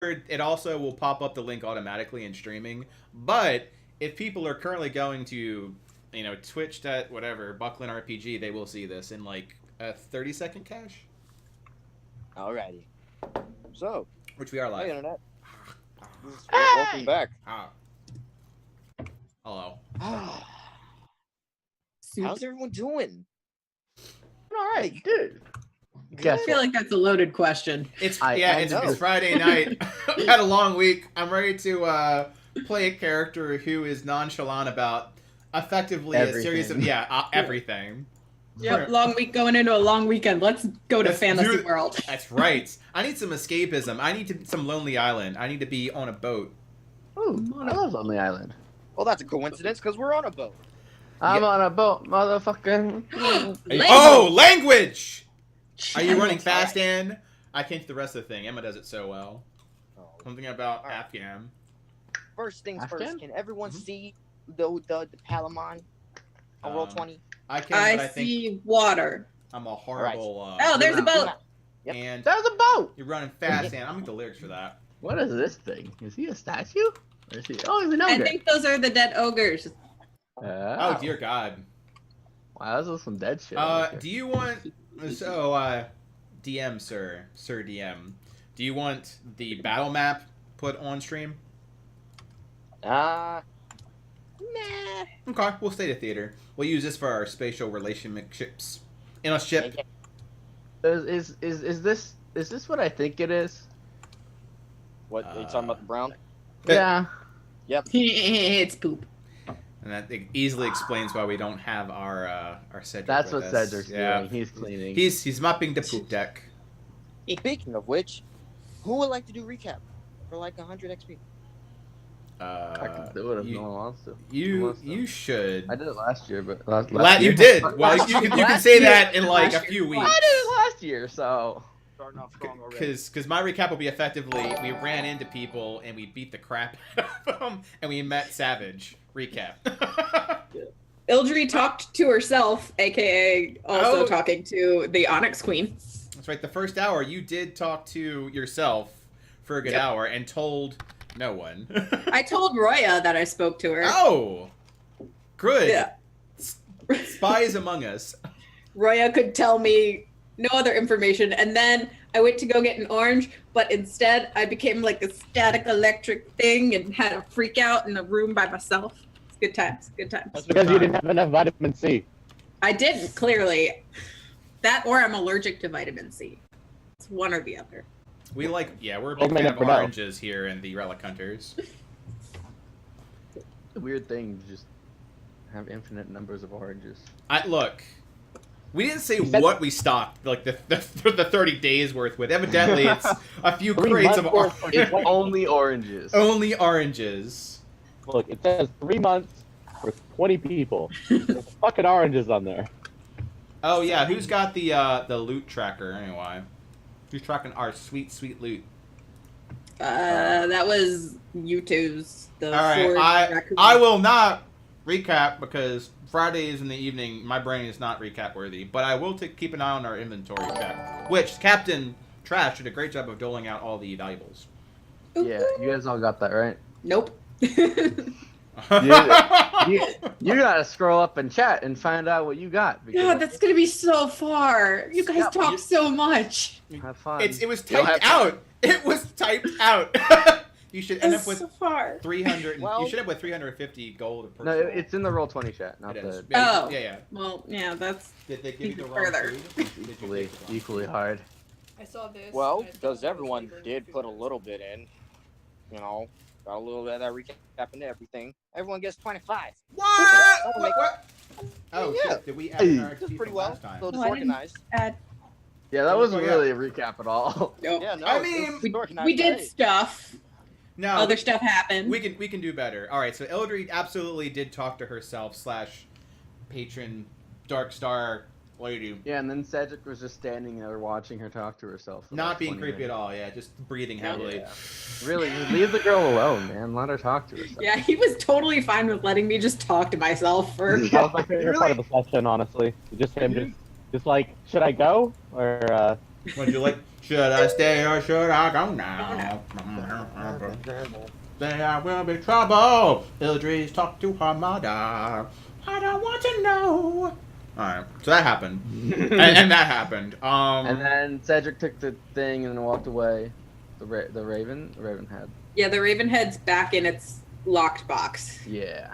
it also will pop up the link automatically in streaming. But if people are currently going to, Twitch at whatever Buckland RPG, they will see this in like a 30-second cache. Alrighty. So, which we are live. Hey, internet. Welcome back. Hello. How's everyone doing? All right, dude. I feel like that's a loaded question. It's Friday night. I've had a long week. I'm ready to play a character who is nonchalant about effectively a series of everything. Yep, long week going into a long weekend. Let's go to Fantasy World. That's right. I need some escapism. I need some Lonely Island. I need to be on a boat. Ooh, I love Lonely Island. Well, that's a coincidence because we're on a boat. I'm on a boat, motherfucker. Language! Are you running fast, Ann? I can't do the rest of the thing. Emma does it so well. Something about Afghan. First things first, can everyone see the Palamon on roll 20? I can, but I see water. I'm a horrible... there's a boat! Yep. And there's a boat! You're running fast, Ann. I'm going to the lyrics for that. What is this thing? Is he a statue? Or is he... Oh, he's an ogre. I think those are the dead ogres. Oh, dear God. Wow, this is some dead shit. Do you want... So, DM, Sir DM, do you want the battle map put on stream? Nah. Okay, we'll stay to theater. We'll use this for our spatial relationships. In a ship. Is this what I think it is? What, are you talking about the brown? Yeah. Yep. It's poop. And that easily explains why we don't have our Cedric. That's with what us. Cedric's doing. He's cleaning. He's mopping the poop deck. Speaking of which, who would like to do recap for like 100 XP? I can do it if no one wants to. You should. I did it last year, but last you did. Well, you can say that in like a few weeks. I did it last year, so. Starting off strong already. Because my recap will be effectively, we ran into people and we beat the crap out of them and we met Savage. Recap. Ildry talked to herself, aka also talking to the Onyx Queen. That's right. The first hour, you did talk to yourself for a good hour and told no one. I told Roya that I spoke to her. Oh, good. Yeah. Spies among us. Roya could tell me no other information, and then I went to go get an orange, but instead I became like a static electric thing and had a freak out in a room by myself. It's good times, good times. That's because you didn't have enough vitamin C. I didn't, clearly. That or I'm allergic to vitamin C. It's one or the other. We're a big fan of oranges here in the Relic Hunters. It's a weird thing to just have infinite numbers of oranges. Look. We didn't say what we stocked, like the 30 days worth with. Evidently, it's a few crates of oranges. It's only oranges. Only oranges. Look, it says 3 months for 20 people. There's fucking oranges on there. Oh yeah, who's got the loot tracker anyway? Who's tracking our sweet loot? That was YouTube's. All right, I will not recap because Fridays in the evening, my brain is not recap worthy, but I will keep an eye on our inventory check, which Captain Trash did a great job of doling out all the valuables. Yeah, you guys all got that right. Nope. you gotta scroll up and chat and find out what you got. God, that's gonna be so far. You guys talk so much. Have fun. It was typed out. It was typed out. You should end up with 300. Well, you should have with 350 gold. Per no, it's in the roll-20 chat, not the. Oh. Yeah. Well, yeah, that's. Did they give you the further? Equally hard. I saw this. Well, because everyone did put a little bit in, got a little bit of that recap and everything. Everyone gets 25. What? Oh, yeah. Shit. Did we add our Just XP pretty from well. last time? A little disorganized. Yeah, that wasn't really a recap at all. Nope. Yeah, no, I mean, we did stuff. No, other stuff happened. We can do better. All right, so Eldred absolutely did talk to herself / patron Dark Star lady. Yeah, and then Cedric was just standing there watching her talk to herself. Not being creepy at all. Yeah, just breathing heavily. Yeah. Really, leave the girl alone, man. Let her talk to herself. Yeah, he was totally fine with letting me just talk to myself for. That was my favorite part of the session, honestly. Just him, just like, should I go or? Would you like? Should I stay or should I go now? There will be trouble. Ildrid's talk to her mother. I don't want to know. Alright, so that happened. and that happened. And then Cedric took the thing and then walked away. The Raven had. Yeah, the Ravenhead's back in its locked box. Yeah.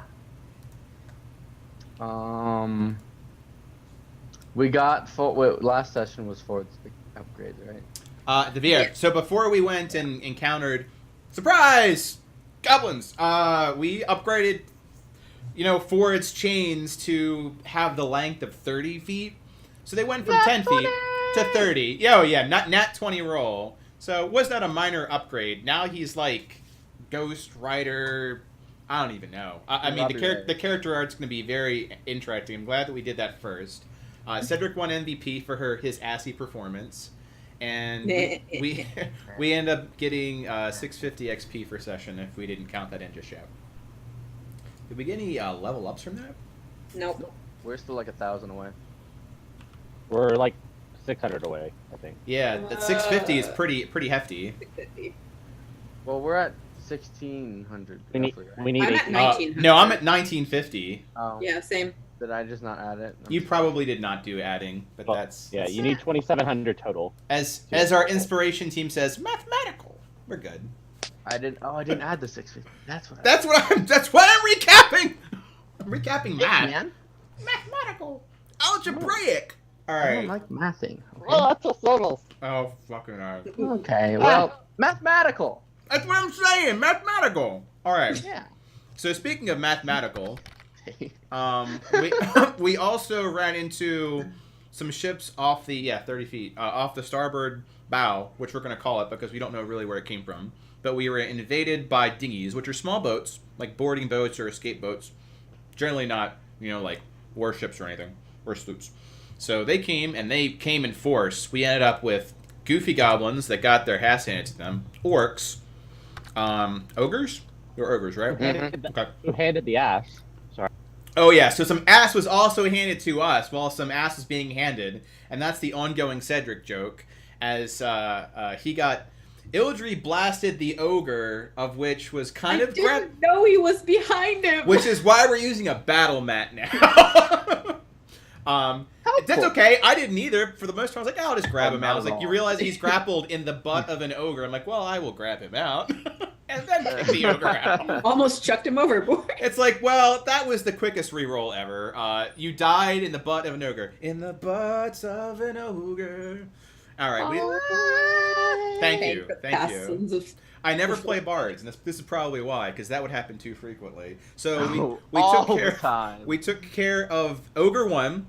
We got last session was Ford's upgrades, right? Yeah. So before we went and encountered surprise goblins, we upgraded, Ford's chains to have the length of 30 feet. So they went from 10 feet to 30. Oh yeah, nat 20 roll. So was that a minor upgrade? Now he's like Ghost Rider. I don't even know. I mean, the character art's going to be very interesting. I'm glad that we did that first. Cedric won MVP for his assy performance, and we end up getting 650 XP per session if we didn't count that in just yet. Did we get any level ups from that? Nope. We're still like 1,000 away. We're like 600 away, I think. Yeah, that 650 is pretty hefty. 650. Well, we're at 1,600. We need roughly, right? we need I'm at 1900. No, I'm at 1950. Oh, Yeah, same. did I just not add it? You probably did not do adding, but that's yeah. You need 2,700 total. as our inspiration team says, mathematical. We're good. I didn't. Oh, I didn't add the 650. That's what. That's what I'm recapping. I'm recapping math. Man, Mathematical. Algebraic. All I right. don't like mathing. Oh, that's a subtle. Oh fucking hell. Okay. Well, mathematical. That's what I'm saying. Mathematical. All right. Yeah. So speaking of mathematical, we also ran into some ships off the 30 feet off the starboard bow, which we're gonna call it because we don't know really where it came from. But we were invaded by dinghies, which are small boats, like boarding boats or escape boats. Generally not, like warships or anything, or sloops. So they came in force. We ended up with goofy goblins that got their ass handed to them, orcs, ogres. They're ogres, right? Okay. Who handed the ass? Sorry. Oh yeah, so some ass was also handed to us while some ass was being handed, and that's the ongoing Cedric joke, as he got Ildry blasted the ogre, of which was kind of didn't know he was behind him. which is why we're using a battle mat now. That's okay. I didn't either. For the most part, I was like, I'll just grab him out. I was like, you realize he's grappled in the butt of an ogre. I'm like, well, I will grab him out. And then take the ogre out. Almost chucked him overboard. It's like, well, that was the quickest reroll ever. You died in the butt of an ogre. In the butts of an ogre. All right. Thank you. I never play bards, and this is probably why, because that would happen too frequently. So we took care of Ogre 1,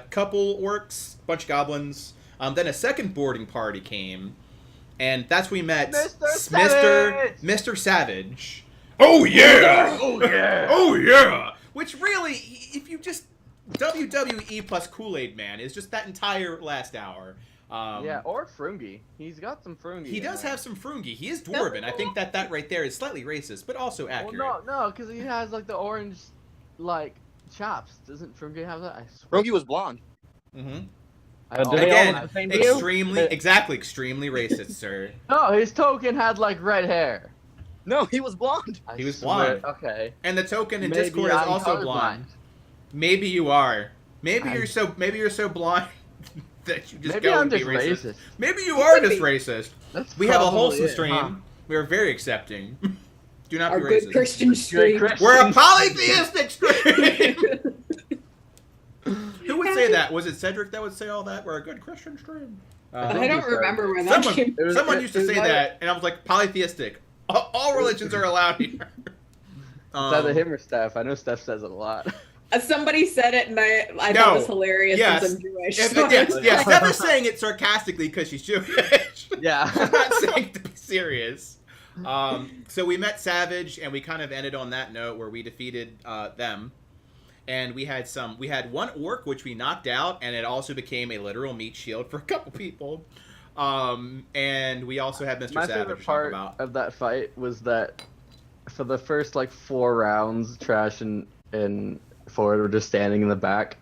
couple orcs, bunch of goblins. Then a second boarding party came, and that's when we met Mr. Savage. Oh yeah! Oh yeah! Oh yeah! Which really, if you just WWE plus Kool-Aid Man is just that entire last hour. Or Frungi. He's got some Frungi. He does have some Frungi. He is dwarven. I think that right there is slightly racist, but also accurate. Well, no, because he has like the orange, like chops. Doesn't Frungi have that? I swear. Frungi was blonde. Mm-hmm. Do they all have Again, the same view? extremely racist, sir. No, his token had like red hair. No, he was blonde. He was swear. blonde. Okay. And the token in Maybe Discord is I'm also colorblind. blonde. Maybe you are. Maybe you're so blind that you just Maybe go I'm and be just racist. racist. Maybe you are could just be. racist. That's We have a probably wholesome it, stream. huh? We are very accepting. Do not Our be good racist. Christian stream. Christian. We're a polytheistic stream. Who would say that? Was it Cedric that would say all that? We're a good Christian stream. I don't remember where that came from. Someone used to say that, and I was like, polytheistic. All religions are allowed here. It's either him or Steph. I know Steph says it a lot. Somebody said it, and I thought it was hilarious Yes. since I'm Jewish. Yes, so I was like- Steph is saying it sarcastically because she's Jewish. Yeah. She's not saying it to be serious. So we met Savage, and we kind of ended on that note where we defeated them. And we had one orc which we knocked out, and it also became a literal meat shield for a couple people. And we also had Mr. My Savage favorite to talk part about. of that fight was that for the first like 4 rounds, Trash and Ford were just standing in the back,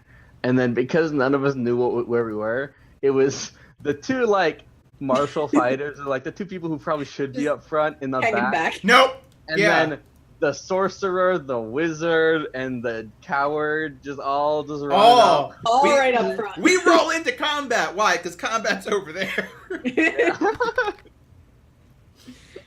and then because none of us knew where we were, it was the two like martial fighters are like the two people who probably should be up front in the Hanging back. back. Nope. And Yeah. then the sorcerer, the wizard, and the coward just all just run Oh, All we, right up front. we roll into combat. Why? Because combat's over there. out.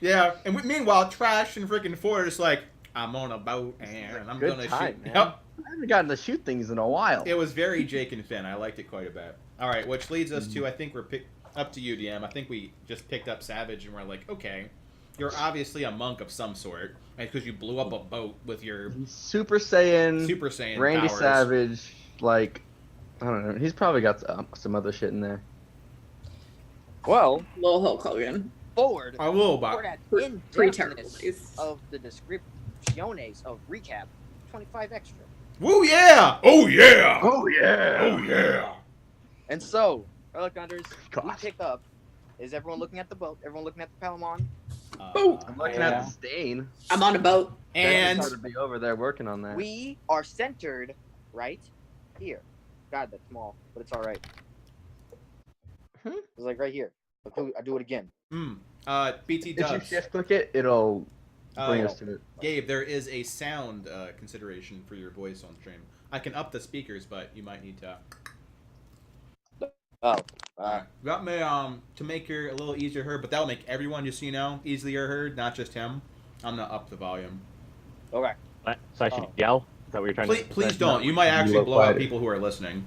Yeah. And meanwhile, Trash and freaking Ford are just like, I'm on a boat and I'm Good gonna time, shoot. man. Yep. I haven't gotten to shoot things in a while. It was very Jake and Finn. I liked it quite a bit. All right, which leads us to, I think we're up to you, DM. I think we just picked up Savage and we're like, okay, you're obviously a monk of some sort, because you blew up a boat with your Super Saiyan, Super Saiyan Randy powers. Savage, like, I don't know. He's probably got some other shit in there. Well, Little Hulk Hogan. forward. A little For bit. that Pre-terrible in-depthness days. of the descripciones of recap, 25 extra. Woo yeah! Oh yeah! Oh yeah! Oh yeah! And so, Relic Hunters, we God. pick up. Is everyone looking at the boat? Everyone looking at the Palamon? Boat. I'm looking Yeah. at the stain. I'm on a boat. And to be over there working on that. We are centered right here. God, that's small, but it's all right. Hmm? It's like right here. I do it again. BT If you Dubs. shift click it, it'll bring Uh, us to it. Gabe, there is a sound consideration for your voice on stream. I can up the speakers, but you might need to. Oh, That may to make her a little easier heard, but that'll make everyone, just so you know, easier heard, not just him. I'm gonna up the volume. okay. What? So I should yell? Is that what you're trying Please, to please don't. You might actually look blow out quiet. people who are listening.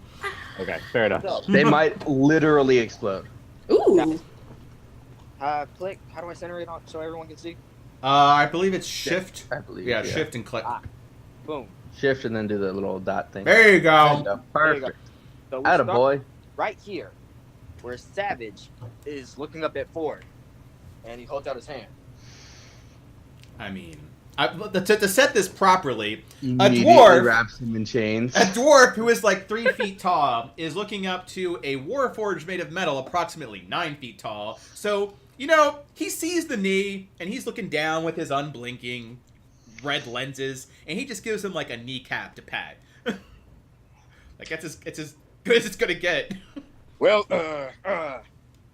Okay, fair enough. So, They might literally explode. Ooh. click. How do I center it on so everyone can see? I believe it's shift. I believe. Yeah, shift and click. Boom. Shift and then do the little dot thing. There you go. There you Perfect. So we Atta start boy. right here, where Savage is looking up at Ford, and he holds out his hand. I mean, to set this properly, Immediately dwarf- wraps him in chains. a dwarf who is like 3 feet tall is looking up to a warforged made of metal approximately 9 feet tall. So, you know, he sees the knee, and he's looking down with his unblinking red lenses, and he just gives him like a kneecap to pat. Like, it's as good as it's gonna get. Well, all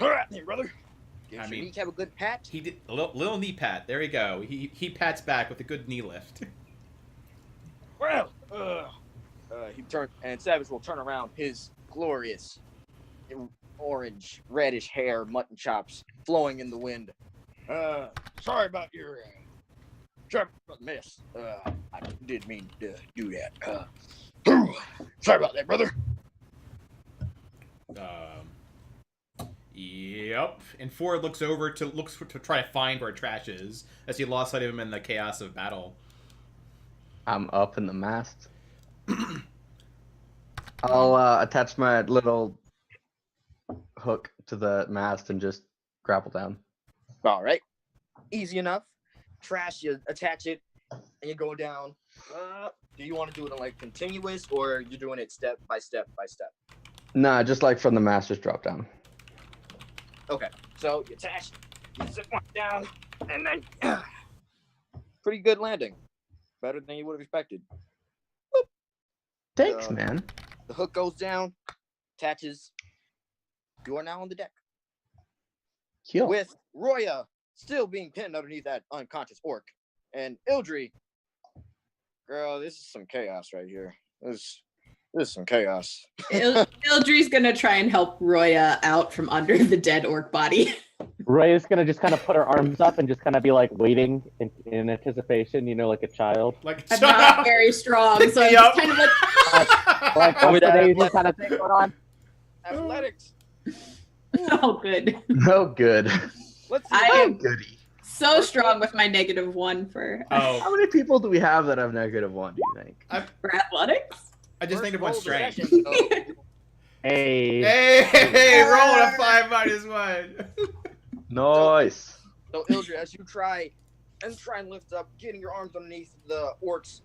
right, then, brother. Gives I your mean- kneecap a good pat. He did a little knee pat. There you go. He pats back with a good knee lift. Well, he turned, and Savage will turn around his glorious orange, reddish hair, mutton chops flowing in the wind. Sorry about your mess. I didn't mean to do that. Sorry about that, brother. Yep. And Ford looks over to try to find where Trash is, as he lost sight of him in the chaos of battle. I'm up in the mast. I'll attach my little hook to the mast and just grapple down. All right, easy enough. Trash, you attach it, and you go down. Do you want to do it in like continuous, or you're doing it step by step by step? Nah, just like from the mast, just drop down. Okay, so you attach, you zip one down, and then pretty good landing. Better than you would have expected. Thanks, Uh, man. The hook goes down, attaches. You are now on the deck Heal. with Roya still being pinned underneath that unconscious orc, and Ildri. Girl, this is some chaos right here. This is some chaos. Ildri's gonna try and help Roya out from under the dead orc body. Roy is gonna just kind of put her arms up and just kind of be like waiting in anticipation, you know, like a child. Like, I'm not very strong, so I'm Yep. just kind of like, Like Oh, what's the that- Daisy kind of thing going on? Athletics. oh, good. No good. Let's see. I Oh, am goody. so strong with my -1 for Oh, How many people do we have that have -1, do you think? for athletics. I just think of one First roll of the strength. session, though. Hey. Hey, rolling a 5 minus 1. Nice. So Ildri, as you try and lift up, getting your arms underneath the orc's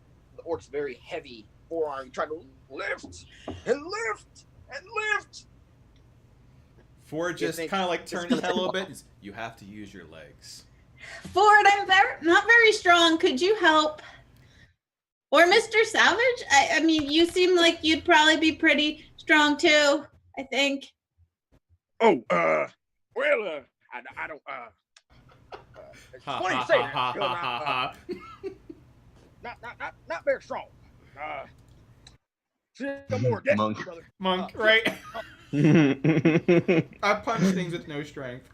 very heavy forearm, you try to lift and lift and lift. Ford just think- kind of like turns his head a little bit. He's, you have to use your legs. Ford, I'm not very strong. Could you help? Or Mr. Savage? I mean, you seem like you'd probably be pretty strong too, I think. Oh, Well, I don't. It's funny you say that. Because I'm not very strong. I'm more desperate, Monk. brother. Monk, right? I punch things with no strength.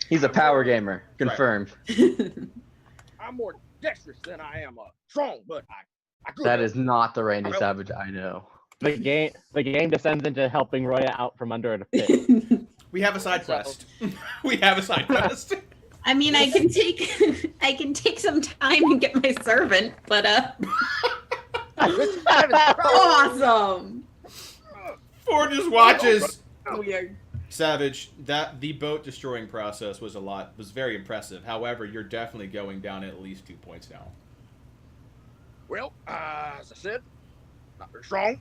He's a power gamer. Confirmed. I'm more dexterous than I am strong, but I grew That up. is not the Randy Savage I know. The game descends into helping Roya out from under a pit. We have a side quest. We have a side quest. I mean, I can take some time and get my servant, but awesome. Ford just watches. Weird. Savage, that the boat destroying process was very impressive. However, you're definitely going down at least 2 points now. Well, as I said, not very strong.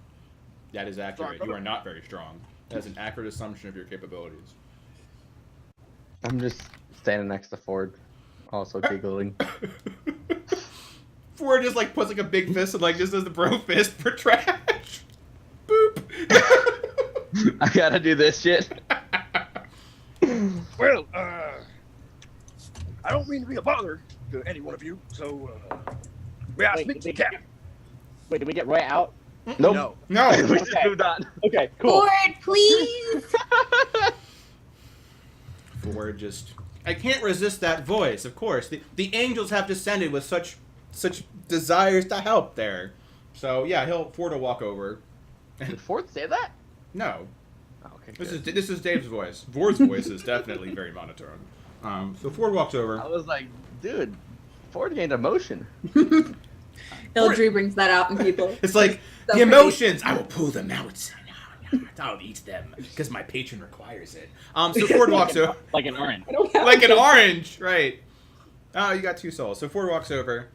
That is accurate. You are not very strong. That is an accurate assumption of your capabilities. I'm just standing next to Ford, also giggling. Ford just like puts like a big fist and like just does the bro fist for trash. Boop. I gotta do this shit. Well, I don't mean to be a bother to any one of you, so we gotta speak to the captain. Wait, did we get Roya out? Nope. No. We just moved on. Okay, cool. Ford, please. Ford just... I can't resist that voice, of course. The angels have descended with such desires to help there. So, yeah, Ford will walk over. Did Ford say that? No. Oh, okay. This is Dave's voice. Ford's voice is definitely very monotone. So Ford walks over. I was like, dude, Ford gained emotion. Ildry brings that out in people. It's like, So the emotions, I will pull them out. I'll eat them, because my patron requires it. So Ford walks over. Like an orange. I don't have Like an to. orange, right. Oh, you got 2 souls. So Ford walks over.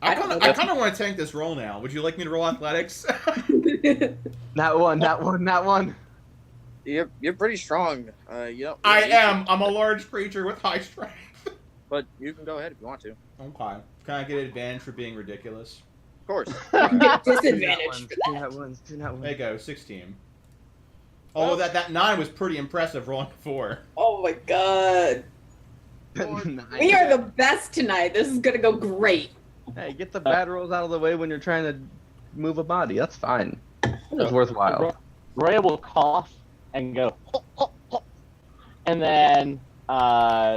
I kind of want to tank this roll now. Would you like me to roll athletics? Not one. You're pretty strong. You don't. I am. I'm a large creature with high strength. But you can go ahead if you want to. Okay. Can I get advantage for being ridiculous? Of course. Disadvantage for Do that. not ones. Do not There you ones. go, 16. Although that 9 was pretty impressive rolling 4. Oh my god. We are the best tonight. This is gonna go great. Hey, get the bad rolls out of the way when you're trying to move a body. That's fine. It's worthwhile. Roya will cough and go, "Hop, hop, hop." And then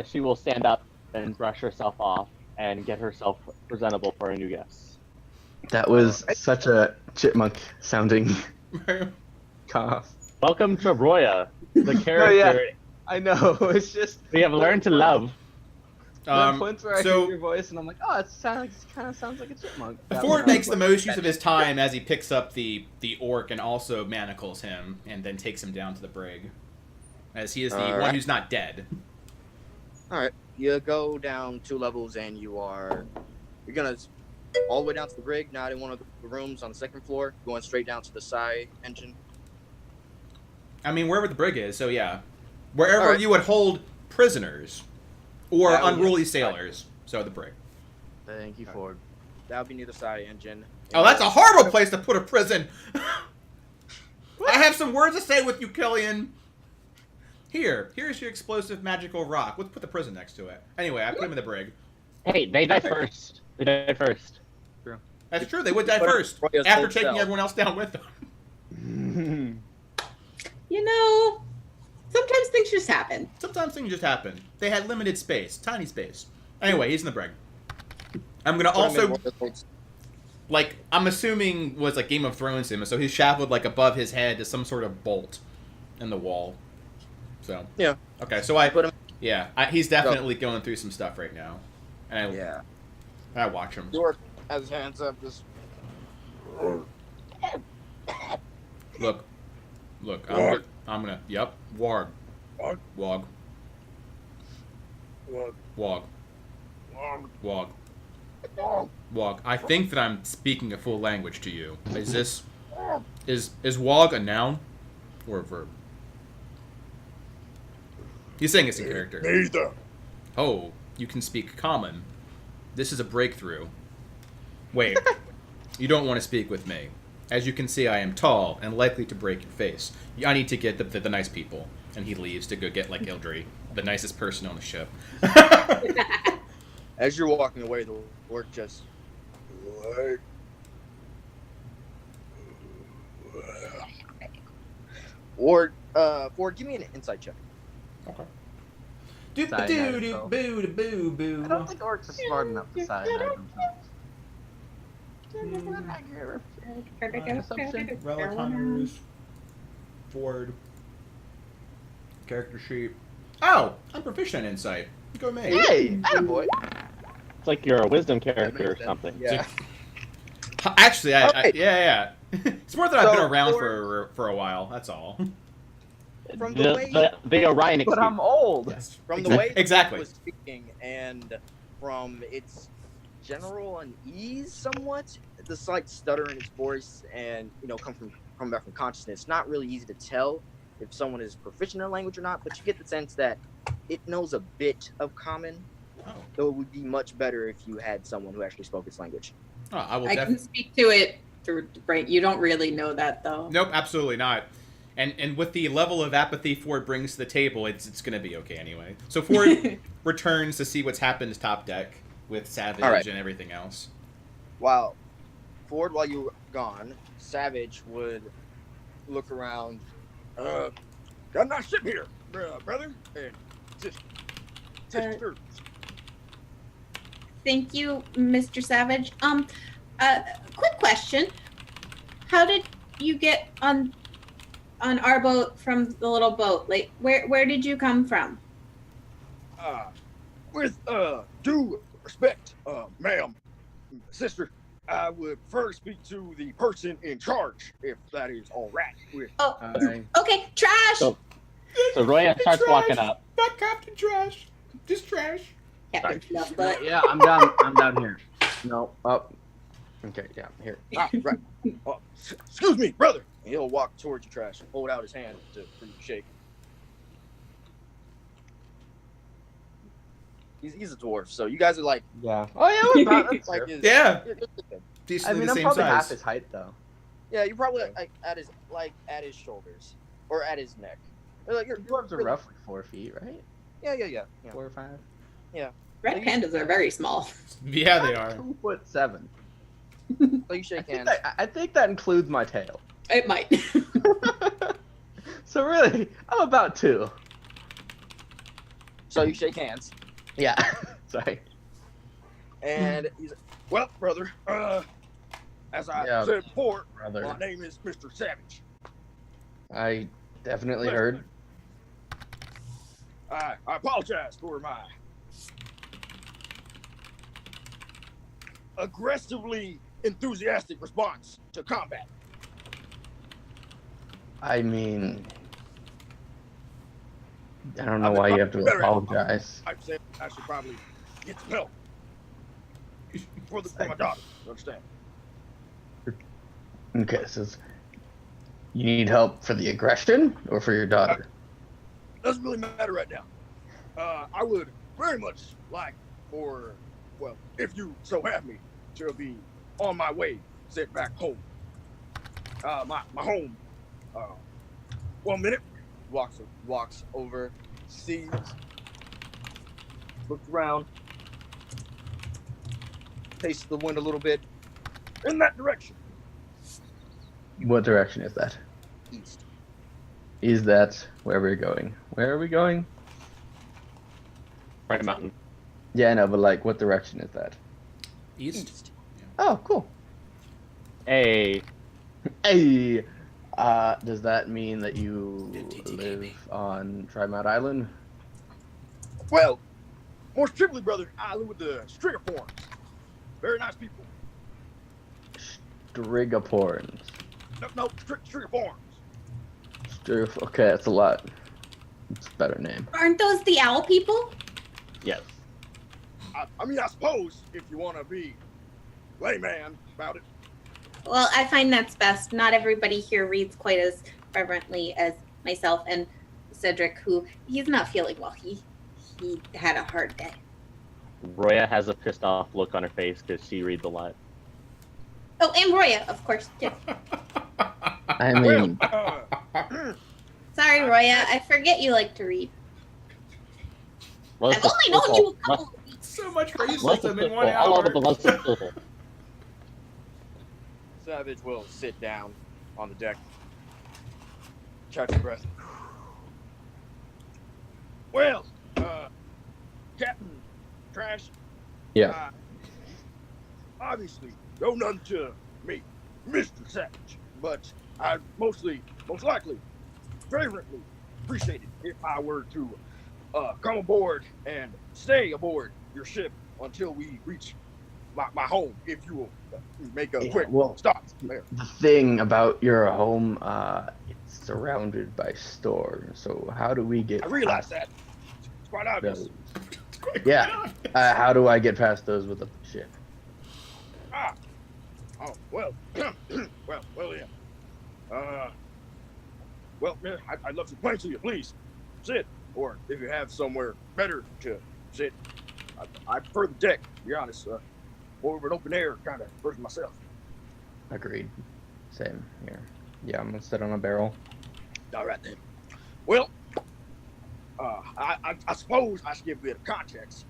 she will stand up and brush herself off and get herself presentable for a new guest. That was such a chipmunk sounding cough. Welcome to Roya, the character yeah. I know. It's just we have learned to love. there are points where I so- hear your voice and I'm like, oh, it kind of sounds like a chipmunk. Ford makes the most use of his time as he picks up the orc and also manacles him and then takes him down to the brig. As he is the one Alright. who's not dead. Alright. You go down 2 levels and you're gonna all the way down to the brig, not in one of the rooms on the 2nd floor, going straight down to the side engine. I mean, wherever the brig is, so yeah. Wherever Alright. you would hold prisoners or That would be unruly the side. sailors. So the brig. Thank you, Ford. That'll be near the side engine. Oh, that's a horrible place to put a prison! I have some words to say with you, Killian. Here's your explosive magical rock. Let's put the prison next to it. Anyway, I put him in the brig. Hey, they die first. They die first. That's true, they would die Put him first. in Roya's After old taking cell. everyone else down with them. You know, sometimes things just happen. Sometimes things just happen. They had limited space. Tiny space. Anyway, he's in the brig. I'm gonna Put him in also... Roya's old- Like, I'm assuming was like Game of Thrones him, so he's shackled like above his head to some sort of bolt in the wall. So Yeah. okay, so I Put him. he's definitely going through some stuff right now, and Yeah. I watch him. York has his hands up. Just. Look, Warg. I'm gonna yep, warg, Warg. wog, Warg. wog, Warg. wog, Warg. wog. I think that I'm speaking a full language to you. Is this is wog a noun or a verb? He's saying it's in character. Neither. Oh, you can speak common. This is a breakthrough. Wait, you don't want to speak with me. As you can see, I am tall and likely to break your face. I need to get the nice people. And he leaves to go get like Ildry, the nicest person on the ship. As you're walking away, the orc just. Or Ford, give me an insight check. Okay. Cyanide, Doo boo boo boo. I don't think orcs are smart enough to cyanide themselves. Relic hunters. Ford. Character sheet. Oh, I'm proficient in insight. Go me. Hey, boy. It's like you're a wisdom character or something. Yeah. Actually, Okay. yeah. It's more that I've So, been around Ford- for a while. That's all. From the way the Orion But excuse. I'm old. Yes. From the way Exactly. it was speaking and from its general unease somewhat, the slight stutter in its voice and come back from consciousness, not really easy to tell if someone is proficient in a language or not, but you get the sense that it knows a bit of common, Oh. though it would be much better if you had someone who actually spoke its language. Oh, I will I definitely. can speak to it through brain. You don't really know that though. Nope, absolutely not. And with the level of apathy Ford brings to the table, it's going to be okay anyway. So Ford returns to see what's happened top deck with Savage All right. and everything else. While you were gone, Savage would look around. Got a nice ship here, brother, and just through. Thank you, Mr. Savage. Quick question. How did you get on our boat from the little boat? Like, where did you come from? With due respect, ma'am, sister, I would prefer to speak to the person in charge, if that is all right with Oh, I- okay. Trash. So Roya starts walking up. Not Captain Trash. Just Trash. Captain Fluff, but yeah, I'm down. I'm down here. No, up. Okay, yeah, here. right. Excuse me, brother. And he'll walk towards you, Trash, and hold out his hand for you to shake. He's a dwarf, so you guys are like Yeah. Oh yeah, we're about, that's like fair. his, Yeah. you're- Decently I mean, the I'm same probably size. half his height though. yeah, you're probably like at his shoulders or at his neck. Like, Dwarves are really- roughly 4 feet, right? Yeah. 4 or 5. red pandas are very small. Yeah, they are. 2'7". So you shake hands. I think that includes my tail. It might. So really, I'm about 2. So you shake hands. Yeah. Sorry. And he's like, well, brother, as I Yeah. said before, Brother. my name is Mr. Savage. I definitely heard. I apologize for my aggressively enthusiastic response to combat. I mean, I don't know I've why been you have to better at it. apologize. I said I should probably get some help for my daughter. You understand? Okay, so you need help for the aggression or for your daughter? Doesn't really matter right now. I would very much like for, well, if you so have me, to be on my way, sent back home. My home. 1 minute. Walks over, sees, looks around, tastes the wind a little bit. In that direction. What direction is that? East. Is that where we're going? Where are we going? Right mountain. Yeah, I know, but like, what direction is that? East. Oh, cool. Hey, Hey, does that mean that you live on Trimount Island? Well, more strictly, brother, I live with the Strigaforms. Very nice people. Strigaporns. No, Strigaforms. Okay, that's a lot. It's a better name. Aren't those the owl people? yes. I mean, I suppose if you want to be layman about it. Well, I find that's best. Not everybody here reads quite as reverently as myself and Cedric, who he's not feeling well. He had a hard day. Roya has a pissed off look on her face because she reads a lot. Oh, and Roya, of course, too. I mean, Well, Sorry, sorry, Roya. I forget you like to read. I've only known you a couple of weeks. So much racism in 1 I love it, hour. the rest of people. Savage will sit down on the deck. Catch your breath. Well, Captain Trash. Yeah. Obviously, no none to me, Mr. Savage, but I most likely, fervently appreciate it if I were to come aboard and stay aboard your ship until we reach my home, if you will make a quick stop there. The thing about your home, it's surrounded by stores. So how do we get? I realize that. It's quite obvious. Those? Yeah. How do I get past those with the ship? Oh, well, well, yeah. Well, man, I'd love to explain to you, please. Sit. Or if you have somewhere better to sit. I prefer the deck, to be honest. More of an open air kind of person myself. Agreed. Same here. Yeah, I'm gonna sit on a barrel. All right, then. Well, I suppose I should give a bit of context.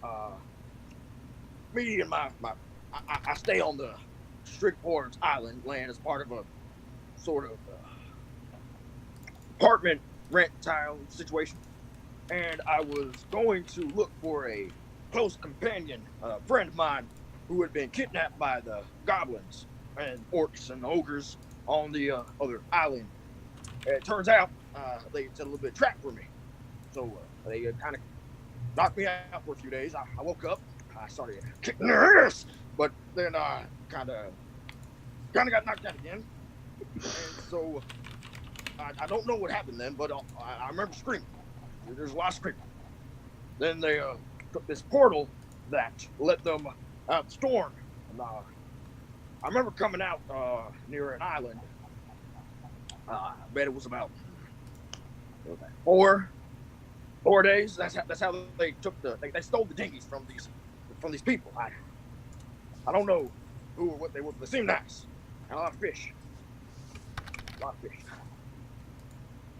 Me and I stay on the Strickborn's Island land as part of a sort of apartment rent-style situation. And I was going to look for a close companion, a friend of mine who had been kidnapped by the goblins and orcs and ogres on the other island. And it turns out they set a little bit of trap for me. So they kind of knocked me out for a few days. I woke up, I started kicking their ass, but then I kind of got knocked out again. And so I don't know what happened then, but I remember screaming. There's a lot of screaming. Then they took this portal that let them out the storm. And, I remember coming out near an island. I bet it was about 4 days. That's how they took they stole the dinghies from these people. I don't know who or what they were, but they seemed nice. And a lot of fish.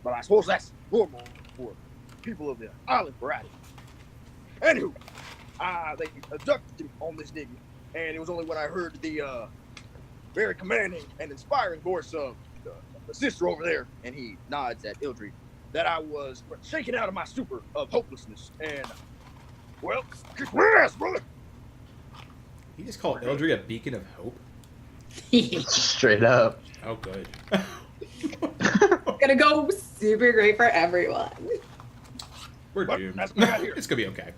But I suppose that's normal for people of the island variety. Anywho, they abducted me on this dinghy, and it was only when I heard the very commanding and inspiring voice of the sister over there, and he nods at Ildry, that I was shaken out of my stupor of hopelessness, and, well, kick my ass, brother! He just called Ildry a beacon of hope. Straight up. Oh, good. Gonna go super great for everyone. We're But doomed. that's what I hear. It's gonna be okay.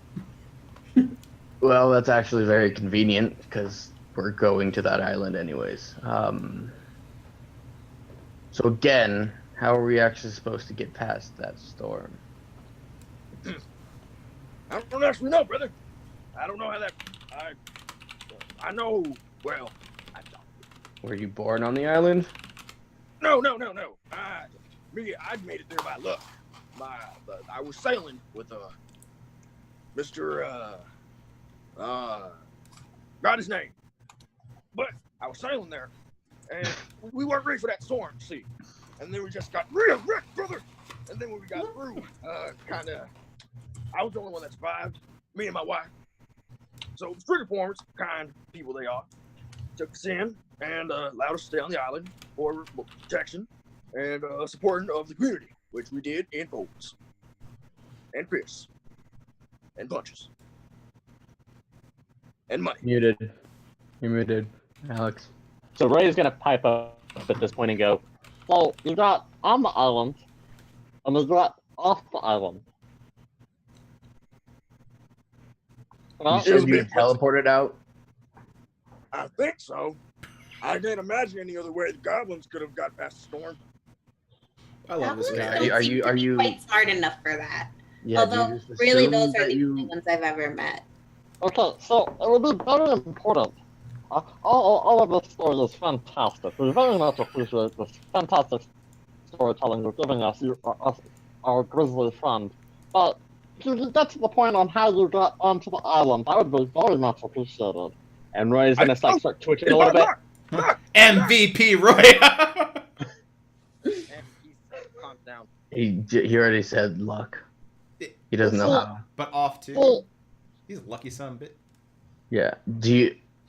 Well, that's actually very convenient because we're going to that island anyways. So again, how are we actually supposed to get past that storm? I don't actually know, brother. I don't know how that. I know. Well, I don't. Were you born on the island? No. I'd made it there by luck. I was sailing with Mr. Got his name, but I was sailing there, and we weren't ready for that storm, see. And then we just got real wrecked, brother. And then when we got through, I was the only one that survived, me and my wife. So the Strickborns, kind people they are, took us in and allowed us to stay on the island for protection and supporting of the community, which we did in boats and fish and punches and money. Muted. You're muted, Alex. So Ray's gonna pipe up at this point and go, so you got on the island, and you got off the island. Well, You said you teleported out? I think so. I can't imagine any other way the goblins could have got past the storm. I love this Goblins guy. don't Are seem you- to are be you- quite smart enough for that? Yeah, do you Although, just really, assume those are that the you- only ones I've ever met. okay, so it would be very important. All of this story is fantastic. We very much appreciate this fantastic storytelling you're giving us, our grizzly friend. But to get to the point on how you got onto the island, that would be very much appreciated. And Roy's gonna start twitching a little bit. MVP Roy. And he calms down. He already said luck. He doesn't know how. But off too. He's a lucky son of a bit. Yeah.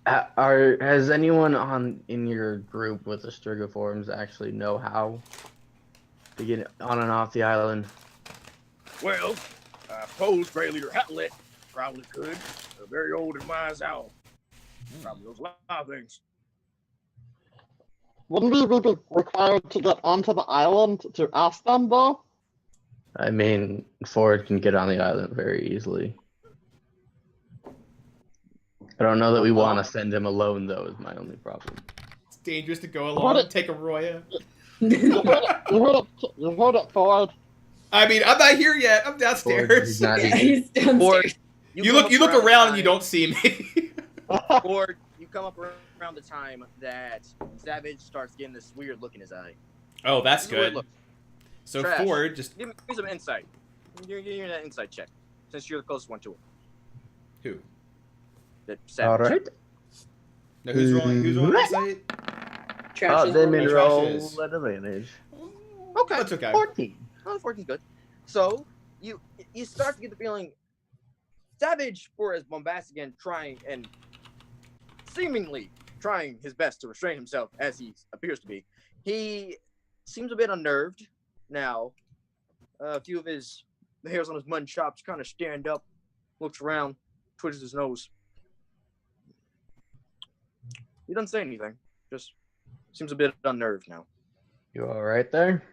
Has anyone in your group with the Strigoforms actually know how to get on and off the island? Well, I suppose Gray Leader Hatlet probably could. A very old and wise owl. Probably knows a lot of things. Wouldn't we be required to get onto the island to ask them, though? I mean, Ford can get on the island very easily. I don't know that we want to send him alone, though, is my only problem. It's dangerous to go along and take a Roya. You heard it, Ford. I mean, I'm not here yet. I'm downstairs. He's not Yeah, here. he's downstairs. You look around and you don't see me. Or you come up around the time that Savage starts getting this weird look in his eye. Oh, that's This is a weird good. look. So Trash. Ford just Give me some insight. Give me an insight check, since you're the closest one to him. who? That Savage. All right. No, who's rolling insight? Trash is They rolling. may Trash roll is- at advantage. Okay. That's okay. 14. Oh, 14's good. So you start to get the feeling Savage, for as bombastic and trying and seemingly trying his best to restrain himself as he appears to be, he seems a bit unnerved now. A few of the hairs on his mutton chops kind of stand up, looks around, twitches his nose. He doesn't say anything, just seems a bit unnerved now. You all right there?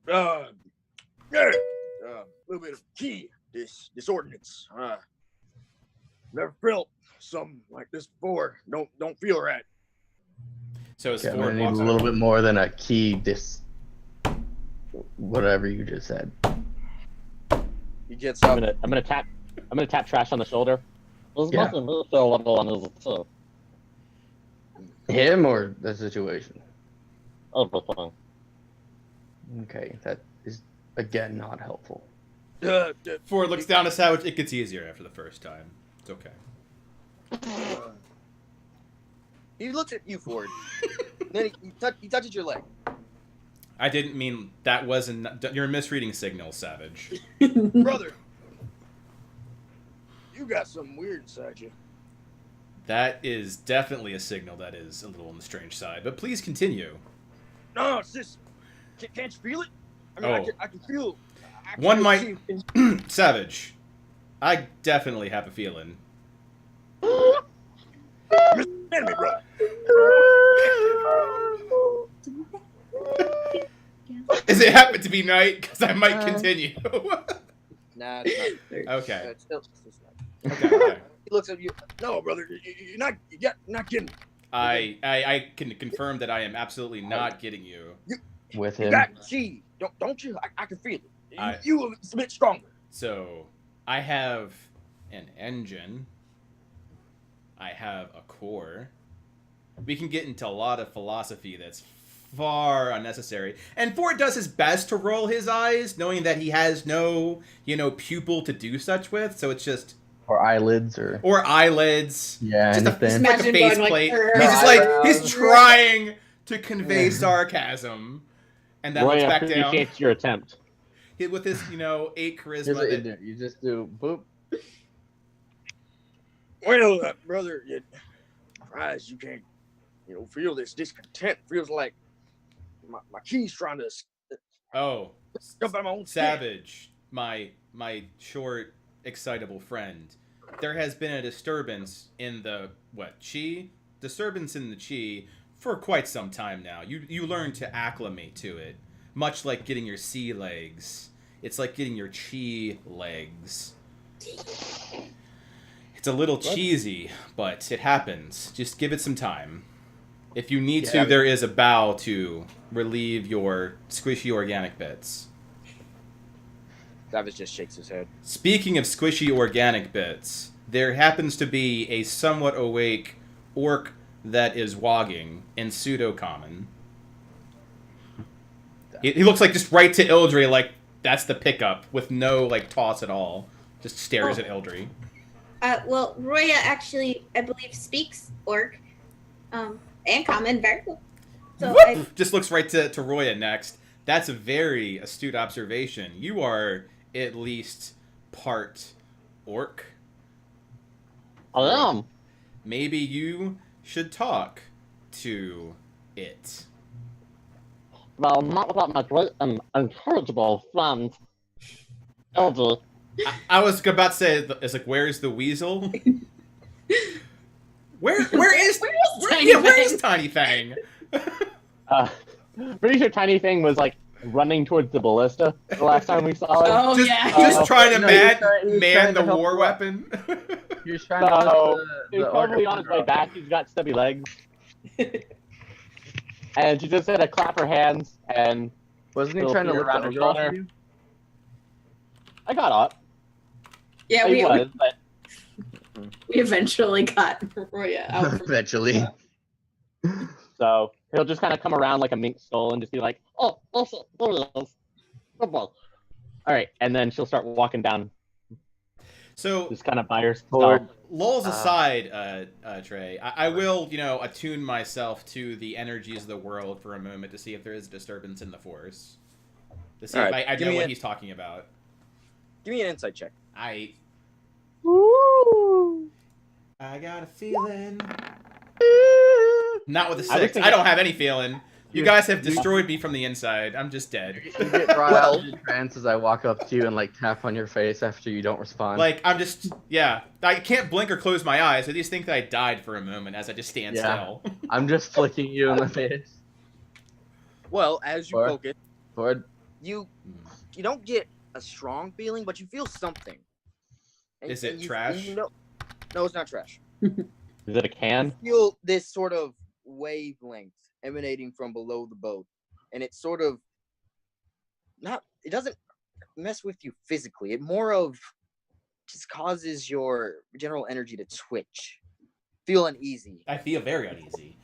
Yeah, a little bit of key, this ordinance. Never felt something like this before. Don't feel right. So as Okay, I'm Ford gonna need walks a little bit more than a key. Whatever you just said. He gets I'm up. gonna tap Trash on the shoulder. There's Yeah. nothing to feel level on his too. Him or the situation? Everything. Okay, that is again not helpful. Ford looks down at Savage. It gets easier after the first time. It's okay. He looks at you, Ford. Then he touches your leg. I didn't mean that wasn't. You're misreading signals, Savage. Brother, you got something weird inside you. That is definitely a signal that is a little on the strange side. But please continue. No, it's just, can't you feel it? I mean, Oh. I can feel. I can One feel might- it. Savage, I definitely have a feeling. Enemy, brother. Does it happen to be night? Because I might continue. Nah, it's not. Okay. It's not. Okay. He looks at you. No, brother, you're not kidding. I can confirm that I am absolutely not getting you. With You him. got chi, don't you? I can feel it. I- You a bit stronger. So, I have an engine. I have a core. We can get into a lot of philosophy that's far unnecessary. And Ford does his best to roll his eyes, knowing that he has no, pupil to do such with. So it's just Or eyelids or eyelids. yeah, Just anything. like a Imagine going like, faceplate. "Urgh." He's just like he's Eyebrows. trying to convey sarcasm, and then Roy looks back down appreciates your attempt. with his 8 Here's charisma. what you that- do. You just do boop. Well, brother, you're surprised you can't, feel this discontent. Feels like my key's trying to Oh, jump out of my own skin. Savage, my short, excitable friend. There has been a disturbance in the chi? Disturbance in the chi for quite some time now. You learn to acclimate to it, much like getting your sea legs. It's like getting your chi legs. It's a little cheesy, but it happens. Just give it some time. If you need to, there is a bow to relieve your squishy organic bits. Savage just shakes his head. Speaking of squishy organic bits, there happens to be a somewhat awake orc that is wogging in pseudo-common. He looks like just right to Ildry, like that's the pickup, with no toss at all. Just stares at Ildry. Well, Roya actually, I believe, speaks Orc, and Common very well. So Whoop! Just looks right to Roya next. That's a very astute observation. You are at least part orc. I am. Maybe you should talk to it. Well, not without my great and incorrigible friend, Elder. I was about to say, it's like, where's the weasel? Where is Tiny Fang? Pretty sure Tiny Thing was like running towards the ballista the last time we saw it. Oh, just, yeah. just trying to he's man trying the to help war you out. weapon. You're trying So to he's probably on his way back. He's got stubby legs, and she just had to clap her hands. And Wasn't he little trying to finger lift around the her ogre off shoulder. of you? I got up. Yeah, He was, but we eventually got Roya out from Eventually. so he'll just kind of come around like a mink skull and just be like, "Oh, also, there it is. Good boy." All right, and then she'll start walking down, So, just kind of by herself. Lord. lulls aside, Trey, I will, attune myself to the energies of the world for a moment to see if there is a disturbance in the force. To see All if right, I give know me what a- he's talking about. Give me an insight check. I Woo! got a feeling. Not with a I was 6. thinking- I don't have any feeling. You You- guys have destroyed me from the inside. I'm just dead. You get brought out of the trance as I walk up to you and like tap on your face after you don't respond. Like, I'm just, I can't blink or close my eyes. I just think that I died for a moment as I just stand Yeah. still. I'm just flicking you in the face. Well, as you Or- focus, Ford, you don't get a strong feeling, but you feel something. Is it you, trash? No, it's not trash. Is it a can? Feel this sort of wavelength emanating from below the boat, and it's sort of it doesn't mess with you physically. It more of just causes your general energy to twitch, feel uneasy, I feel very uneasy.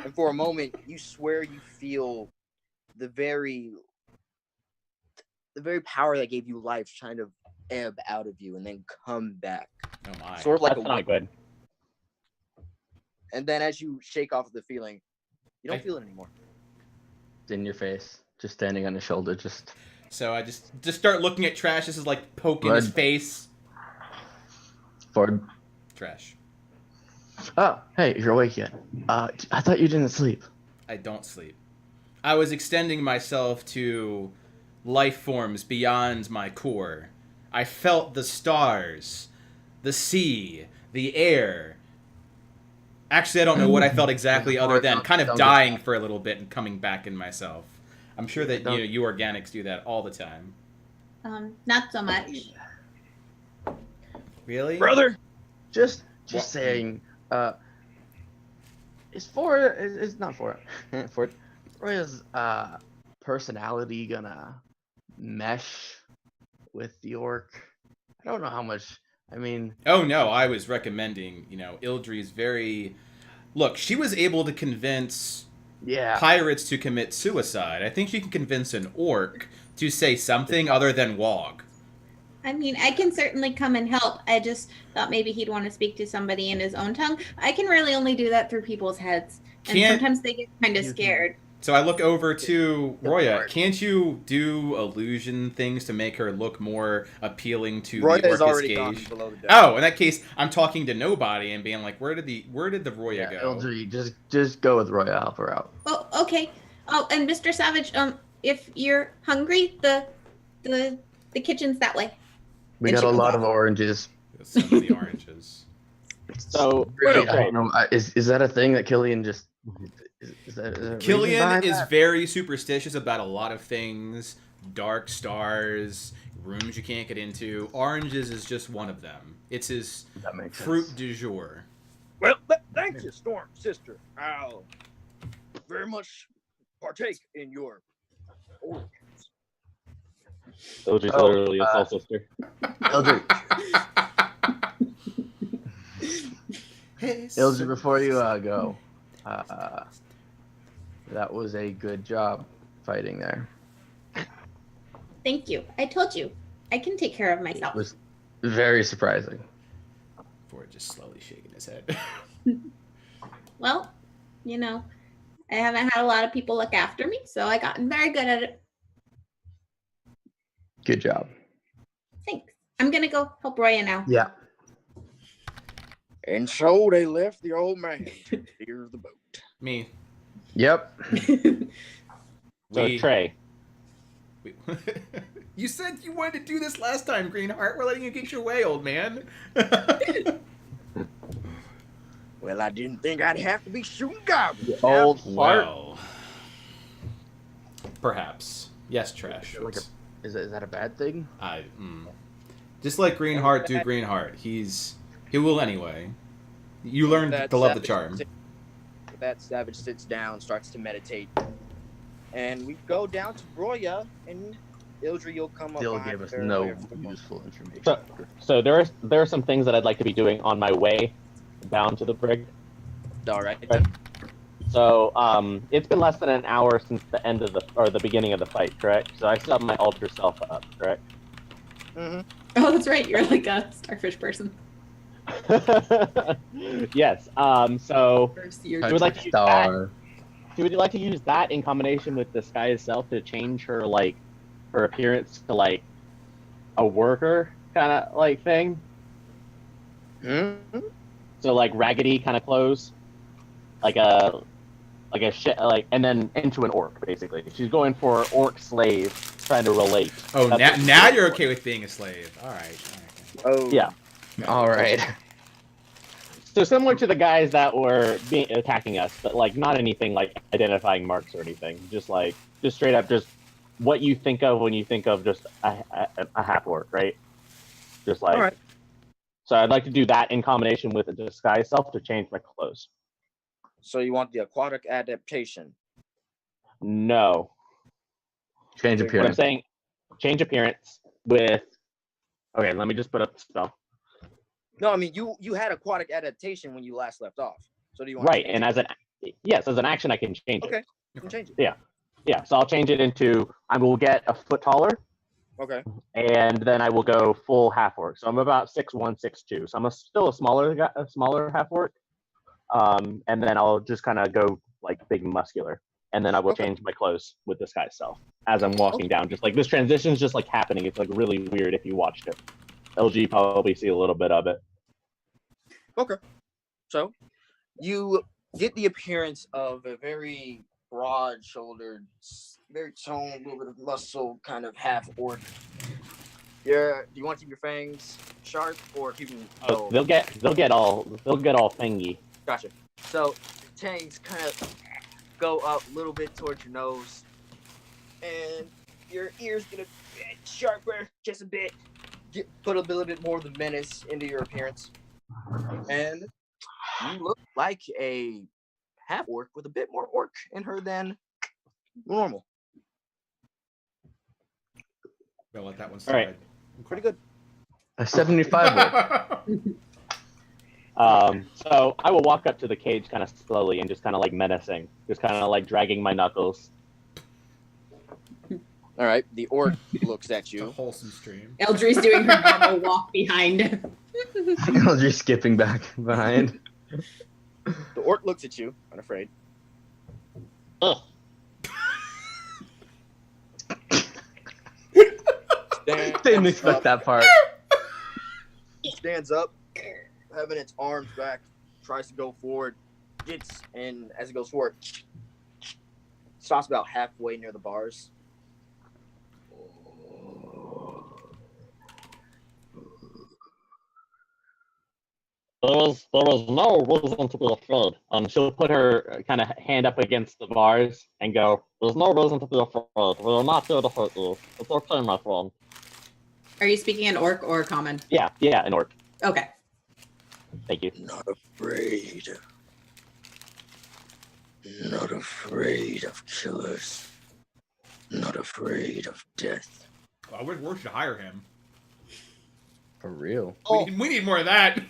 and for a moment you swear you feel the very power that gave you life kind of ebb out of you and then come back, Oh my. sort of like That's a not wave. good. And then as you shake off the feeling, you don't I- feel it anymore. in your face, just standing on your shoulder, just. So I just start looking at Trash. This is like poking his Blood. face. Ford. Trash. Oh, hey, you're awake yet? I thought you didn't sleep. I don't sleep. I was extending myself to life forms beyond my core. I felt the stars, the sea, the air. Actually, I don't know what I felt exactly other than kind of dying for a little bit and coming back in myself. I'm sure that you organics do that all the time. Not so much. Really? Brother, Just What? saying. Is not Ford. Ford. Roya's personality gonna mesh with the orc? I don't know how much. I mean, Oh no, I was recommending, Ildri's very... Look, she was able to convince yeah. pirates to commit suicide. I think she can convince an orc to say something other than wog. I mean, I can certainly come and help. I just thought maybe he'd want to speak to somebody in his own tongue. I can really only do that through people's heads. And Can't- sometimes they get kind of scared. So I look over to Roya. Can't you do illusion things to make her look more appealing to Roya the has orcus already gone gauge? below the deck. Oh, in that case, I'm talking to nobody and being like, where did the Roya Yeah, go? Ildri, just go with Roya, help her out. Oh, okay. Oh, and Mr. Savage, if you're hungry, the kitchen's that way. We And got she a comes lot off. of oranges. Some of the oranges. So, Really, I okay. don't know. Is that a thing that Killian just? Is that a reason Killian behind is that? very superstitious about a lot of things. Dark stars, rooms you can't get into. Oranges is just one of them. It's his That makes fruit sense. du jour. well, thank you, Storm sister. I'll very much partake in your. Ildri's Oh, literally a soul sister. Ildri, Ildri, before you go, that was a good job fighting there. Thank you. I told you. I can take care of It myself. was very surprising. Ford just slowly shaking his head. Well, I haven't had a lot of people look after me, so I gotten very good at it. Good job. Thanks. I'm gonna go help Roya now. Yeah. And so they left the old man to steer the boat. Me. Yep. So Trey. You said you wanted to do this last time, Greenheart. We're letting you get your way, old man. Well, I didn't think I'd have to be shooting goblins. Old fart. Well, perhaps. Yes, Trash. Is that a bad thing? Just let Greenheart do Greenheart. He will anyway. You learned to love the charm. That savage sits down, starts to meditate, and we go down to Roya, and Ildry, you'll come up. Still give us no useful information. So there are some things that I'd like to be doing on my way down to the brig. All right. So it's been less than an hour since the end of the beginning of the fight, correct? So I still have my alter self up, correct? Mm-hmm. Oh, that's right. You're like a starfish person. Yes. So First year. would like to use that. Would you like to use that in combination with the sky itself to change her appearance to like a worker kind of like thing? Mm-hmm. So like raggedy kind of clothes, like a shit, and then into an orc basically. She's going for orc slave, trying to relate. Oh, now you're okay with being a slave. All right. Oh Yeah. All right. So similar to the guys that were attacking us, but like not anything like identifying marks or anything. Just straight up, just what you think of when you think of just a half orc, right? Just like. All right. So I'd like to do that in combination with the disguise self to change my clothes. So you want the aquatic adaptation? No. Change What I'm appearance. saying, change appearance with. Okay, let me just put up the spell. No, I mean you had aquatic adaptation when you last left off. So do you want? Right, and as an action, I can change it. Okay, you can change it. Yeah. So I'll change it into I will get a foot taller, Okay. and then I will go full half orc. So I'm about 6'1", 6'2". So I'm still a smaller half orc. And then I'll just kind of go like big and muscular, and then I will change my clothes with this guy's self as I'm walking down. Just like this transition is just like happening. It's like really weird if you watched it. LG probably see a little bit of it. Okay. So you get the appearance of a very broad-shouldered, very toned, a little bit of muscle, kind of half orc. Do you want to keep your fangs sharp or keep them? Oh, they'll get all thingy. Gotcha. So tangs kind of go up a little bit towards your nose, and your ears get a bit sharper, just a bit. Put a little bit more of the menace into your appearance, and you look like a half orc with a bit more orc in her than normal. I'll let that one All right. slide. Pretty good. A 75 volt. So I will walk up to the cage kind of slowly and just kind of like menacing, just kind of like dragging my knuckles. All right. The orc looks at It's a you. wholesome stream. Eldry's doing her normal walk behind. You're skipping back behind. The orc looks at you, unafraid. Ugh. Didn't expect that part. Stands up, having its arms back, tries to go forward, and as it goes forward, stops about halfway near the bars. There was no reason to be afraid. She'll put her kind of hand up against the bars and go, "There's no reason to be afraid. We're not here to hurt you. It's okay, my friend." Are you speaking in orc or common? Yeah, an orc. Okay. Thank you. Not afraid. Not afraid of killers. Not afraid of death. Oh, we should hire him. For real. We need more of that.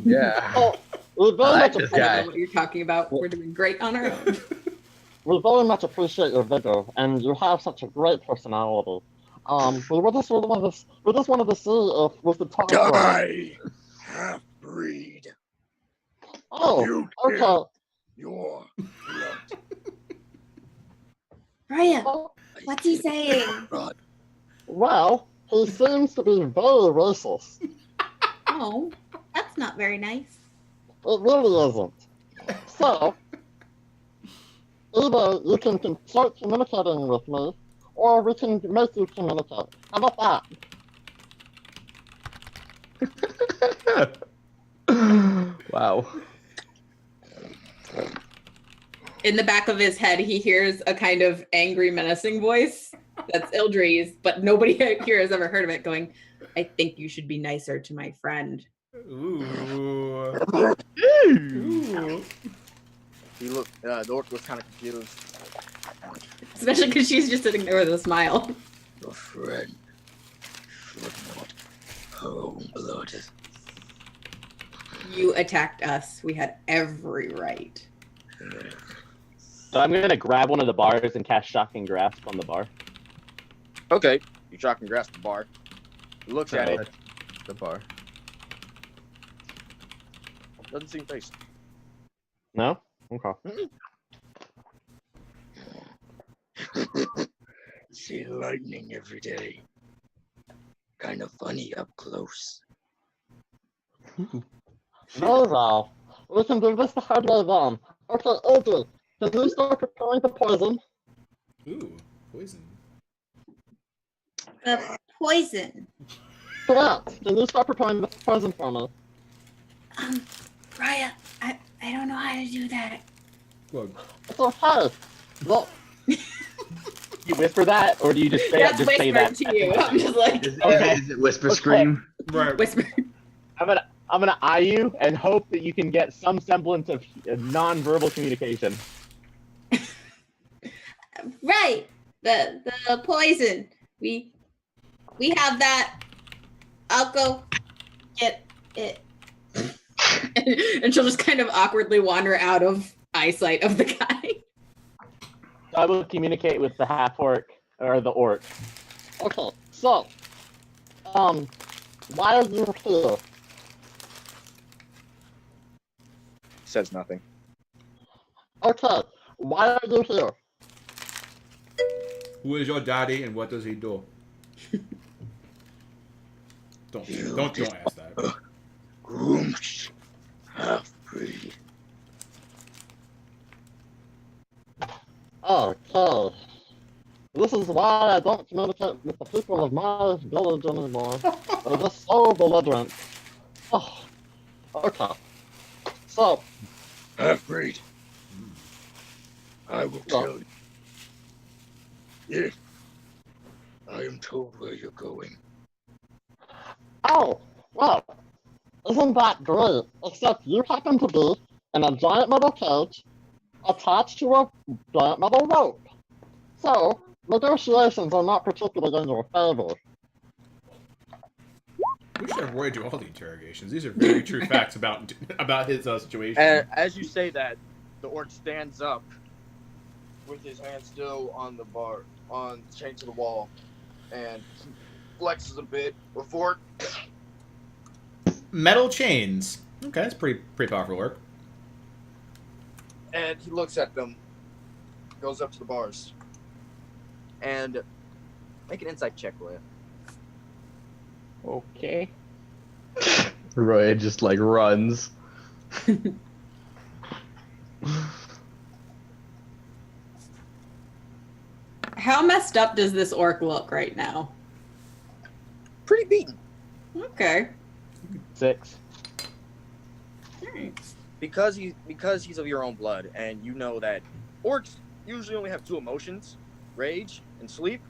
Yeah. We very I like much this I don't guy. know what you're talking about. We're doing great on our own. we very much appreciate your vigor, and you have such a great personality. We just wanted to see if we could talk. Die, half-breed. Oh, You okay. kill your blood. Roya, Oh, what's he saying? Blood. well, He seems to be very racist. Oh, that's not very nice. It really isn't. So, either you can start communicating with me, or we can make you communicate. How about that? Wow. In the back of his head, he hears a kind of angry, menacing voice that's Ildri's, but nobody here has ever heard of it going, I think you should be nicer to my friend. Ooh. Ooh. He looked. The orc was kind of confused. Especially because she's just sitting there with a smile. Your friend should not own blood. You attacked us. We had every right. So I'm gonna grab one of the bars and cast Shocking Grasp on the bar. Okay, you shock and grasp the bar. He looks at it. The bar. Doesn't seem faced. No? Okay. See lightning every day. Kind of funny up close. Very well. We can do this the hard way then. Okay, AJ, can you start preparing the poison? Ooh, poison. The poison. Correct. Can you start preparing the poison for me? Raya, I don't know how to do that. Well, It's okay. Look, You whisper that, or do you just say That's say that? whispered to you. I'm just like, Is it whisper scream? right. whisper. I'm gonna eye you and hope that you can get some semblance of non-verbal communication. Right. The poison. We have that. I'll go get it. And she'll just kind of awkwardly wander out of eyesight of the guy. I will communicate with the half-orc, or the orc. okay, so, why are you here? Says nothing. Okay, why are you here? Who is your daddy and what does he do? Don't ask that. Grooms. Half-breed. Okay. This is why I don't communicate with the people of my village anymore. They're just so belligerent. Oh, okay. So, Half-breed. I will tell you. Yes. I am told where you're going. oh, well, isn't that great? Except you happen to be in a giant metal cage attached to a giant metal rope. So, negotiations are not particularly in your favor. We should avoid doing all the interrogations. These are very true facts about his situation. And as you say that, the orc stands up with his hand still on the bar, chained to the wall, and flexes a bit before. Metal chains. Okay, that's pretty powerful work. And he looks at them, goes up to the bars, and make an insight check, Roya. Okay. Roy just like runs. How messed up does this orc look right now? Pretty beaten. Okay. 6. Alright. Because he's of your own blood, and you know that orcs usually only have two emotions: rage and sleep.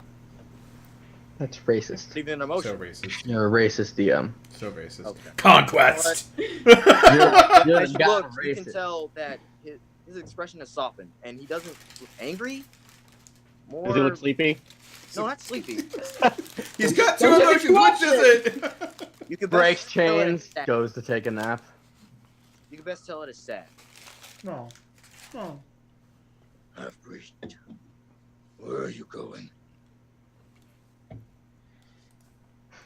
That's racist. Even an So emotion. racist. You're a racist DM. So racist. Okay. Conquest! You're As you God look, you can racist. tell that his expression has softened, and he doesn't look angry. More. Does he look sleepy? No, not sleepy. He's got two emotions. Which is it? You can Breaks best tell it chains, as sad. goes to take a nap. You can best tell it as sad. No. No. Half-breed. Where are you going?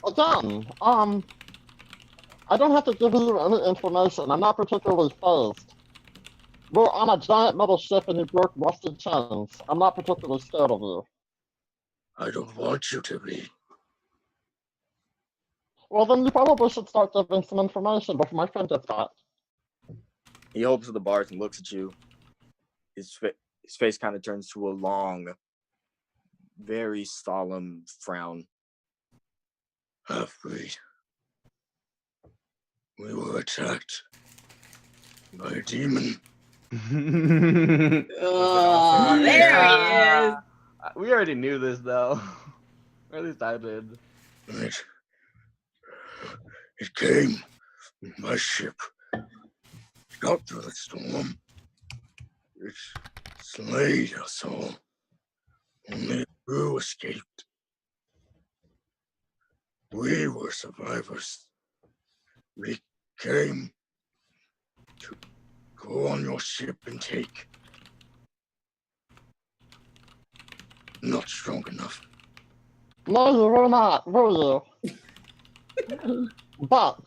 Again, I don't have to give you any information. I'm not particularly phased. We're on a giant metal ship and you broke rusted chains. I'm not particularly scared of you. I don't want you to be. Well, then you probably should start giving some information before my friend gets caught. He opens the bars and looks at you. His face kind of turns to a long, very solemn frown. Half-breed. We were attacked by a demon. Oh, there he is. We already knew this, though. Or at least I did. It came with my ship. Got through the storm. It slayed us all. Only a crew escaped. We were survivors. We came to go on your ship and take. Not strong enough. No, you were not, were you? But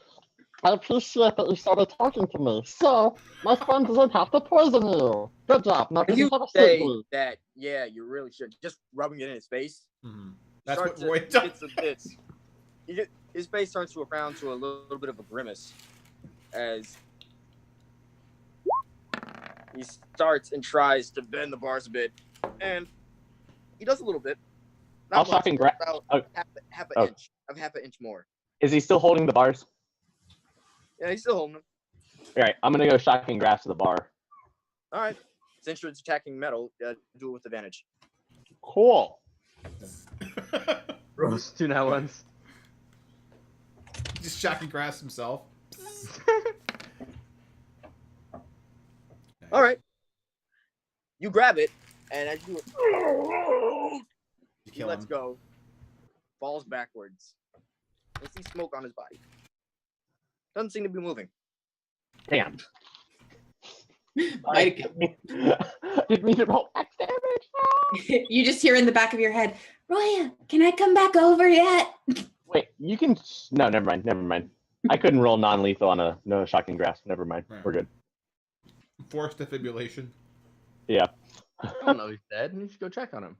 I appreciate that you started talking to me, so my friend doesn't have to poison you. Good job. Now can You you have a say seat, that, yeah, you really should. Just rubbing it in his face. Mhm. That's Start what Roy to does. bits. His face turns to a frown to a little bit of a grimace as he starts and tries to bend the bars a bit, and he does a little bit. Not I'll much, shock and grab. about Oh. half Oh. an inch more. Is he still holding the bars? Yeah, he's still holding them. Alright, I'm gonna go shocking grass to the bar. All right. Since it's attacking metal, do it with advantage. Cool. Roast 2 now ones. Just shocking grass himself. All right. You grab it, and as you You he kill lets him. go, falls backwards. You see smoke on his body. Doesn't seem to be moving. Damn. Might have Didn't mean to roll X damage. You just hear in the back of your head, Roya, can I come back over yet? Wait, you can. No, never mind. Never mind. I couldn't roll non-lethal on a no shocking grass. Never mind. Right. We're good. Forced defibrillation. Yeah. I don't know he's dead. You should go check on him.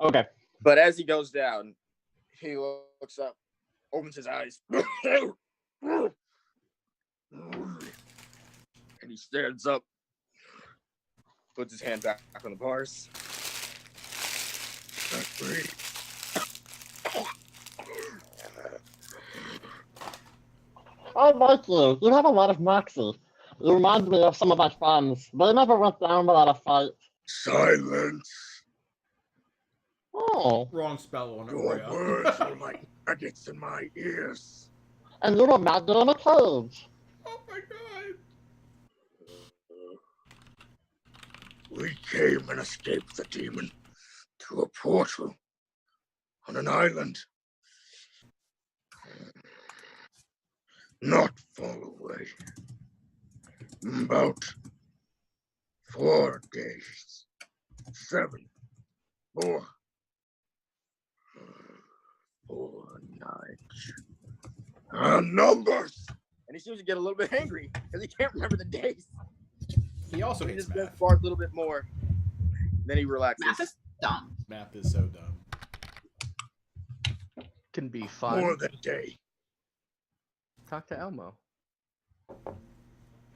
Okay. But as he goes down, he looks up, opens his eyes, and he stands up, puts his hand back on the bars. Half-breed. I like you. You have a lot of moxie. You remind me of some of my friends. They never went down without a fight. Silence. Oh, Wrong spell on it, Your Roya. words are like maggots in my ears. and you were magnet in a cage. Oh my god. We came and escaped the demon through a portal on an island. Not far away. About 4 days. 7. 4. 4 nights. Numbers! And he seems to get a little bit angry because he can't remember the days. He also He hates just bends math. bars a little bit more. Then he relaxes. Math is dumb. Math is so dumb. Can be fun. More than a day. Talk to Elmo.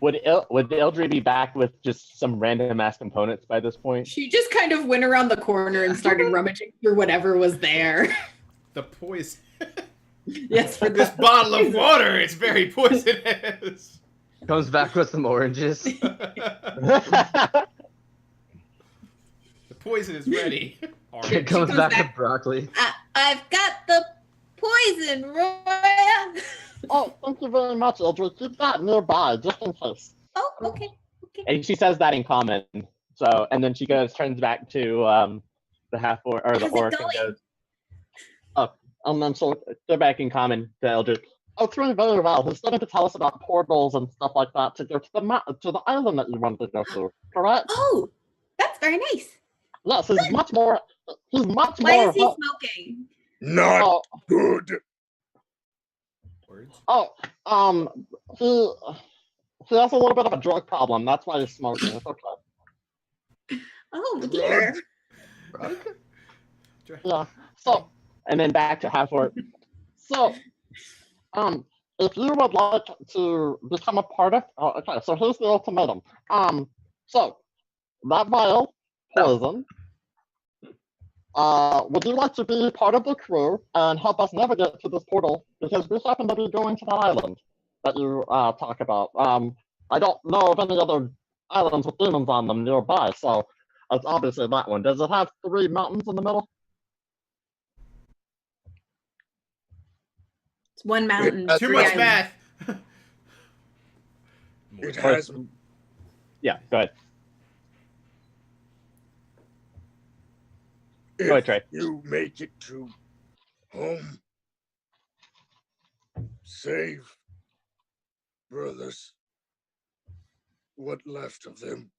Would Eldry be back with just some random ass components by this point? She just kind of went around the corner and started rummaging through whatever was there. The poison. Yes, for This bottle of water is very poisonous. Comes back with some oranges. The poison is ready. It comes back with broccoli. I've got the poison, Roya. Oh, thank you very much, Eldry. Keep that nearby, just in case. Oh, okay. Okay. And she says that in common. So, and then she turns back to the half orc or the How's it orc and going? goes, "Oh," and then she'll go back in common to Eldry. Oh, it's going very well. He's starting to tell us about portals and stuff like that to go to the island that you wanted to go to. Correct? Oh, that's very nice. Yes, he's much more. He's much Why more. is he smoking? Not Oh, good. Words. he has a little bit of a drug problem. That's why he's smoking. It's okay. Oh dear. Yeah. So, and then back to half orc. So, If you would like to become a part of, okay, so here's the ultimatum. So that vial, poison. Would you like to be part of the crew and help us navigate to this portal? Because we happen to be going to the island that you talk about. I don't know of any other islands with demons on them nearby, so it's obviously that one. Does it have 3 mountains in the middle? It's one mountain. Too Too three much islands. math. It has. Yeah, go ahead. If Go ahead, Trey. you make it to home, save brothers. What left of them?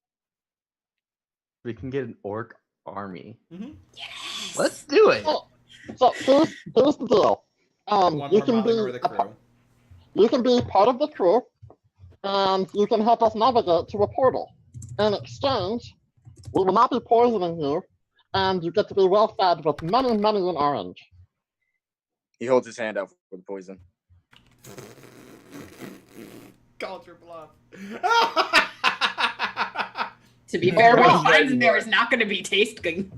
We can get an orc army. Yes. Let's do it. So here's the deal. One You more can mile be over the crew. you can be part of the crew, and you can help us navigate to a portal. In exchange, we will not be poisoning you, and you get to be well fed with many an orange. He holds his hand out for the poison. Called your bluff. To be fair, what wow. he finds in there is not going to be tasting.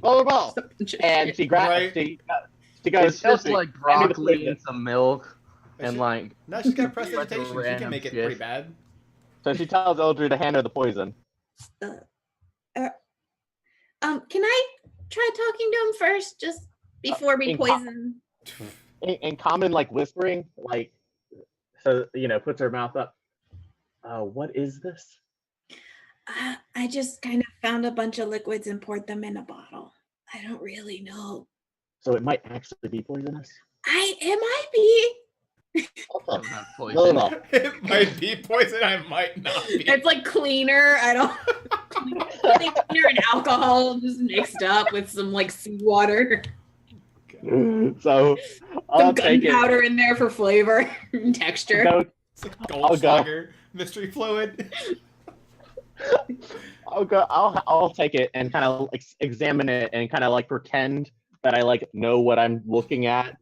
Very well. And she grabs. Right. She goes. It's just "Seriously, like hand me the broccoli poison." and some milk and like. No, she's got Bunch of prestidigitation. She can random make it shit. pretty bad. So she tells Eldred to hand her the poison. Can I try talking to him first, just before we in co- poison? In common, like whispering, like, so puts her mouth up. What is this? I just kind of found a bunch of liquids and poured them in a bottle. I don't really know. So it might actually be poisonous. It might be. Okay. Not Very poison. well. It might be poison. I might not be. It's like cleaner. I don't. Cleaner and alcohol just mixed up with some like seawater. So Some I'll take it. gunpowder in there for flavor and texture. Go, It's like I'll go. Goldschlager mystery fluid. I'll take it and kind of like examine it and kind of like pretend that I like know what I'm looking at.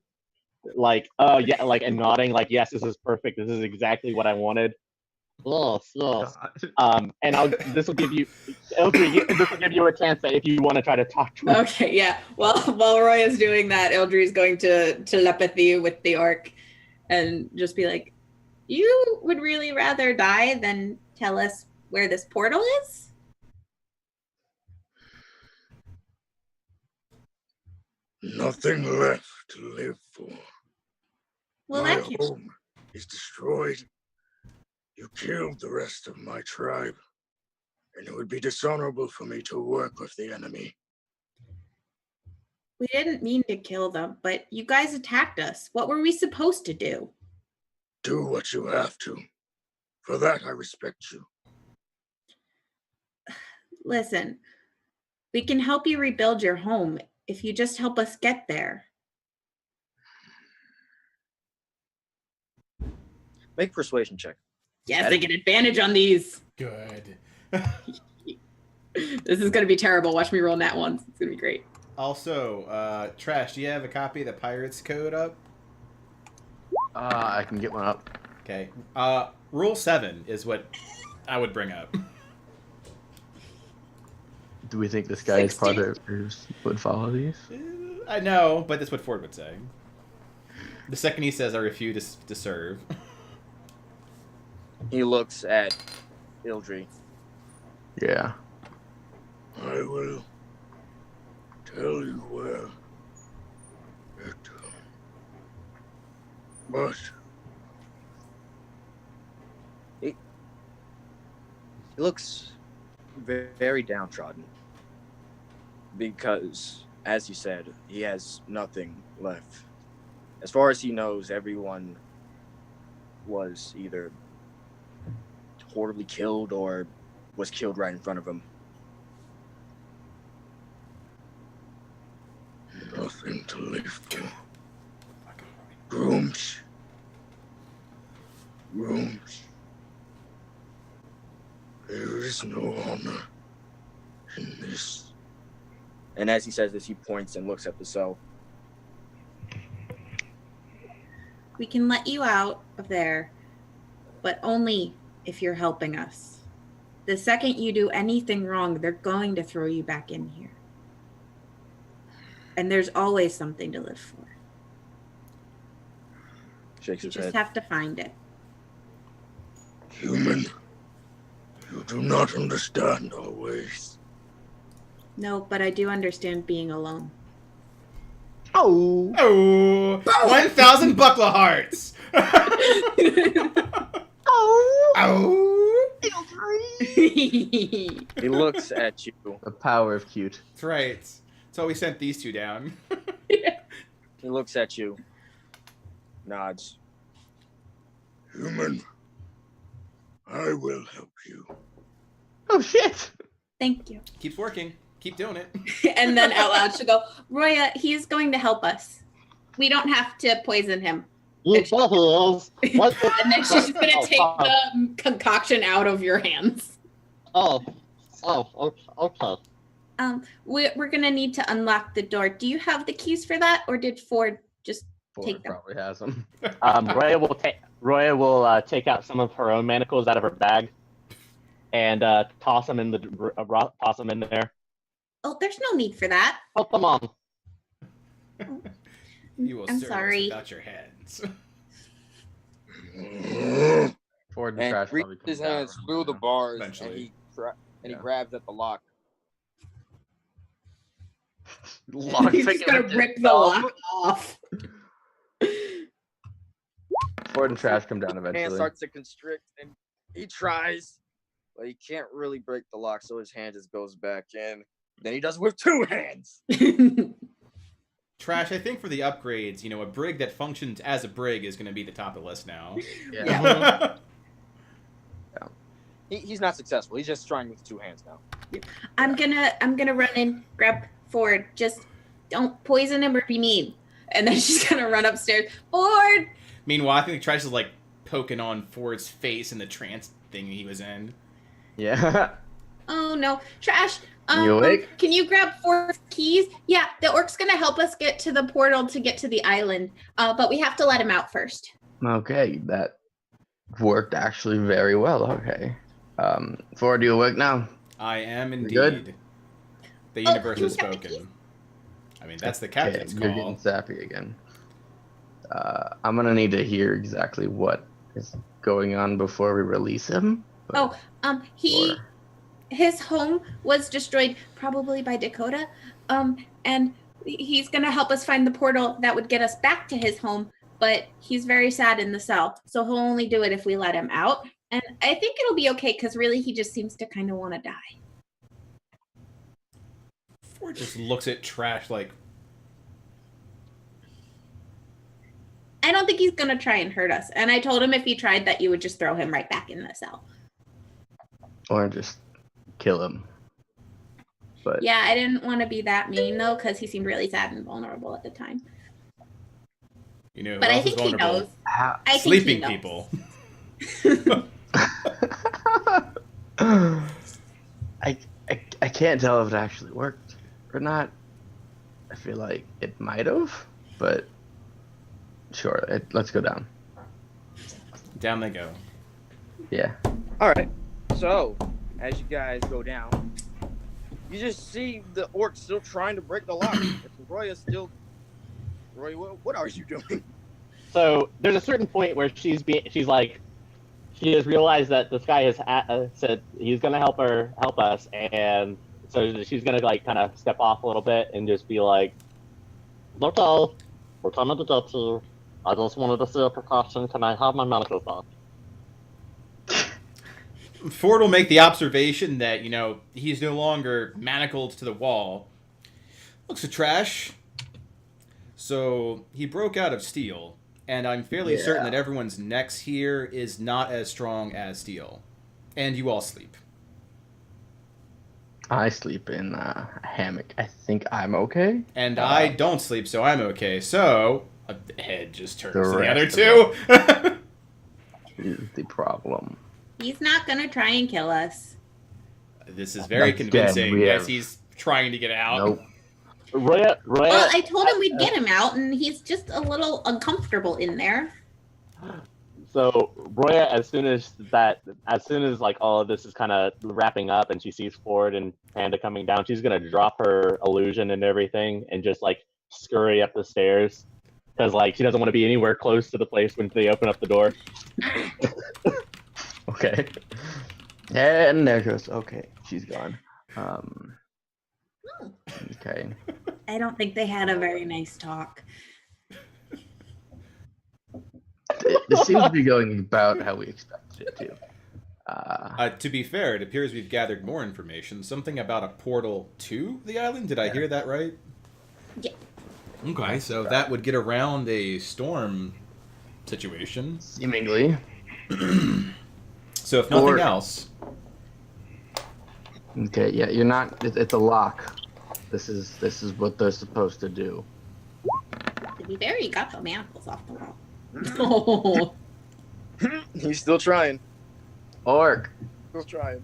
Like, oh yeah, like and nodding, like yes, this is perfect. This is exactly what I wanted. Yes. And this will give you a chance that if you want to try to talk to him. Okay, yeah. Well, while Roy is doing that, Eldry's going to telepathy with the orc and just be like, "You would really rather die than tell us where this portal is?" Nothing left to live for. Well, My that can't. home is destroyed. You killed the rest of my tribe, and it would be dishonorable for me to work with the enemy. We didn't mean to kill them, but you guys attacked us. What were we supposed to do? Do what you have to. For that, I respect you. Listen, we can help you rebuild your home if you just help us get there. Make persuasion check. Yes, I get advantage on these. Good. This is going to be terrible. Watch me roll nat ones. It's going to be great. Also, Trash, do you have a copy of the Pirates Code up? I can get one up. Okay. Rule 7 is what I would bring up. Do we think this guy's 16. partners would follow these? I know, but that's what Ford would say. The second he says, I refuse to serve. He looks at Ildry. Yeah. I will tell you where it. But He looks very downtrodden because, as you said, he has nothing left. As far as he knows, everyone was either horribly killed or was killed right in front of him. nothing to live for. Rooms. There is no honor in this. And as he says this, he points and looks at the cell. We can let you out of there, but only if you're helping us. The second you do anything wrong, they're going to throw you back in here. And there's always something to live for. Shakes You his just head. have to find it. Human, you do not understand always. No, but I do understand being alone. Oh. Oh, 1,000 buckler hearts. Oh. Oh. He looks at you. The power of cute. That's right. So we sent these two down. He looks at you. Nods. Human, I will help you. Oh shit. Thank you. Keeps working. Keep doing it. And then out loud she'll go, Roya, he's going to help us. We don't have to poison him. You bet he is. What the- And then she's going to Oh, take fuck. the concoction out of your hands. Oh, okay. We're going to need to unlock the door. Do you have the keys for that, or did Ford just Ford take them? probably has them. Roya will take out some of her own manacles out of her bag and toss them in there. Oh, there's no need for that. Put them on. You will I'm serve us sorry. without your hands. Ford and And Trash probably reaches his come down hands around through the now. bars, Eventually. and he Yeah. grabs at the lock. Lock He's picking just going up to rip his the thumb. lock off. Ford and Trash come down Hand eventually. starts to constrict, and he tries, but he can't really break the lock, so his hand just goes back in. Then he does it with two hands. Trash, I think for the upgrades, a brig that functions as a brig is going to be the top of the list now. Yeah. He's not successful. He's just trying with two hands now. I'm gonna run in, grab Ford. Just don't poison him or be mean. And then she's going to run upstairs. Ford! Meanwhile, I think Trash is like poking on Ford's face in the trance thing he was in. Yeah. Oh no, Trash. You awake? Can you grab Ford's keys? Yeah, the orc's gonna help us get to the portal to get to the island. But we have to let him out first. Okay, that worked actually very well. Okay. Ford, you awake now? I am indeed. good? The Oh, universe you has got the keys? spoken. I mean, that's the captain's You're getting call. sappy again. I'm gonna need to hear exactly what is going on before we release him. Oh, Or- his home was destroyed probably by Dakota. And he's gonna help us find the portal that would get us back to his home. But he's very sad in the cell, so he'll only do it if we let him out. And I think it'll be okay because really he just seems to kind of want to die. Ford just looks at Trash like, I don't think he's gonna try and hurt us. And I told him if he tried that, you would just throw him right back in the cell. Or just kill him. But Yeah, I didn't want to be that mean though, because he seemed really sad and vulnerable at the time. who But I else is think he vulnerable? knows. how- I think he Sleeping knows. people. I can't tell if it actually worked or not. I feel like it might have, but sure, let's go down. Down they go. Yeah. All right. So, as you guys go down, you just see the orc still trying to break the lock. Roy is still. Roy, what are you doing? So there's a certain point where she has realized that this guy has said he's gonna help us, and so she's gonna kind of step off a little bit and just be like, "Okay, we're coming to get you. I just wanted to see a precaution. Can I have my manacles back?" Ford will make the observation that, he's no longer manacled to the wall. Looks at Trash. So, he broke out of steel, and I'm fairly certain that everyone's necks here is not as strong as steel. And you all sleep. I sleep in a hammock. I think I'm okay. And I don't sleep, so I'm okay. So, a head just turns The to the other rest two. Is the problem. He's not gonna try and kill us. This is very Again, convincing. we Yes, have- he's trying to get out. Nope. Roya, Well, I told him we'd get him out, and he's just a little uncomfortable in there. So Roya, as soon as like all of this is kind of wrapping up, and she sees Ford and Panda coming down, she's gonna drop her illusion and everything, and just like scurry up the stairs, because like she doesn't want to be anywhere close to the place when they open up the door. Okay. And there goes. Okay, she's gone. Okay. I don't think they had a very nice talk. This seems to be going about how we expected it to. To be fair, it appears we've gathered more information. Something about a portal to the island. Did I hear that right? Yeah. Okay, so that would get around a storm situation. Seemingly. So if nothing else. Okay, yeah, you're not. It's a lock. This is what they're supposed to do. To be fair, you got the manacles off the wall. Oh. He's still trying. Orc. Still trying.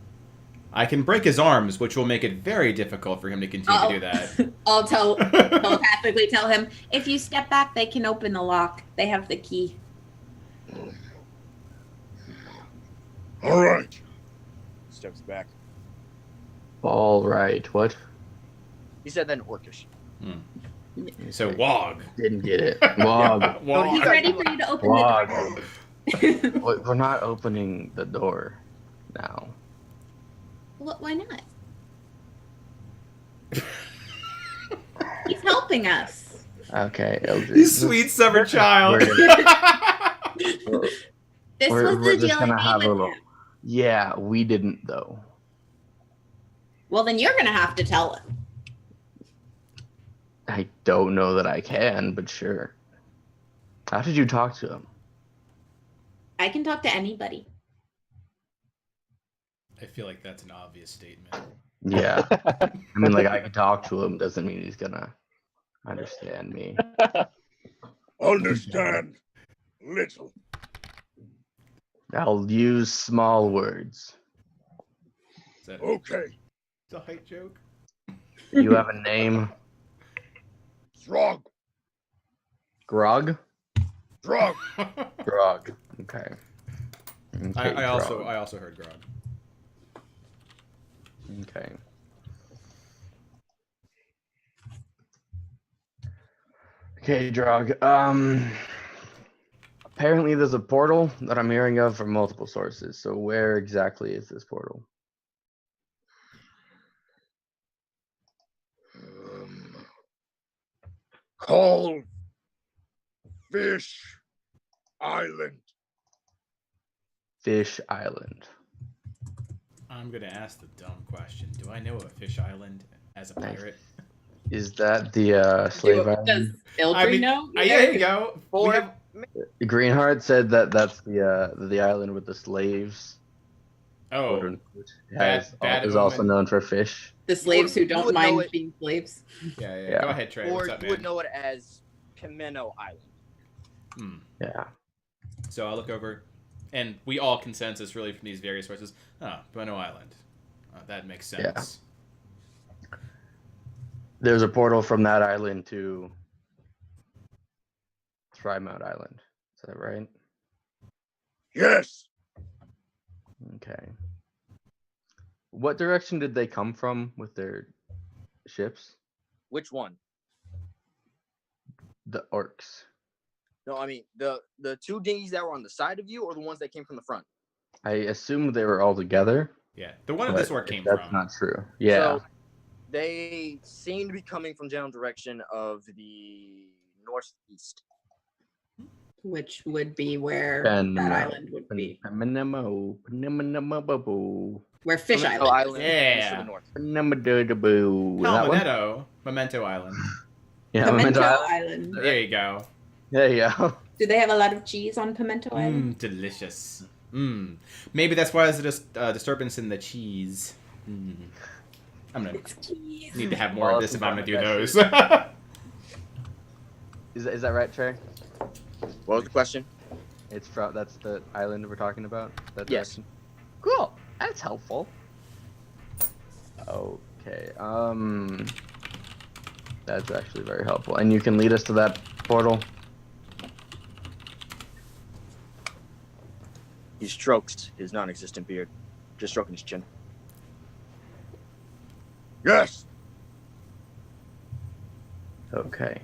I can break his arms, which will make it very difficult for him to continue to do that. I'll telepathically tell him, if you step back, they can open the lock. They have the key. All right. Steps back. All right. What? He said that in Orcish. So Wog. Didn't get it. Wog. Yeah, He's Wog. ready for you to open Wog. the door. Wait, we're not opening the door now. Why not? He's helping us. Okay, LG. You sweet summer child. This We're was the just deal I gonna have made a with little. him. Yeah, we didn't though. Well, then you're gonna have to tell him. I don't know that I can, but sure. How did you talk to him? I can talk to anybody. I feel like that's an obvious statement. Yeah. I mean, like, I can talk to him doesn't mean he's gonna understand me. Understand little. I'll use small words. Is that Okay. a height joke? Do you have a name? Throg. Grog? Throg. Grog. Okay. I Grog. also heard Grog. Okay. Okay, Drog. Apparently there's a portal that I'm hearing of from multiple sources. So where exactly is this portal? Call Fish Island. Fish Island. I'm gonna ask the dumb question. Do I know a fish island as a pirate? Is that the slave Does island? Ildry know? Yeah, there you go. Or- We have- Greenheart said that that's the island with the slaves. oh, Which has, bad is also omen. known for fish. The slaves who You don't would know mind it. being slaves. yeah. Yeah. Go ahead, Trey. Or What's up, you would man? know it as Pimeno Island. Yeah. So I look over, and we all consensus really from these various sources. Bueno Island. That makes sense. There's a portal from that island to Mount Island. Is that right? Yes. Okay. What direction did they come from with their ships? Which one? The orcs. No, I mean the two dinghies that were on the side of you, or the ones that came from the front. I assumed they were all together. Yeah, the one of this but where it came that's from. not true. Yeah. So they seem to be coming from general direction of the northeast. Which would be where Penmo. that island would be. Penmo. Where Fish Memento Island. Yeah. is to the north. Penmo. That one? Memento Island. Yeah, Pimento Memento Island. Island. There you go. There you go. Do they have a lot of cheese on Pimento Island? Delicious. Maybe that's why there's a disturbance in the cheese. I'm gonna It's cheese. need to have more of this if I'm gonna do those. Is that right, Trey? What was the question? It's from that's the island we're talking about. That Yes. direction? Cool. That's helpful. Okay. That's actually very helpful. And you can lead us to that portal. He strokes his non-existent beard, just stroking his chin. Yes. Okay.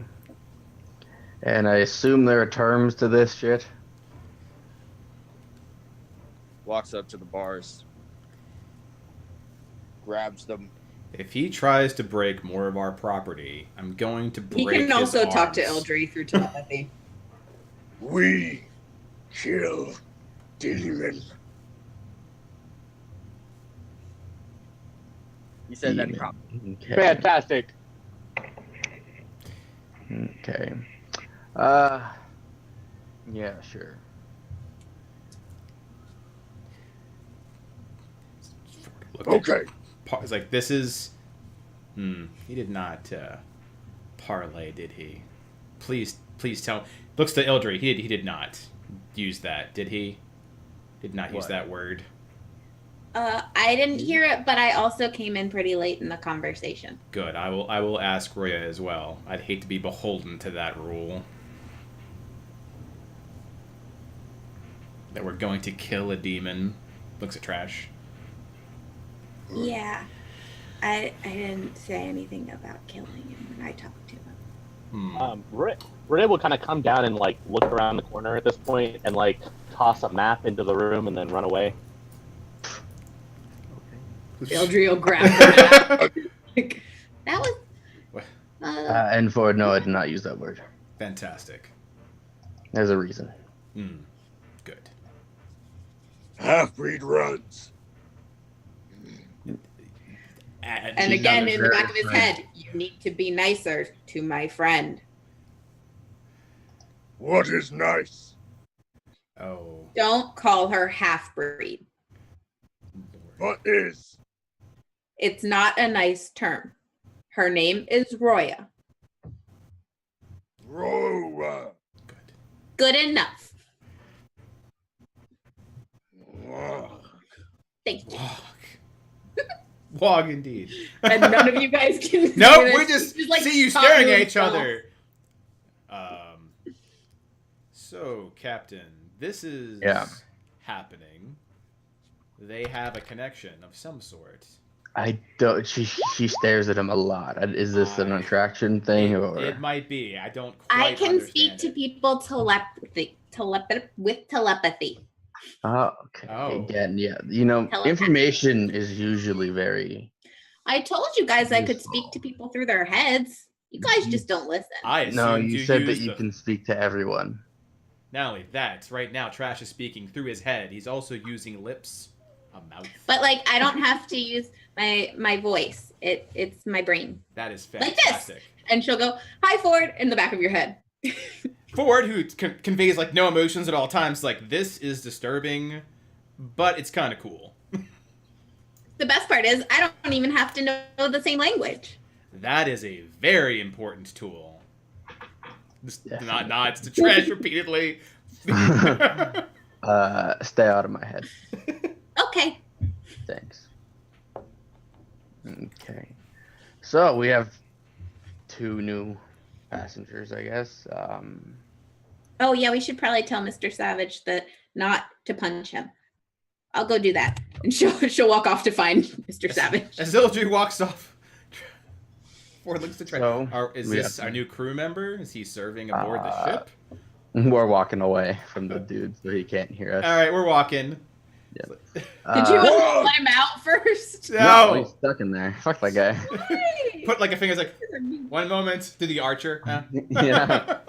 And I assume there are terms to this shit? Walks up to the bars, grabs them. If he tries to break more of our property, I'm going to break He can his also talk to arms. Eldry through telepathy. We kill demon. He said that. Demon. Okay. Fantastic. Okay. Yeah, sure. Okay. It's like, this is... he did not parlay, did he? Please tell... Looks to Ildry. He did not use that, did he? Did not use What? that word. I didn't hear it, but I also came in pretty late in the conversation. Good. I will ask Roya as well. I'd hate to be beholden to that rule. That we're going to kill a demon. Looks at Trash. Yeah. I didn't say anything about killing him when I talked to him. Renee will kind of come down and like look around the corner at this point and like toss a map into the room and then run away. Eldry will grab her. Like, That was. What? And for no, I did not use that word. Fantastic. There's a reason. Good. Half-breed runs. and again, in the back of his head, you need to be nicer to my friend. What is nice? Oh. Don't call her half-breed. What is? It's not a nice term. Her name is Roya. Roa. Good. Good enough. Thank you. Wog indeed. And none of you guys can. Nope, see we this. just like, see you talking staring to at each himself. other. So, Captain, this is happening. They have a connection of some sort. I don't. She stares at him a lot. Is this an attraction thing or? It might be. I don't quite I can speak understand to it. people with telepathy. Oh, okay. Oh. Again, yeah. You know, Telepathy. information is usually very. I told you guys I could Useful. speak to people through their heads. You guys just don't listen. I assumed No, you said that used you can speak to everyone. Not only that, right now Trash is speaking through his head. He's also using lips, a mouth. But like I don't have to use my voice. It's my brain. That is Like this. fantastic. And she'll go, "Hi, Ford," in the back of your head. Ford, who conveys like no emotions at all times, like, this is disturbing, but it's kind of cool. The best part is I don't even have to know the same language. That is a very important tool. Just Definitely. nods to Trash repeatedly. Stay out of my head. Okay. Thanks. Okay. So we have 2 new passengers, I guess. Oh yeah, we should probably tell Mr. Savage that not to punch him. I'll go do that. And she'll walk off to find Mr. Savage. As Ildry walks off, Ford looks to Trash. So, Is we this have- our new crew member? Is he serving aboard the ship? We're walking away from the dude so he can't hear us. All right, we're walking. Yeah. Did you Whoa! let him out first? No, No. he's stuck in there. Fuck that guy. Put like a finger, like, one moment to the archer. Huh? Yeah.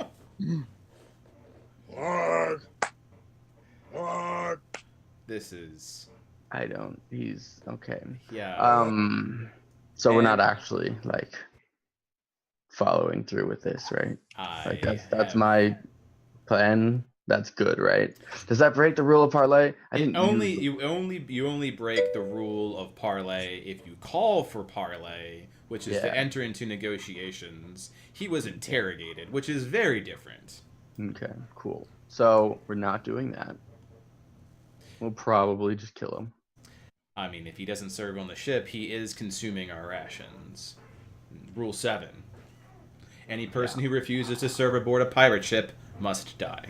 Mark. Mark. This is, He's okay. yeah. So we're not actually like following through with this, right? Like that's my plan. That's good, right? Does that break the rule of parlay? You only break the rule of parlay if you call for parlay, which is to Yeah. enter into negotiations. He was interrogated, which is very different. Okay, cool. So we're not doing that. We'll probably just kill him. I mean, if he doesn't serve on the ship, he is consuming our rations. Rule 7. Any person who refuses to serve aboard a pirate ship must die.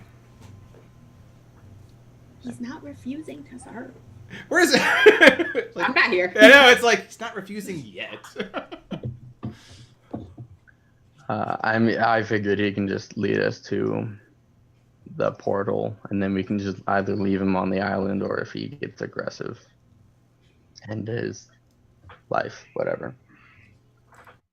He's not refusing to serve. Where is it? I'm not here. I know, it's like, he's not refusing yet. I figured he can just lead us to the portal, and then we can just either leave him on the island, or if he gets aggressive, end his life, whatever.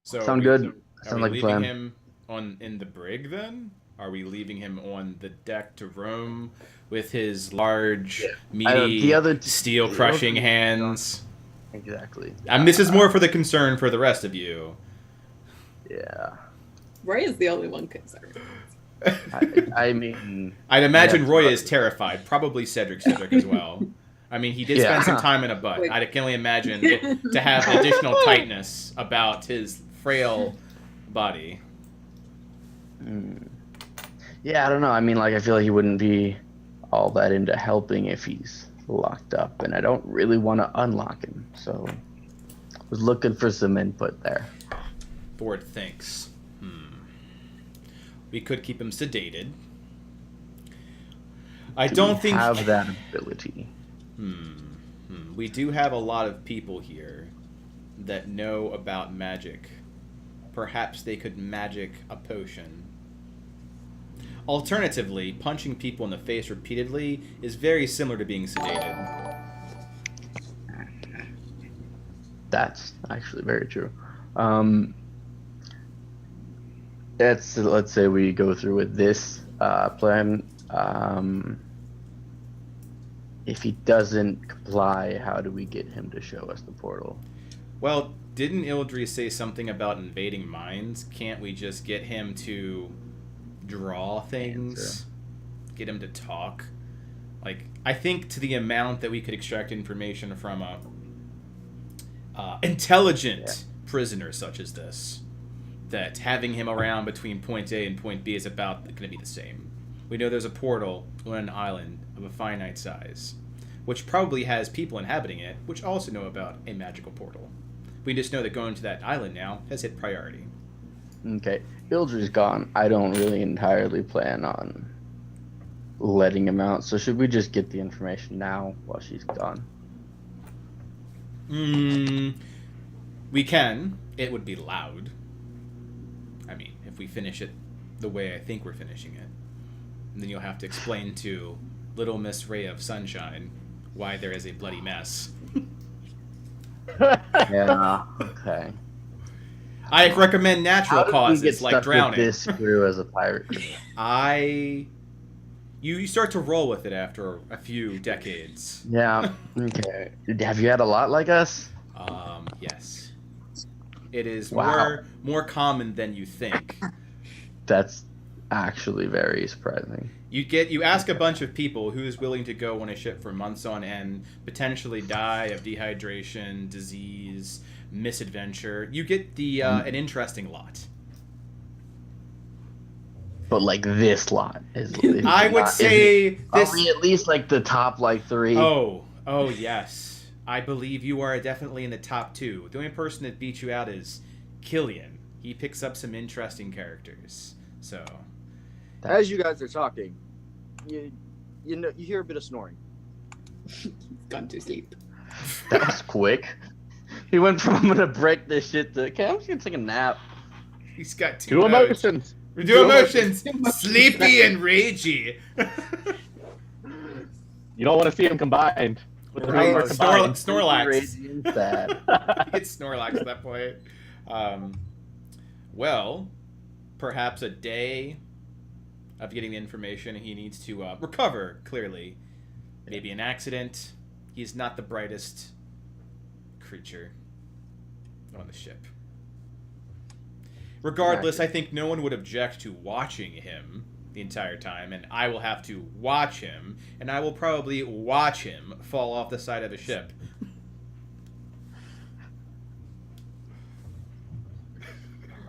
So Sound good? Are Sound we like a leaving plan. him in the brig then? Are we leaving him on the deck to roam with his large, meaty, the other steel crushing hands? Exactly. This is more for the concern for the rest of you. Yeah. Roy is the only one concerned. I mean, I'd imagine yeah, Roy is terrified. Probably Cedric as well. I mean, he did spend some time in a butt. I can only imagine to have additional tightness about his frail body. Yeah, I don't know. I mean, like, I feel like he wouldn't be all that into helping if he's locked up, and I don't really want to unlock him. So, I was looking for some input there. Ford thinks. We could keep him sedated. I don't think have that ability. We do have a lot of people here that know about magic. Perhaps they could magic a potion. Alternatively, punching people in the face repeatedly is very similar to being sedated. That's actually very true. Let's say we go through with this plan. If he doesn't comply, how do we get him to show us the portal? Well, didn't Ildry say something about invading minds? Can't we just get him to draw things? Get him to talk? Like, I think to the amount that we could extract information from a intelligent prisoner such as this, that having him around between point A and point B is about going to be the same. We know there's a portal on an island of a finite size, which probably has people inhabiting it, which also know about a magical portal. We just know that going to that island now has hit priority. Okay, Ildry's gone. I don't really entirely plan on letting him out, so should we just get the information now while she's gone? We can. It would be loud. I mean, if we finish it the way I think we're finishing it. And then you'll have to explain to Little Miss Ray of Sunshine why there is a bloody mess. Yeah, okay. I recommend natural How did we causes get like stuck drowning. with this crew as a pirate? You start to roll with it after a few decades. Yeah, okay. Have you had a lot like us? Yes. It is Wow. more common than you think. That's actually very surprising. You ask a bunch of people who is willing to go on a ship for months on end, potentially die of dehydration, disease, misadventure. You get an interesting lot. But like this lot is. I would say this. Are we at least like the top like 3? Oh yes. I believe you are definitely in the top 2. The only person that beats you out is Killian. He picks up some interesting characters. So, As you guys are talking, you hear a bit of snoring. Gone to sleep. That was quick. He went from I'm gonna break this shit to okay, I'm just gonna take a nap. he's got 2 Two modes. emotions. Two emotions. Sleepy and ragey. You don't want to see them combined. With the Right. power combined. Snorlax. Crazy and sad. It's Snorlax at that point. Well, perhaps a day of getting the information he needs to recover, clearly. Maybe an accident. He's not the brightest creature on the ship. Regardless, I think no one would object to watching him the entire time, and I will have to watch him, and I will probably watch him fall off the side of a ship.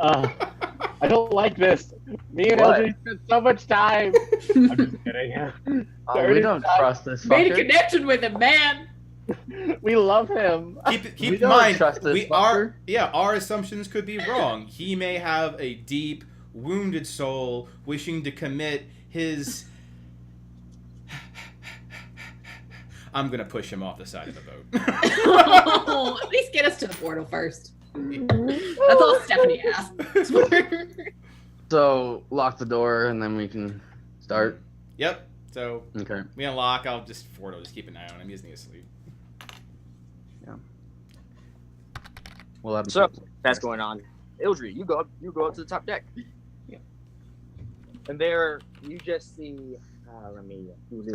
I don't like this. Me and What? LG spent so much time. I'm just kidding. We don't trust this Made a fucker. connection with him, man. We love him. Keep We in don't mind, trust this fucker. our assumptions could be wrong. He may have a deep, wounded soul wishing to commit his I'm gonna push him off the side of the boat. Oh, at least get us to the portal first. That's all Stephanie asked. So lock the door and then we can start. Yep. So Okay. we unlock. Ford will just keep an eye on him. He doesn't need to sleep. Yeah. We'll have So that's going on. Ildry, you go up to the top deck. Yeah. And there you just see. Let me.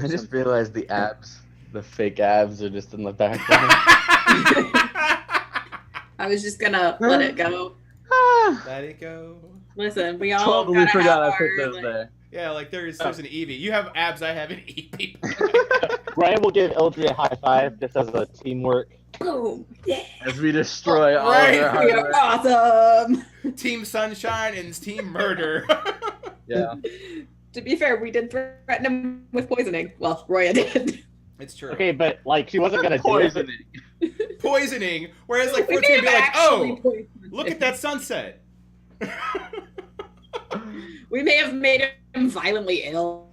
I just realized the fake abs are just in the background. I was just gonna let it go. Let it go. Listen, we all Totally gotta forgot have I put our, those like- there. Yeah, like there's an Eevee. You have abs, I have an Eevee. Ryan will give Eldry a high five just as a teamwork. Boom! Yeah, As we destroy all Right. of their we are hardware. awesome. Team Sunshine and Team Murder. Yeah. To be fair, we did threaten him with poisoning. Well, Roya did. It's true. Okay, but like she wasn't gonna do it. Poisoning. Whereas like We Ford's may gonna be have like, actually oh, poisoned look him. at that sunset. We may have made him violently ill.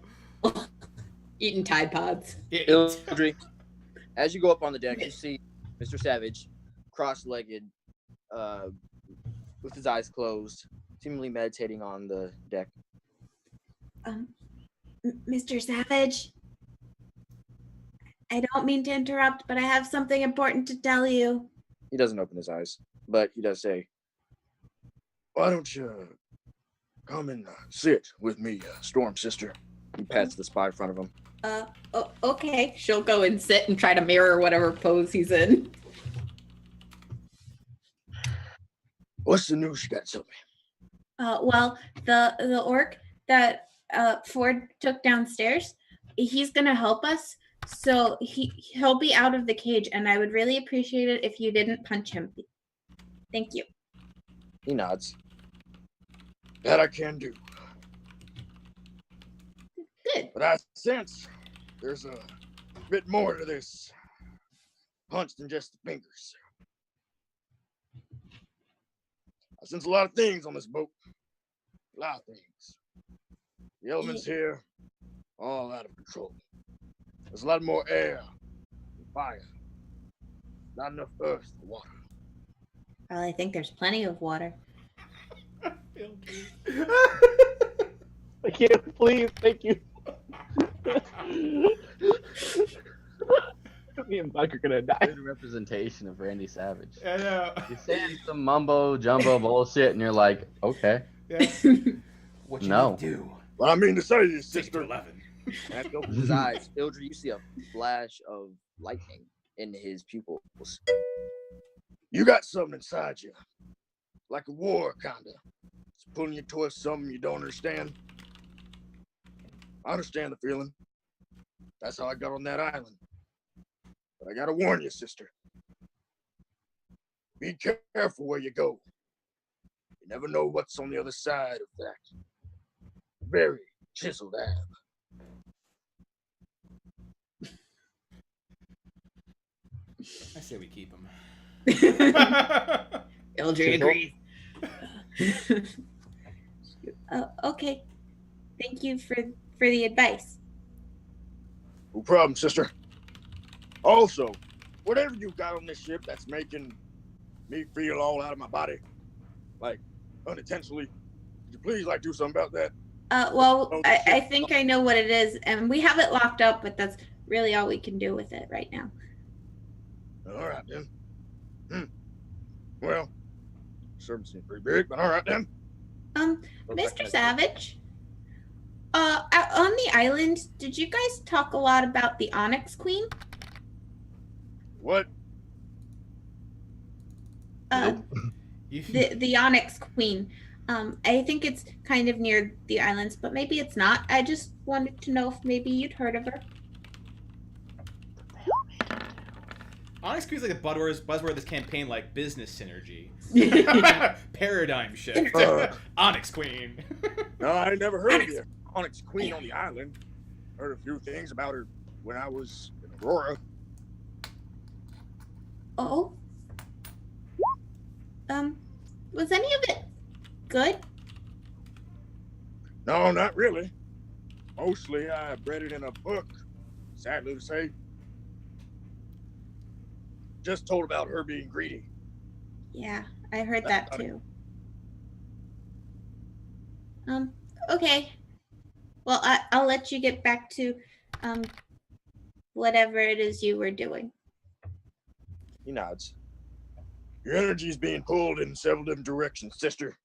Eating Tide Pods. Ildry, as you go up on the deck, you see Mr. Savage, cross-legged, with his eyes closed, seemingly meditating on the deck. Mr. Savage, I don't mean to interrupt, but I have something important to tell you. He doesn't open his eyes, but he does say, Why don't you come and sit with me, Storm Sister? he pats the spot in front of him. Okay. She'll go and sit and try to mirror whatever pose he's in. What's the news you got to tell me? Well, the orc that Ford took downstairs, he's gonna help us. So he'll be out of the cage, and I would really appreciate it if you didn't punch him. Thank you. He nods. That I can do. Good. But I sense there's a bit more to this punch than just the fingers. I sense a lot of things on this boat. A lot of things. The elements here, all out of control. There's a lot more air and fire. Not enough earth for water. Well, I think there's plenty of water. Thank you, please, thank you. Me and Buck are gonna die. Good representation of Randy Savage. I know. You're saying some mumbo jumbo bullshit, and you're like, okay. Yeah. What you No. do? What I mean to say is, 6 to sister, 11. As he opens his eyes, Ildry, you see a flash of lightning in his pupils. you got something inside you. Like a war, kinda. It's pulling you towards something you don't understand. I understand the feeling. That's how I got on that island. But I gotta warn you, sister. Be careful where you go. You never know what's on the other side of that very chiseled ab. I say we keep him. Ildry agrees. Okay. Thank you for the advice. No problem, sister. Also, whatever you got on this ship that's making me feel all out of my body, like unintentionally, could you please do something about that? Well, I think I know what it is, and we have it locked up, but that's really all we can do with it right now. All right then. Well, service seems pretty big, but all right then. Mr. Savage, on the island, did you guys talk a lot about the Onyx Queen? What? The Onyx Queen. I think it's kind of near the islands, but maybe it's not. I just wanted to know if maybe you'd heard of her. Onyx Queen's like a buzzword of this campaign, like business synergy. Paradigm shift. Onyx Queen. No, I never heard of the Onyx Queen on the island. Heard a few things about her when I was in Aurora. Oh? Was any of it good? No, not really. Mostly I read it in a book, sadly to say. just told about her being greedy. Yeah, I heard that too. Okay. Well, I'll let you get back to whatever it is you were doing. He nods. Your energy's being pulled in several different directions, sister.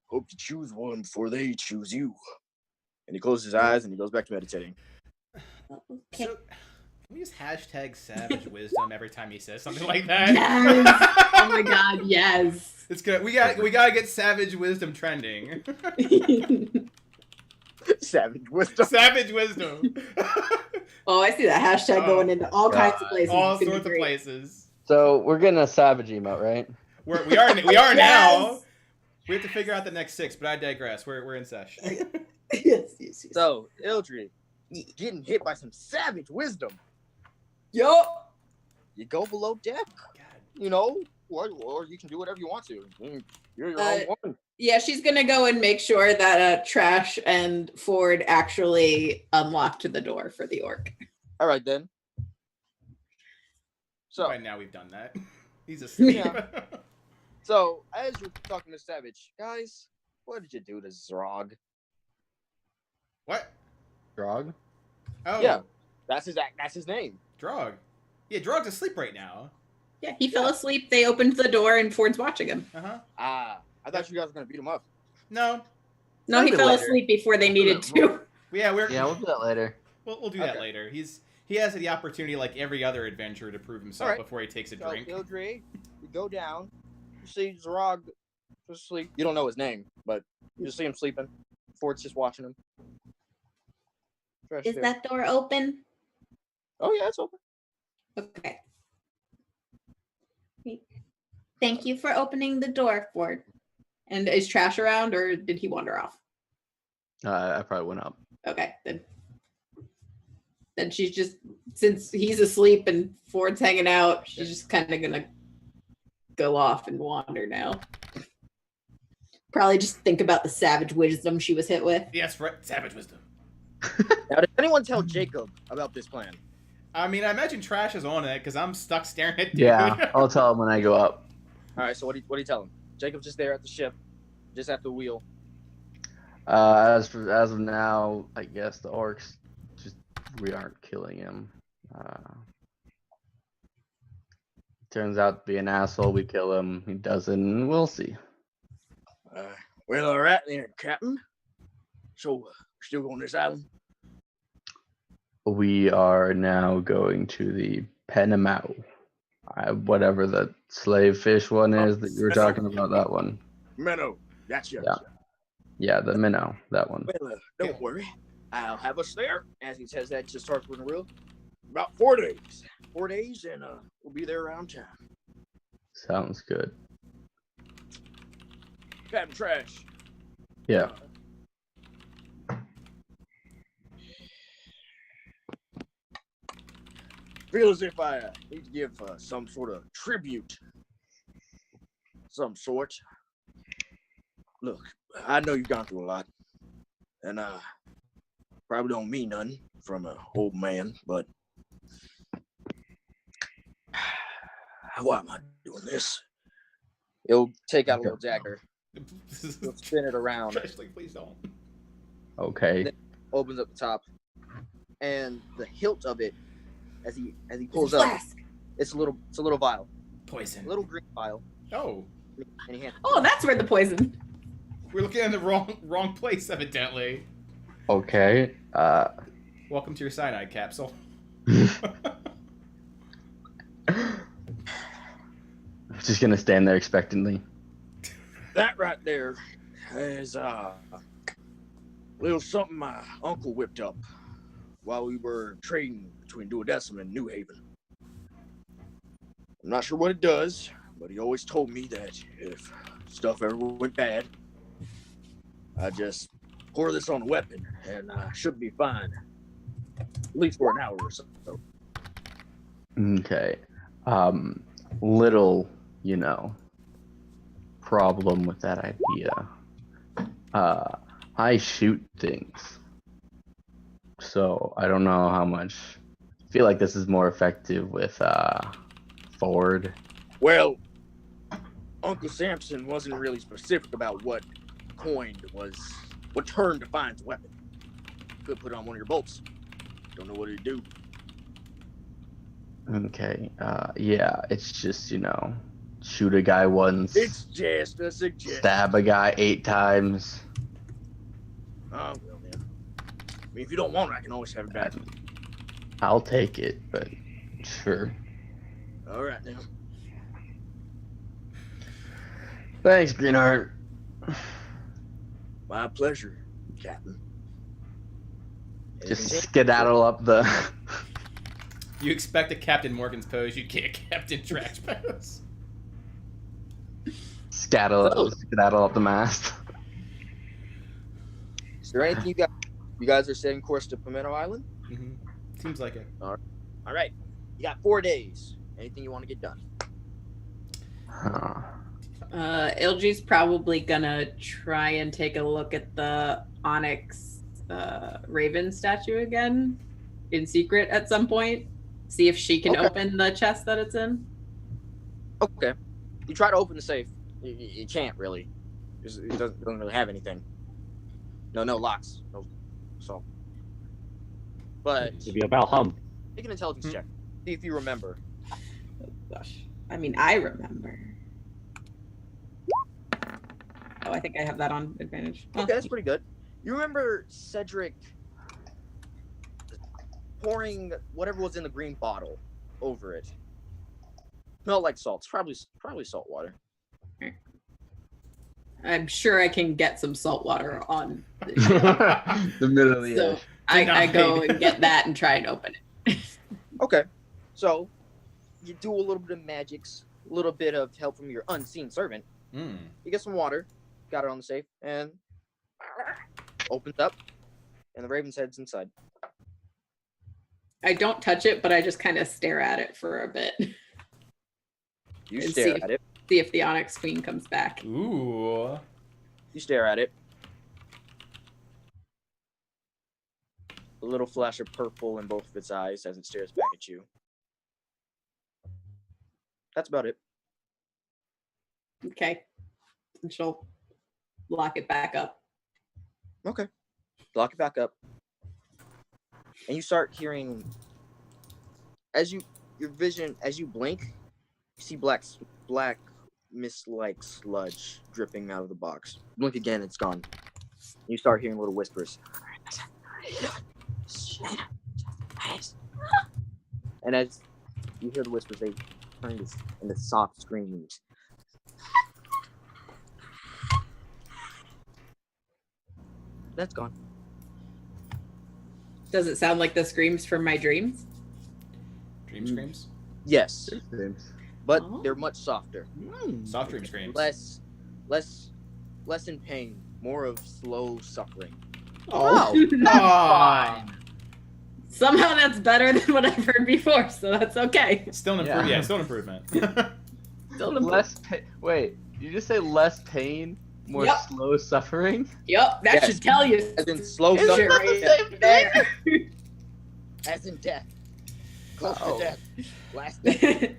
Hope you choose one before they choose you. And he closes his eyes and he goes back to meditating. Okay. So, can we just hashtag savage wisdom every time he says something like that? Yes. Oh my god, yes. It's good. We gotta get savage wisdom trending. Savage wisdom. Savage wisdom. Oh, I see that hashtag going into all kinds of places. All It's gonna be sorts of great. places. So we're getting a savage emote, right? We are Yes. now. We have to figure out the next 6, but I digress. We're in sesh. Yes, yes. So, Ildrid, getting hit by some savage wisdom. Yo. You go below deck, God. you know, or you can do whatever you want to. You're your own woman. Yeah, she's gonna go and make sure that Trash and Ford actually unlocked the door for the orc. All right, then. So, By now we've done that. He's asleep. Yeah. So, as you're talking to Savage, guys, what did you do to Zrog? What? Drog? Oh, Yeah, that's his name. Drog. Yeah, Drog's asleep right now. Yeah, he fell asleep. They opened the door and Ford's watching him. Uh-huh. I thought you guys were gonna beat him up. No. No, he Maybe fell later. asleep before they needed to. Yeah, We'll do that later. We'll do that Okay. later. He has the opportunity, like every other adventurer, to prove himself Alright. before he takes a So, drink. Ildrid, you go down, you see Zrog just sleep. You don't know his name, but you just see him sleeping. Ford's just watching him. Trash Is there. that door open? Oh yeah, it's open. Okay. Thank you for opening the door, Ford. And is Trash around, or did he wander off? I probably went up. Okay, then she's just, since he's asleep and Ford's hanging out, she's just kind of gonna go off and wander now. Probably just think about the savage wisdom she was hit with. Yes, right. Savage wisdom. Now, did anyone tell Jacob about this plan? I mean, I imagine Trash is on it because I'm stuck staring at dude. Yeah, I'll tell him when I go up. All right, so what do you tell him? Jacob's just there at the ship, just at the wheel. As of now, I guess the orcs we aren't killing him. Turns out to be an asshole. We kill him. He doesn't. We'll see. Well, all right then, Captain. So, we're still going to this island? We are now going to the Penamau. Whatever the slave fish one is that you were talking about, that one. Minnow. Gotcha. Yeah. Yeah, the minnow, that one. Well, don't worry. I'll have us there. As he says that, just starts with the wheel. About 4 days. 4 days, and we'll be there around time. Sounds good. Captain Trash. Yeah. Feel as if I need to give some sort of tribute. Some sort. Look, I know you've gone through a lot. And probably don't mean nothing from an old man, but why am I doing this? He'll take out a little dagger. He'll spin it around. Trash, like, please don't. Okay. Opens up the top, and the hilt of it, as he pulls It's a up, flask. it's a little vial, Poison. a little green vial, Oh, and he hands it Oh, that's where the poison. we're looking in the wrong place, evidently. Okay. Welcome to your cyanide capsule. Just gonna stand there expectantly. That right there is a little something my uncle whipped up while we were trading between Duodecim and New Haven. I'm not sure what it does, but he always told me that if stuff ever went bad, I just pour this on the weapon and I should be fine. At least for an hour or so. Okay. Little, problem with that idea. I shoot things. So I don't know how much. I feel like this is more effective with forward. Well, Uncle Samson wasn't really specific about what turned Defiant's weapon. Could put on one of your bolts. Don't know what it'd do. Okay. Yeah, it's just, shoot a guy once, It's just a suggestion. stab a guy 8 times. Oh, well then. I mean, if you don't want it, I can always have it back. I'll take it, but sure. All right now. Thanks, Greenheart. My pleasure, Captain. Just skedaddle up the... You expect a Captain Morgan's pose, you get a Captain Trash pose. Skedaddle up the mast. Is there anything you guys are setting course to Pimento Island? Mm-hmm. Seems like it. All right. You got 4 days. Anything you want to get done? Huh. Ilgi's probably gonna try and take a look at the Onyx Raven statue again in secret at some point. See if she can open the chest that it's in. Okay. You try to open the safe. You can't really. It doesn't really have anything. No locks. No. So. But To be about hum. make an intelligence check. See if you remember. Gosh. I mean, I remember. Oh, I think I have that on advantage. Oh. Okay, that's pretty good. You remember Cedric pouring whatever was in the green bottle over it. Smelled like salt. It's probably salt water. I'm sure I can get some salt water on. The middle of the So I go and get that and try and open it. Okay. So you do a little bit of magics, a little bit of help from your unseen servant. Mm. You get some water, got it on the safe, and opens up, and the raven's head's inside. I don't touch it, but I just kind of stare at it for a bit. You And stare see. at it. See if the Onyx Queen comes back. Ooh. You stare at it. A little flash of purple in both of its eyes as it stares back at you. That's about it. Okay. And she'll lock it back up. Okay. Lock it back up. And you start hearing as you blink, you see black mist-like sludge dripping out of the box. Blink again, it's gone. You start hearing little whispers. And as you hear the whispers, they turn into soft screams. That's gone. Does it sound like the screams from my dreams? Dream screams? Yes, but Oh. they're much softer. Soft dream screams. Less in pain, more of slow suffering. Oh, come on. Somehow that's better than what I've heard before, so that's okay. Still an improvement. Yeah, still an improvement. Still an Less wait, you just say less pain, more Yep. slow suffering? Yep, that Yes. should tell you. As in slow Isn't suffering. that the same thing? As in death. Close Oh. to death. Last death. They're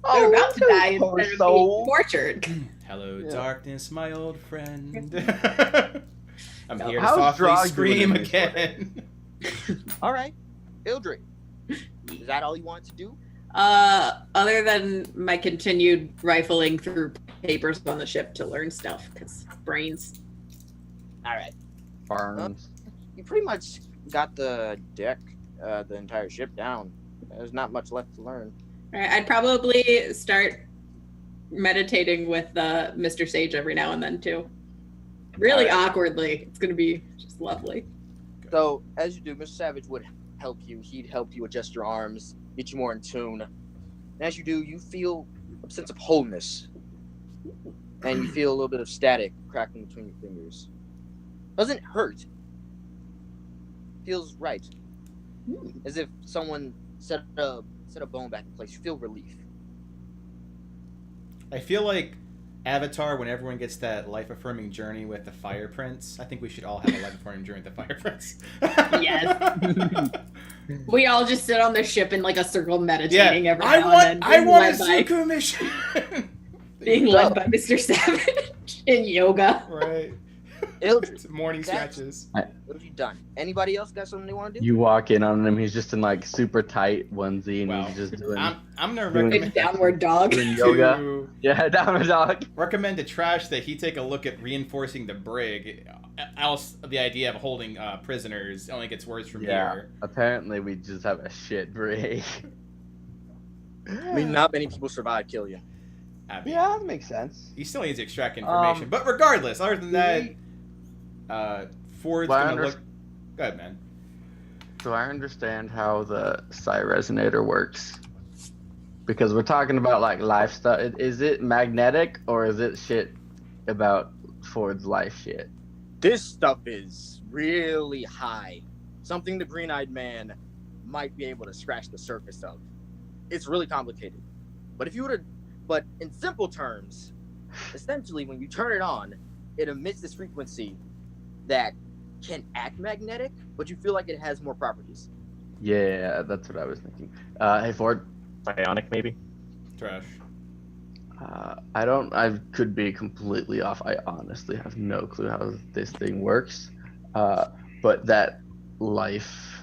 Oh, about to poor die instead of being soul. tortured. Hello, Yeah. darkness, my old friend. I'm So here to how's softly Drog scream doing in this again. All right. Ildrid. Is that all you wanted to do? Other than my continued rifling through papers on the ship to learn stuff, because brains. All right. Farms. You pretty much got the deck, the entire ship down. There's not much left to learn. Alright, I'd probably start meditating with Mr. Sage every now and then too. Really Alright. awkwardly. It's gonna be just lovely. So, as you do, Mr. Savage would help you. He'd help you adjust your arms, get you more in tune. And as you do, you feel a sense of wholeness. And you feel a little bit of static cracking between your fingers. Doesn't hurt. Feels right. As if someone set a bone back in place. You feel relief. I feel like Avatar, when everyone gets that life-affirming journey with the Fire Prince, I think we should all have a life-affirming journey with the Fire Prince. Yes. We all just sit on the ship in like a circle meditating every I now want and then. I being want a led by- Zuko mission. Being led by Mr. Savage in yoga. Right. Ildred, It's morning That's- stretches. what have you done? Anybody else got something they want to do? You walk in on him, he's just in like super tight onesie and Wow. he's just doing, I'm gonna doing- recommend Downward dog. doing yoga. to Yeah, down the dog. recommend to Trash that he take a look at reinforcing the brig. Else, the idea of holding prisoners only gets worse from Yeah. here. Apparently, we just have a shit break. I mean, not many people survive Killian. Abby. Yeah, that makes sense. He still needs to extract information. But regardless, other than that, Ford's Well, I gonna under- look. Go ahead, man. So I understand how the psi resonator works. Because we're talking about like life stuff. Is it magnetic or is it shit about Ford's life shit? This stuff is really high. Something the green-eyed man might be able to scratch the surface of. It's really complicated. But but in simple terms, essentially when you turn it on, it emits this frequency that can act magnetic, but you feel like it has more properties. Yeah, that's what I was thinking. Hey Ford, Bionic, maybe? Trash. I could be completely off. I honestly have no clue how this thing works. But that life,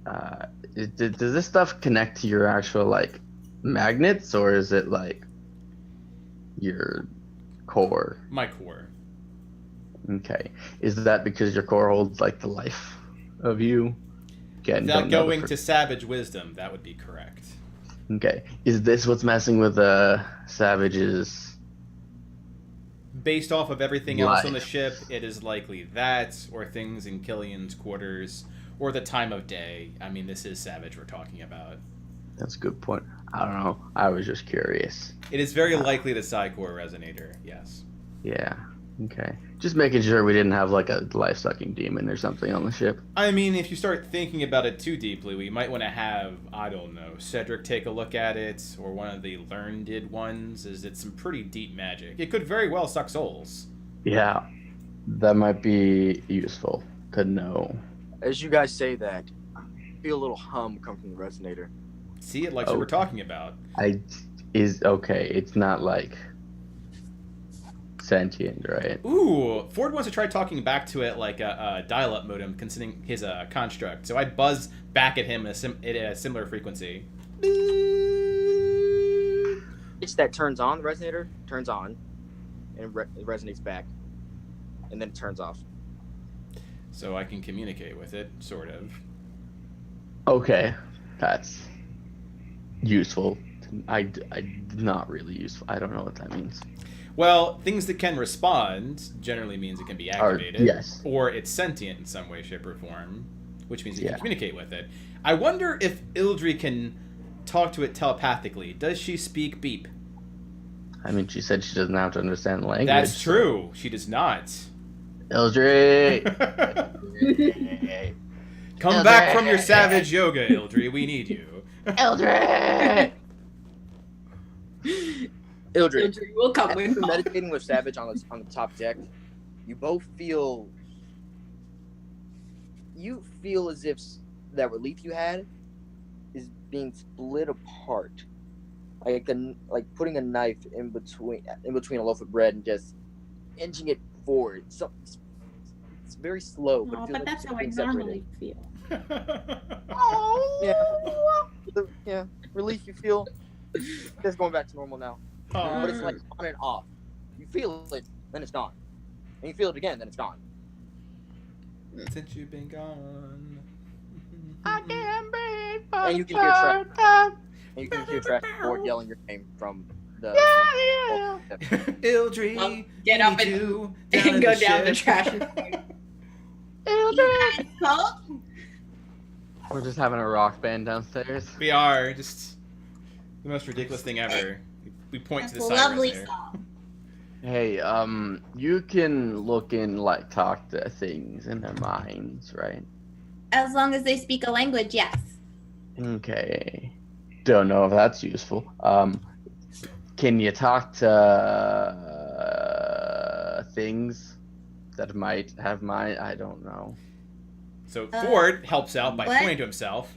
does this stuff connect to your actual like magnets, or is it like your core? My core. Okay. Is that because your core holds like the life of you? Again, Without don't know the going to savage wisdom, that would be correct. Okay. Is this what's messing with Savage's? Based off of everything else on the Life. ship, it is likely that, or things in Killian's quarters, or the time of day. I mean, this is Savage we're talking about. That's a good point. I don't know. I was just curious. It is very likely the Psi-Core resonator, yes. Yeah. Okay. Just making sure we didn't have like a life-sucking demon or something on the ship. I mean, if you start thinking about it too deeply, we might want to have, I don't know, Cedric take a look at it, or one of the learned ones, as it's some pretty deep magic. It could very well suck souls. Yeah. That might be useful to know. As you guys say that, I feel a little hum come from the resonator. See, it like what we're talking about. Okay. It's not like sentient, right? Ooh, Ford wants to try talking back to it like a dial-up modem, considering his construct. So I buzz back at him at a similar frequency. It's that turns on, the resonator turns on, and it resonates back, and then it turns off. So I can communicate with it, sort of. Okay. That's useful. Not really useful. I don't know what that means. Well, things that can respond generally means it can be activated. Yes. Or it's sentient in some way, shape, or form, which means you Yeah. can communicate with it. I wonder if Ildri can talk to it telepathically. Does she speak beep? I mean, she said she doesn't have to understand the language. That's true. She does not. Ildri! Come back from your savage yoga, Ildri. We need you. Ildri! Ildred, will come after with meditating with Savage on the top deck, you both feel as if that relief you had is being split apart, like putting a knife in between a loaf of bread and just inching it forward. So it's very slow, but, Oh, it feels but like that's it's how I being normally separated. feel. Yeah, relief you feel. It's going back to normal now. Aw. But it's like on and off. You feel it, then it's gone. And you feel it again, then it's gone. Since you've been gone. I can't breathe. And you can hear trash. And you can hear trash Ford yelling your name from the. Ildri, get we up need and- you and go the down the ship. trash. You guys called? We're just having a rock band downstairs. We are just the most ridiculous thing ever. We point That's to the a sirens lovely there. song. Hey, you can look in, like, talk to things in their minds, right? As long as they speak a language, yes. Okay. Don't know if that's useful. Can you talk to things that might have mind? I don't know. So Ford helps out by what? pointing to himself.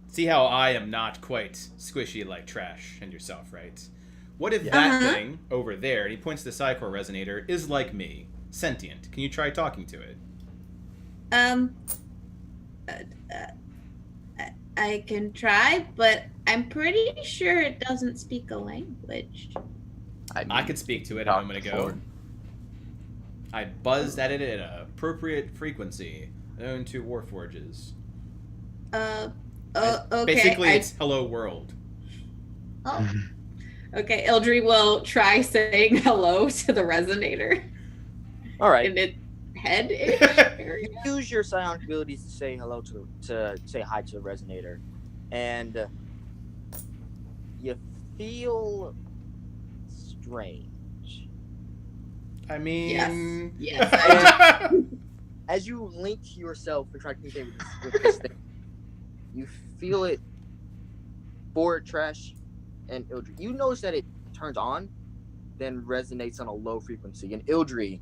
See how I am not quite squishy like Trash and yourself, right? What if that thing over there, and he points to the Psychor Resonator, is like me, sentient? Can you try talking to it? I can try, but I'm pretty sure it doesn't speak a language. I could speak to it a moment ago. I buzzed at it at an appropriate frequency, known to Warforges. Okay. Basically, it's hello world. Oh. Okay, Ildry will try saying hello to the resonator All right. in its head-ish area. Use your psionic abilities to say hello to say hi to the resonator, and you feel strange. I mean... Yes. As you link yourself and try to communicate with this thing, you feel it for Trash and Ildry. You notice that it turns on, then resonates on a low frequency. And Ildry,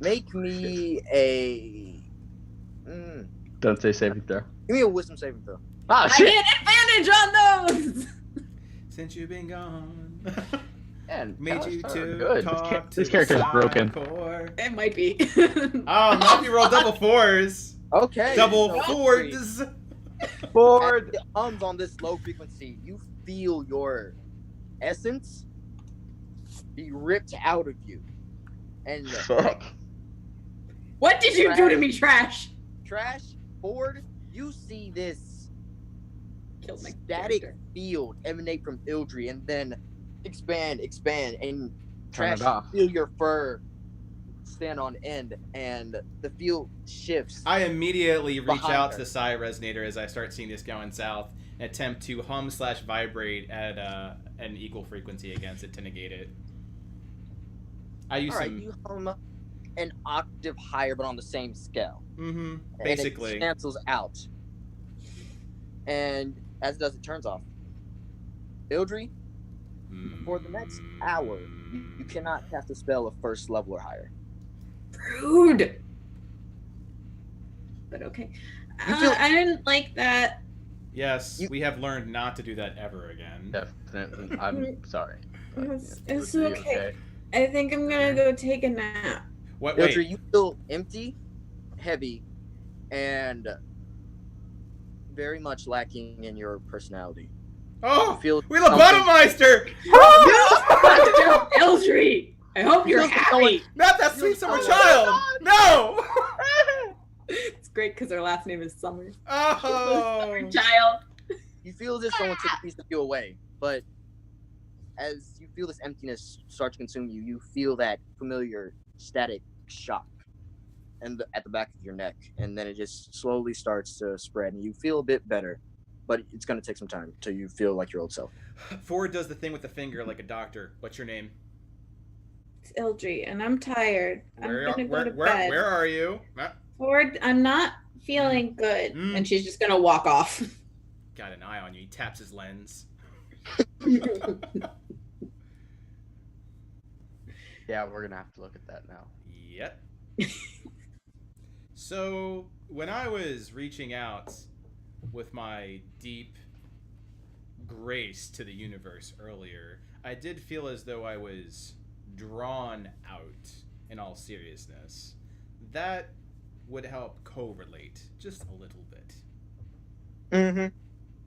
make me a... Don't say saving throw. Give me a wisdom saving throw. Ah, I shit! get advantage on those! Since you've been gone, Man, made that you was to good. talk This to character's the broken. Psychor. It might be. Oh, now you roll double fours. Okay. Double so fours. As it hums on this low frequency, you feel your essence be ripped out of you. And Fuck. What did you do to me, Trash? Trash, Ford, you see this Killed my static character. field emanate from Ildry and then expand, and Turn Trash, it off. you feel your fur stand on end, and the field shifts. I immediately reach Behind out her. to the Psi Resonator as I start seeing this going south and attempt to hum/vibrate at an equal frequency against it to negate it. I use All right, some... you hum an octave higher, but on the same scale. Mm-hmm. And Basically. it cancels out. And as it does, it turns off. Ildry, for the next hour, you cannot cast a spell of first level or higher. Rude. But okay. You feel- I didn't like that. Yes, we have learned not to do that ever again. Definitely. I'm sorry. It's Would be okay. I think I'm gonna go take a nap. What? Wait. Ildry, you feel empty, heavy, and very much lacking in your personality. Oh, You feel we Lobotomeister! Eldry, I hope you're Feels like happy. Not that sweet summer child! No! It's great because her last name is Summer. Oh! Child. You feel as if someone took a piece of you away, but as you feel this emptiness start to consume you, you feel that familiar static shock and at the back of your neck, and then it just slowly starts to spread, and you feel a bit better, but it's going to take some time till you feel like your old self. Ford does the thing with the finger like a doctor. What's your name? It's Eldry, and I'm tired. I'm gonna go to bed. Where are you? Ford, I'm not feeling good. Mm. And she's just gonna walk off. Got an eye on you. He taps his lens. Yeah, we're gonna have to look at that now. Yep. So, when I was reaching out with my deep grace to the universe earlier, I did feel as though I was drawn out in all seriousness. That would help correlate just a little bit. Mm-hmm.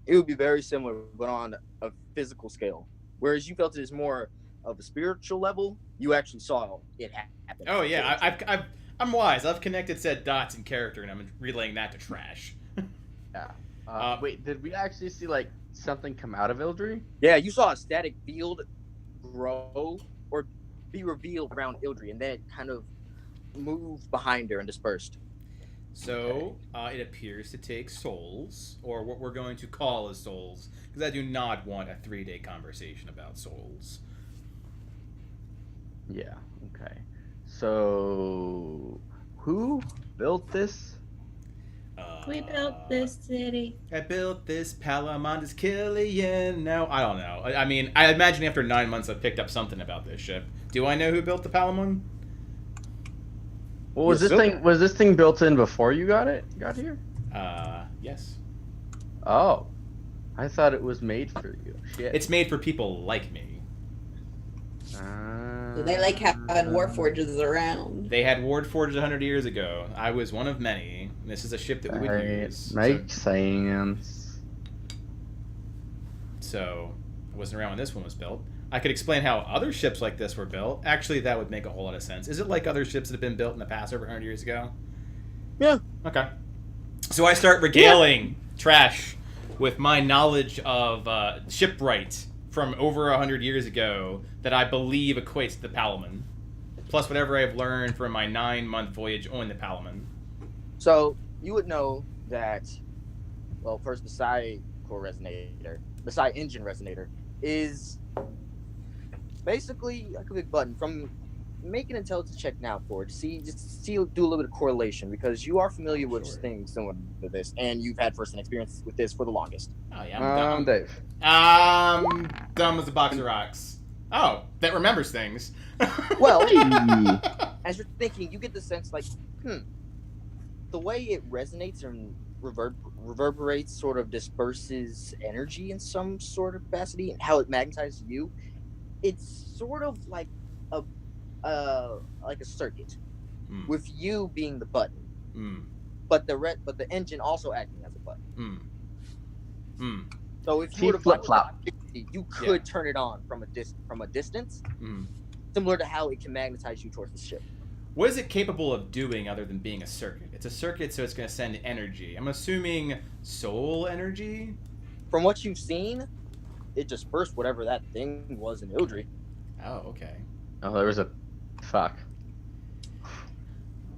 It would be very similar, but on a physical scale. Whereas you felt it as more of a spiritual level, you actually saw it happen. Oh yeah, I'm wise. I've connected said dots in character, and I'm relaying that to Trash. Yeah. Wait, did we actually see like something come out of Ildry? Yeah, you saw a static field grow or be revealed around Ildry, and then it kind of moved behind her and dispersed. So, it appears to take souls, or what we're going to call as souls, because I do not want a 3-day conversation about souls. Yeah. Okay. So, who built this? We built this city. I built this Palamondus Killian. No, I don't know. I mean, I imagine after 9 months I've picked up something about this ship. Do I know who built the Palamon? Well, was You this assume- thing built in before you got here? Yes. Oh, I thought it was made for you. Shit. It's made for people like me. So they like having warforges around. They had Ward Forges 100 years ago. I was one of many. This is a ship that we would use. Makes sense. So, I wasn't around when this one was built. I could explain how other ships like this were built. Actually, that would make a whole lot of sense. Is it like other ships that have been built in the past over 100 years ago? Yeah. Okay. So I start regaling Trash with my knowledge of shipwright from over 100 years ago that I believe equates to the Palamon. Plus whatever I've learned from my 9-month voyage on the Palamon. So you would know that, well, first the psi core resonator, the psi engine resonator, is basically like a big button. From make an intelligence check now for it. Do a little bit of correlation, because you are familiar with things similar to this, and you've had first-hand experience with this for the longest. Oh yeah, I'm dumb. Dave. Dumb as a box of rocks. Oh, that remembers things. Well, as you're thinking, you get the sense like, the way it resonates and reverberates sort of disperses energy in some sort of capacity, and how it magnetizes you. It's sort of like a circuit, with you being the button, but the engine also acting as a button. So if you were to flip-flop. you could turn it on from a distance, similar to how it can magnetize you towards the ship. What is it capable of doing other than being a circuit? It's a circuit, so it's going to send energy. I'm assuming soul energy? From what you've seen, it dispersed whatever that thing was in Ildry. Oh, okay. Oh, there was a... Fuck.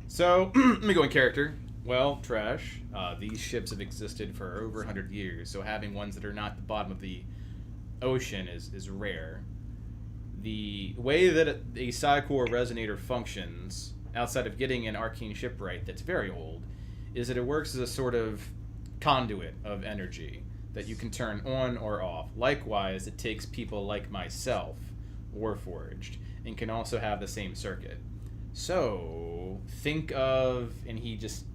So, let me go in character. Well, Trash, these ships have existed for over 100 years, so having ones that are not at the bottom of the ocean is rare. The way that a Psi-Core resonator functions, outside of getting an arcane shipwright that's very old, is that it works as a sort of conduit of energy that you can turn on or off. Likewise, it takes people like myself, Warforged, and can also have the same circuit. So, think of, and he just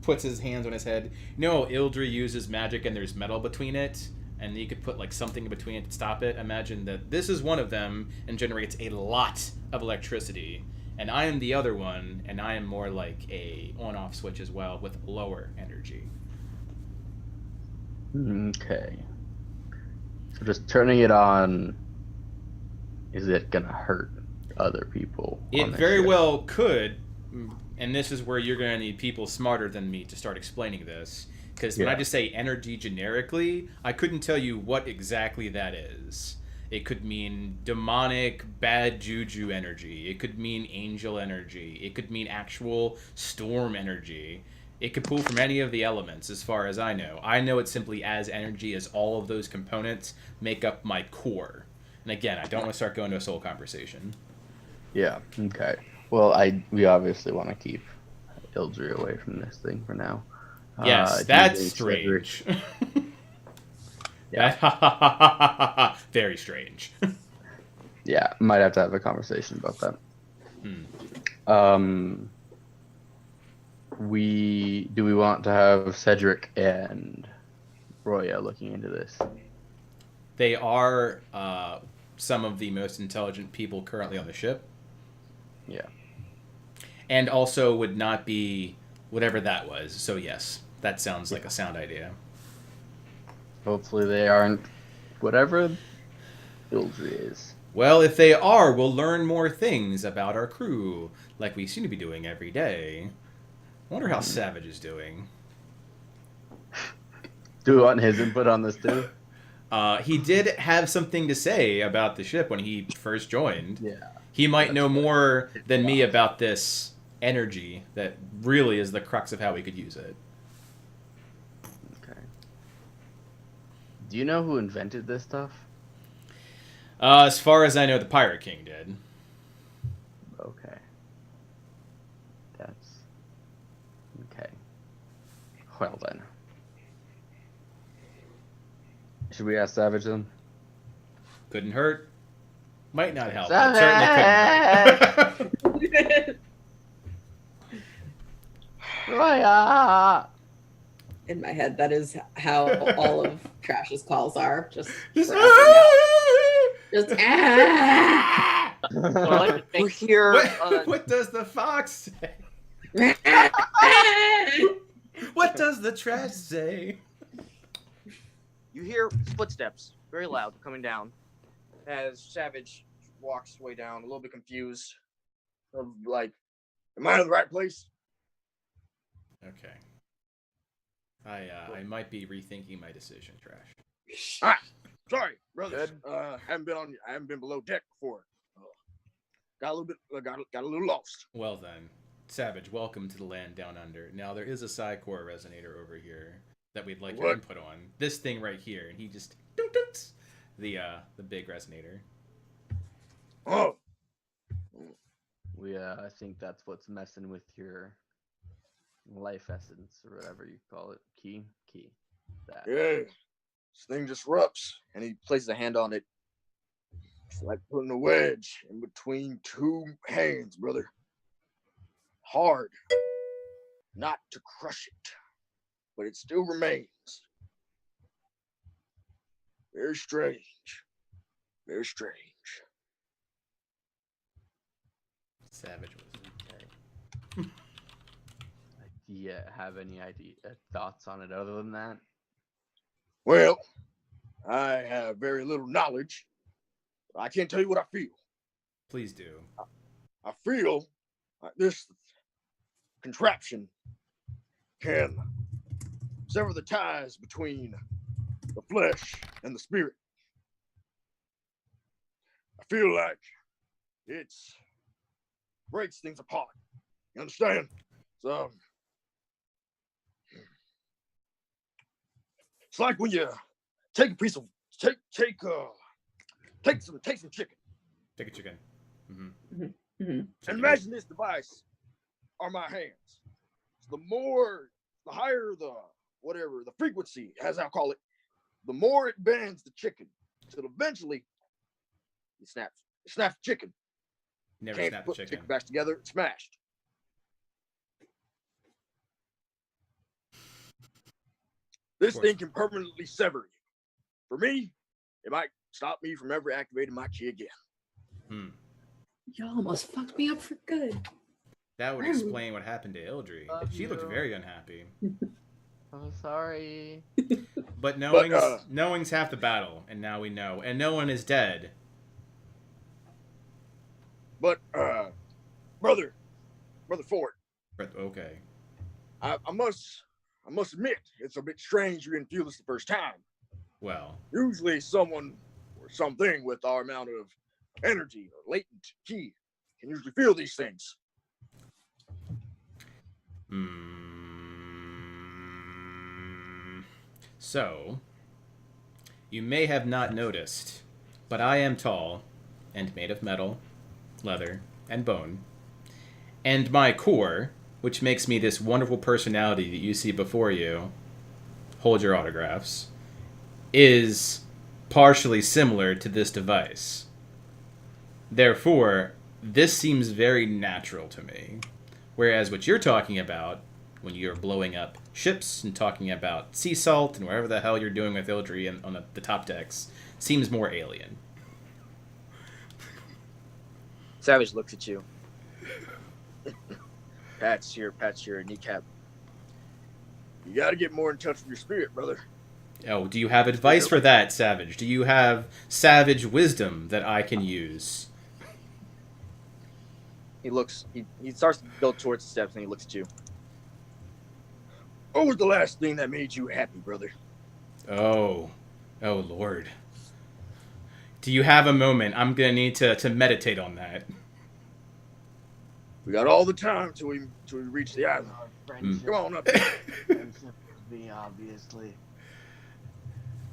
puts his hands on his head. You know, Ildry uses magic and there's metal between it, and you could put like something in between it to stop it. Imagine that this is one of them and generates a lot of electricity, and I am the other one, and I am more like a on-off switch as well with lower energy. Okay. So just turning it on, is it gonna hurt other people? It on this very ship? well could, and this is where you're going to need people smarter than me to start explaining this. Because when I just say energy generically, I couldn't tell you what exactly that is. It could mean demonic, bad juju energy. It could mean angel energy. It could mean actual storm energy. It could pull from any of the elements, as far as I know. I know it simply as energy, as all of those components make up my core. And again, I don't want to start going to a soul conversation. Yeah, okay. Well, we obviously want to keep Ildry away from this thing for now. Yes, that's strange. Yeah. Very strange. Yeah, might have to have a conversation about that. Do we want to have Cedric and Roya looking into this? They are some of the most intelligent people currently on the ship. Yeah. And also would not be whatever that was. So yes, that sounds like a sound idea. Hopefully they aren't whatever Ildry is. Well, if they are, we'll learn more things about our crew, like we seem to be doing every day. I wonder how Savage is doing. Do we want his input on this too? He did have something to say about the ship when he first joined. Yeah. He might know more than me about this energy that really is the crux of how we could use it. Okay. Do you know who invented this stuff? As far as I know, the Pirate King did. Okay. That's... Okay. Well then. Should we ask Savage then? Couldn't hurt. Might not help. But certainly couldn't hurt. Raya! In my head, that is how all of Trash's calls are. Just Just, for just So I like to You think hear what does the fox say? What does the trash say? you hear footsteps, very loud, coming down, as Savage walks way down, a little bit confused, like, Am I in the right place? Okay. I might be rethinking my decision, Trash. Ah, sorry, brothers. Good. I haven't been below deck before. Got a little bit, got a little lost. Well then, Savage, welcome to the land down under. Now there is a Psy-Core resonator over here that we'd like your What? input on. This thing right here, and he just the big resonator. Oh, I think that's what's messing with your life essence or whatever you call it. Key. That. yeah. This thing disrupts. and he places a hand on it. It's like putting a wedge in between two hands, brother. Hard not to crush it, but it still remains. Very strange. Very strange. Savage was Do you have any thoughts on it other than that? Well, I have very little knowledge, but I can't tell you what I feel. Please do. I feel like this contraption can sever the ties between the flesh and the spirit. I feel like it breaks things apart. You understand? So it's like when you take a piece of take some chicken. Take a chicken. Mm-hmm. And imagine this device are my hands. So the higher the frequency, as I'll call it, the more it bends the chicken. So eventually, it snaps. It snaps the chicken. Never Can't snap the put the chicken. chicken back together. It's smashed. This course. thing can permanently sever you. For me, it might stop me from ever activating my key again. Y'all almost fucked me up for good. That would explain what happened to Ildry. Love She looked you. very unhappy. I'm sorry. But knowing's half the battle, and now we know. And no one is dead. But brother Ford, Okay. I must admit it's a bit strange you didn't feel this the first time. Well, Usually someone or something with our amount of energy or latent key can usually feel these things. So, you may have not noticed, but I am tall and made of metal, leather, and bone. And my core, which makes me this wonderful personality that you see before you, hold your autographs, is partially similar to this device. Therefore, this seems very natural to me. Whereas what you're talking about, when you're blowing up ships and talking about sea salt and whatever the hell you're doing with Ildry and on the top decks, seems more alien. Savage looks at you. Pats your kneecap. You got to get more in touch with your spirit, brother. Oh, do you have advice for that, Savage? Do you have savage wisdom that I can use? He starts to go towards the steps and he looks at you. What was the last thing that made you happy, brother? Oh Lord. Do you have a moment? I'm gonna need to meditate on that. We got all the time till we reach the island. Come on up here. Friendship with me, obviously.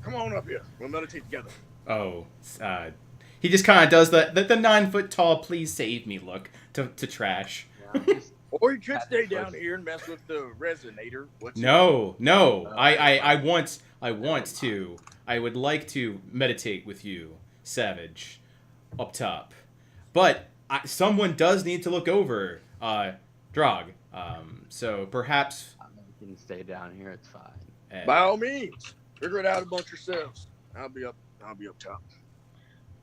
Come on up here. We'll meditate together. He just kind of does the 9 foot tall, please save me look to Trash. Yeah, Or you could stay down here and mess with the resonator. No. I would like to meditate with you, Savage, up top. But someone does need to look over Drog. So perhaps You can stay down here. It's fine. By all means, figure it out amongst yourselves. I'll be up top.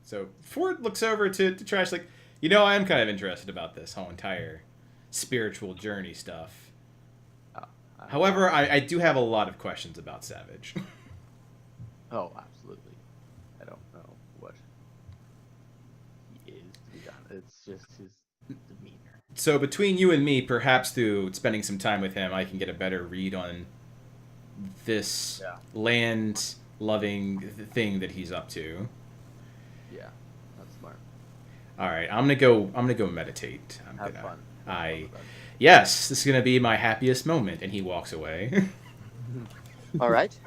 So Ford looks over to Trash like, you know, I am kind of interested about this whole entire spiritual journey stuff. However, I do have a lot of questions about Savage. Oh, absolutely. I don't know what he is, to be honest. It's just his demeanor. So between you and me, perhaps through spending some time with him, I can get a better read on this land-loving thing that he's up to. Yeah, that's smart. All right, I'm gonna go meditate. Have fun. Yes, this is gonna be my happiest moment. And he walks away. All right.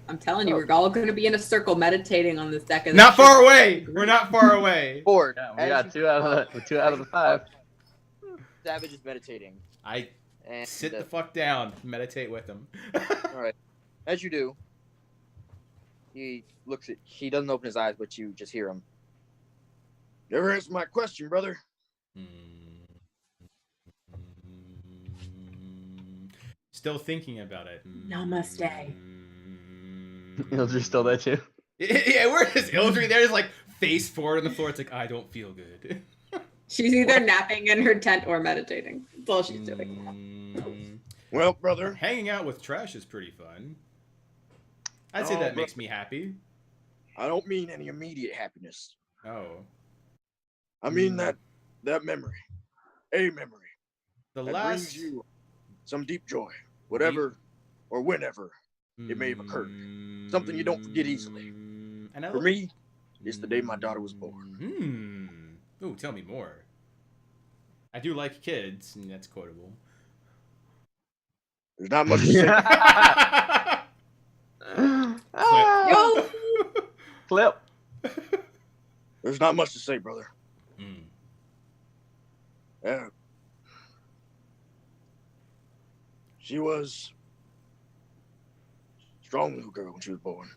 I'm telling you, we're all going to be in a circle meditating on this deck of Not far away. We're not far away. Ford. Yeah, we got two out of the 5. Savage is meditating. I And sit the fuck down. Meditate with him. all right. As you do, he doesn't open his eyes, but you just hear him. Never answered my question, brother. Still thinking about it. Namaste. Ildry's still there too. Yeah, where is Ildry? There's like face forward on the floor. It's like, I don't feel good. She's either napping in her tent or meditating. That's all she's doing. Well, brother, Hanging out with Trash is pretty fun. I'd say that makes me happy. I don't mean any immediate happiness. Oh. I mean that memory, a memory The that last... brings you some deep joy, whatever or whenever it may have occurred. Something you don't forget easily. For me, it's the day my daughter was born. Ooh, tell me more. I do like kids, and that's quotable. There's not much to say. Yo! Clip. There's not much to say, brother. She was a strong little girl when she was born,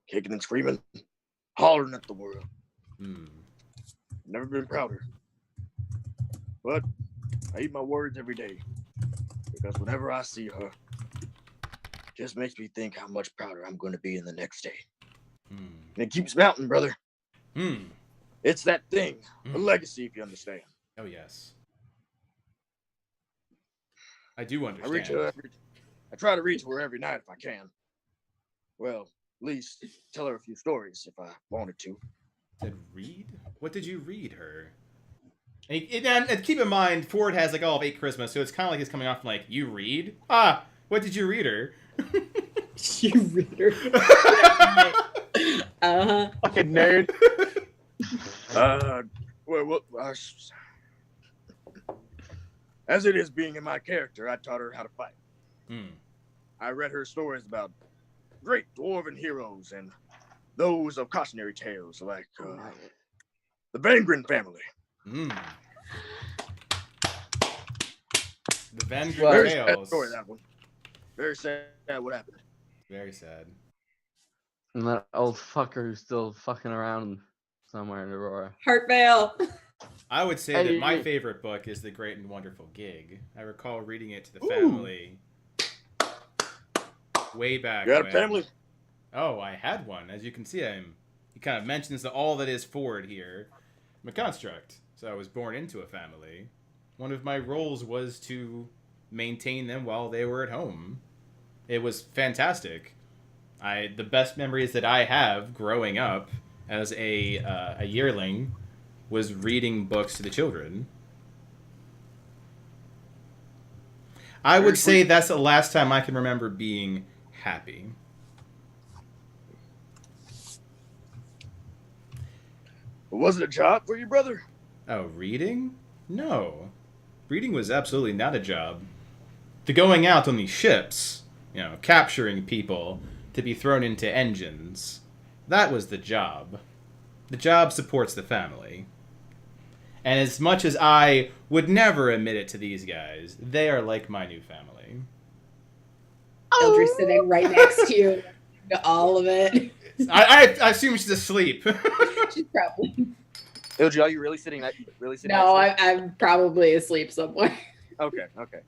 kicking and screaming, hollering at the world. Never been prouder. But I eat my words every day, because whenever I see her, it just makes me think how much prouder I'm going to be in the next day. And it keeps mounting, brother. It's that thing, a legacy, if you understand. Oh, yes. I do I understand. try to reach her every night if I can. Well, at least tell her a few stories if I wanted to. Said read? What did you read her? And keep in mind, Ford has like all of 8 charisma, so it's kind of like he's coming off like, you read? Ah, what did you read her? You read her. Fucking nerd. As it is being in my character, I taught her how to fight. I read her stories about great dwarven heroes and those of cautionary tales like the Vangren family. The Vangren Very sad Tales. story, that one. Very sad what happened. Very sad. And that old fucker who's still fucking around somewhere in Aurora. Heartvale. I would say that my favorite book is The Great and Wonderful Gig. I recall reading it to the family way back You got a when. family? Oh, I had one. As you can see, he kind of mentions that all that is Ford here. I'm a construct, so I was born into a family. One of my roles was to maintain them while they were at home. It was fantastic. The best memories that I have growing up as a yearling was reading books to the children. I would say that's the last time I can remember being happy. Was it a job for you, brother? Oh, reading? No. Reading was absolutely not a job. The going out on these ships, capturing people to be thrown into engines, that was the job. The job supports the family. And as much as I would never admit it to these guys, they are like my new family. Ildry's sitting right next to you. All of it. I assume she's asleep. She's probably. Ilji, are you really sitting? No, next to I'm probably asleep somewhere. her? Okay. Okay.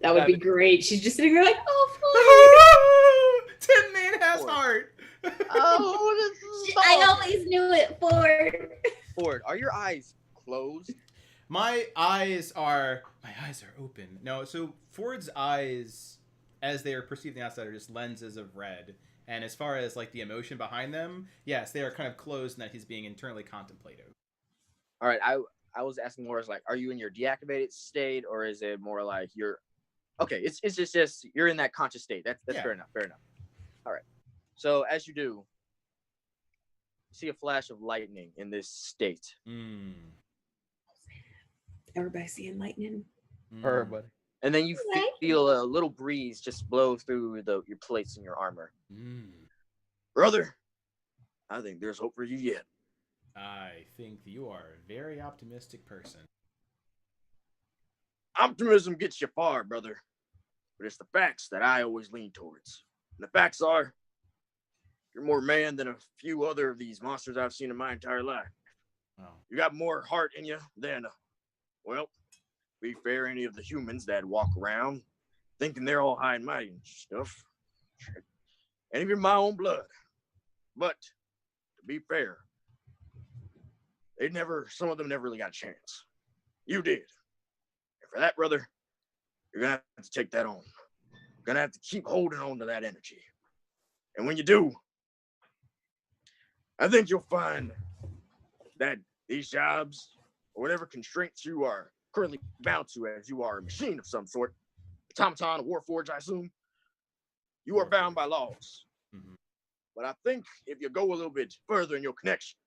That would be great. She's just sitting there like, oh, Tin Man has Ford. heart. Oh, this is I always knew it, Ford. Ford, are your eyes closed? My eyes are open. No, so Ford's eyes, as they are perceived in the outside, are just lenses of red. And as far as like the emotion behind them, yes, they are kind of closed, and that he's being internally contemplative. All right. I was asking more as like, are you in your deactivated state, or is it more like you're? Okay, it's just you're in that conscious state. That's Yeah. fair enough. Fair enough. All right. So as you do, you see a flash of lightning in this state. everybody seeing lightning. Everybody. And then you feel a little breeze just blow through your plates in your armor. Brother, I think there's hope for you yet. I think you are a very optimistic person. Optimism gets you far, brother. But it's the facts that I always lean towards. And the facts are, you're more man than a few other of these monsters I've seen in my entire life. Oh. You got more heart in you than, well, to be fair, any of the humans that walk around thinking they're all high and mighty and stuff. And even my own blood. But, to be fair, some of them never really got a chance. You did. And for that, brother, you're going to have to take that on. You're going to have to keep holding on to that energy. And when you do, I think you'll find that these jobs, or whatever constraints you are currently bound to, as you are a machine of some sort, automaton, a warforged, I assume, you are bound by laws. Mm-hmm. But I think if you go a little bit further in your connection,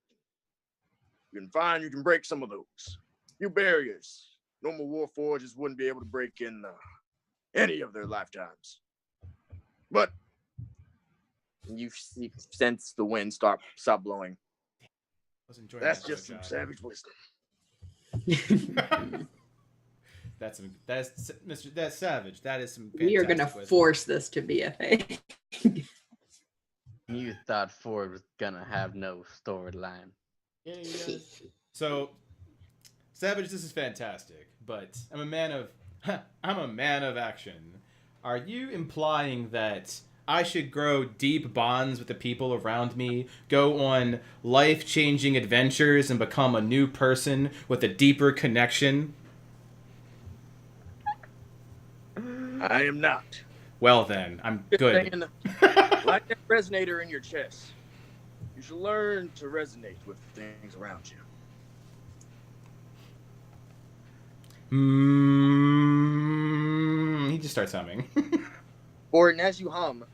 you can find you can break some of those. Few barriers normal warforges wouldn't be able to break in any of their lifetimes. But You sense the wind stop blowing. That's just some savage wisdom. That's savage. That is some. We are gonna force this to be a thing. You thought Ford was gonna have no storyline. Yeah. So, Savage, this is fantastic, but I'm a man of action. Are you implying that I should grow deep bonds with the people around me, go on life-changing adventures, and become a new person with a deeper connection? I am not. Well then, I'm good. Like that resonator in your chest. You should learn to resonate with things around you. He just starts humming. Gordon, as you hum,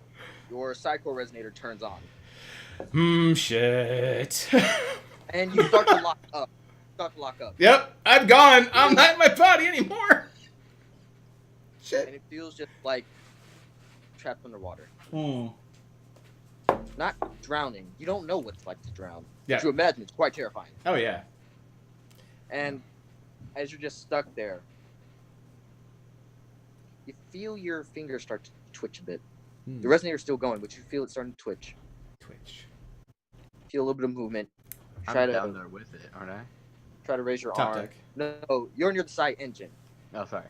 your psycho resonator turns on. Shit. And you start to lock up. Yep, I'm gone. I'm not in my body anymore. Shit. And it feels just like trapped underwater. Hmm. Not drowning. You don't know what it's like to drown. Yeah. But you imagine it's quite terrifying. Oh yeah. And as you're just stuck there, you feel your fingers start to twitch a bit. The resonator's still going, but you feel it starting to twitch. Feel a little bit of movement. I'm down there with it, aren't I? Try to raise your Top arm. deck. No, you're near the side engine. Oh, sorry.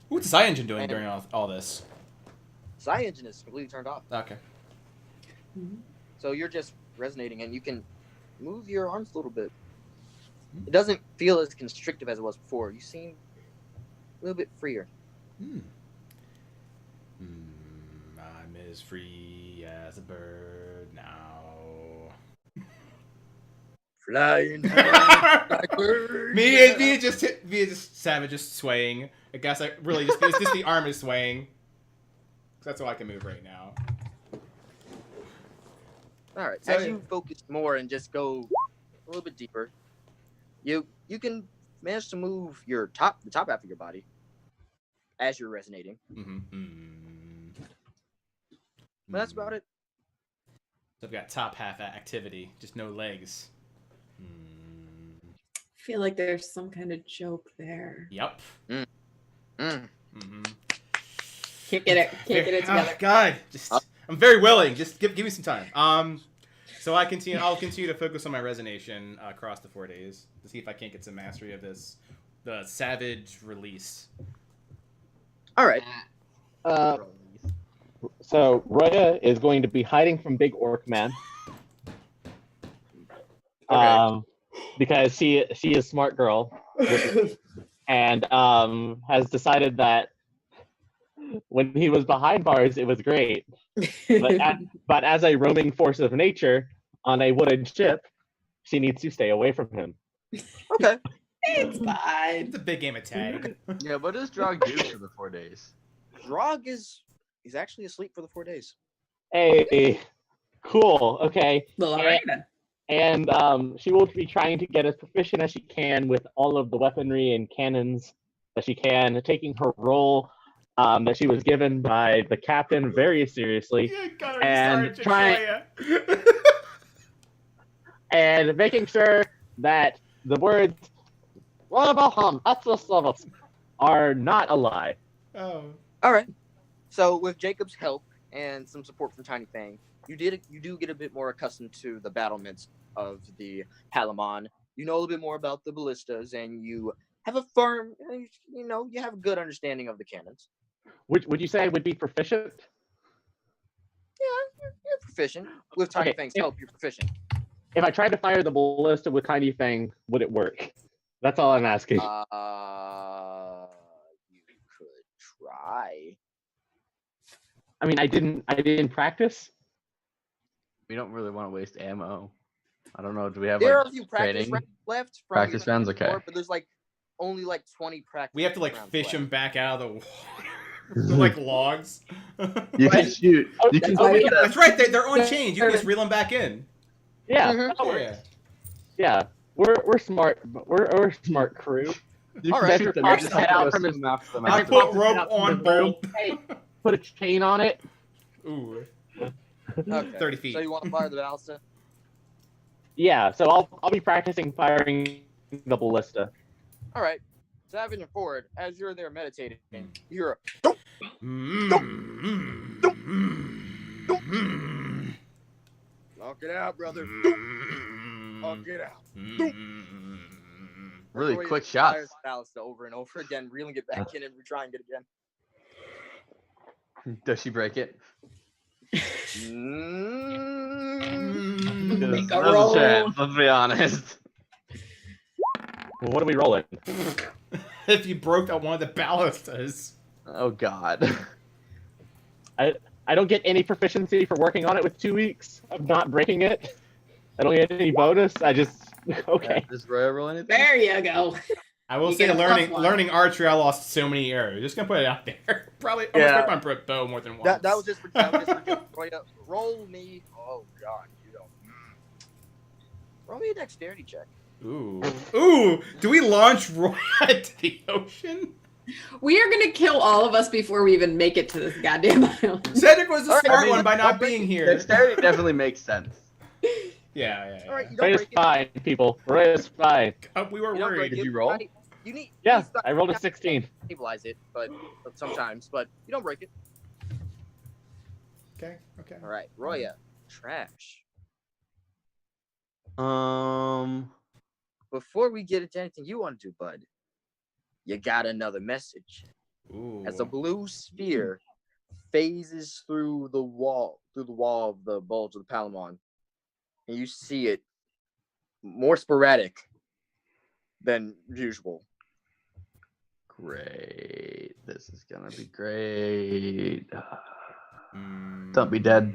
What's the Psy engine doing during all this? Side engine is completely turned off. Okay. So you're just resonating, and you can move your arms a little bit. It doesn't feel as constrictive as it was before. You seem a little bit freer. I'm as free as a bird now. Flying high like birds. Me just Savage just swaying. I guess I really just it's just the arm is swaying. That's all I can move right now. All right. So, as you focus more and just go a little bit deeper, you can manage to move the top half of your body as you're resonating. But that's about it. So I've got top half activity, just no legs. I feel like there's some kind of joke there. Yep. Can't get it together. Oh, God, I'm very willing. Just give me some time. So I'll continue to focus on my resonation across the 4 days to see if I can't get some mastery of the savage release. All right. So Roya is going to be hiding from Big Orc Man. Okay. Because she is a smart girl, and has decided that when he was behind bars, it was great. But as a roaming force of nature on a wooden ship, she needs to stay away from him. Okay. It's fine. It's a big game of tag. Yeah, what does Drog do for the 4 days? Drog is actually asleep for the 4 days. Hey, cool. Okay. Well, all right then. And she will be trying to get as proficient as she can with all of the weaponry and cannons that she can, taking her role that she was given by the captain very seriously, and and making sure that the words "What about him at the service" are not a lie. Oh. All right. So with Jacob's help and some support from Tiny Fang, you do get a bit more accustomed to the battlements of the Palamon. You know a little bit more about the ballistas, and you have a you have a good understanding of the cannons. Would you say I would be proficient? Yeah, you're proficient. With Tiny Fang's help, you're proficient. If I tried to fire the ballista with Tiny Fang, would it work? That's all I'm asking. You could try. I mean, I didn't practice. We don't really want to waste ammo. I don't know. Do we have There like are a few practice training? rounds left. From Practice your rounds, okay. but there's only 20 practice. We have to rounds fish left. them back out of the water. Like logs. You can shoot. You can Oh, shoot yeah. them. That's right. They're on chains. You can just reel them back in. Yeah, Mhm. that works. Yeah. Yeah. We're smart. We're a smart crew. You All can right. shoot them. Pop You just his have head to out go from his- swim after them. I after put that. rope on bolt. Hey, put a chain on it. Ooh. Okay. 30 feet. So you want to fire the ballista? Yeah, so I'll be practicing firing the ballista. All right. Savage and Ford, as you're there meditating, you hear knock it out, brother. Knock it out. Really Roy quick fires shots. the ballista over and over again, reeling it back in and retrying it again. Does she break it? Mm. Make a There's roll. a chance, let's be honest. Well, what are we rolling? If you broke out one of the ballistas. Oh God. I don't get any proficiency for working on it with 2 weeks of not breaking it. I don't get any bonus. I just okay. Does Roya roll anything? There you go. I will You say get a learning plus one. learning archery, I lost so many arrows. Just gonna put it out there. Probably almost Yeah. broke my bow more than once. That was just for Roy, roll me. Oh God, you don't. Roll me a dexterity check. Ooh. Ooh! Do we launch Roy into the ocean? We are gonna kill all of us before we even make it to this goddamn island. Cedric was the All right, smart I mean, one by not don't break being it. here. Dexterity definitely makes sense. Yeah. All right, you don't Roya's break it. fine, people. Roya's fine. We were You don't worried. break Did it. you roll? Right? You need. Yeah, you need I rolled a to 16. stabilize it, but sometimes, but you don't break it. Okay. All right, Roya, trash. Before we get into anything you want to do, bud, you got another message. Ooh. As a blue sphere phases through the wall of the bulge of the Palamon, and you see it more sporadic than usual. Great. This is gonna be great. Don't be dead.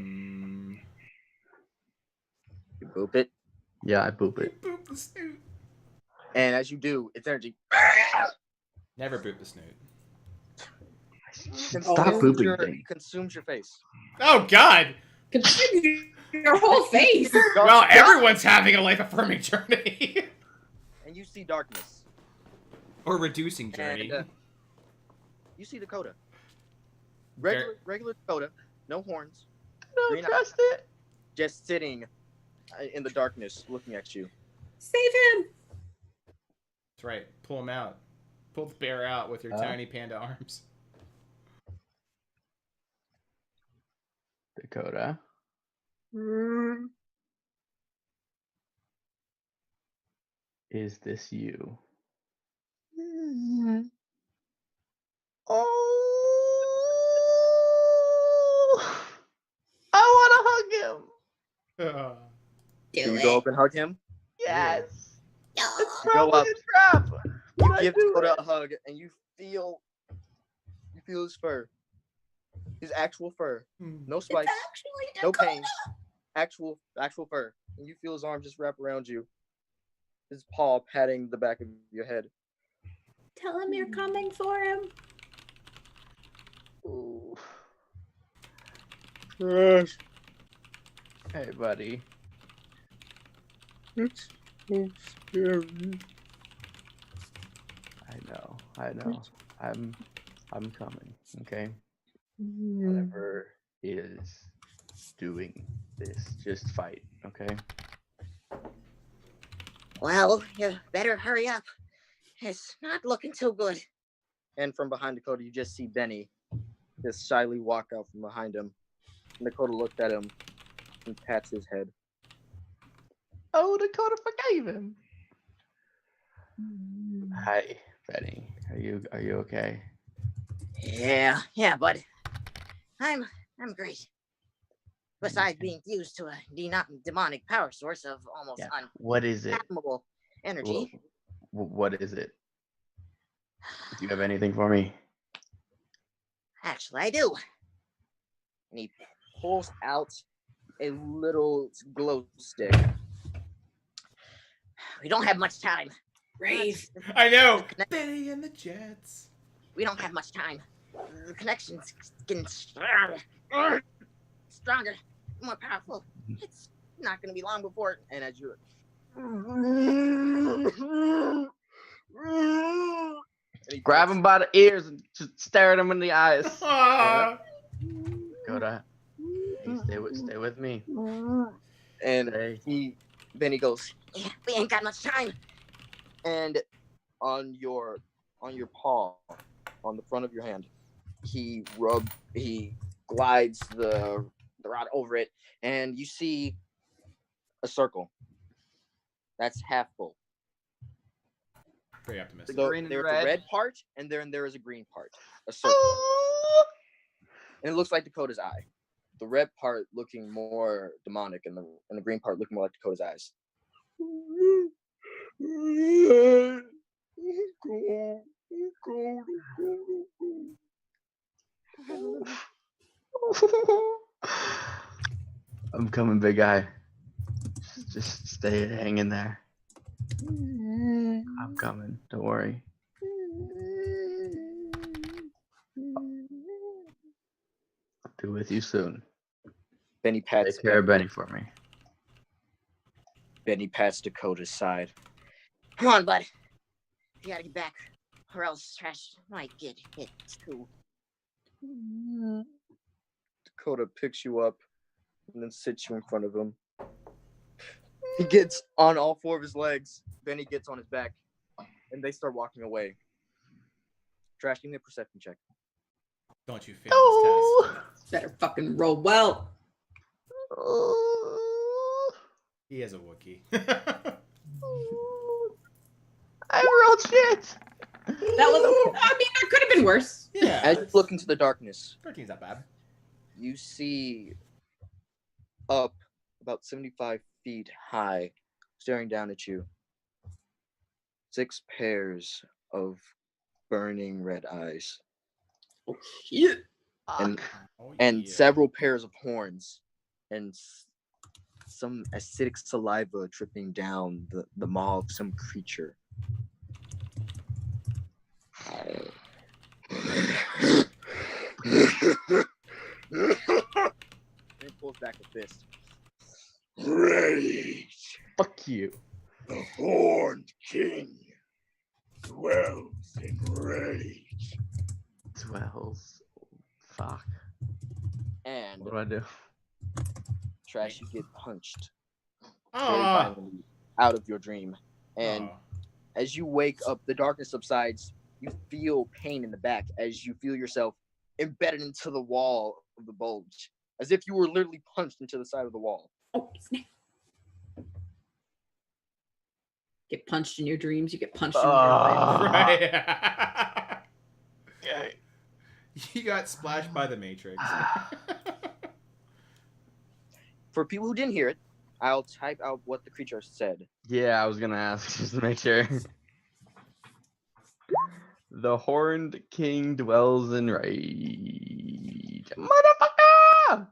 You boop it, Yeah, I boop it. Boop the snoot. and as you do, its energy Never boop the snoot. Stop booping things. consumes your face. Oh God! Consume your whole face. Well, everyone's having a life-affirming journey. And you see darkness. Or reducing journey. And you see Dakota. Regular Dakota, no horns, Don't Green trust it. just sitting in the darkness, looking at you. Save him. That's right. Pull him out. Pull the bear out with your tiny panda arms. Dakota. Is this you? Oh, I want to hug him. Do you go up and hug him? Yes. It's You go probably up. a trap. You But I give do Dakota it. a hug, and you feel his fur, his actual fur, no spikes, Actually, no Dakota. pain, actual fur, and you feel his arm just wrap around you, his paw patting the back of your head. Tell him you're coming for him. Ooh. Trash. Hey, buddy. It's so scary. I know. I'm coming. Okay. Whatever is doing this, just fight. Okay. Well, you better hurry up. It's not looking too good. And from behind Dakota, you just see Benny just shyly walk out from behind him. And Dakota looked at him and pats his head. Oh, Dakota forgave him. Hi, Benny. Are you okay? Yeah, bud. I'm great. Besides being fused to a demonic power source of almost Yeah. What is it? unfathomable energy. What is it? Do you have anything for me? Actually, I do. And he pulls out a little glow stick. We don't have much time. Rave. I know. Benny and the Jets. We don't have much time. The connection's getting stronger, more powerful. It's not going to be long before. And as you Grab him by the ears and just stare at him in the eyes. Aw. Dakota, stay with me. and Stay. Benny goes, Yeah, we ain't got much time. and on your paw, on the front of your hand, he glides the rod over it, and you see a circle that's half full. Very optimistic. So green and there's red. a red part, and then there is a green part, a circle, and it looks like Dakota's eye. The red part looking more demonic, and the green part looking more like Dakota's eyes. I'm coming, big guy. Just stay hanging there. I'm coming. Don't worry. I'll be with you soon. Benny pats Take care of Benny for me. Benny pats Dakota's side. Come on, bud. You gotta get back, or else Trash might get hit too. Dakota picks you up and then sits you in front of him. He gets on all four of his legs. Benny gets on his back, and they start walking away. Trash, give me a perception check. Don't you fail this test. Better fucking roll well. He is a Wookiee. I rolled shit. That was. I mean, that could have been worse. Yeah. As you look into the darkness, 13's not bad. you see up about 75 feet high, staring down at you, 6 pairs of burning red eyes Yeah. and Oh, and yeah. several pairs of horns and some acidic saliva dripping down the maw of some creature. And he pulls back a fist. Rage. Fuck you. The Horned King dwells in rage. Dwells. Fuck. And What do I do? Trash, you get punched very Aw. violently out of your dream. And Aw. as you wake up, the darkness subsides. You feel pain in the back as you feel yourself embedded into the wall of the bulge, as if you were literally punched into the side of the wall. Oh, snap. Get punched in your dreams. You get punched in real life. Right. You got splashed by the Matrix. For people who didn't hear it, I'll type out what the creature said. Yeah, I was gonna ask just to make sure. The Horned King dwells in rage. Motherfucker!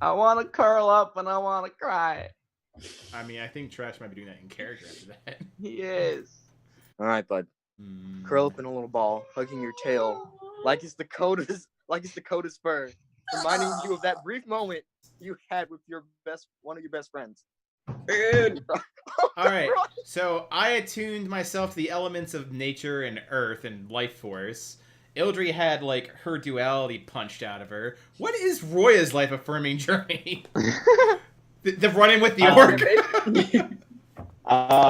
I want to curl up and I want to cry. I mean, I think Trash might be doing that in character after that. He is. All right, bud. Curl up in a little ball, hugging your tail, like it's Dakota's fur, reminding you of that brief moment you had with one of your best friends. All right, so I attuned myself to the elements of nature and earth and life force. Ildry had, like, her duality punched out of her. What is Roya's life-affirming journey? the running with the orc?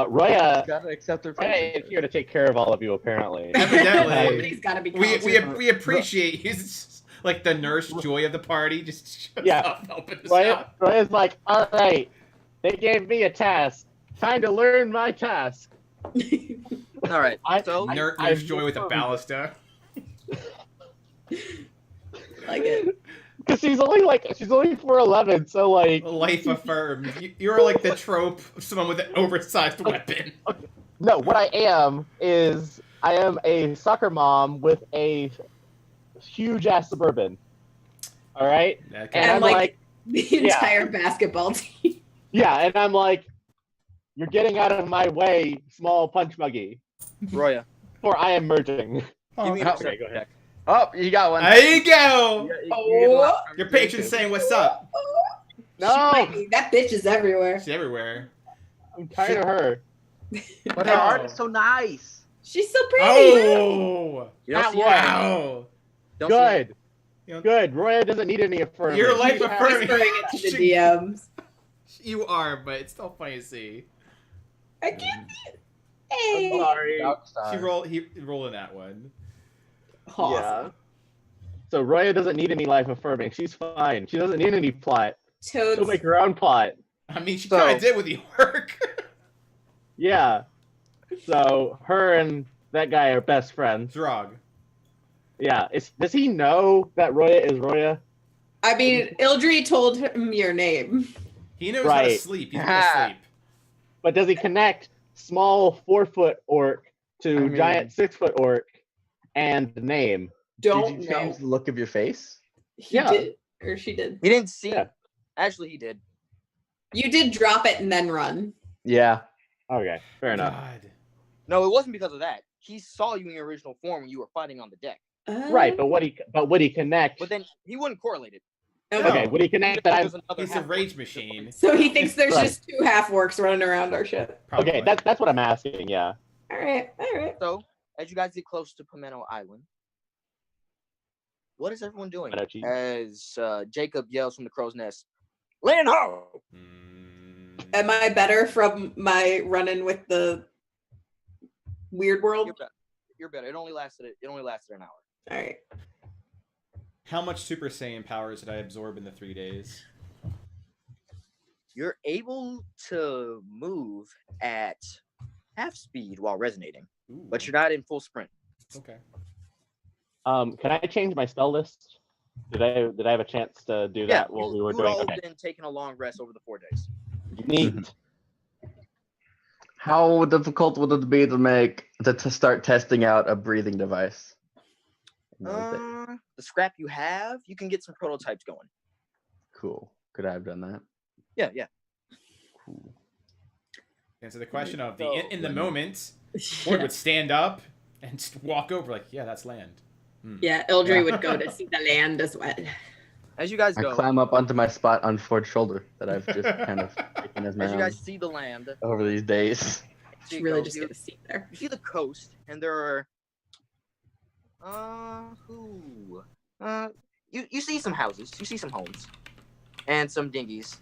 Roya Gotta accept her. is here to take care of all of you, apparently. Evidently. He's got to be. We appreciate he's like the nurse joy of the party. Just shows up helping us out. Roya's like, all right, they gave me a task. Time to learn my task. All right, so Nurse joy with a ballista. Like it. Because she's only 4'11", so like Life affirmed. You're like the trope of someone with an oversized weapon. No, what I am is I am a soccer mom with a huge ass Suburban. All right, Okay. and I'm like the entire basketball team. yeah, and I'm like, you're getting out of my way, small punch muggy. Roya, For I am merging. give me an okay, perception go ahead. check. Oh, you got one. There you go. Oh. Your patron's saying what's up. No, That bitch is everywhere. She's everywhere. I'm tired of her. But her art is so nice. She's so pretty. Oh. You don't That see one. Wow. Don't Good. You know, Good. Roya doesn't need any affirming. Your life affirming. Whispering it to the DMs. You are, but it's still funny to see. I can't see it. I'm Hey. sorry. He rolled in that one. Awesome. Yeah. So Roya doesn't need any life affirming. She's fine. She doesn't need any plot. She'll Toads. make her own plot. I mean, she So- kind of did with the orc. Yeah. So her and that guy are best friends. Drog. Yeah. Does he know that Roya is Roya? I mean, Ildry told him your name. He knows how to Right. sleep. He's gonna sleep. But does he connect small 4-foot orc to giant 6-foot orc and the name? Don't Did you know. change the look of your face? He Yeah. did. Or she did. He didn't see. Yeah. Actually, he did. You did drop it and then run. Yeah. Okay, fair enough. God. No, it wasn't because of that. He saw you in your original form when you were fighting on the deck. Right, but would he connect? But then he wouldn't correlate it. Okay, would he connect that? There's another He's a half- rage machine. So he thinks there's Right. just 2 half orcs running around our ship. Probably. Okay, that's what I'm asking. Yeah. All right. All right. So, as you guys get close to Pomelo Island, what is everyone doing? Tomato cheese. As Jacob yells from the crow's nest, "Land ho!" Am I better from my run-in with the weird world? You're better. You're better. It only lasted an hour. All right. How much Super Saiyan powers did I absorb in the 3 days? You're able to move at half speed while resonating, Ooh. but you're not in full sprint. Okay. Can I change my spell list? Did I have a chance to do that while we were You've doing? all Okay. been taking a long rest over the 4 days. Neat. How difficult would it be to start testing out a breathing device? The scrap you have, you can get some prototypes going. Cool. Could I have done that? Yeah. Cool. Answer the question of So- in the moment, Ford would stand up and just walk over like, yeah, that's land. Yeah, Ildry would go to see the land as well. As you guys I go, climb up onto my spot on Ford's shoulder that I've just kind of taken as my as you own guys see the land, over these days. She's really just gonna see there. You see the coast, and there are you see some houses, you see some homes, and some dinghies,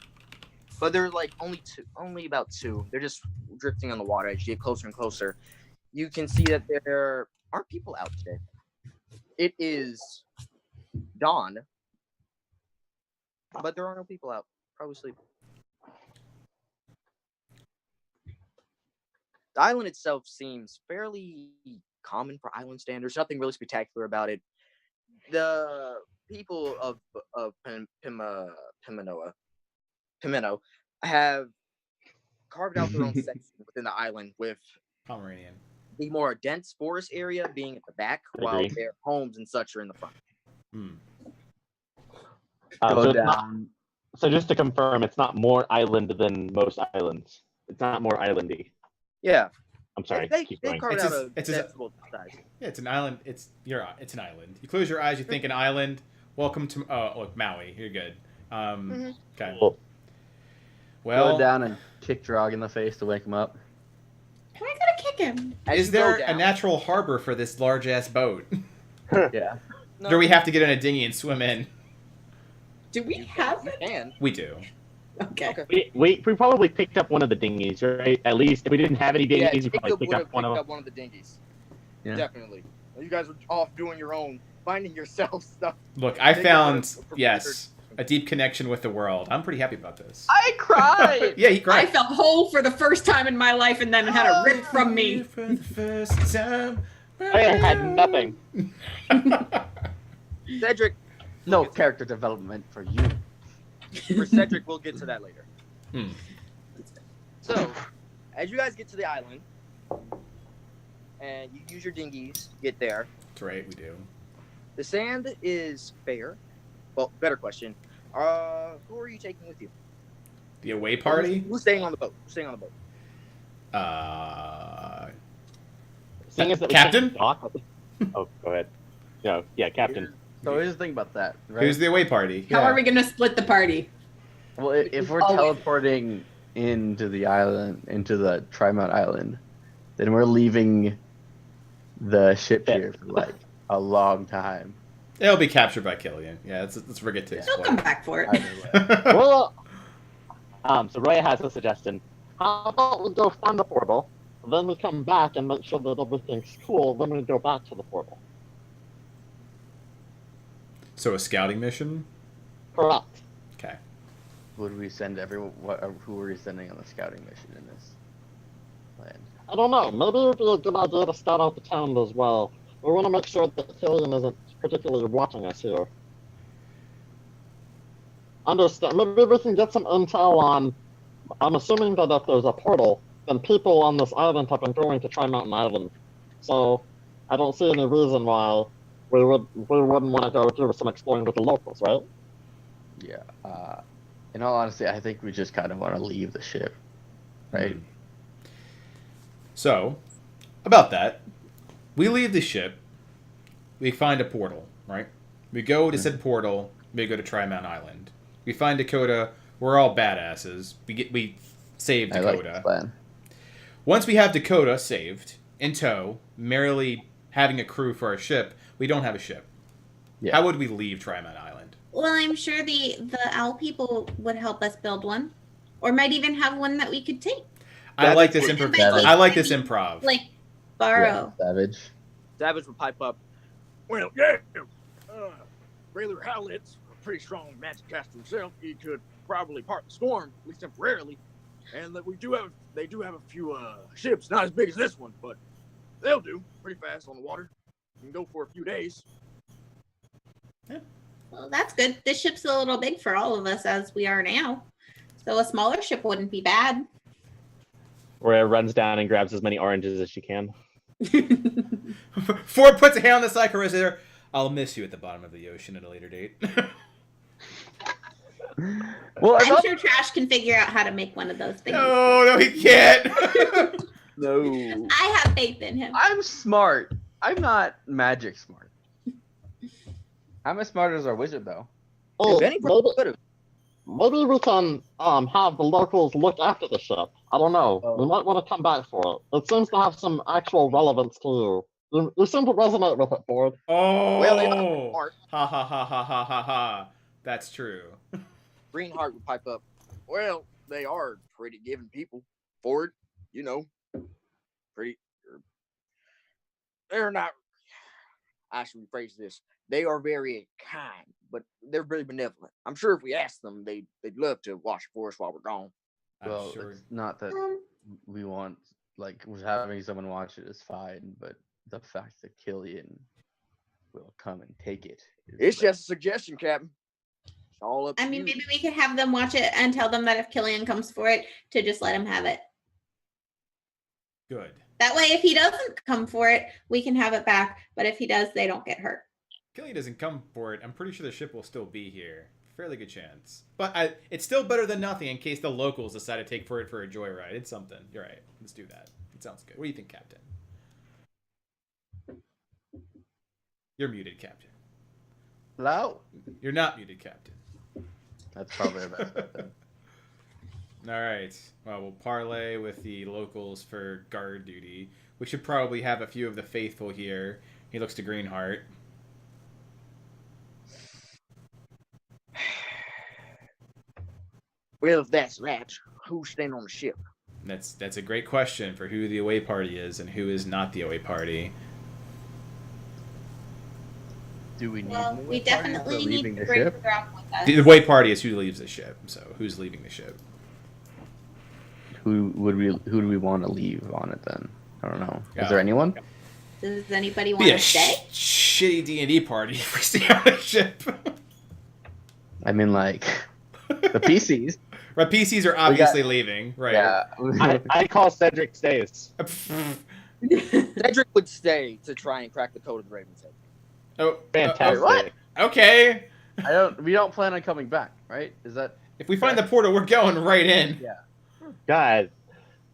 but they're like only about 2. They're just drifting on the water. As you get closer and closer, you can see that there aren't people out today. It is dawn, but there are no people out. Probably sleeping. The island itself seems fairly common for island standards. Nothing really spectacular about it. The people of Pimeno have carved out their own section within the island, with Pomeranian. the more dense forest area being at the back, while Agreed. their homes and such are in the front. Hmm. Go So, it's not, down. so just to confirm, it's not more island than most islands. It's not more islandy. Yeah, I'm sorry. they keep they going. carved It's out as- a it's as- sensible size. Yeah, it's an island. It's an island. You close your eyes, you think an island. Welcome to look, Maui. You're good. Okay. Cool. Well, Go down and kick Drog in the face to wake him up. Am I gonna kick him? As is you go there a down- natural harbor for this large ass boat? Yeah. No, Do we have to get in a dinghy and swim in? Do we have you it? can. We do. Okay. Okay. We probably picked up one of the dinghies, right? At least if we didn't have any Yeah, dinghies, we Jacob probably would picked have up one of them. one of the dinghies. Yeah. Definitely. You guys were off doing your own, finding yourself stuff. Look, I Jacob found would've prepared- yes a deep connection with the world. I'm pretty happy about this. I cried. Yeah, he I cried. felt whole for the first time in my life and then had it ripped from me. For the first time. I had nothing. Cedric, No character development for you. for Cedric, we'll get to that later. Hmm. So, as you guys get to the island, and you use your dinghies to get there, That's right, we do. the sand is fair. Well, better question. Who are you taking with you? The away party. Who's staying on the boat? Who's staying on the boat? Seeing as that we Captain? can't dock- Oh, go ahead. Yeah, Captain. So here's the thing about that, right? Who's the away party? How Yeah. are we gonna split the party? Well, if we're Oh. teleporting into the island, into the Trimount Island, then we're leaving the ship here for like a long time. It'll be captured by Killian. Yeah, let's forget to He'll come explain. back for it. Either way. Well, so Roya has a suggestion. How about we go find the portal, then we come back and make sure that everything's cool, then we go back to the portal. So a scouting mission. Correct. Okay. Would we send everyone? Who are we sending on the scouting mission in this plan? I don't know, maybe it would be a good idea to scout out the town as well. We want to make sure that Killian isn't particularly watching us here. Understand, maybe we can get some intel on, I'm assuming that if there's a portal, then people on this island have been going to Tri Mountain Island. So, I don't see any reason why we wouldn't want to go do some exploring with the locals, right? Yeah. In all honesty, I think we just kind of want to leave the ship, right? Hmm. So, about that, we leave the ship. We find a portal, right? We go to said portal. We go to Tri-Mountain Island. We find Dakota. We're all badasses. We save I like Dakota. this plan. Once we have Dakota saved in tow, merrily having a crew for our ship, we don't have a ship. Yeah. How would we leave Tri-Mountain Island? Well, I'm sure the owl people would help us build one, or might even have one that we could take, I like this Savage. improv. I like this improv. like borrow. Yeah, Savage. Savage would pipe up. Well, yeah. Rayler Howlett's a pretty strong magic caster himself. He could probably part the storm, at least temporarily. And that they do have a few ships, not as big as this one, but they'll do pretty fast on the water. You can go for a few days. Well, that's good. This ship's a little big for all of us as we are now, so a smaller ship wouldn't be bad. Roya runs down and grabs as many oranges as she can. Ford puts a hand on the side, caresses her. I'll miss you at the bottom of the ocean at a later date. Well, I'm sure Trash can figure out how to make one of those things. No, he can't. no. I have faith in him. I'm smart. I'm not magic smart. I'm as smart as our wizard, though. Oh, If any maybe, could have. maybe we can have the locals look after the ship. I don't know. Oh. We might want to come back for it. It seems to have some actual relevance to you. You seem to resonate with it, Ford. Oh. Well, they have Mark. Ha ha ha ha ha ha ha. That's true. Greenheart would pipe up. Well, they are pretty giving people. Ford, you know, pretty. They're not. I should rephrase this. They are very kind, but they're very benevolent. I'm sure if we asked them, they'd love to watch for us while we're gone. I'm Well, sure. it's not that we want like having someone watch it is fine, but the fact that Killian will come and take it. It's just a suggestion, Captain. It's all up to I mean, you. maybe we could have them watch it and tell them that if Killian comes for it, to just let him have it. Good. That way, if he doesn't come for it, we can have it back. But if he does, they don't get hurt. Killian doesn't come for it. I'm pretty sure the ship will still be here. Fairly good chance. But it's still better than nothing in case the locals decide to take for it for a joyride. It's something. You're right. Let's do that. It sounds good. What do you think, Captain? You're muted, Captain. Hello? You're not muted, Captain. That's probably our best bet then. All right. Well, we'll parlay with the locals for guard duty. We should probably have a few of the faithful here. He looks to Greenheart. Well, if that's that, who's staying on the ship? That's a great question for who the away party is and who is not the away party. Do we need Well, an we away party definitely for need leaving to the bring ship? Grok with us. The away party is who leaves the ship. So who's leaving the ship? Who do we want to leave on it then? I don't know. Yeah. Is there anyone? Does anybody want Be a to stay? shitty D&D party if we stay on the ship. I mean, like the PCs. Right, PCs are obviously leaving. Right. Yeah. I call Cedric stays. Cedric would stay to try and crack the code of the Raven's Head. Oh, Fantastic. what? Okay. We don't plan on coming back, right? Is that? If we find the portal, we're going right in. Yeah. God.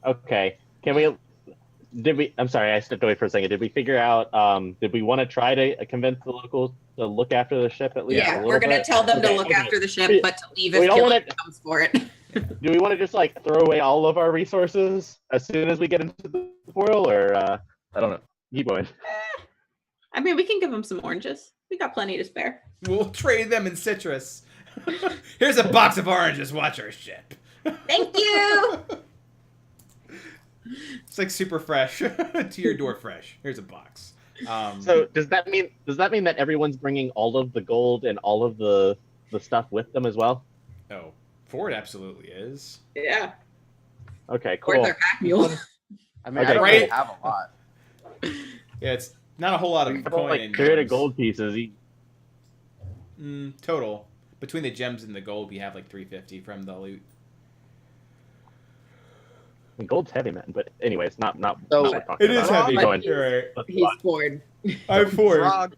Okay. I'm sorry, I stepped away for a second. Did we figure out, did we want to try to convince the locals to look after the ship at least? Yeah, a little we're going to bit? tell them to Okay, look okay. after the ship, but to leave if We don't Killian wanna- comes for it. Do we want to just like throw away all of our resources as soon as we get into the portal, or I don't know. Keep going. I mean, we can give them some oranges. We got plenty to spare. We'll trade them in citrus. Here's a box of oranges. Watch our ship. Thank you. It's like super fresh. To your door fresh. Here's a box. So does that mean that everyone's bringing all of the gold and all of the stuff with them as well? Oh, Ford absolutely is. Yeah. Okay, Or cool. their pack mule. I mean, Okay, I don't right? really have a lot. Yeah, it's not a whole lot of We have coin like and 30 gems. gold pieces each. Total. Between the gems and the gold, we have like 350 from the loot. And gold's heavy, man. But anyways, not So, what we're talking It is about. heavy. Keep going. You're right. He's bored. I'm Ford.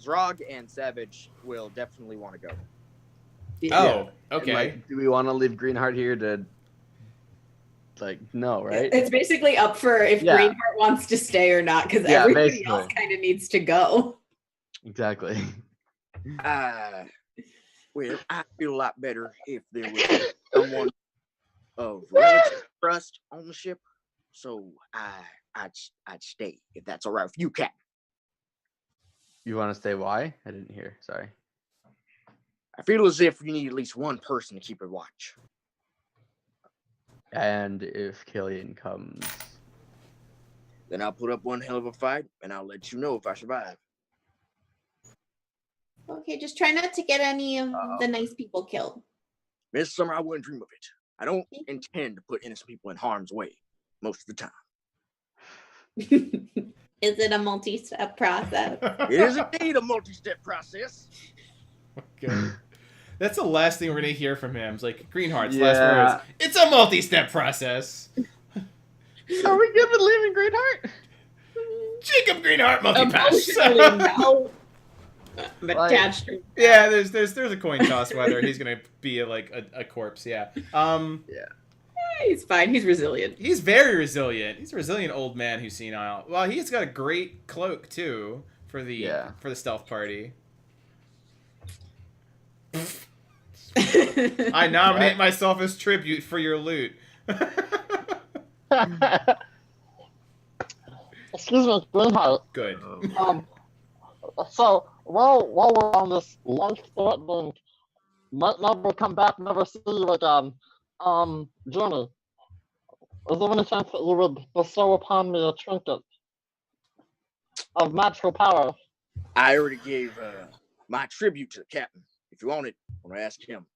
Zrog and Savage will definitely want to go. Oh, And, okay. like, do we want to leave Greenheart here to? Like, no, right? It's basically up for if Yeah. Greenheart wants to stay or not, because Yeah, everybody basically. else kind of needs to go. Exactly. Well, I feel a lot better if there was someone of relative trust on the ship. So I'd stay if that's all right with you, Cap. You want to stay? Why? I didn't hear. Sorry. I feel as if you need at least one person to keep a watch. And if Killian comes, Then I'll put up one hell of a fight, and I'll let you know if I survive. Okay, just try not to get any of the nice people killed. Miss Summer, I wouldn't dream of it. I don't intend to put innocent people in harm's way most of the time. Is it a multi-step process? It is indeed a multi-step process. Okay. That's the last thing we're gonna hear from him. It's like Greenheart's Yeah. last words. It's a multi-step process. are we good with leaving Greenheart? Jacob Greenheart multi-pass. Emotionally, no. I'm Like- attached to Yeah, there's a coin toss whether he's gonna be a corpse. Yeah. He's fine. He's resilient. He's very resilient. He's a resilient old man who's senile. Well, he's got a great cloak too for the stealth party. I nominate myself as tribute for your loot. Excuse me, Greenheart. Good. So while we're on this life-threatening, might never come back, never see you again, journey, is there any chance that you would bestow upon me a trinket of magical power? I already gave my tribute to the captain. If you want it, I'm gonna ask him.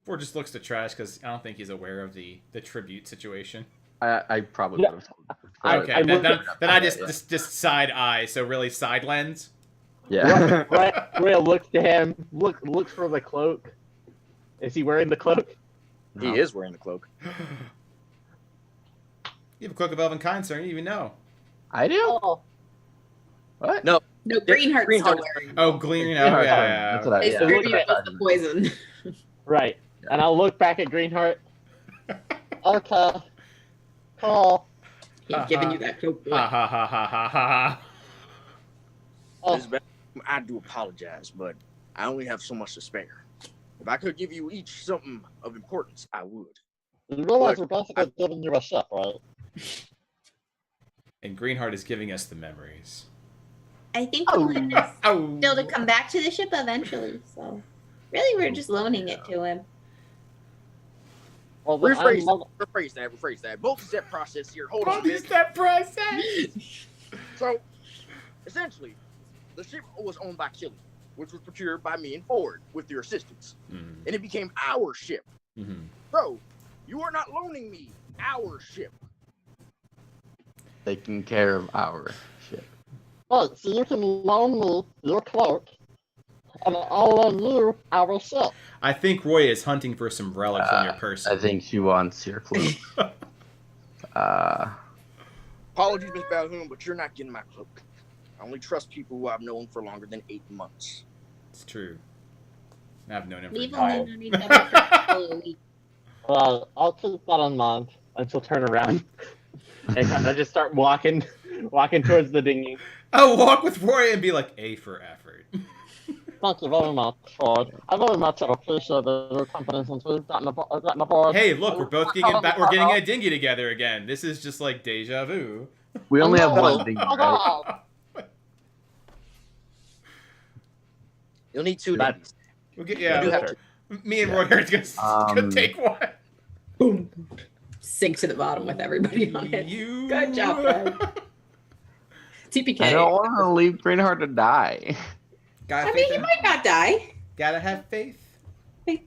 Ford just looks to Trash because I don't think he's aware of the tribute situation. I probably would have told him. Okay, then I just side eye, so really side lens. Yeah. Roy looks to him, looks for the cloak. Is he wearing the cloak? He is wearing the cloak. You have a cloak of elven kind, sir. You even know. I do? Oh. What? No, Greenheart's still Greenheart's wearing. Oh, Glean. Oh, yeah. That's what They yeah. distributed it with the poison. Right. And I'll look back at Greenheart. Okay. Cool. He's giving you that cloak. Ha ha ha ha ha ha. Oh, I do apologize, but I only have so much to spare. If I could give you each something of importance, I would. You realize we're basically giving you a ship, right? And Greenheart is giving us the memories. I think the plan is Oh. still to come back to the ship eventually. So really, we're just loaning it to him. Well, then Rephrase that. Multi-step process here. Hold on, man. Multi-step process. So, essentially, the ship was owned by Killian, which was procured by me and Ford with your assistance. Mm-hmm. And it became our ship. Mm-hmm. So, you are not loaning me our ship. Taking care of our ship. Right, so you can loan me your cloak, and I'll loan you our ship. I think Roy is hunting for some relic from your person. I think she wants your cloak. Apologies, Miss Balhoun, but you're not getting my cloak. I only trust people who I've known for longer than 8 months. It's true. I've known him Leave for him in double for a couple of weeks. Well, I'll keep that in mind. and she'll turn around and kind of just start walking towards the dinghy. I'll walk with Roy and be like, A for effort. Thank you very much, Ford. I very much have appreciated your company since we've gotten aboard. Hey, look, we're both getting we're getting a dinghy together again. This is just like deja vu. We only have one dinghy, right? You'll need 2 That- dinghies. We'll get, You do yeah, have to. me and Roy are gonna take one. Boom. Sink to the bottom with everybody on it. You... Good job, guys. TPK. I don't want to leave Greenheart to die. Gotta I mean, he might not die. Gotta have faith. Faith.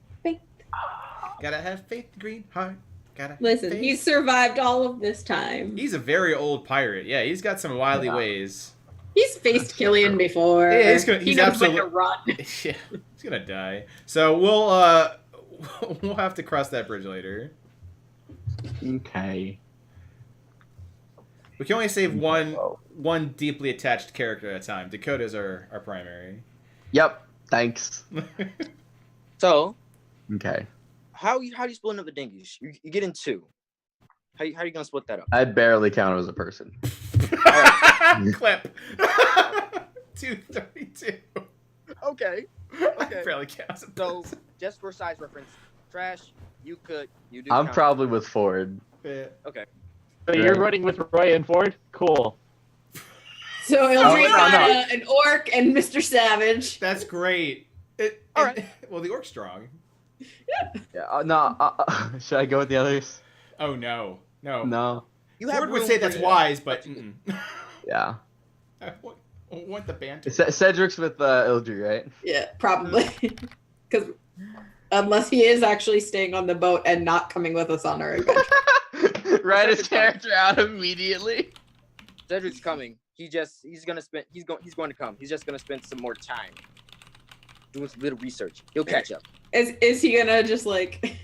Gotta have faith, Greenheart. Gotta have Listen, faith. he's survived all of this time. He's a very old pirate. Yeah, he's got some wily ways. He's faced Killian before. Yeah, he's he knows when to absolute- run. Yeah, he's gonna die. So we'll have to cross that bridge later. Okay. We can only save one deeply attached character at a time. Dakota's our primary. Yep. Thanks. So, Okay. how do you split up the dinghies? You get in 2. How you gonna split that up? I barely count as a person. Clip. 232. Okay. I barely count as a So, person. just for size reference, Trash, you do. I'm count. probably with Ford. Yeah. Okay. So you're Right. running with Roy and Ford? Cool. So he'll Oh, bring no, on no. an orc and Mr. Savage. That's great. All right. Well, the orc's strong. Yeah. No. Should I go with the others? Oh no, no. No. You have Ford would room say for that's you. wise, but mm-mm. Yeah. I want the banter. Cedric's with Ildry, right? Yeah, probably. Because unless he is actually staying on the boat and not coming with us on our adventure. Write his character out immediately. Cedric's coming. He's going to come. He's just gonna spend some more time doing some little research. He'll catch up. Is he gonna just like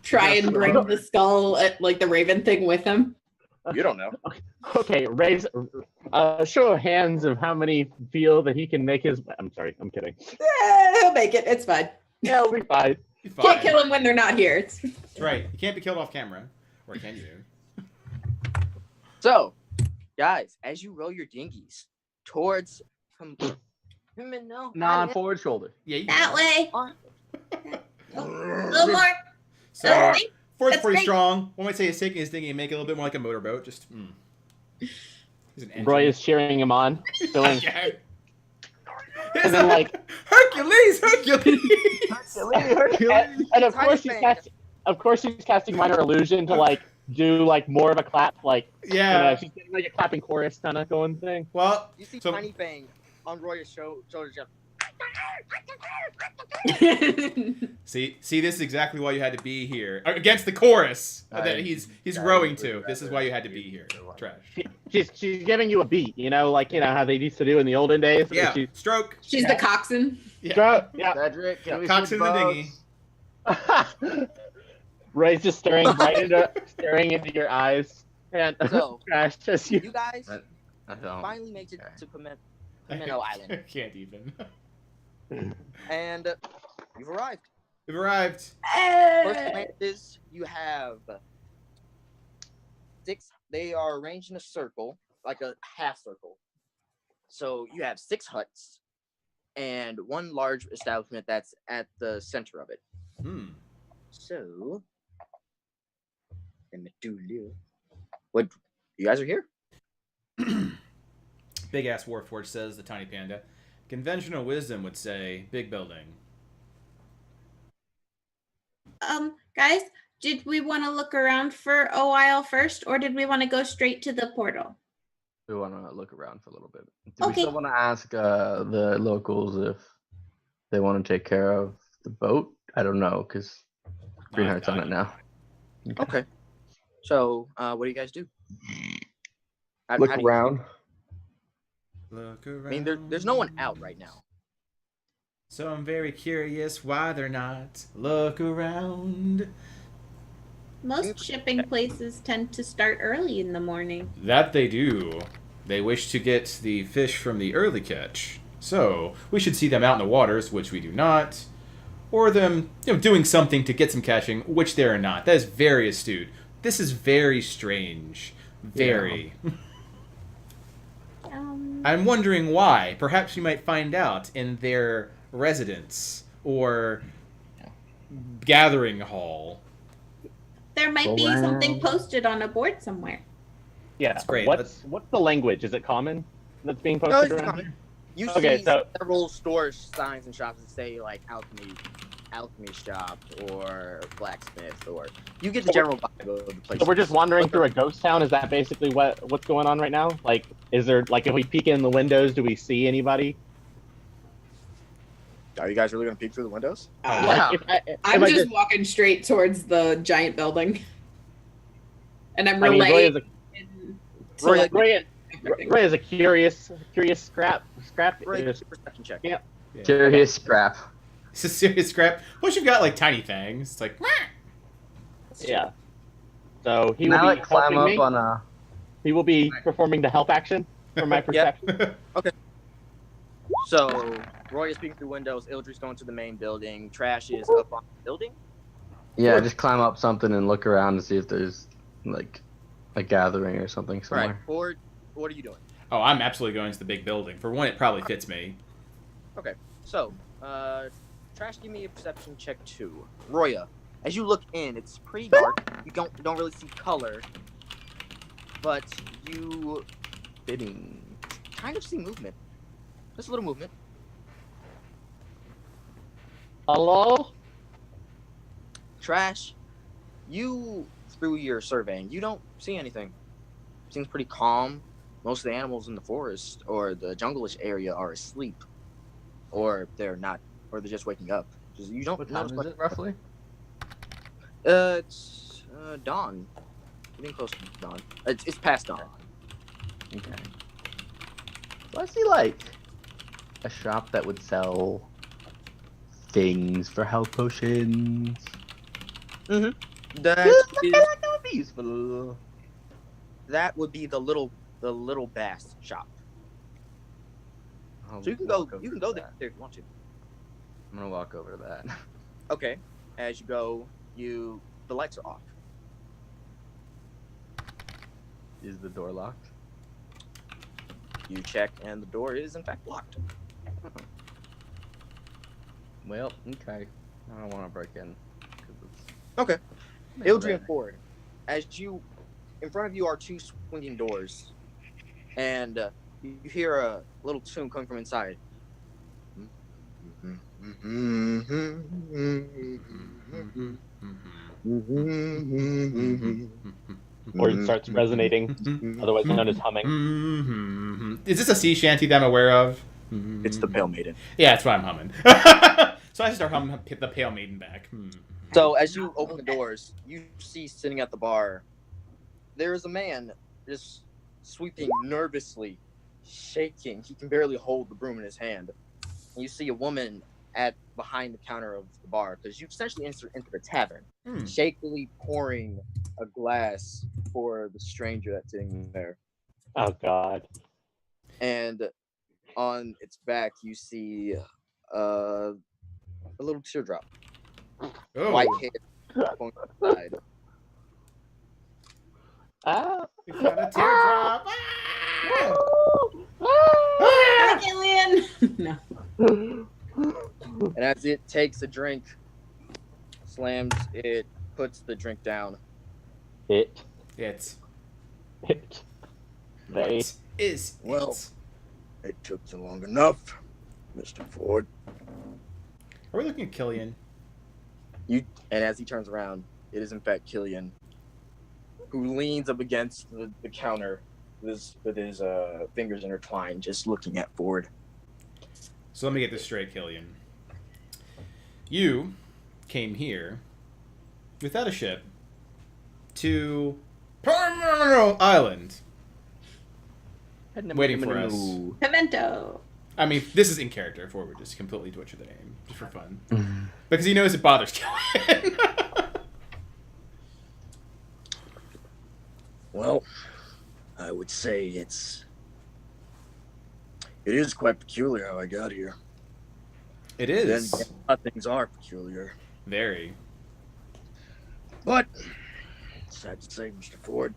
try and bring the skull at like the raven thing with him? You don't know. Okay, raise show of hands of how many feel that he can make his. I'm sorry, I'm kidding. He'll make it. It's fine. Yeah, we'll be fine. You're Can't fine. kill him when they're not here. That's right. You can't be killed off camera, or can you? So, guys, as you row your dinghies towards Non forward shoulder. Yeah, you That can. way. A little more. So Okay. Ford's That's pretty great. strong. One might say he's taking his thingy and make it a little bit more like a motorboat. Just. He's an engine. Roy is cheering him on, feeling, Yeah. and then like, Hercules. and of course Tiny he's casting minor illusion to like do like more of a clap, like Yeah. she's getting like a clapping chorus kind of going thing. Well, You see So- Tiny Fang on Roy's shoulder just See, this is exactly why you had to be here against the chorus that he's rowing to. This is why you had to be here. Trash. She's giving you a beat, like how they used to do in the olden days. Yeah, stroke. She's the coxswain. Yeah. Stroke. Yeah. Cedric, can we Cox in switch the boats? dinghy. Ray's just staring into your eyes. And So, Trash, just you. You guys I don't. finally make it to Pimento I Island, can't even. and you've arrived. We've arrived. First plan is you have 6. They are arranged in a circle, like a half circle. So you have 6 huts and 1 large establishment that's at the center of it. So, what? You guys are here? Big ass Warforged, says the tiny panda. Conventional wisdom would say big building. Guys, did we want to look around for a while first, or did we want to go straight to the portal? We want to look around for a little bit. Do we Okay. still want to ask the locals if they want to take care of the boat? I don't know, because Greenheart's on it now. Okay. So, what do you guys do? Look how do you- around. Look around. I mean, there's no one out right now. So I'm very curious why they're not. Look around. Most shipping places tend to start early in the morning. That they do. They wish to get the fish from the early catch. So we should see them out in the waters, which we do not. Or them doing something to get some catching, which they are not. That is very astute. This is very strange. Very. Yeah. I'm wondering why. Perhaps we might find out in their residence or gathering hall. There might be something posted on a board somewhere. Yeah, That's great. What's the language? Is it common that's being No, posted it's around common. here? You Okay, see so- several stores, signs, and shops that say like alchemy shop or blacksmith, or you get the general vibe of the place. So we're just wandering through a ghost town. Is that basically what's going on right now? Like, is there if we peek in the windows, do we see anybody? Are you guys really gonna peek through the windows? I'm just walking straight towards the giant building, and I'm relaying. Ray is a curious scrap. Right, perception check. Yeah. Curious scrap. It's a serious scrap. Plus you've got like tiny fangs. It's like Yeah. So he Can I will be climb helping up me. on a? He will be performing the help action from my perception. So Roy is peeking through windows. Ildry's going to the main building. Trash is up on the building. Yeah, just climb up something and look around to see if there's like a gathering or something somewhere. Right. Or what are you doing? Oh, I'm absolutely going to the big building. For one, it probably fits me. Okay. So, Trash, give me a perception check too. Roya, as you look in, it's pretty dark. You don't really see color, but you kind of see movement. Just a little movement. Hello? Trash, you through your surveying, you don't see anything. Seems pretty calm. Most of the animals in the forest or the jungle-ish area are asleep, or they're not, or they're just waking up. You don't. What time is it roughly? It's dawn. Getting close to dawn. It's past dawn. Okay. So I see like a shop that would sell things for health potions. That That would be useful. that would be the little bass shop. So you can go there if you want to. I'm gonna walk over to that. Okay. As you go, the lights are off. Is the door locked? You check, and the door is in fact locked. Well, okay. I don't want to break in. 'Cause it's Okay. maybe Ildry later. and Ford, in front of you are 2 swinging doors, and you hear a little tune coming from inside. Or it starts resonating, otherwise known as humming. Is this a sea shanty that I'm aware of? It's the Pale Maiden. Yeah, that's why I'm humming. So I start humming the Pale Maiden back. So as you open the doors, you see sitting at the bar, there is a man just sweeping nervously, shaking. He can barely hold the broom in his hand. And you see a woman behind the counter of the bar, because you essentially enter the tavern, shakily pouring a glass for the stranger that's sitting there. Oh God. And on its back, you see a little teardrop. Oh. White hair going to the side. We got a teardrop. Hi, Killian. No. And as it takes a drink, slams it, puts the drink down. It. It's. They. What is Well, it? it took you long enough, Mr. Ford. Are we looking at Killian? And as he turns around, it is in fact Killian, who leans up against the counter with his fingers intertwined, just looking at Ford. So let me get this straight, Killian. You came here without a ship to Palmetto Island, waiting for us. Pimento. I mean, this is in character. Ford would just completely butcher the name, just for fun. Because he knows it bothers Killian. Well, I would say it is quite peculiar how I got here. It Then is. again, a lot of things are peculiar. Very. But, sad to say, Mr. Ford,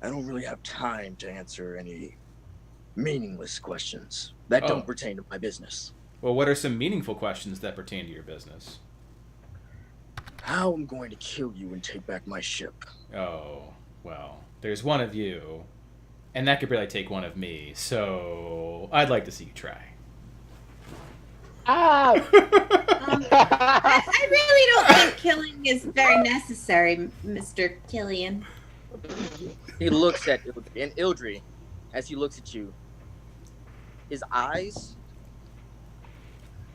I don't really have time to answer any meaningless questions that Oh. don't pertain to my business. Well, what are some meaningful questions that pertain to your business? How I'm going to kill you and take back my ship. Oh, well, there's one of you, and that could really take one of me, so I'd like to see you try. I really don't think killing is very necessary, Mr. Killian. He looks at Ildry, and Ildry, as he looks at you, his eyes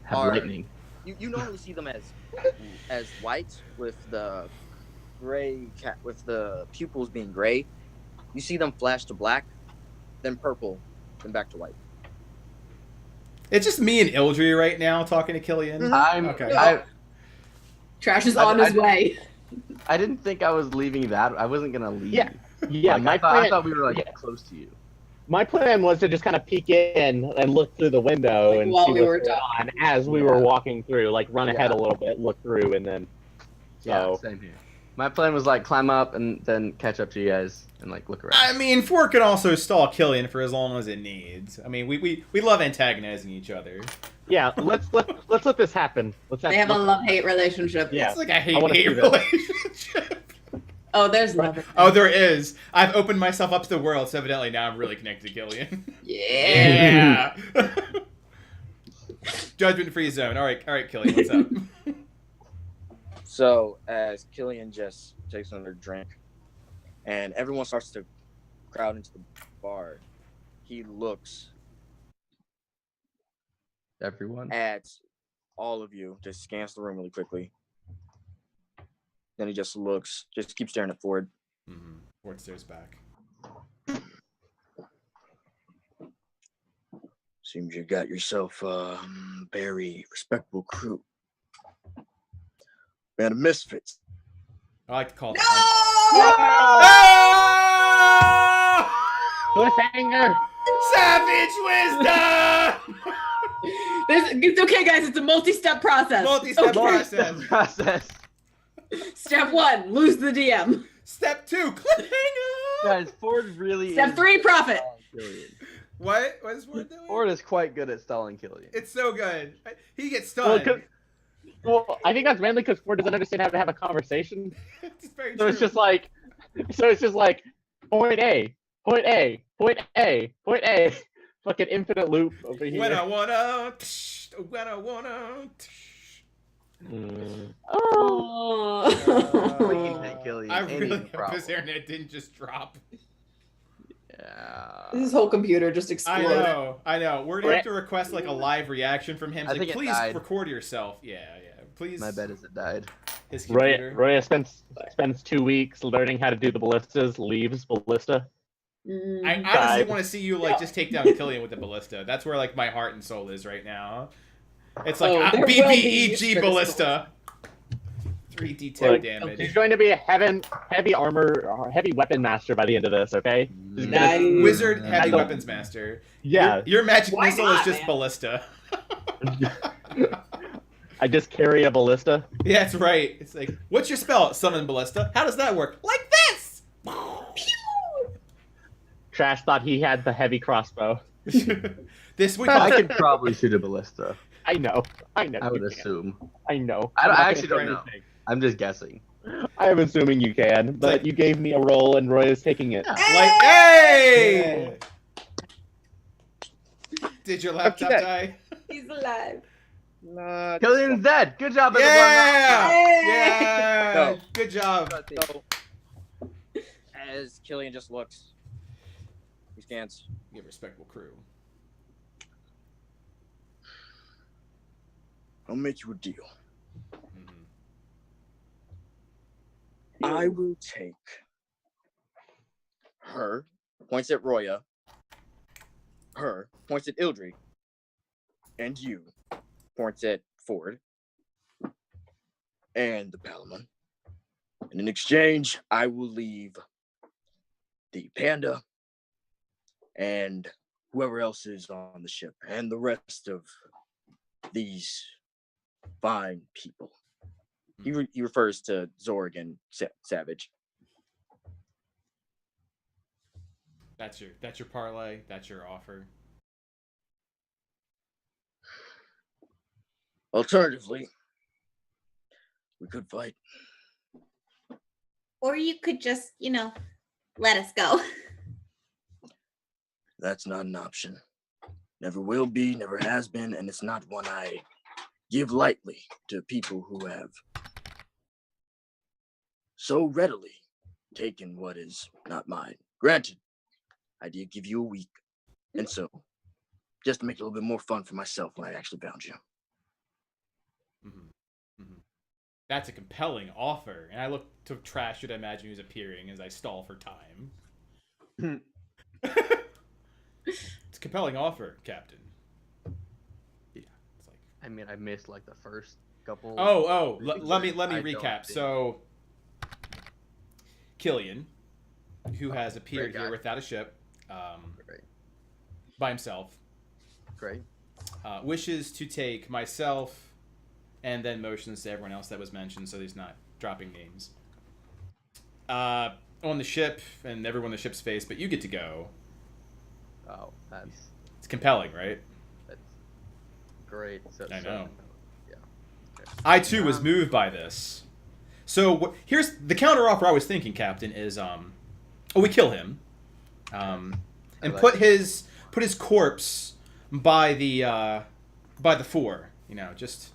Have are lightning. you normally see them as white with the with the pupils being gray. You see them flash to black, then purple, then back to white. It's just me and Ildry right now talking to Killian. Okay. Trash is on his way. I didn't think I was leaving that. I wasn't gonna leave. Yeah. Like, I thought we were like close to you. My plan was to just kind of peek in and look through the window Like and while see we what's were going on as we were walking through, like run ahead a little bit, look through, and then. Yeah, same here. My plan was like climb up and then catch up to you guys and like look around. I mean, Ford can also stall Killian for as long as it needs. I mean, we love antagonizing each other. Yeah, let's let this happen. They have a love-hate relationship. Yeah. It's like a I wanna hate see this. relationship. Oh, there's love. Oh, there is. I've opened myself up to the world, so evidently now I'm really connected to Killian. Yeah. Yeah. Judgment-free zone. All right, Killian, what's up? So as Killian just takes another drink, and everyone starts to crowd into the bar, he looks Everyone. at all of you, just scans the room really quickly. Then he just keeps staring at Ford. Mm-hmm. Ford stares back. Seems you got yourself a very respectable crew. Band of misfits. I like to call it. Cliffhanger! Savage wisdom! It's okay, guys. It's a multi-step process. Multi-step Okay. process. Step 1, lose the DM. Step 2, cliffhanger! Guys, Ford really Step is 3, profit. Killian. What is Ford doing? Ford is quite good at stalling Killian. It's so good. He gets Well, stunned. Well, I think that's mainly because Ford doesn't understand how to have a conversation. It's very So true. it's just like, point A, point A, point A, point A. Fucking infinite loop over here. When I wanna. Oh. Clean that Killian. I Ain't really even a hope problem. this internet didn't just drop. Yeah. Yeah. His whole computer just I exploded. know. We're gonna have to request like a live reaction from him. I Like, think it please died. record yourself. Yeah. Please. My bet is it died. His computer. Roya spends 2 weeks learning how to do the ballistas, leaves ballista. I honestly Died. want to see you like just take down Killian with the ballista. That's where like my heart and soul is right now. It's like Oh, there will be BBEG use for this ballista. 3d10 Look, damage. He's going to be a heavy armor, heavy weapon master by the end of this. Okay. He's gonna- Nice. Wizard heavy I don't- weapons master. Yeah. Your magic Why missile is not, just man? ballista. I just carry a ballista. Yeah, that's right. It's like, what's your spell? Summon ballista. How does that work? Like this. Trash thought he had the heavy crossbow. This we I call could probably shoot a ballista. I know. I would you can. assume. I know. I I'm not actually gonna don't try know. anything. I'm just guessing. I'm assuming you can, but like- you gave me a roll and Roy is taking it. like, hey! Did your laptop Okay. die? He's alive. Nah, Killian's dead. Good job, everyone. Yeah! Hey! Yeah! No. Good job. So, as Killian just looks, he scans. You have a respectable crew. I'll make you a deal. Mhm. I will take her, points at Roya, her, points at Ildri, and you, points at Ford, and the Palamon. And in exchange, I will leave the Panda and whoever else is on the ship and the rest of these fine people. He refers to Zorg and Savage. That's your parlay. That's your offer. Alternatively, we could fight. Or you could just, let us go. That's not an option. Never will be, never has been, and it's not one I give lightly to people who have so readily taken what is not mine. Granted, I did give you a week, and so just to make it a little bit more fun for myself when I actually found you. Mm-hmm. Mm-hmm. That's a compelling offer. And I look to Trash, should I imagine who's appearing as I stall for time. It's a compelling offer, Captain. Yeah, it's like. I mean, I missed like the first couple. Let me I don't recap. think- So, Killian, who has appeared Great guy. here without a ship, Great. by himself, Great. wishes to take myself, and then motions to everyone else that was mentioned, so he's not dropping names. On the ship, and everyone on the ship's face, but you get to go. Oh, that's It's compelling, right? great. So, I know. Yeah. I too was moved by this. So here's the counteroffer I was thinking, Captain, is we kill him, and like put his corpse by the four, just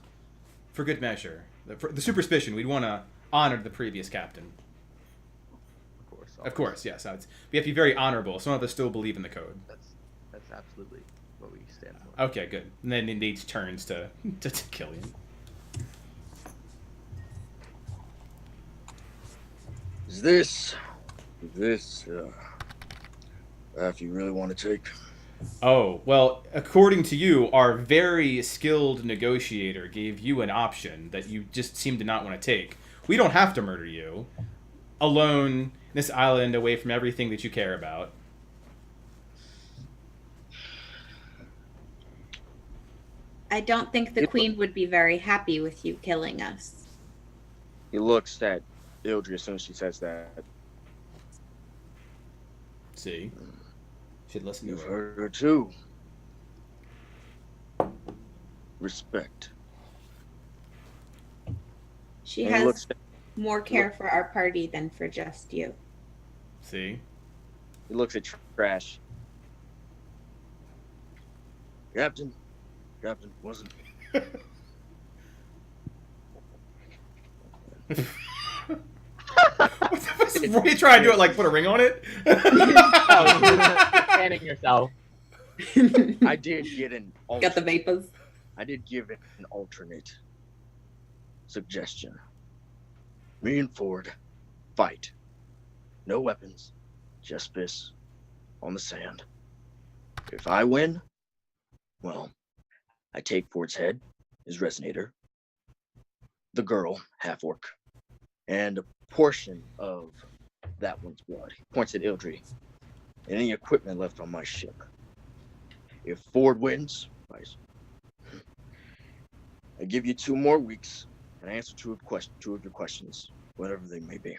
for good measure. The superstition, we'd want to honor the previous captain. Of course, yes. We have to be very honorable. Some of us still believe in the code. That's absolutely what we stand for. Okay, good. And then it needs turns to Killian. Is this path you really want to take? Oh, well, according to you, our very skilled negotiator gave you an option that you just seem to not want to take. We don't have to murder you. Alone, this island, away from everything that you care about. I don't think the queen would be very happy with you killing us. He looks at Ildri as soon as she says that. See? Should listen to You've her. heard her too. Respect. She And he has looks at, more care for our party than for just you. See? he looks at Trash. Captain wasn't. What the fuck is What are you trying to do? It like put a ring on it? Oh, you're fanning yourself. I did get an Got the vapors. I did give it an alternate suggestion. Me and Ford fight. No weapons, just fists on the sand. If I win, well, I take Ford's head, his resonator, the girl, half orc, and a portion of that one's blood. He points at Ildry, and any equipment left on my ship. If Ford wins, I give you 2 more weeks and answer two of your questions, whatever they may be.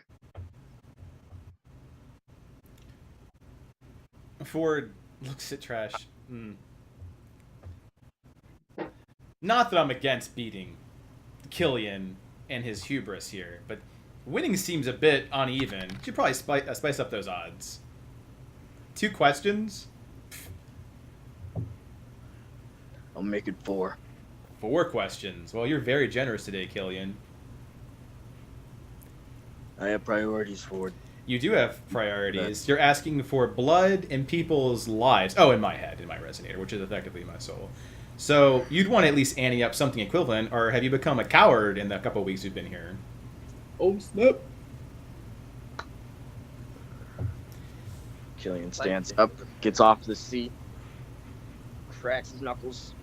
Ford looks at Trash. Not that I'm against beating Killian and his hubris here, but winning seems a bit uneven. You should probably spice up those odds. 2 questions? I'll make it 4. 4 questions. Well, you're very generous today, Killian. I have priorities, Ford. You do have priorities. You're asking for blood and people's lives. Oh, in my head, in my resonator, which is effectively my soul. So you'd want to at least ante up something equivalent, or have you become a coward in the couple of weeks you've been here? Oh, snap. Killian stands up, gets off the seat, cracks his knuckles.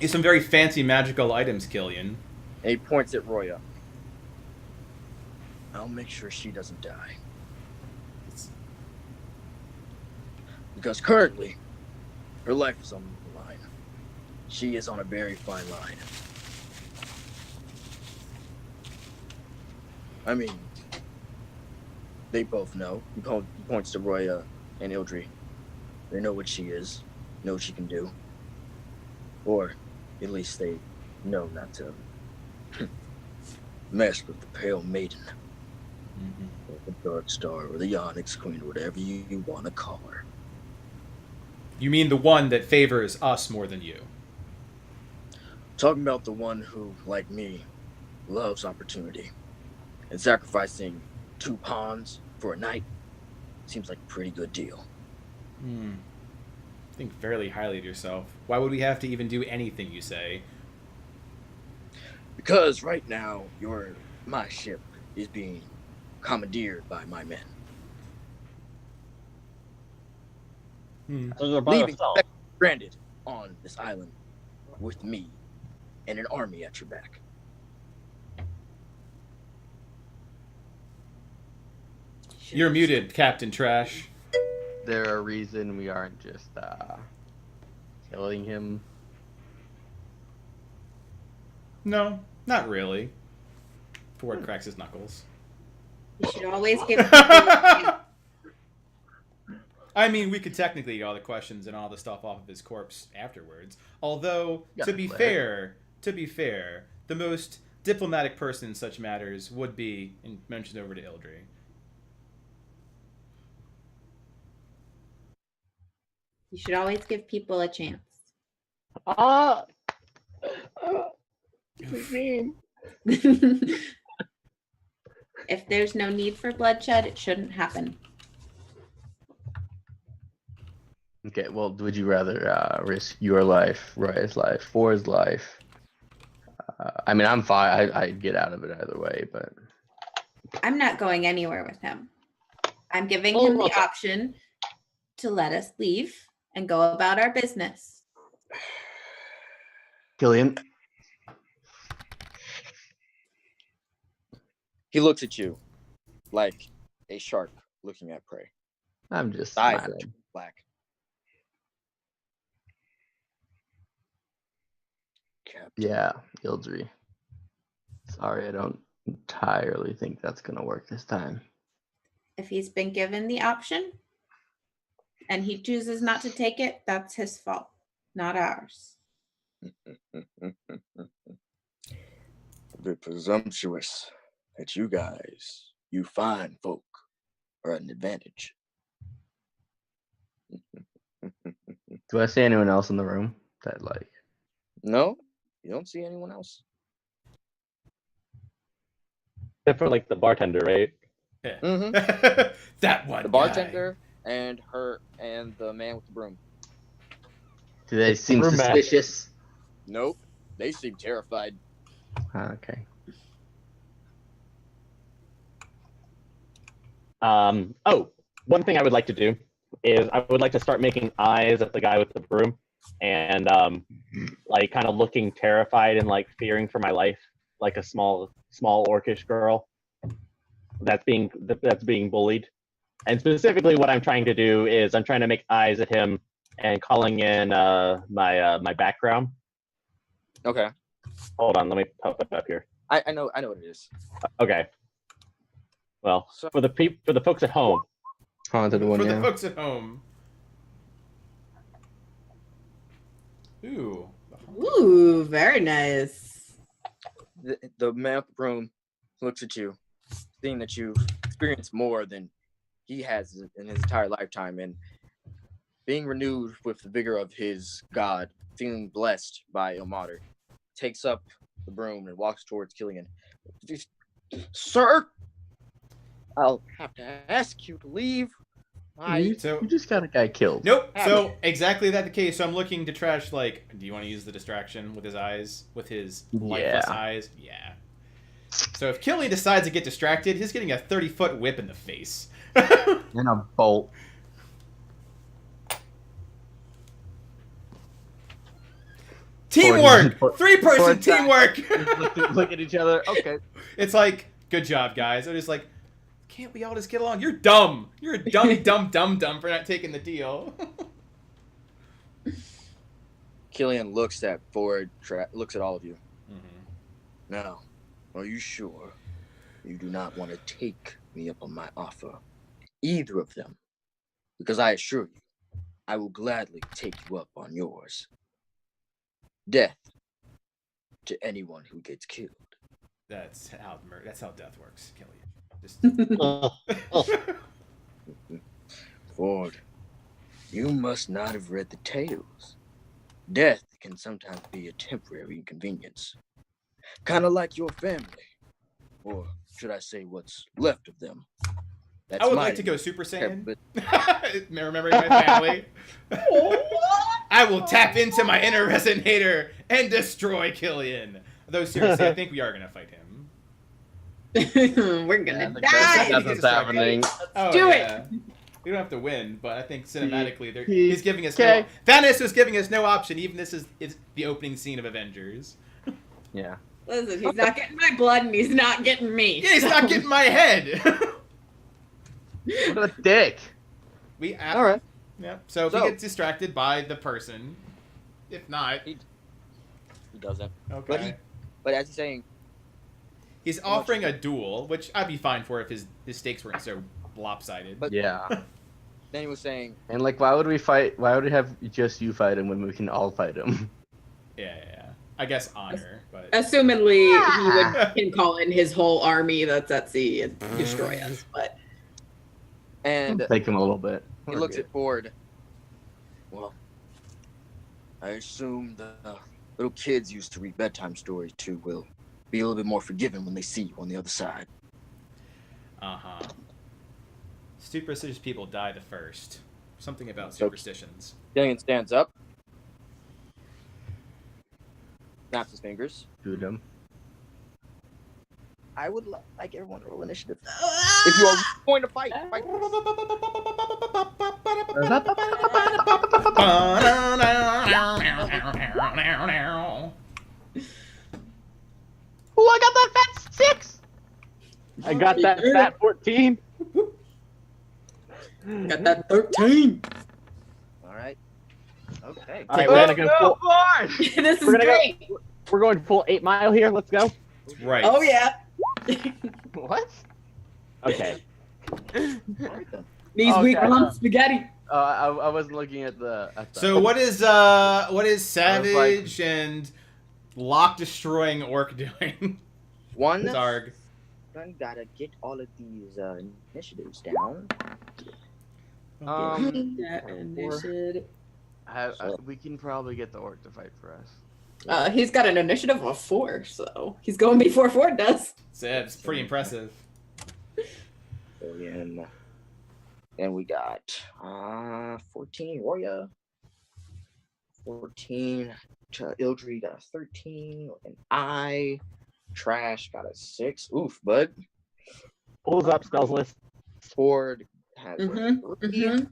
These some very fancy magical items, Killian. And he points at Roya. I'll make sure she doesn't die. Because currently, her life is on the line. She is on a very fine line. I mean, they both know. He points to Roya and Ildry. They know what she is, know what she can do. Or at least they know not to mess with the Pale Maiden. Or the Dark Star, or the Onyx Queen, or whatever you want to call her. You mean the one that favors us more than you? Talking about the one who, like me, loves opportunity. And sacrificing 2 pawns for a night seems like a pretty good deal. Think fairly highly of yourself. Why would we have to even do anything you say? Because right now, my ship is being commandeered by my men. So you're by Leaving yourself. stranded on this island with me and an army at your back. You're muted, Captain Trash. There a reason we aren't just killing him? No, not really. Ford cracks his knuckles. You should always give people a chance. I mean, we could technically get all the questions and all the stuff off of his corpse afterwards. Although, to be fair, the most diplomatic person in such matters would be mentioned over to Ildry. You should always give people a chance. If there's no need for bloodshed, it shouldn't happen. Okay, well, would you rather risk your life, Roya's life, Ford's life? I mean, I'm fine. I'd get out of it either way, but... I'm not going anywhere with him. I'm giving him the option to let us leave and go about our business. Killian? He looks at you like a shark looking at prey. I'm just Eyes are smiling. black. Captain. Yeah, Ildry. Sorry, I don't entirely think that's going to work this time. If he's been given the option and he chooses not to take it, that's his fault, not ours. A bit presumptuous that you fine folk, are at an advantage. Do I see anyone else in the room that, like... No, you don't see anyone else. Except for like the bartender, right? Yeah. Mm-hmm. That one. The bartender and the man with the broom. Do they seem Brewmaster. suspicious? Nope. They seem terrified. Okay. Oh, one thing I would like to do is I would like to start making eyes at the guy with the broom and like kind of looking terrified and like fearing for my life, like a small orcish girl that's being bullied. And specifically what I'm trying to do is I'm trying to make eyes at him and calling in my background. Okay. Hold on, let me pop it up here. I know what it is. Okay. Well, So- for the folks at home, Haunted one, For yeah. the folks at home. Ooh. Ooh, very nice. The man with the broom looks at you, seeing that you've experienced more than he has in his entire lifetime, and being renewed with the vigor of his god, feeling blessed by Ilmater, takes up the broom and walks towards Killian. Sir, I'll have to ask you to leave. So You just got a guy killed. nope. So exactly that the case. So I'm looking to Trash like, do you want to use the distraction with his eyes, with his lifeless Yeah. eyes? Yeah. So if Killian decides to get distracted, he's getting a 30-foot whip in the face. And a bolt. Teamwork! Four- 3-person four times. teamwork! Look at each other. Okay. It's like, good job, guys. They're just like, can't we all just get along? You're dumb. You're a dumb for not taking the deal. Killian looks at Ford, looks at all of you. Mm-hmm. Now, are you sure you do not want to take me up on my offer? Either of them. Because I assure you, I will gladly take you up on yours. Death to anyone who gets killed. That's how death works, Killian. Just... Ford, you must not have read the tales. Death can sometimes be a temporary inconvenience. Kind of like your family. Or should I say what's left of them. That's I would my like to go Super Saiyan. but Remembering my family. I will tap into my inner resonator and destroy Killian. Though seriously, I think we are gonna fight him. We're gonna die. That's what's happening. Oh, do it. yeah. We don't have to win, but I think cinematically, He- he's giving us okay. no. Thanos is giving us no option. Even this is the opening scene of Avengers. Yeah. Listen, he's not getting my blood and he's not getting me. Yeah, he's not getting my head. What a dick. All right. Yeah. So if he So- gets distracted by the person, if not, He doesn't. okay. But as he's saying, He's offering a duel, which I'd be fine for if his stakes weren't so lopsided. But- Yeah. then he was saying, And like, why would we fight? Why would we have just you fight him when we can all fight him? yeah. I guess honor, but Assumedly, he can call in his whole army that's at sea and destroy us. But and Take him a little bit. he We're looks good. at Ford. well, I assume the little kids used to read bedtime stories too will be a little bit more forgiving when they see you on the other side. superstitious people die the first. Something about So- superstitions. Killian stands up, snaps his fingers. Shoot him. I would like everyone to roll initiative. If you are going to fight. Oh, I got that fat 6. I got that fat 14. got that 13. All right. Okay. All right, we're gonna go full. This is We're gonna go- great. We're going full 8 Mile here. Let's go. Right. Oh yeah. What? Okay. These Okay. weak lump spaghetti. I wasn't looking at the. So what is Savage and Lock destroying Orc doing? One. Zarg. Gotta get all of these initiatives down. That initiative. We can probably get the orc to fight for us. He's got an initiative of 4, so he's going before Ford does. So yeah, it's pretty impressive. Killian. And we got 14 Roya. 14 Ildry got a 13. And I Trash got a 6. Oof, bud. Pulls up spells list. Ford has a 3. Mm-hmm. Then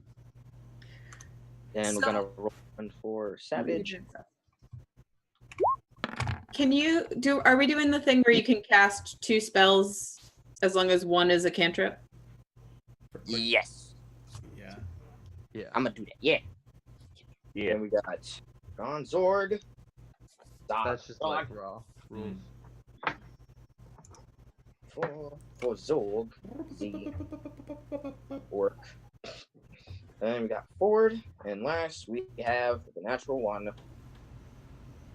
we're So- gonna roll one for Savage. Can you do? Are we doing the thing where you can cast 2 spells as long as one is a cantrip? Yes. Yeah. Yeah. I'm gonna do that. Yeah. Yeah. Then we got Gonzorg. That's just like raw rules. For Zorg, the orc. Then we got Ford, and last we have the natural one,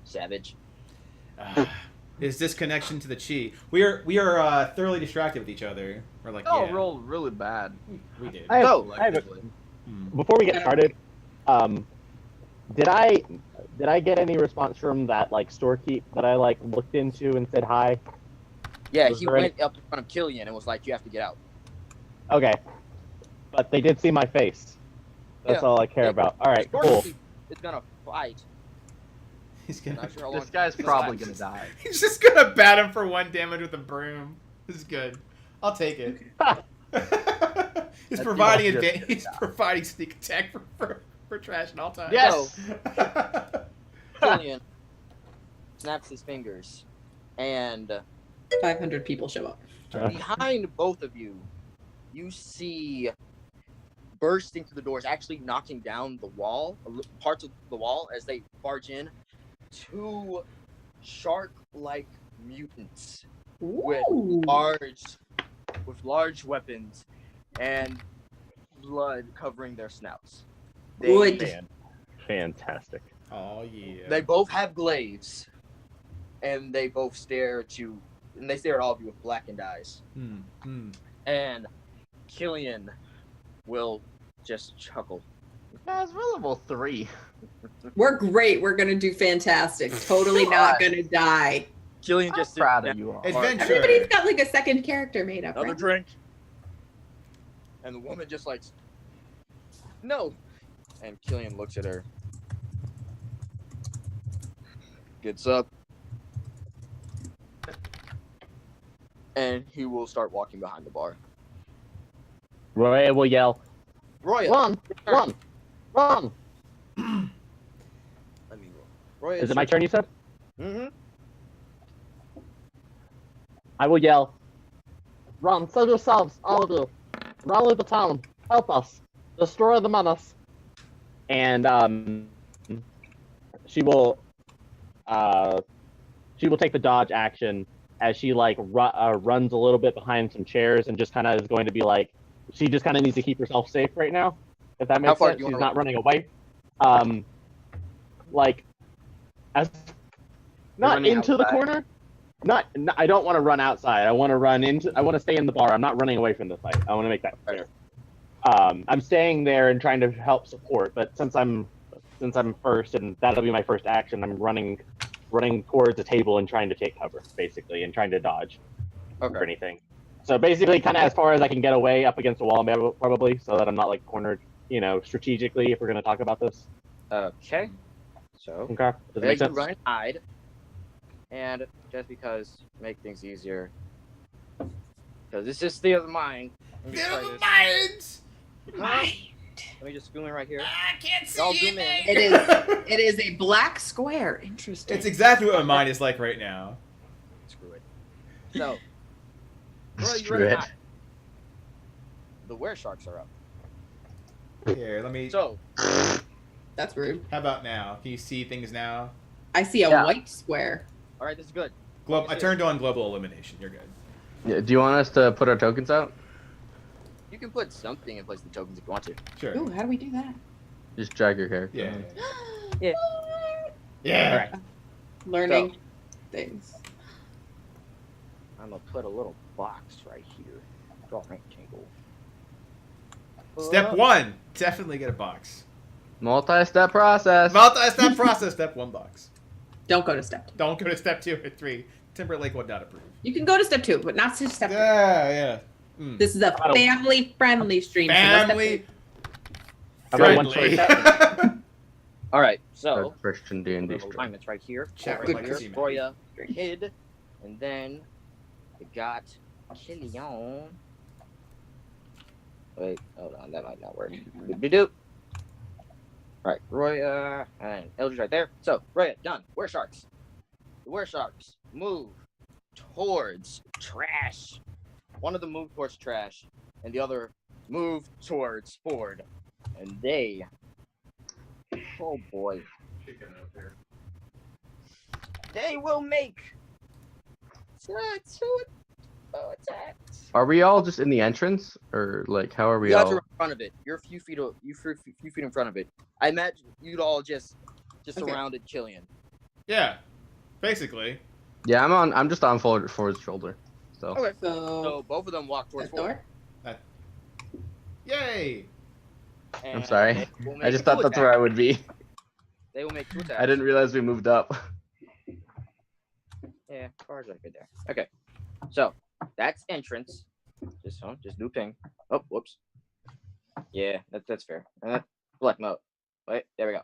Savage. Is this connection to the chi? We are thoroughly distracted with each other. We're like, Oh, yeah, rolled really bad. we did. I have, Go. I have a, Collectively. before we get started, did I get any response from that like storekeep that I like looked into and said hi? Yeah, Was he there any- went up in front of Killian and was like, "You have to get out." Okay, but they did see my face. That's Yeah. all I care Yeah. about. All right, cool. Storekeep is gonna fight. He's I'm gonna. not sure how long This guy's he's probably fight. gonna die. He's just gonna bat him for 1 damage with a broom. This is good. I'll take it. He's That's providing just advantage. gonna He's providing sneak attack for trash at all times. Yes. Killian snaps his fingers, and 500 people show up. behind both of you, you see bursting through the doors, actually knocking down the wall, parts of the wall as they barge in, 2 shark-like mutants with Ooh. large weapons and blood covering their snouts. Good. Fantastic. Oh yeah. They both have glaives, and they both stare at all of you with blackened eyes. And Killian will just chuckle. Guys, we're level 3. We're great. We're gonna do fantastic. Totally not gonna die. Killian I'm just sits proud down, of you all. Adventure. Everybody's got like a second character made up, another right? drink. And the woman just like, no. And Killian looks at her. Gets up. And he will start walking behind the bar. Roy will yell, Roya, "Run! Run! Run!" let me roll. Roya, Is it my turn? You said. Mm-hmm. I will yell, "Run! Save yourselves, all of you! Rally the town! Help us! Destroy the menace!" And she will take the dodge action as she like runs a little bit behind some chairs and just kind of is going to be like, she just kind of needs to keep herself safe right now, if that How makes far sense. do you She's wanna not running away. Like as not running into the outside? corner. Not I don't want to run outside. I want to stay in the bar. I'm not running away from the fight. I want to make that clear. I'm staying there and trying to help support, but since I'm first and that'll be my first action, I'm running towards the table and trying to take cover, basically, and trying to dodge or anything. So basically, kind of as far as I can get away up against the wall, probably, so that I'm not like cornered, strategically. If we're gonna talk about this. Okay. So, Okay. Does it make you sense? run and hide. And just because make things easier, because this is theater of the mind. Let me try this. Let me just zoom in right here. I can't see Y'all zoom in. It is a black square. Interesting. It's exactly what my mind is like right now. Screw it. So, Roy, you Screw run and it. hide. The were-sharks are up. Here, let me. So, That's rude. How about now? Can you see things now? I see a Yeah. white square. all right, this is good. I turned on global illumination. You're good. Yeah, do you want us to put our tokens out? You can put something in place of the tokens if you want to. Sure. Ooh, how do we do that? Just drag your character. Yeah. on. Yeah. Yeah. All right. Learning things. I'm gonna put a little box right here. Draw a rectangle. Step 1. Definitely get a box. Multi-step process. Multi-step process. Step 1 box. Don't go to step 2. Don't go to step 2 or 3. Timberlake would not approve. You can go to step 2, but not to step 3. Yeah. This is a family-friendly stream. Family friendly. All right, so Christian D&D little stream. alignment's right here. Chat Right would like here. to see me. Roya, your kid, and then we got Killian. Wait, hold on, that might not work. Doop. All right, Roya and Eldridge right there. So Roya, done. Were sharks. The were sharks move towards trash. One of them moved towards trash, and the other moved towards Ford. And they, oh boy, they will make two attacks. Are we all just in the entrance, or like how are we You guys all? are in front of it. You're a few feet in front of it. I imagine you'd all just Okay. surrounded Killian. Yeah. Basically. Yeah, I'm just on Ford's shoulder. So. Okay. So, So both of them walk towards that Ford. door. Yay. I'm sorry. they will I make just two thought that's where I attacks. would be. They will make 2 attacks. I didn't realize we moved up. Yeah, car's right there. Okay. So that's entrance. Just do ping. Oh, whoops. Yeah, that's fair. Black mode. Wait, there we go.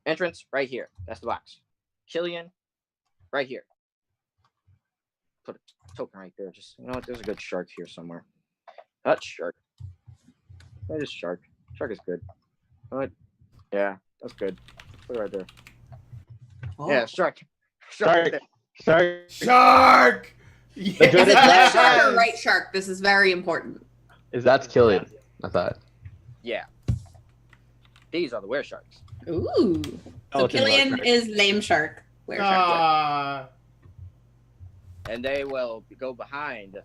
Entrance right here. That's the box. Killian, right here. Put a token right there. Just you know what? There's a good shark here somewhere. Not shark. That is shark. Shark is good. What? Yeah, that's good. Put it right there. Oh. Yeah, shark. Shark. Right there. Shark! Is it left Yes! shark or right shark? This is very important. That's Killian. I thought. Yeah. These are the were sharks. Ooh. Oh, So it's in the Killian shark. is lame shark. Where shark? Ah. And they will go behind.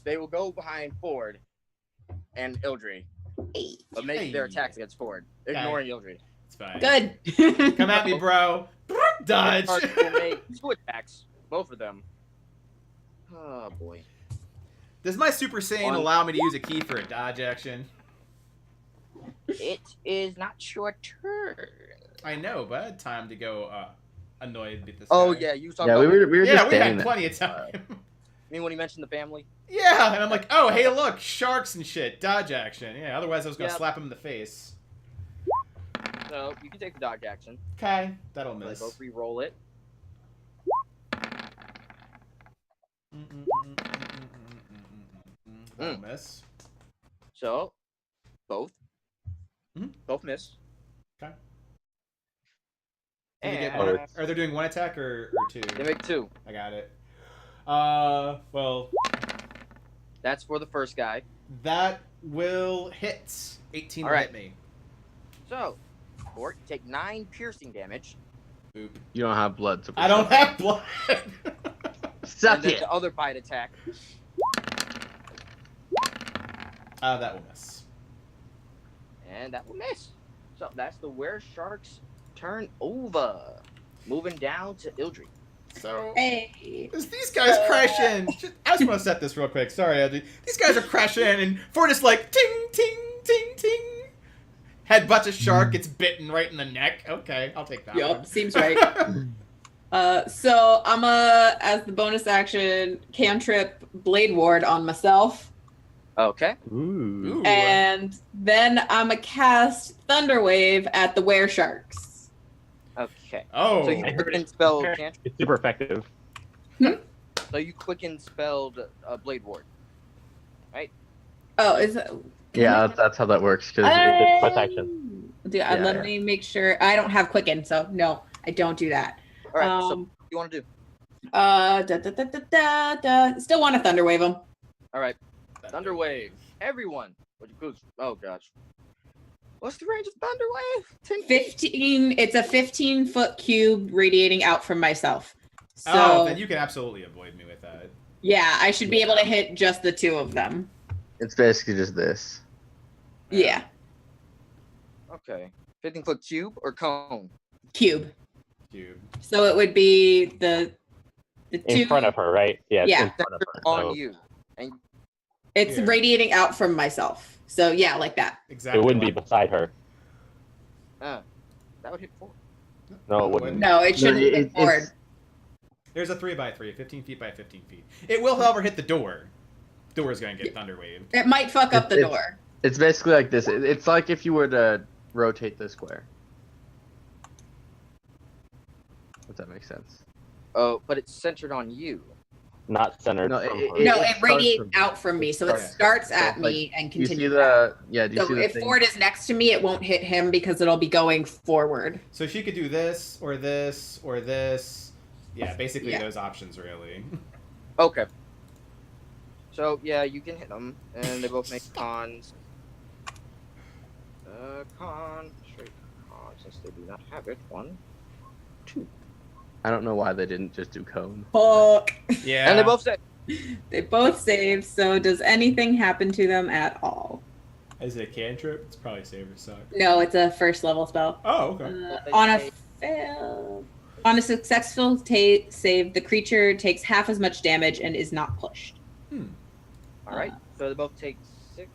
They will go behind Ford and Ildry, but make their attacks against Ford, ignoring Ildry. It's fine. Good. Come at me, bro. Dodge. Sharks will make 2 attacks, both of them. Oh boy. Does my Super Saiyan One. allow me to use a key for a dodge action? It is not your turn. I know, but I had time to go annoyed with this Oh guy. yeah, you talking Yeah, about we were Yeah, just we had standing there. plenty of time. I mean when he mentioned the family? Yeah, and I'm like, oh, hey, look, sharks and shit, dodge action. Yeah, otherwise I was gonna Yep. slap him in the face. So you can take the dodge action. Okay, that'll They miss. both re-roll it. That'll miss. So both. Mhm. Both miss. Okay. Did they get And one, are they doing 1 attack or 2? they make 2. I got it. Well, That's for the first guy. that will hit. 18 will All right. hit me. So, Ford, you take 9 piercing damage. Boop. You don't have blood to. I don't have blood. Suck And then it. the other bite attack. That will miss. And that will miss. So that's the were sharks turn over. Moving down to Ildry. So, Hey. as these guys crash in, I just want to set this real quick. Sorry, Eddie. These guys are crashing in, and Ford is like, ting, ting, ting, ting. Headbutts a shark, gets bitten right in the neck. Okay, I'll take that one. Yup, seems right. So I'm as the bonus action, cantrip Blade Ward on myself. Okay. Ooh. Ooh. And then I'm a cast Thunderwave at the were sharks. Okay. Oh. So you quicken spell cantrip. It's super effective. So you quicken spelled Blade Ward. Oh, is it? Yeah, that's how that works. Because it's protection. Let me make sure. I don't have Quicken, so no, I don't do that. All right. So Um, what do you want to do? Still want to Thunderwave them. All right. Thunderwave. Everyone. Which includes. Oh gosh. What's the range of Thunderwave? 10 feet. 15. It's a 15-foot cube radiating out from myself. So Oh, then you can absolutely avoid me with that. yeah, I should be able to hit just the 2 of them. it's basically just this. Yeah, Okay. 15-foot cube or cone? cube. Cube. So it would be the In 2 front of her, right? Yeah. It's Yeah. in front of her. On So you. And It's Here. radiating out from myself. So yeah, like that. Exactly. it wouldn't be like- beside her. that would hit 4. No, it wouldn't. No, it shouldn't No, be it's- forward. There's a 3x3, 15 feet by 15 feet. It will, however, hit the door. Door's gonna get thunder waved. It might fuck up the It's- door. It's basically like this. It's like if you were to rotate the square. If that makes sense. Oh, but it's centered on you. Not centered. No, from it- her. it- No, it starts radiates from- out from me, so it Okay. starts at So, like, me and Do you see continues. out. the? Yeah. Do you So see the if thing? Ford is next to me, it won't hit him because it'll be going forward. So she could do this, or this, or this. Yeah, basically Yeah. those options, really. Okay. So yeah, you can hit them, and they both make cons. Straight con, since they do not have it. 1, 2. I don't know why they didn't just do cone. Fuck. Yeah. And they both say, They both save, so does anything happen to them at all? Is it a cantrip? It's probably save or suck. No, it's a first level spell. Oh, okay. On a successful save, the creature takes half as much damage and is not pushed. all right. So they both take 6.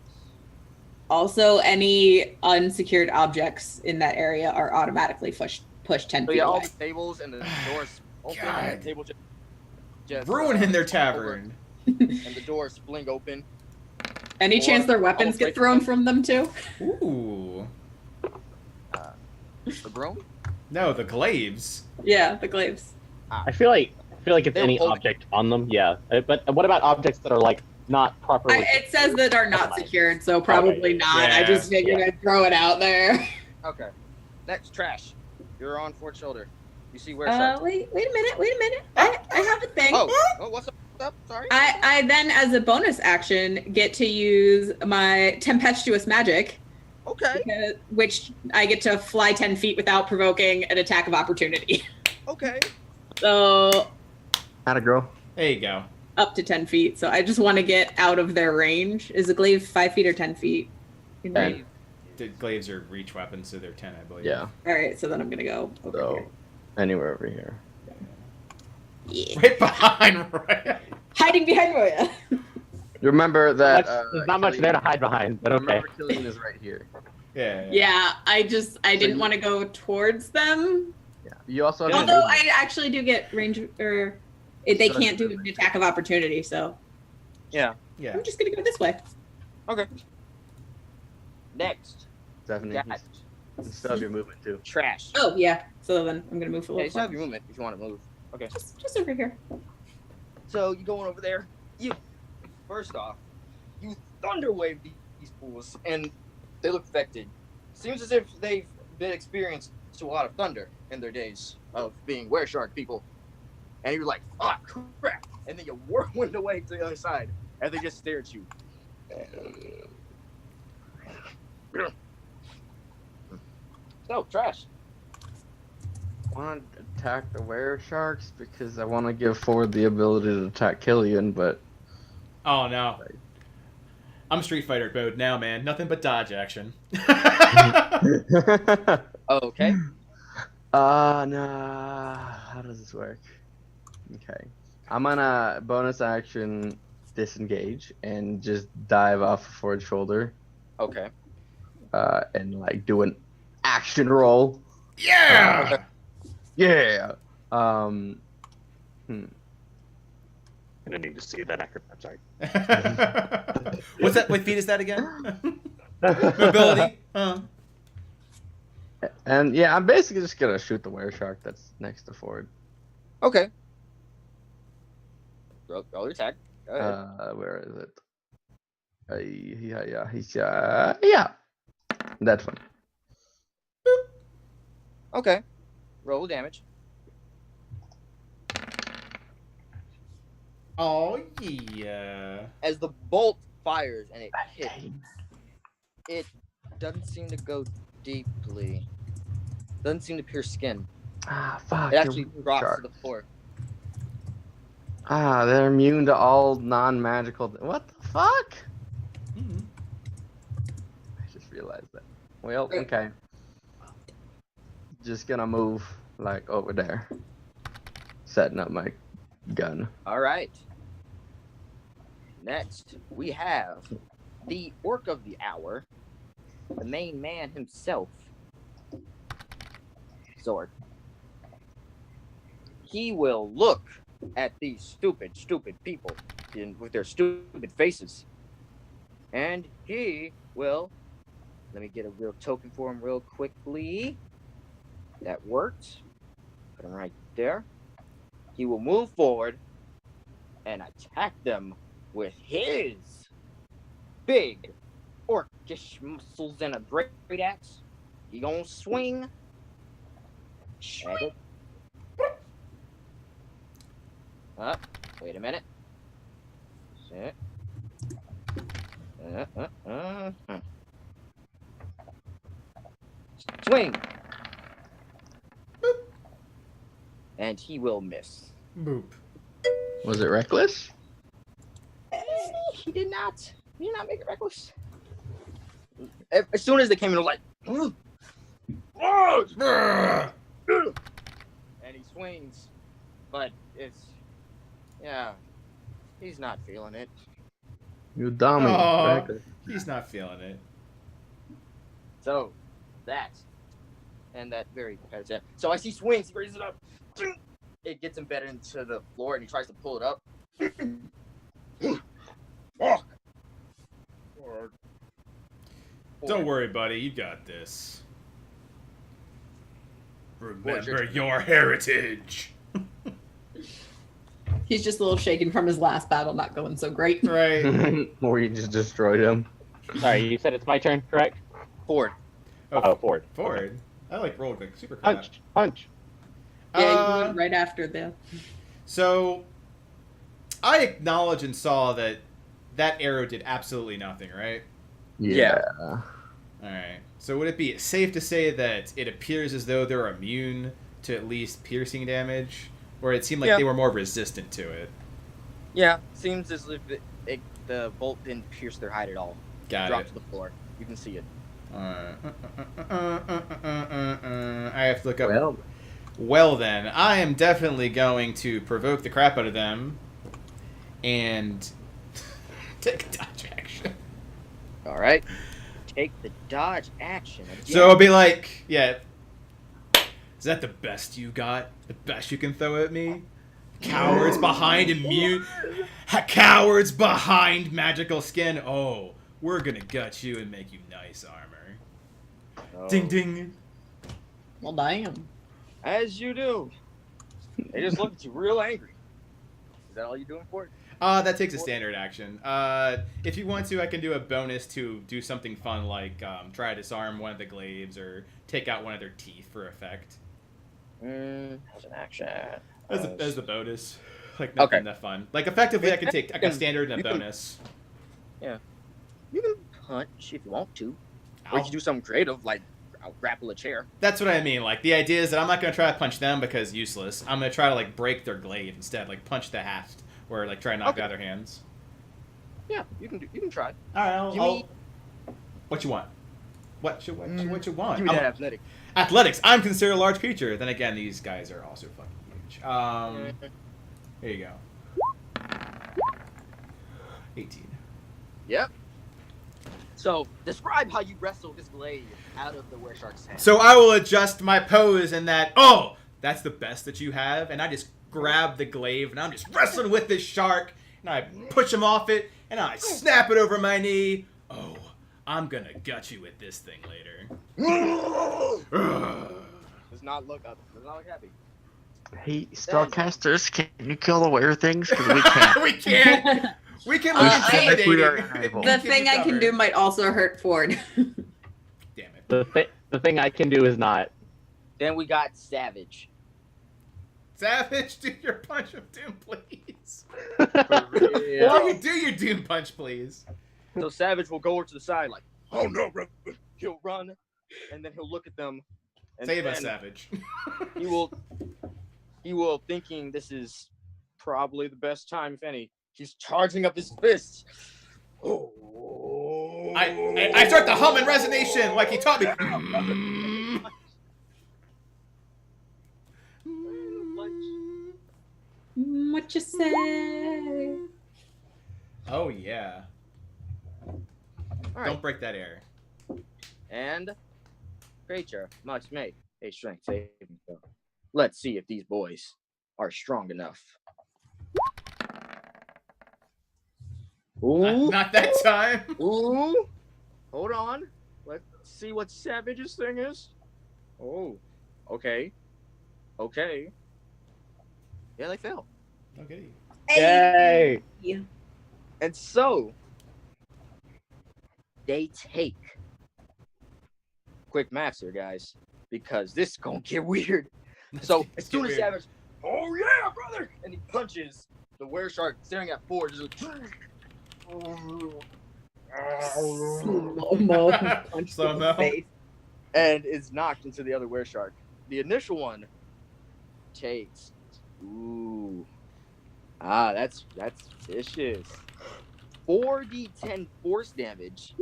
Also, any unsecured objects in that area are automatically pushed 10 So feet yeah, all away. the tables and the doors open, God. and the table just Ruining their tavern. and the doors fling open. Any or chance their weapons almost get break thrown them. from them too? Ooh. The broom. No, the glaives. Yeah, the glaives. I feel like it's They're any holding- object on them. Yeah. But what about objects that are like not properly? It says that are not secured, so probably Okay. not. I Yeah. just figured Yeah. I'd throw it out there. Okay. Next, trash. You're on Ford's shoulder. You see where? Wait a minute. I have a thing. Oh, what's up? What's up? Sorry. I then, as a bonus action, get to use my tempestuous magic, Okay. which I get to fly 10 feet without provoking an attack of opportunity. Okay. So How'd it grow? There you go. up to 10 feet. So I just want to get out of their range. Is the glaive 5 feet or 10 feet? In Ten. range? The glaives are reach weapons, so they're 10, I believe. Yeah. All right, so then I'm gonna go over So here. anywhere over here. Yeah. Right behind Roya. Hiding behind Roya. Remember that. There's not much there to hide behind, but okay. Remember, Killian is right here. Yeah. Yeah, I didn't want to go towards them. Yeah. You also have. Although I actually do get range, or they can't do an attack of opportunity, so Yeah. Yeah. I'm just gonna go this way. Okay. Next, Stephanie, got you still have your movement too. trash. Oh yeah, so then I'm gonna move a Yeah, little. you still have far. your movement if you want to move. Okay. Just over here. So you going over there? You first off, you thunder wave these fools, and they look affected. Seems as if they've been experienced to a lot of thunder in their days of being were-shark people. And you're like, oh crap! And then you whirlwind away to the other side, and they just stare at you. So trash. I want to attack the were sharks because I want to give Ford the ability to attack Killian, but Oh, no. I'm Street Fighter mode now, man. Nothing but dodge action. Okay. nah. How does this work? Okay, I'm gonna bonus action disengage and just dive off of Ford's shoulder, Okay. and like do an action roll. Yeah! Yeah. I'm gonna need to see that acronym. I'm sorry. What's that? What feat is that again? Mobility? And yeah, I'm basically just gonna shoot the were shark that's next to Ford. Okay. Roll your attack. Go ahead. Where is it? Yeah. That one. Okay. Roll damage. Oh, yeah. As the bolt fires and it hits, it doesn't seem to go deeply. Doesn't seem to pierce skin. Ah, fuck. It actually you're a drops shark. to the floor. Ah, they're immune to all non-magical. What the fuck? Mhm. I just realized that. Well, okay. Just gonna move like over there, setting up my gun. All right. Next, we have the orc of the hour, the main man himself, Zord. he will look at these stupid people with their stupid faces. And he will, let me get a real token for him real quickly. That worked. Put him right there. He will move forward and attack them with his big orcish muscles and a great axe. He gonna swing. At it. Wait a minute. Sit. Swing. Boop. And he will miss. Boop. Was it reckless? He did not. He did not make it reckless. As soon as they came in, I was like, and he swings, but he's not feeling it. You dummy. Aw, Reckless. he's not feeling it. So that very competitive. So as he swings, he raises it up. It gets embedded into the floor, and he tries to pull it up. Fuck. Don't worry, buddy. You got this. Remember your heritage. He's just a little shaken from his last battle, not going so great. Right. Or you just destroyed him. Sorry, you said it's my turn, correct? Ford. Oh, Ford. Forward. I like rolled like super crap. Punch. Yeah, you went right after the. So, I acknowledge and saw that arrow did absolutely nothing, right? Yeah. Alright. So would it be safe to say that it appears as though they're immune to at least piercing damage? Or it seemed like they were more resistant to it? Yeah, seems as if the bolt didn't pierce their hide at all. Got Dropped it. to the floor. You can see it. I have to look up. Well then, I am definitely going to provoke the crap out of them and take a dodge action. All right. Take the dodge action. Again. So it'll be like, yeah. Is that the best you got? The best you can throw at me? Cowards behind immune. Cowards behind magical skin. Oh, we're gonna gut you and make you nice armor. Oh. Ding ding. Well, damn. As you do. They just look at you real angry. Is that all you're doing for it? That takes a standard action. If you want to, I can do a bonus to do something fun like try to disarm one of the glaives or take out one of their teeth for effect. As an action. As the bonus. Like nothing that fun. Like effectively, I can take a standard and a bonus. Yeah. You can punch if you want to. Or you can do something creative like I'll grapple a chair. That's what I mean. Like the idea is that I'm not gonna try to punch them because useless. I'm gonna try to like break their glaive instead, like punch the haft or like try to knock out their hands. Yeah, you can try. All right. What you want? What you want? Give me that athletic. Athletics. I'm considered a large creature. Then again, these guys are also fucking huge. Here you go. 18. Yep. So, describe how you wrestle this glaive out of the wereshark's hand. So I will adjust my pose in that, oh, that's the best that you have. And I just grab the glaive and I'm just wrestling with this shark. And I push him off it and I snap it over my knee. Oh, I'm going to gut you with this thing later. Does not look happy. Hey, spellcasters, can you kill the were things? Because we can't. We can't. We can lose intimidating. We are unable. The thing I can do might also hurt Ford. Damn it. The thing I can do is not. Then we got Savage. Savage, do your punch of doom, please. Yeah. Do your doom punch, please. So Savage will go over to the side like, oh no, bro. He'll run, and then he'll look at them. And Save us, Savage. He will, thinking this is probably the best time, if any. He's charging up his fists. Oh. I start to hum in resonation like he taught me. What you say? Oh, yeah. All right. Don't break that air. And creature must make a strength saving throw. Let's see if these boys are strong enough. Ooh. Not that time. Ooh. Hold on. Let's see what Savage's thing is. Oh. Okay. Okay. Yeah, they fail. Okay. Yay! And so they take quick maths here, guys, because this is gonna get weird. So as soon as Savage, oh yeah, brother, and he punches the were shark staring at 4, just Slow-mo. Punch to the Slow-mo. face. and is knocked into the other were shark. The initial one takes, that's vicious. 4d10 force damage.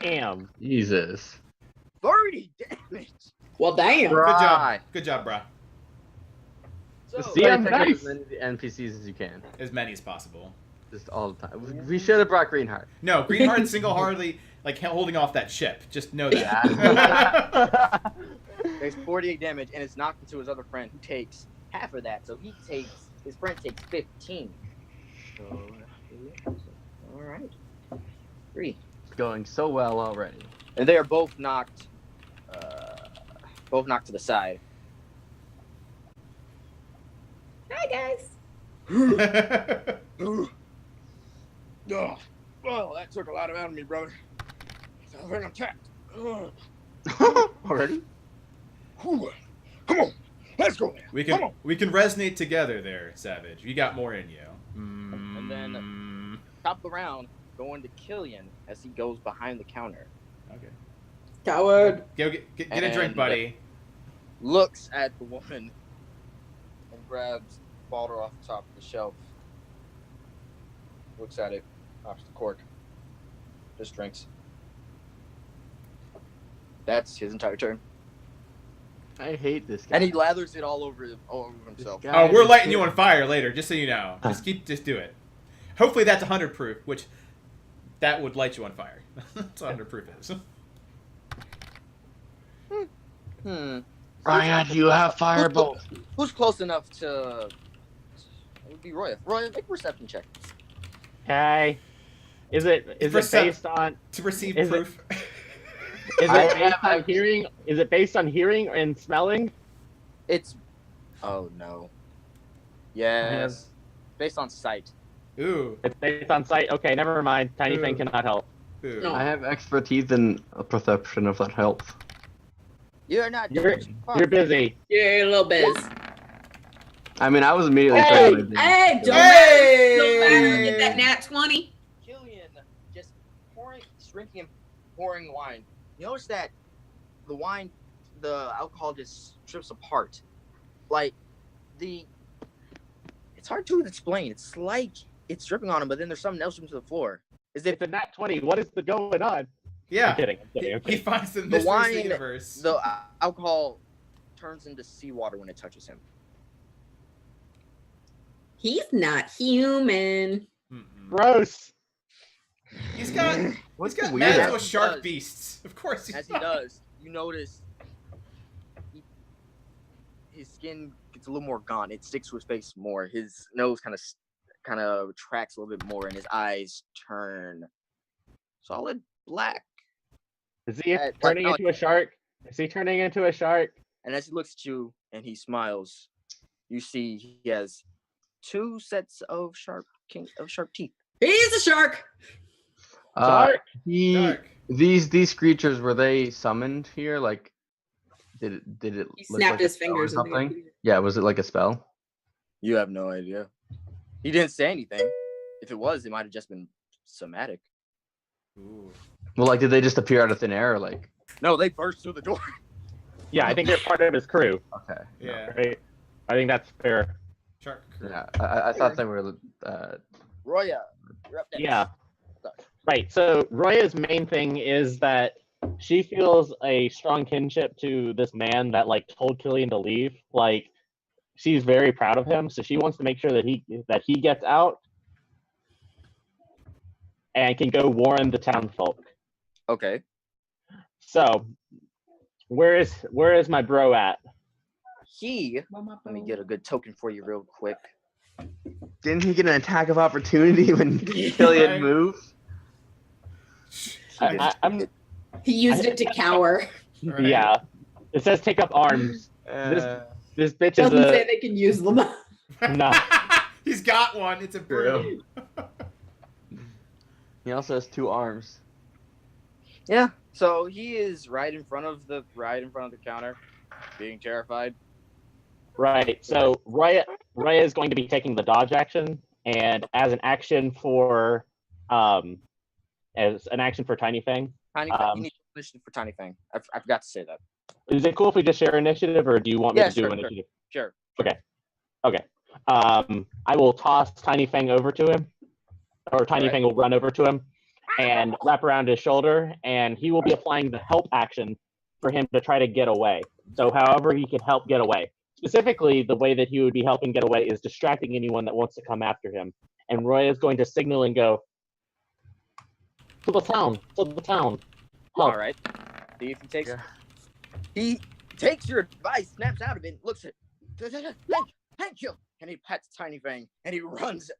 Damn. Jesus. 30 damage. Well, damn. Right. Good job, bro. So, See, I'm Try to take out nice. as many NPCs as you can. As many as possible. Just all the time. We should have brought Greenheart. No, Greenheart single-heartedly like holding off that ship. Just know that. takes 48 damage and is knocked into his other friend, who takes half of that. So his friend takes 15. So, all right, 3. It's going so well already. And they are both knocked to the side. Hi, guys. Oh, well, that took a lot out of me, brother. I think I'm tapped. Already? Whew. Come on, let's go there. Come on. we can resonate together there, Savage. You got more in you. And then top of the round, going to Killian as he goes behind the counter. Okay. Coward. Go get a drink, buddy. Looks at the woman and grabs the bottle off the top of the shelf. Looks at it, pops the cork, just drinks. That's his entire turn. I hate this guy. And he lathers it all over himself. This guy Oh, we're is lighting you shit. on fire later, just so you know. Just do it. Hopefully that's 100 proof, which that would light you on fire. That's what 100 proof is. Ryan, you have firebolt. Who's close enough to? It would be Roya. Roya, make a perception check. Okay. Is it based on To receive Is it- proof. is I it based have- on hearing? Is it based on hearing and smelling? It's. Oh no. Yes. Based on sight. Ooh. It's based on sight. Okay, never mind. Tiny Ooh. thing cannot help. Ooh. No. I have expertise in perception of that helps. You're not. You're busy. Yeah, a little biz. I mean, I was immediately Hey! trying to. Hey, don't Hey! matter. Get that nat 20. Killian just drinking and pouring wine. You notice that the alcohol just strips apart. Like it's hard to explain. It's like it's dripping on him, but then there's something else from the floor. Is It's it a nat 20. What is going on? Yeah. I'm kidding. I'm He, kidding. I'm he kidding. finds the The mysteries of wine- the universe. the alcohol turns into seawater when it touches him? He's not human. Mm-mm. Gross. He's got What's he's got the magical weirdo? shark Does. beasts. Of course he's As he not. does, you notice his skin gets a little more gaunt. It sticks to his face more. His nose kind of retracts a little bit more, and his eyes turn solid black. Is he Like, turning no, into a shark? Is he turning into a shark? And as he looks at you and he smiles, you see he has 2 sets of sharp teeth. He's a shark. Shark? Dark. These creatures, were they summoned here? Like, did it He look snapped like a his spell or fingers. and something? they- Yeah, was it like a spell? You have no idea. He didn't say anything. If it was, it might have just been somatic. Ooh. Well, like, did they just appear out of thin air? Or like, No, they burst through the door. Yeah, I think they're part of his crew. okay, Yeah. Right? I think that's fair. Shark. yeah, I thought they were. Roya, you're up next. Yeah. Sorry. Right. So Roya's main thing is that she feels a strong kinship to this man that like told Killian to leave. Like she's very proud of him, so she wants to make sure that he gets out and can go warn the townfolk. Okay. So where is my bro at? Let me get a good token for you real quick. Didn't he get an attack of opportunity when Killian Right. moved? He used it to cower. Right. Yeah. It says take up arms. This bitch is Doesn't say a they can use them. no. He's got one. It's a broom. He also has 2 arms. Yeah. So he is right in front of the counter, being terrified. Right. So Roya is going to be taking the dodge action, and as an action for Tiny Fang. You need initiative for Tiny Fang. I forgot to say that. Is it cool if we just share initiative, or do you want me to do initiative? Sure. Okay. I will toss Tiny Fang over to him, or Tiny Fang will run over to him and wrap around his shoulder, and he will be applying the help action for him to try to get away. So however he can help get away. Specifically, the way that he would be helping get away is distracting anyone that wants to come after him. And Roy is going to signal and go, to the town. Help. All right. See if he takes your advice, snaps out of it, and looks at thank you, and he pets Tiny Fang, and he runs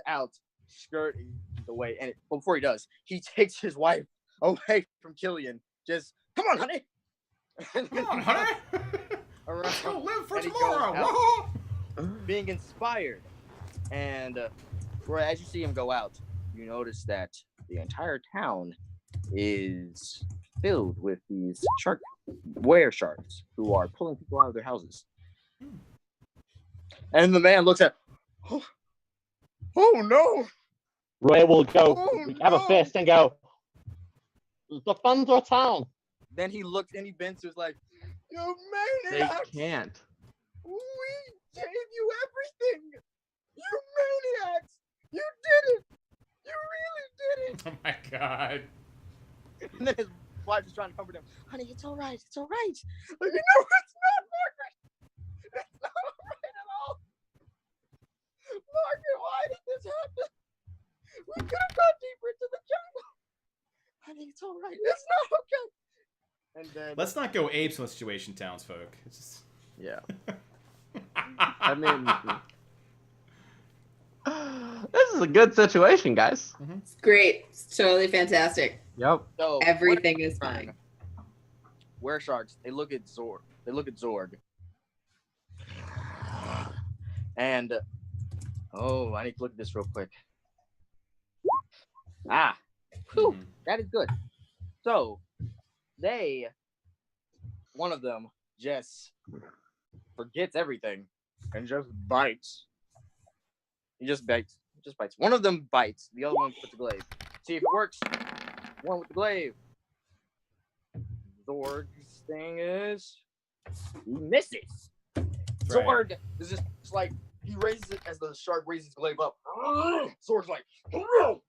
out, skirting the way. And before he does, he takes his wife away from Killian. Just come on, honey. Come on, honey. Let's go live for tomorrow. Being inspired, and as you see him go out, you notice that the entire town is filled with these were sharks who are pulling people out of their houses. And the man looks at, oh no! Roy will go, have a fist and go, defend the town. Then he looks and he bends to his like, you They maniacs! can't. We gave you everything! You maniacs! You did it! You really did it! Oh my god. And then his wife is trying to comfort him. Honey, it's all right. It's all right. Like, no, it's not, Margaret. It's not all right at all. Margaret, why did this happen? We could have gone deeper into the jungle. Honey, it's all right. It's not okay. And then Let's not go apes with situation townsfolk. It's just... Yeah. I mean, this is a good situation, guys. It's great. It's totally fantastic. Yep. so Everything is fine. Were sharks? They look at Zorg. And I need to look at this real quick. Whew, that is good. So one of them just forgets everything and just bites. He just bites. One of them bites. The other one puts the glaive. See if it works. One with the glaive. Zorg's thing is he misses. Zorg is just like he raises it as the shark raises his glaive up. Zorg's like, Zorg!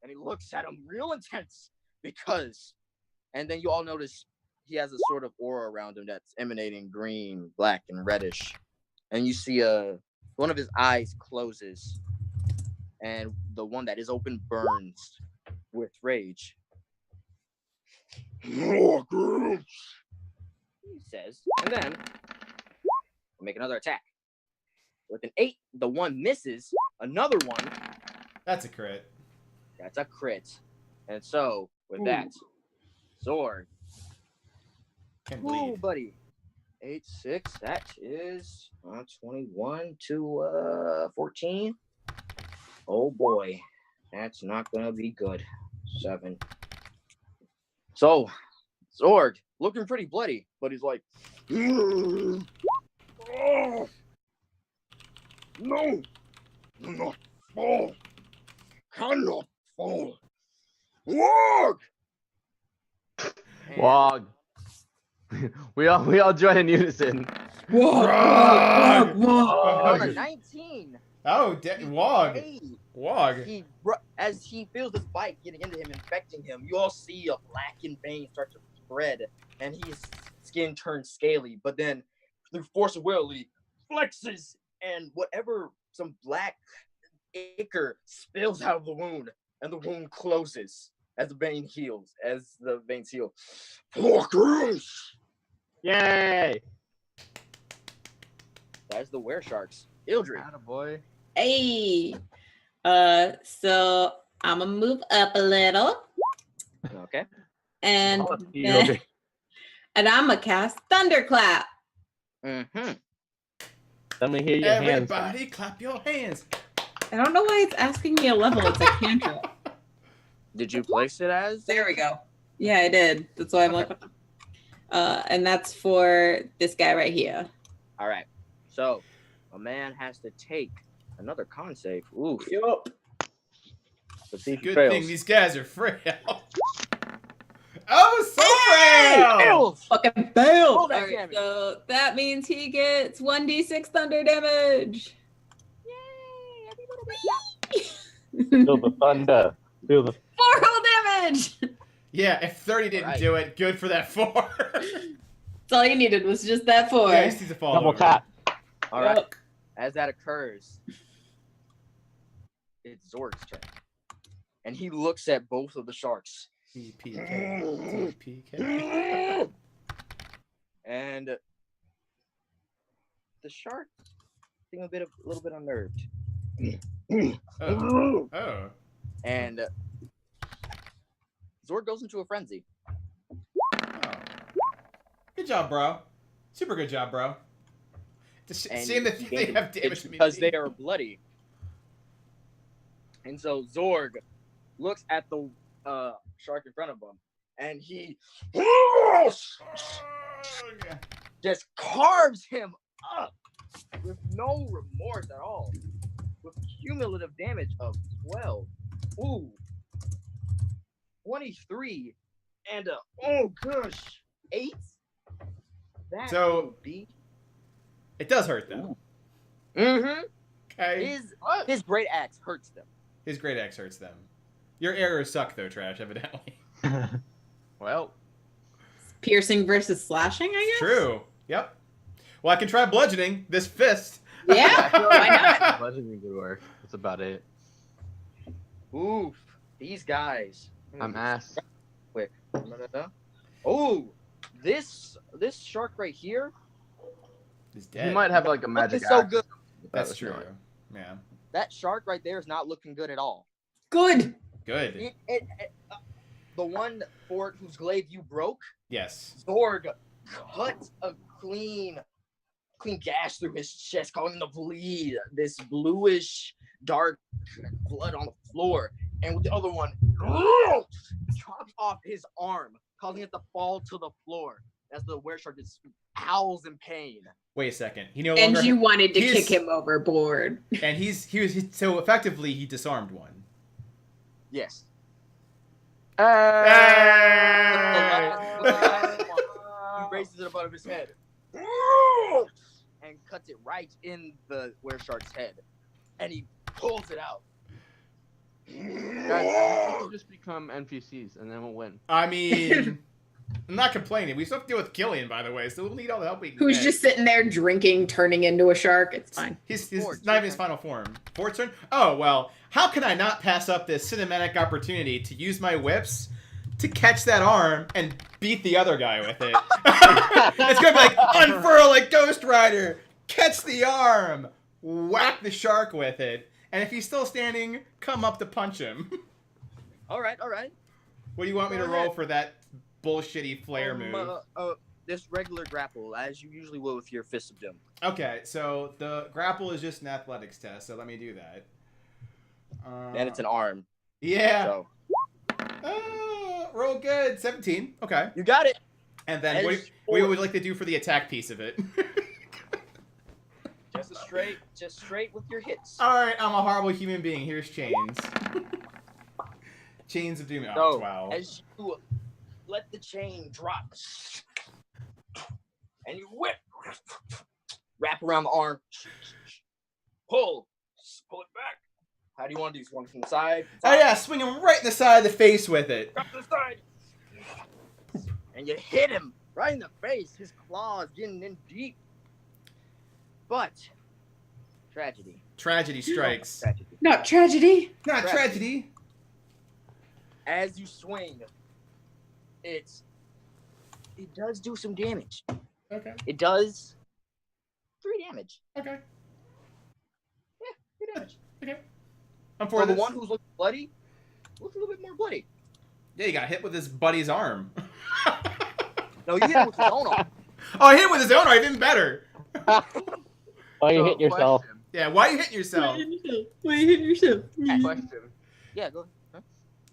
And he looks at him real intense and then you all notice he has a sort of aura around him that's emanating green, black, and reddish. And you see one of his eyes closes, and the one that is open burns with rage. He says, and then make another attack. With an 8, the one misses. Another one. That's a crit. That's a crit. And so, with that, Zorg. Can bleed. Buddy. 8, 6, that is 21 to 14. Oh boy. That's not gonna be good. 7. So, Zorg, looking pretty bloody, but he's like, oh, no, not fall, cannot fall. Wog! Wog. we all join in unison. Wog! Number 19. Oh, Wog. Wog. As he feels this bite getting into him, infecting him, you all see a blackened vein start to spread, and his skin turns scaly. But then, through force of will, he flexes, and some black ichor spills out of the wound, and the wound closes as the veins heal. Fuckers! Yay! That's the were sharks. Ildrid. Attaboy. Hey. So I'm gonna move up a little, Okay. and Oh, then, and I'm gonna cast Thunderclap. Mm-hmm. Let me hear your hands. Everybody, clap your hands. I don't know why it's asking me a level. It's a cantrip. Did you place it as? There we go. Yeah, I did. That's why I'm like, what the- and that's for this guy right here. All right. So a man has to take another con save. Ooh. Yup. Let's see if he Good fails. thing these guys are frail. Oh, so frail! Ew! Fucking failed. Roll that Alright, damage. so that means he gets 1d6 thunder damage. Feel the thunder. Feel the. 4 whole damage. Yeah, if 30 didn't Alright. do it, good for that 4. That's all you needed was just that 4. Yeah, he just needs to fall Double over. tap. All right. As that occurs, it's Zorg's turn. And he looks at both of the sharks. TPK. TPK. And the shark seem a little bit unnerved. Oh. Oh. And Zorg goes into a frenzy. Oh. Good job, bro. Super good job, bro. It's a And shame that they have damage it's to me. because they are bloody. And so Zorg looks at the shark in front of him, and he just carves him up with no remorse at all, with cumulative damage of 12. Ooh. 23 and oh gosh, 8. That So- would be. It does hurt though. Mm-hmm. Okay. His great axe hurts them. His great axe hurts them. Your arrows suck though, Trash, evidently. Well, Piercing versus slashing, I guess? True. Yep. Well, I can try bludgeoning this fist. Yeah, why not? bludgeoning could work. That's about it. Oof. These guys. I'm ass. Quick. Oh, this shark right here. He's dead. He might have like a magic Looking so axe, good. but that That's was true. not. Yeah. That shark right there is not looking good at all. Good. Good. The one fort whose glaive you broke, Yes. Zorg cut a clean gash through his chest, causing him to bleed this bluish dark blood on the floor. And with the other one, chops off his arm, causing it to fall to the floor as the wereshark just howls in pain. Wait a second. He no And longer. you wanted to he's- kick him overboard. And he was so effectively he disarmed one. Yes. Hey! He raises it above his head and cuts it right in the wereshark's head, and he pulls it out. Guys, we can just become NPCs and then we'll win. I mean, I'm not complaining. We still have to deal with Killian, by the way, so we'll need all the help we can Who's get. just sitting there drinking, turning into a shark. It's fine. He's Ford's not even turn. his final form. Ford's turn? Oh, well, how can I not pass up this cinematic opportunity to use my whips to catch that arm and beat the other guy with it? It's going to be like, unfurl like Ghost Rider, catch the arm, whack the shark with it, and if he's still standing, come up to punch him. All right. What do you want me to Go roll ahead. for that bullshitty flare move? This regular grapple, as you usually will with your Fist of Doom. Okay, so the grapple is just an athletics test, so let me do that. And it's an arm. Yeah. So Roll good. 17. Okay. you got it. And then That what is would you four. like to do for the attack piece of it? Just straight with your hits. Alright, I'm a horrible human being. Here's chains. Chains of doom. Oh, So, wow. as you let the chain drop, and you whip, wrap around the arm, pull it back. How do you want to do this? One from the side? Oh yeah, swing him right in the side of the face with it. Drop to the side. And you hit him right in the face. His claws getting in deep. But tragedy. Tragedy strikes. Tragedy. Not tragedy. Not tragedy. As you swing, it does do some damage. Okay. It does 3 damage. Okay. Yeah, 3 damage. Okay. I'm for So the this. one who's looking bloody looks a little bit more bloody. Yeah, he got hit with his buddy's arm. No, you hit him with his own arm. Oh, I hit him with his own arm. Even better. Why you hit yourself? Question. Yeah, why are you hitting yourself? Why you hit yourself? Question. Yeah, go ahead. Huh?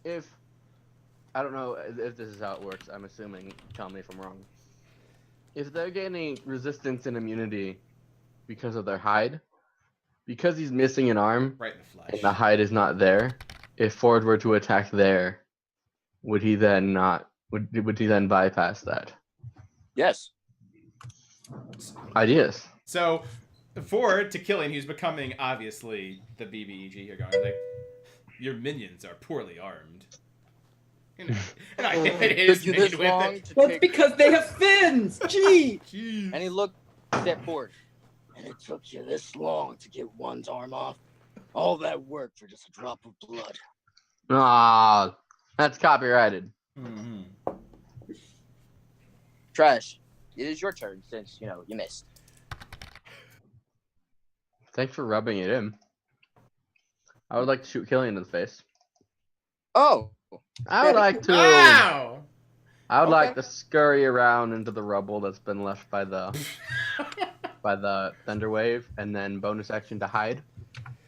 If I don't know if this is how it works, I'm assuming. Tell me if I'm wrong. If they're gaining resistance and immunity because of their hide, because he's missing an arm Right in the flesh. and the hide is not there, if Ford were to attack there, would he then not? Would he then bypass that? Yes. Ideas. So, for to kill him, he's becoming obviously the BBEG here, going like, "Your minions are poorly armed." And I hit his Took you minion this with long it. to That's take- because they have fins. Gee. Jeez. And he looked at Ford. And it took you this long to get one's arm off. All that work for just a drop of blood. Ah, that's copyrighted. Mhm. Trash. It is your turn since, you missed. Thanks for rubbing it in. I would like to shoot Killian in the face. Oh. I would like to. Wow. I would Okay. like to scurry around into the rubble that's been left by the thunder wave, and then bonus action to hide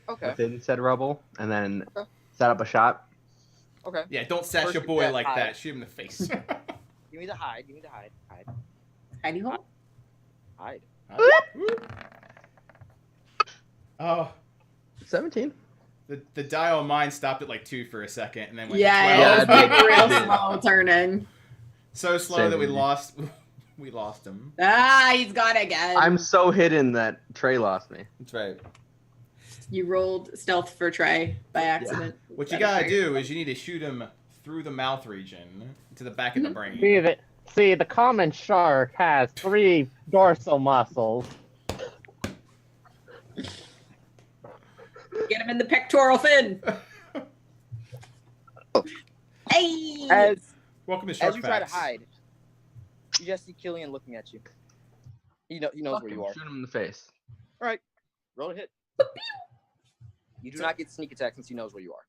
Okay. within said rubble, and then Okay. set up a shot. Okay. Yeah, don't sash First your you boy get like hide. that. Shoot him in the face. Give me the hide. Give me the hide. Hide. Tiny hole. Hide. Oh, 17. the dial of mine stopped at like 2 for a second, and then went Yeah, to 12. Yeah, it was like real slow turning. So slow that we Same. lost. We lost him. Ah, he's gone again. I'm so hidden that Trey lost me. That's right. You rolled stealth for Trey by accident. What you That is gotta fair. do is you need to shoot him through the mouth region to the back of the brain. See, the common shark has 3 dorsal muscles. Get him in the pectoral fin. Hey. As Welcome to Shark as you try to Facts. hide, you just see Killian looking at you. He knows where you are. Shoot him in the face. All right. Roll a hit. You do not get sneak attack since he knows where you are.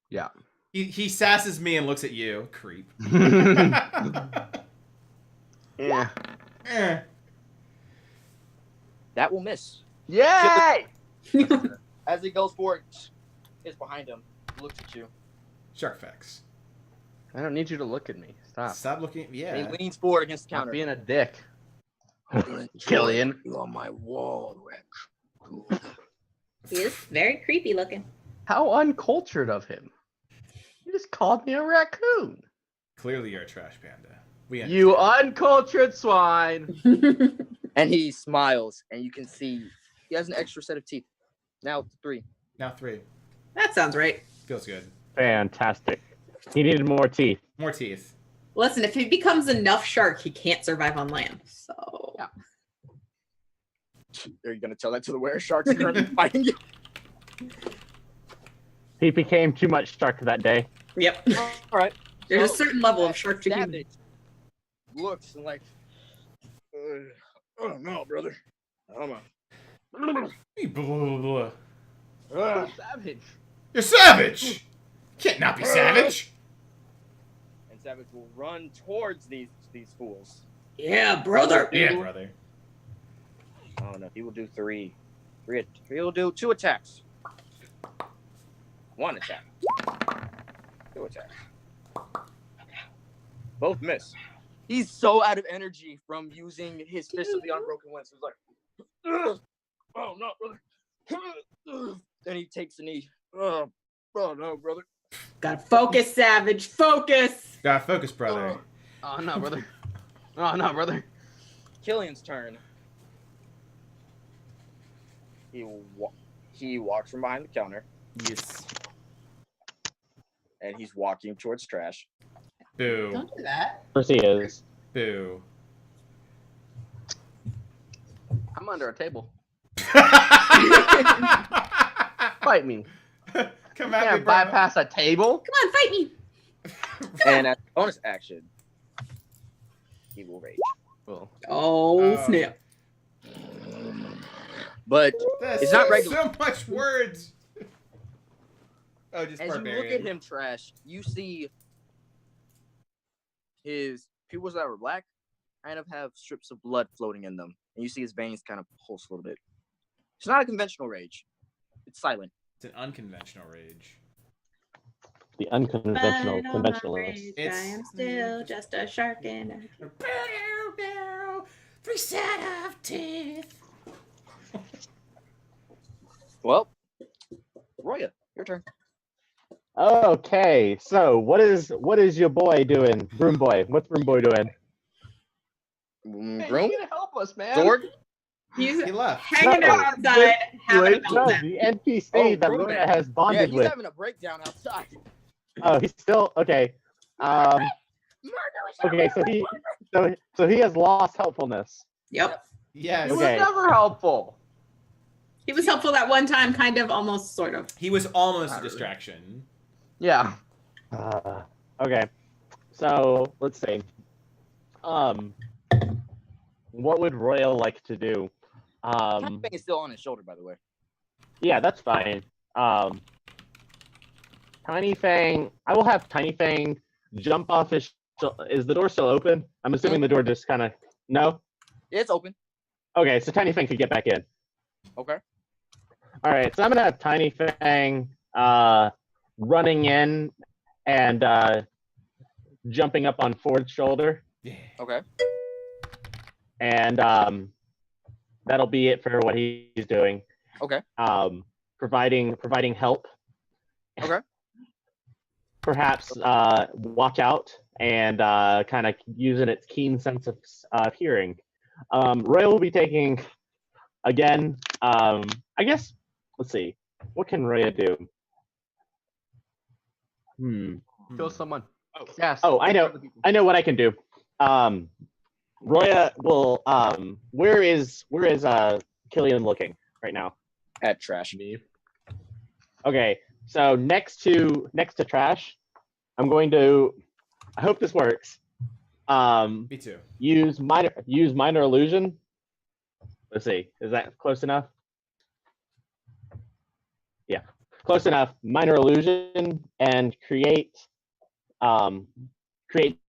Yeah. He sasses me and looks at you. Creep. Yeah. Eh. That will miss. Yay! As he goes forward, is behind him, looks at you. Shark Facts. I don't need you to look at me. Stop. Stop looking. And Yeah. he leans forward against the Stop counter. being a dick. Killian. Killian. You on my wall, Rex. He is very creepy looking. How uncultured of him. You just called me a raccoon. Clearly, you're a trash panda. We You uncultured swine. And he smiles, and you can see he has an extra set of teeth. Now 3. now 3. That sounds right. Feels good. Fantastic. He needed more teeth. More teeth. Listen, if he becomes enough shark, he can't survive on land. So Yeah. Are you going to tell that to the were sharks currently fighting you? He became too much shark that day. Yep. All right. There's So, a certain level of shark to human. Savage looks and like, Oh no, brother. I'm a. Blah, blah, blah, blah. Uh, Savage. You're savage. Can't not be savage. and Savage will run towards these fools. Yeah, brother. Yeah, brother. I don't know. He will do 3. He will do 2 attacks. 1 attack. 2 attacks. Both miss. He's so out of energy from using his Fist of the Unbroken Winds. He's like, "Ugh. Oh no, brother. Then he takes a knee. Oh no, brother. Gotta focus, Savage. Focus. Gotta focus, brother. Oh no, brother. Oh no, brother. Killian's turn. He walks from behind the counter, Yes. and he's walking towards trash. Boo. Don't do that. Of course he is. Boo. I'm under a table. Come Fight me. at You me, can't bro. bypass a table. Come on, fight me. And as bonus action, he will rage. Well, Oh, snap. But That's it's not regular. so much words. Oh, just As barbarian. you look at him, Trash, you see his pupils that were black kind of have strips of blood floating in them. And you see his veins kind of pulse a little bit. It's not a conventional rage. It's silent. It's an unconventional rage. The unconventional But on my conventionalist. rage, I am still just a shark in a... 3 set of teeth. Well, Roya, your turn. Okay, so what is your boy doing? Broom boy. What's Broom boy doing? hey, Groom? you gotta help us, man. Sword? He's He left. hanging No. out outside, having a No, meltdown. the NPC Oh, that Broom Roya man. has Yeah, bonded he's with. having a breakdown outside. Oh, he's still okay. Okay, so he has lost helpfulness. Yep. Yes. He was Okay. never helpful. He was helpful that one time, kind of, almost, sort of. He was almost a distraction. Yeah. Okay, so let's see. What would Royal like to do? Thing is still on his shoulder, by the way. Yeah, that's fine. Tiny Fang. I will have Tiny Fang jump off his. Is the door still open? I'm assuming the door just kind of. No. It's open. Okay, so Tiny Fang could get back in. Okay. All right, so I'm gonna have Tiny Fang running in and jumping up on Ford's shoulder, Yeah. Okay. and that'll be it for what he's doing. Okay. Providing help. Okay. Perhaps watch out and kind of using its keen sense of hearing. Roy will be taking again. I guess. Let's see. What can Roya do? Kill someone. Oh, yes. Oh, I know what I can do. Roya will. Where is Killian looking right now? At Trash. Okay, so next to Trash, I'm going to. I hope this works. Me too. Use minor illusion. Let's see. Is that close enough? Yeah, close enough. Minor illusion and create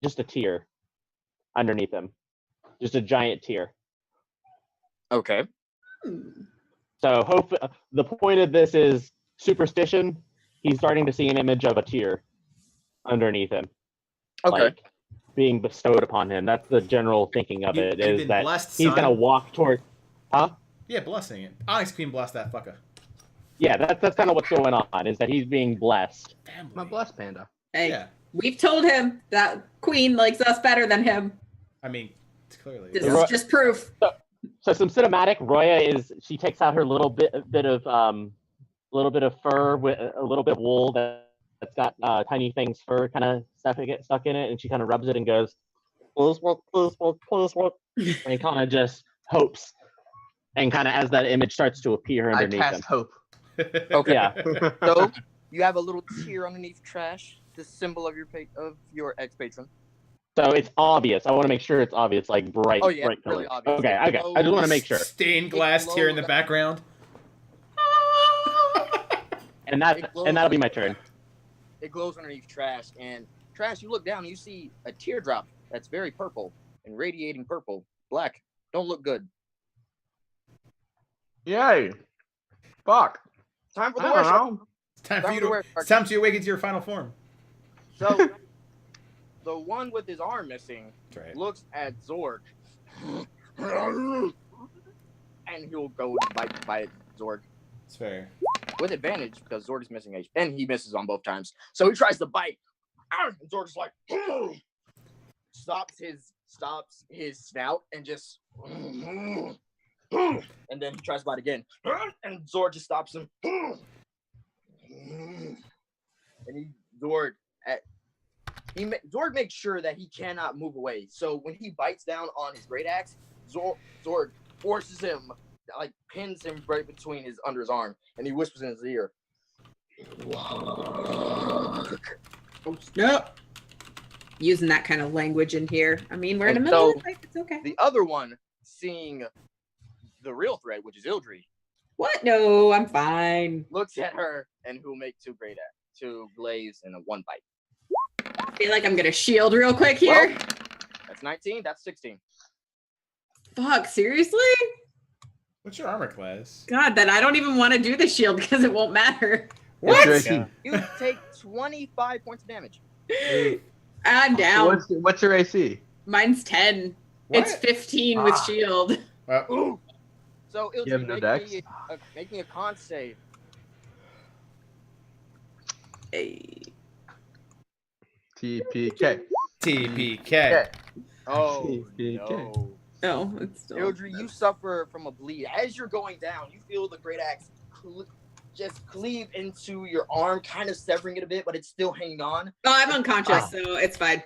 just a tier underneath him, just a giant tier. Okay. So hope the point of this is superstition. He's starting to see an image of a tear underneath him, Okay. like being bestowed upon him. That's the general thinking of it. You've Is been that blessed, he's son. gonna walk toward? Huh? Yeah, blessing it. Onyx Queen bless that fucker. Yeah, that's kind of what's going on. Is that he's being blessed? Family. My blessed panda. Hey, Yeah. we've told him that Queen likes us better than him. I mean, clearly. This is just proof. So some cinematic. Roya she takes out her little bit of fur with a little bit of wool that's got Tiny Thing's fur kind of stuck in it, and she kind of rubs it and goes, please work, and he kind of just hopes, and kind of as that image starts to appear I underneath cast him. hope. Okay. Yeah. So you have a little tear underneath Trash, the symbol of your ex-patron. So it's obvious. I want to make sure it's obvious, like bright, Oh, yeah, bright really colors. obvious. Okay. I just want to make sure. Stained glass tear in the glows. background. And that'll be my turn. It glows underneath Trash, and Trash, you look down and you see a teardrop that's very purple and radiating purple. Black. Don't look good. Yay. Fuck. Time for the I don't worship. know. It's time for you Time to. to It's time to awaken to your final form. So the one with his arm missing That's right. looks at Zorg. And he'll go bite Zorg. It's fair. With advantage because Zorg is missing HP. And he misses on both times. So he tries to bite. And Zorg's like stops his snout and just and then he tries to bite again. And Zorg just stops him. And Zorg makes sure that he cannot move away. So when he bites down on his great axe, Zorg forces him, like pins him right between under his arm, and he whispers in his ear. Oh, snap. using that kind of language in here. I mean, we're in the middle of the fight. It's okay. The other one, seeing the real threat, which is Ildry, What? No, I'm fine. looks at her and who'll make two glaze and a 1 bite. I feel like I'm gonna shield real quick here. Well, that's 19. That's 16. Fuck, seriously? What's your armor class? God, then I don't even want to do the shield because it won't matter. What? Yeah. You take 25 points of damage. I'm down. What's your AC? Mine's 10. What? It's 15 with shield. Ooh. So You have no dex? make me a con save. Hey. TPK. TPK. Oh TPK. no. Oh, it's still. Ildry, you suffer from a bleed. As you're going down, you feel the great axe just cleave into your arm, kind of severing it a bit, but it's still hanging on. Oh, I'm unconscious, so it's fine.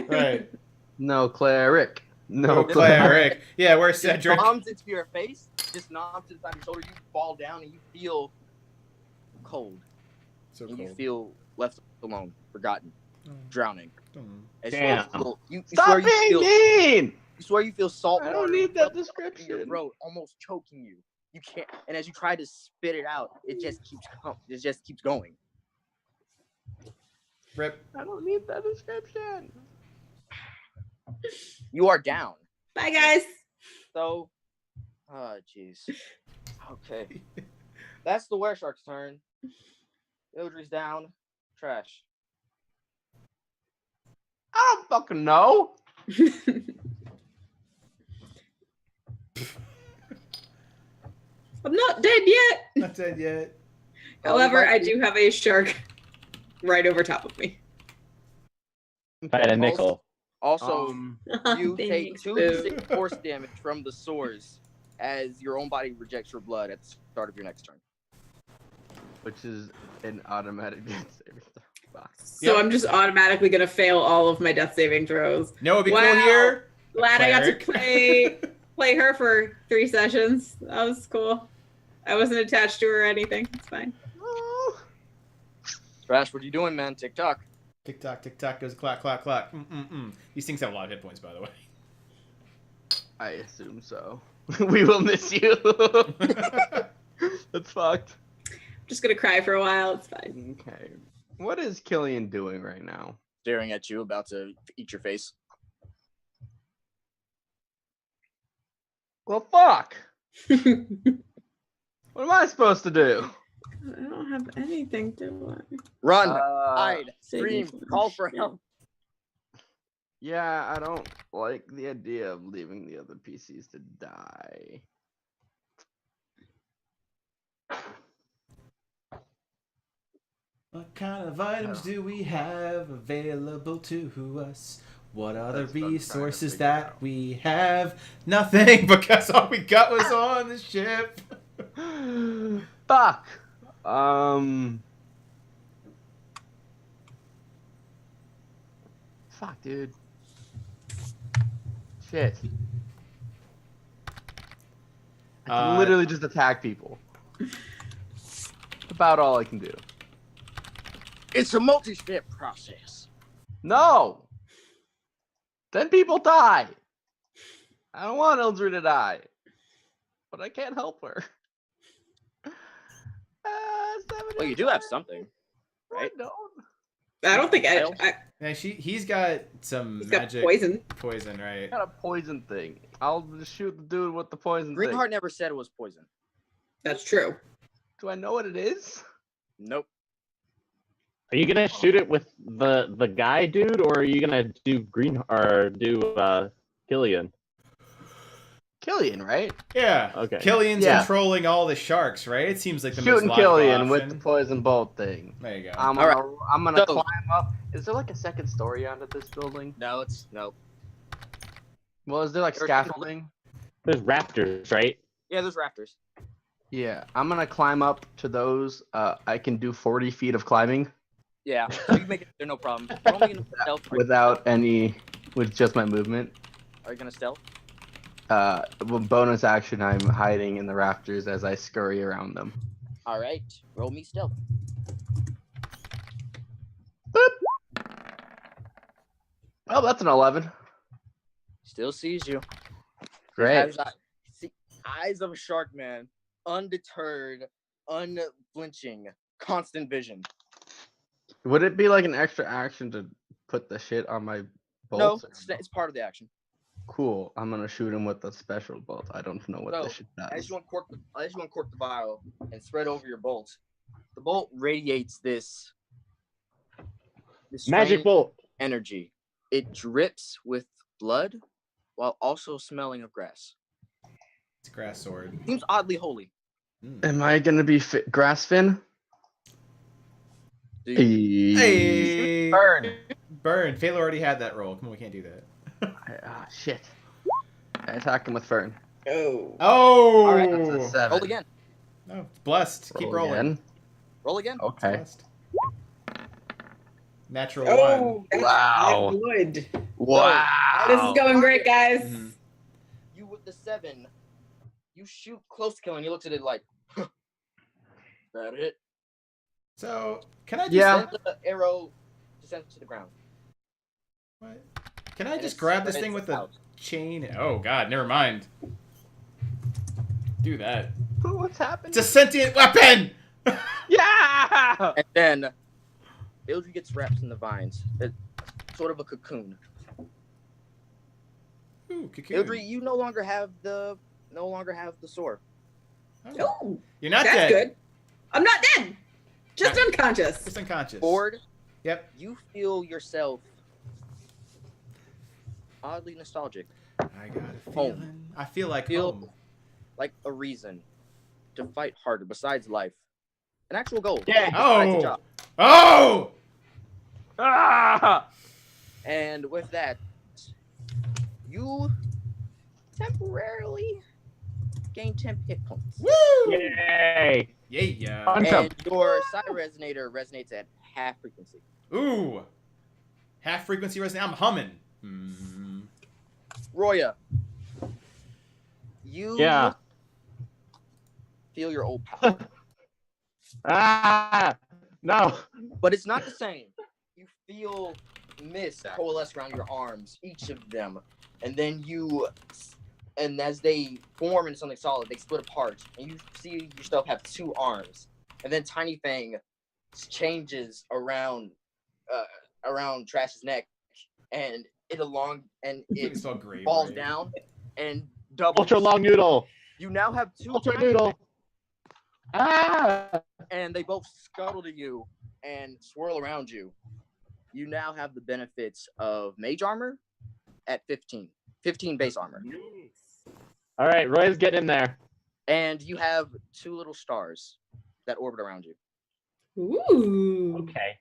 Right. No cleric. No Cleric. Yeah, where's Just Cedric? noms into your face, just noms inside your shoulder. You fall down and you feel cold. So And you cold. feel left alone, forgotten, drowning. As Damn. you Stop swear you being feel, mean! you swear you feel salt I don't water need that in your description. throat, almost choking you. You can't, and as you try to spit it out, it just keeps going. Rip. I don't need that description. You are down. Bye, guys. So, oh jeez. Okay, that's the Wereshark's turn. Ildry's down. Trash. I don't fucking know. I'm not dead yet. Not dead yet. However, I do have a shark right over top of me. Fight a nickel. Also, you Thank take you. 2d6 force damage from the sores as your own body rejects your blood at the start of your next turn. Which is an automatic death saving throw. So Yep. I'm just automatically gonna fail all of my death saving throws. No, it'd be cool Wow. here. Glad I got to Cleric. play her for 3 sessions. That was cool. I wasn't attached to her or anything. It's fine. Trash, what are you doing, man? Tick tock. Tick tock, tick tock goes clack, clack, clack. These things have a lot of hit points, by the way. I assume so. We will miss you. That's fucked. I'm just gonna cry for a while. It's fine. Okay. What is Killian doing right now? Staring at you, about to eat your face. Well, fuck. What am I supposed to do? I don't have anything to Run, Uh, hide, scream, call for help. Yeah, I don't like the idea of leaving the other PCs to die. What kind of items do we have available to us? What are the That's what I'm trying to resources figure that out. we have? Nothing, because all we got was on the ship. Fuck. Fuck, dude. Shit. I can literally just attack people. That's about all I can do. It's a multi-step process. No! Then people die. I don't want Eldred to die. But I can't help her. Well, you do have something, right? I don't think Tails? Yeah, he's got some He's got magic poison. poison, right? Got a poison thing. I'll just shoot the dude with the poison thing. Greenheart never said it was poison. That's true. Do I know what it is? Nope. Are you gonna shoot it with the guy dude, or are you gonna do Killian? Killian, right? Yeah. Okay. Killian's Yeah. controlling all the sharks, right? It seems like the most Shooting logical Killian with the option. poison bolt thing. There you go. I'm All gonna So- climb up. Is there like a second story onto this building? No, it's no. Well, is there like There's- scaffolding? There's rafters, right? Yeah, there's rafters. Yeah, I'm gonna climb up to those. I can do 40 feet of climbing Yeah, so you can make it there, no problem. Roll me in stealth. with just my movement. Are you gonna stealth? Bonus action, I'm hiding in the rafters as I scurry around them. All right, roll me stealth. Oh, that's an 11. Still sees you. Great. Eyes of a shark, man. Undeterred, unflinching, constant vision. Would it be like an extra action to put the shit on my bolts? No, it's part of the action. Cool. I'm gonna shoot him with the special bolt. I don't know what So, this shit does. As you uncork the vial and spread over your bolt, the bolt radiates this Magic strange bolt. energy. It drips with blood while also smelling of grass. It's a grass sword. Seems oddly holy. Am I gonna be grass fin? Hey! Burn. Burn. Phaela already had that roll. Come on, we can't do that. Shit. I attack him with Fern. Oh. Oh! All right, That's a 7. Roll again. No, it's blessed. Keep Roll rolling. again. Roll again. It's Okay. blessed. Natural Oh, one. that's Wow. not good. Wow. This is going great, guys. Mhm. You with the 7, you shoot close to kill, and he looks at it like, huh, that it? So, can I just... Yeah. Send the arrow descends to the ground. What? Can I And just it grab this thing spreads with the out. chain? Oh, God, never mind. Do that. What's happening? It's a sentient weapon! Yeah. And then Ildry gets wrapped in the vines. It's sort of a cocoon. Ooh, cocoon. Ildry, you no longer have the sword. Oh. Oh, You're not that's dead. good. I'm not dead. Just unconscious. Just unconscious. Ford, Yep. you feel yourself oddly nostalgic, I got a Home. feeling. I feel like Feel- home. like a reason to fight harder besides life. An actual goal. Yeah. Besides a Oh! job. Oh! Ah! And with that, you temporarily gain 10 hit points. Woo! Yay! Yeah. Punch him. And your side resonator resonates at half frequency. Ooh. Half frequency resonate. I'm humming. Hmm. Roya, you Yeah. feel your old power, Ah! No. but it's not the same. You feel mist coalesce around your arms, each of them, and then and as they form into something solid, they split apart, and you see yourself have 2 arms, and then Tiny Fang changes around Trash's neck, and it So great. falls right? down and doubles. Ultra long noodle. You now have 2 Ultra Tiny noodle. Ah! and they both scuttle to you and swirl around you. You now have the benefits of mage armor at 15 base armor, All right, Roy's getting in there. and you have 2 little stars that orbit around you. Ooh. Okay.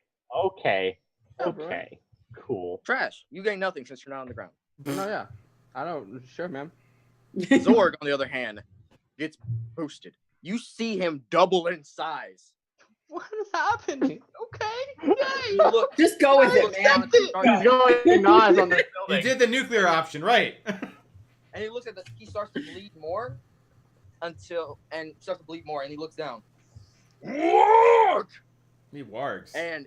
Okay. Cool. Trash, you gain nothing since you're not on the ground. No, yeah. I don't. Sure, man. Zorg, on the other hand, gets boosted. You see him double in size. What is happening? Okay. You look, Just go with you it, look man. down at the stars, He's going Nas on the You building. did the nuclear option, right? and he looks at this. He starts to bleed more and he looks down. Warg! Me wargs. And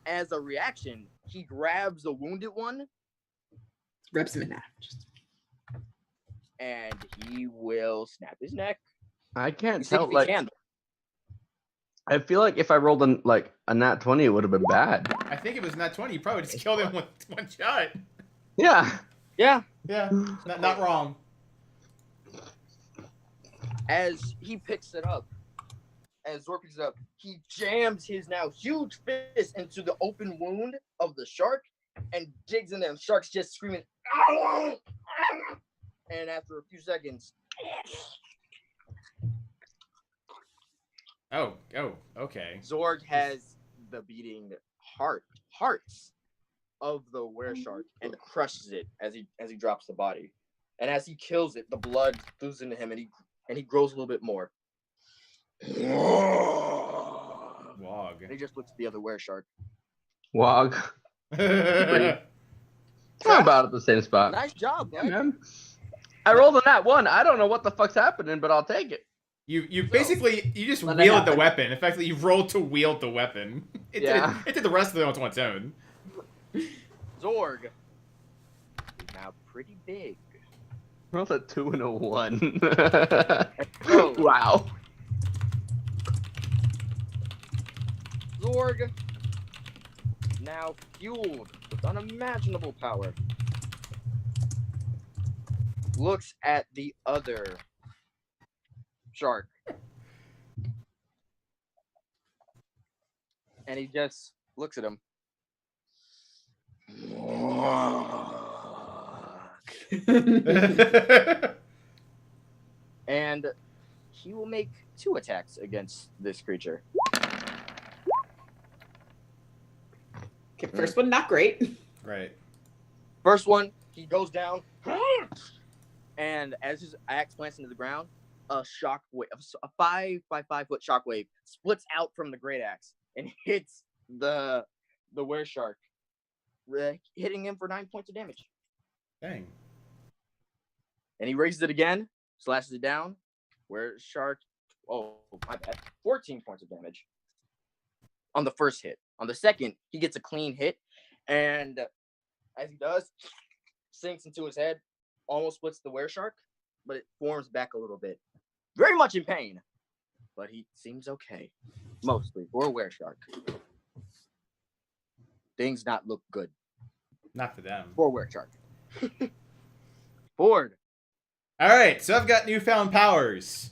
as a reaction, he grabs the wounded one Rips him in half. Just- and he will snap his neck. I You can't see tell. if he Like, can. I feel like if I rolled a nat 20, it would have been bad. I think it was not 20. You probably just killed him with 1 shot. Yeah. Yeah. Yeah, not wrong. As he picks it up, as Zor picks it up, he jams his now huge fist into the open wound of the shark and digs in there. The shark's just screaming. "Ow! Ow!" And after a few seconds, Oh, okay. Zorg has the beating hearts of the were shark and crushes it as he drops the body. And as he kills it, the blood flows into him and he grows a little bit more. Wog. And he just looks at the other were shark. Wog. That's I'm about at the same spot. Nice job, Yeah, bud. man. I rolled a nat 1. I don't know what the fuck's happening, but I'll take it. You basically you just Let it wielded the happen. weapon. Effectively, you rolled to wield the weapon. It Yeah. did the rest of it on its own. Zorg, pretty big. Rolled a 2 and a 1. Oh. Wow. Zorg, now fueled with unimaginable power, looks at the other shark. And he just looks at him. And he will make 2 attacks against this creature. Okay, first one, not great. Right. First one, he goes down, and as his axe plants into the ground, a shockwave, a 5 by 5 foot shockwave, splits out from the great axe and hits the were shark, hitting him for 9 points of damage. Dang. And he raises it again, slashes it down, were shark. Oh my bad, 14 points of damage on the first hit. On the second, he gets a clean hit, and as he does, sinks into his head, almost splits the were shark, but it forms back a little bit. Very much in pain, but he seems okay, mostly for a were shark. Things not look good Not for them. for a were shark. Ford. All right, so I've got newfound powers.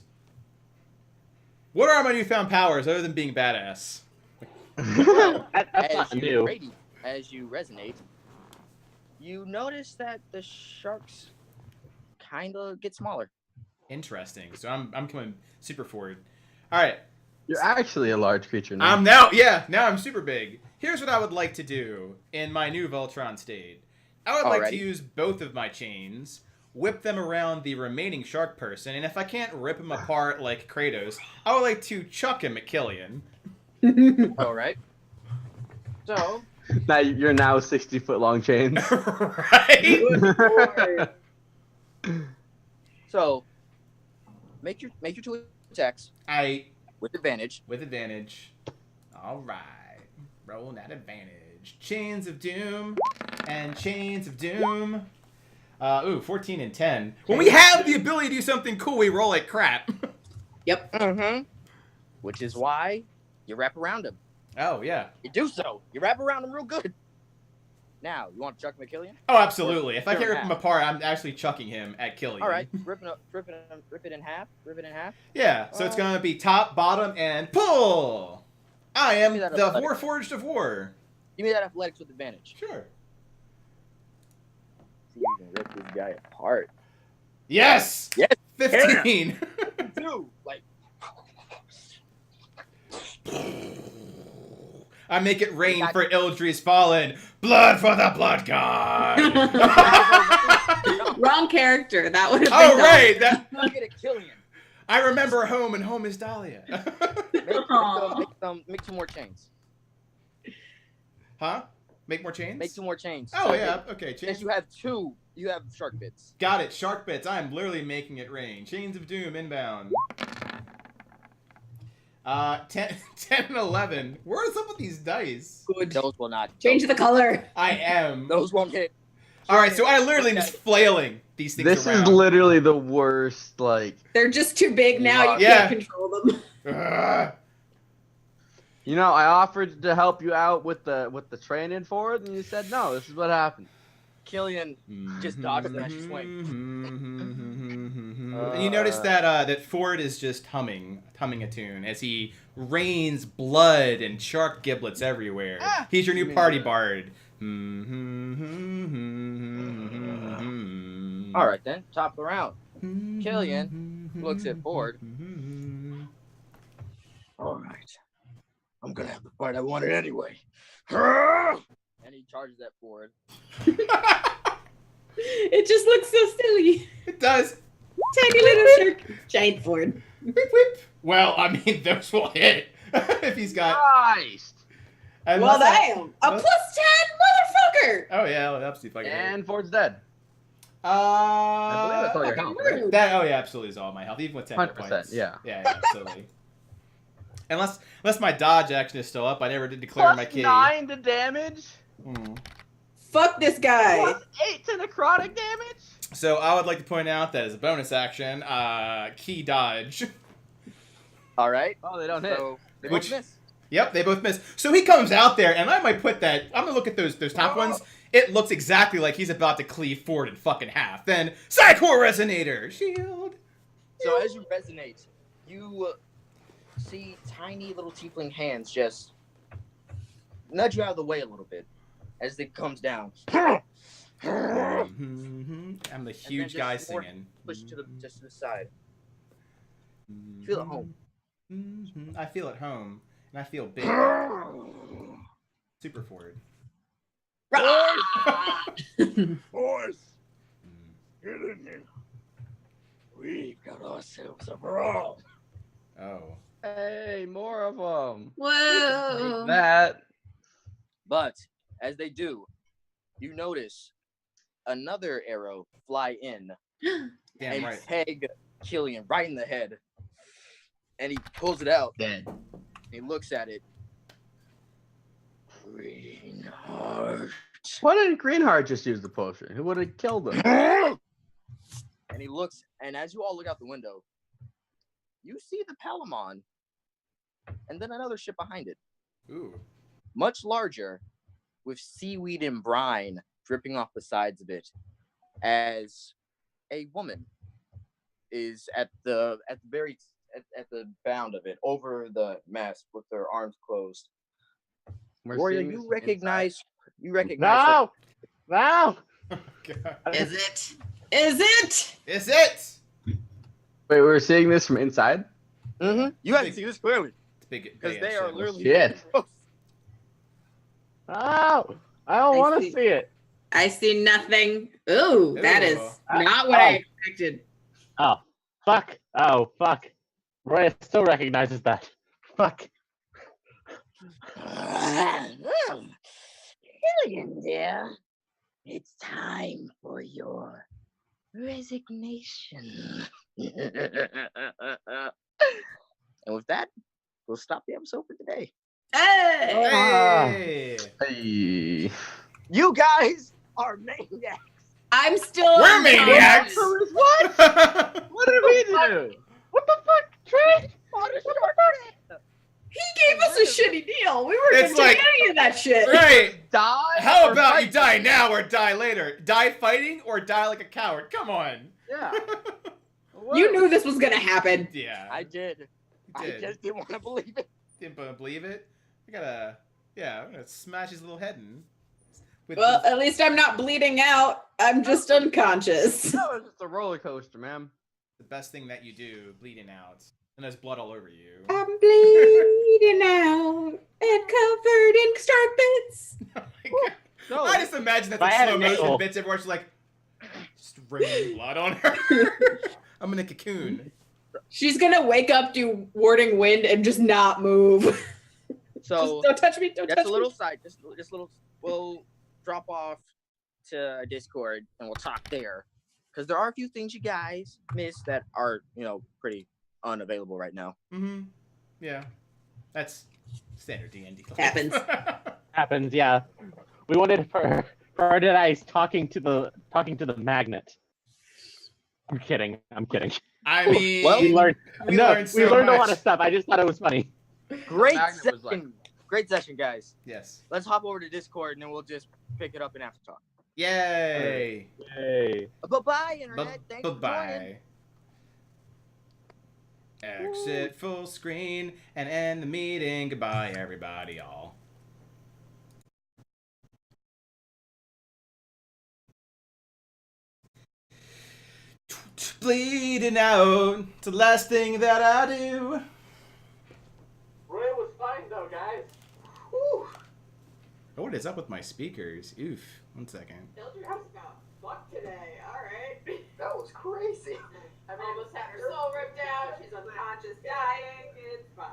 What are my newfound powers other than being badass? That's As not you new. as you resonate, you notice that the sharks kind of get smaller. Interesting. So I'm coming super forward. All right. You're actually a large creature now. Now I'm super big. Here's what I would like to do in my new Voltron state. I would like to Alrighty. use both of my chains, whip them around the remaining shark person, and if I can't rip him apart like Kratos, I would like to chuck him at Killian. All right. So, Now you're now 60-foot long chains. Right? so make your 2 attacks with advantage. With advantage. All right. Roll that advantage. Chains of Doom and Chains of Doom. 14 and 10. When we have the ability to do something cool, we roll like crap. Yep. Mm-hmm. Which is why you wrap around him. Oh, yeah. You do so. You wrap around him real good. Now, you want to chuck McKillian? Oh, absolutely. If I can't Sure, rip him apart, I'm actually chucking him at Killian. All right. Rip it in half. Rip it in half. Yeah, so it's going to be top, bottom, and pull. I am Give me that the athletics. Warforged of War. Give me that athletics with advantage. Sure. See if you can rip this guy apart. Yes! Yes! 15. Dude, like, I make it rain for Ildri's fallen. Blood for the blood god. Wrong character. That would have been Oh, dumb. right. That, look at a Killian. I remember home, and home is Dahlia. Make 2 more chains. Huh? Make more chains? Make 2 more chains. Oh, So yeah. Okay, Since chains. you have 2, you have shark bits. Got it. Shark bits. I am literally making it rain. Chains of Doom inbound. 10 and 11. Where's up with these dice? Good. Those will not. Change the color. I am. Those won't hit. All right, so I literally am just flailing these things This around. is literally the worst, like... They're just too big now. You Yeah. can't control them. Ugh. You know, I offered to help you out with the training for it, and you said no. This is what happened. Killian just dodged that swing. And you notice that that Ford is just humming a tune as he rains blood and shark giblets everywhere. Ah! He's your new You party mean- bard. All right, then. Top of the round. Killian looks at Ford. All right. I'm gonna have the fight I wanted anyway. And he charges at Ford. It just looks so silly. It does. Tiny little shark. Giant Ford. Whip, whip. Well, I mean, those will hit if he's got. Christ! Well, Unless I- damn. A +10 motherfucker. Oh yeah, well, absolutely fucking. And Ford's dead. I I believe that's all your health, right? That oh yeah, absolutely is all my health, even with 10 hit 100%, points. yeah. Yeah, absolutely. Unless my dodge action is still up, I never did declare my Plus key. 9 to damage? Hmm. Fuck this guy. Plus 8 to necrotic damage? So I would like to point out that as a bonus action, key dodge. All right. Oh, they don't hit. So they Which- both miss. Yep, they both miss. So he comes out there, and I might put that. I'm gonna look at those top ones. It looks exactly like he's about to cleave forward in fucking half. Then Psychor Resonator shield. So as you resonate, you see tiny little tiefling hands just nudge you out of the way a little bit as it comes down. I'm the huge just guy more singing. Push to the just to the side. Feel at home. I feel at home, and I feel big. Super forward. Boys, get in here. We got ourselves a brawl. Oh. Hey, more of them. Whoa. That. But as they do, you notice another arrow fly in Damn and right. peg Killian right in the head. And he pulls it out. Dead. He looks at it. Greenheart. Why didn't Greenheart just use the potion? Who would have killed him? And he looks, and as you all look out the window, you see the Palamon, and then another ship behind it, Ooh. much larger, with seaweed and brine dripping off the sides of it, as a woman is at the bound of it, over the mast with her arms closed. Warrior, you recognize No! No! God. Is it? Is it? Is it? Wait, we're seeing this from inside? Mm-hmm. You haven't Big- seen this clearly It's big. because big they ass are shit. literally Shit. close. No! I don't I want see. to see it. I see nothing. Ooh, that is Ooh. not what I expected. Oh, fuck. Oh, fuck. Roy still recognizes that. Fuck. Killian, dear, it's time for your resignation. And with that, we'll stop the episode for today. Hey! Hey. Hey. You guys are maniacs. I'm still. We're maniacs. What? What did we do? What the fuck, Trey? He gave us a shitty deal. We weren't It's going to like- do any of that shit. Right. Die? How or about fight? you die now or die later? Die fighting or die like a coward? Come on. Yeah. You knew this was going to happen. Yeah. I did. You I did. just didn't want to believe it. Didn't believe it. I'm gonna smash his little head in. With Well, the- at least I'm not bleeding out. I'm just unconscious. That was just a roller coaster, man. the best thing that you do, bleeding out, and there's blood all over you. I'm bleeding out and covered in shark bits. Oh my God. No. I just imagine that If I the had a slow motion nickel- bits everyone's like just raining blood on her. I'm in a cocoon. She's gonna wake up, do warding wind, and just not move. So Just don't touch me. Don't that's touch a little me. side. Just little. We'll drop off to Discord and we'll talk there, because there are a few things you guys missed that are pretty unavailable right now. Mm-hmm. Yeah. That's standard D&D. Happens. Happens, yeah. We wanted for our dead eyes talking to the magnet. I'm kidding. I mean, Well, We learned we learned we so learned a lot much. of stuff. I just thought it was funny. Great Magnet session. was like- Great session, guys. Yes. Let's hop over to Discord and then we'll just pick it up in after talk. Yay. Yay. Bye-bye, internet. Thanks for joining. Bye-bye. Exit full screen and end the meeting. Goodbye, everybody, all. Bleeding out. It's the last thing that I do. Roy was fine though, guys. Oh, what is up with my speakers? Oof. 1 second. Build your house got fucked today. All right. That was crazy. I've almost had her soul ripped out. She's unconscious, dying. It's fine.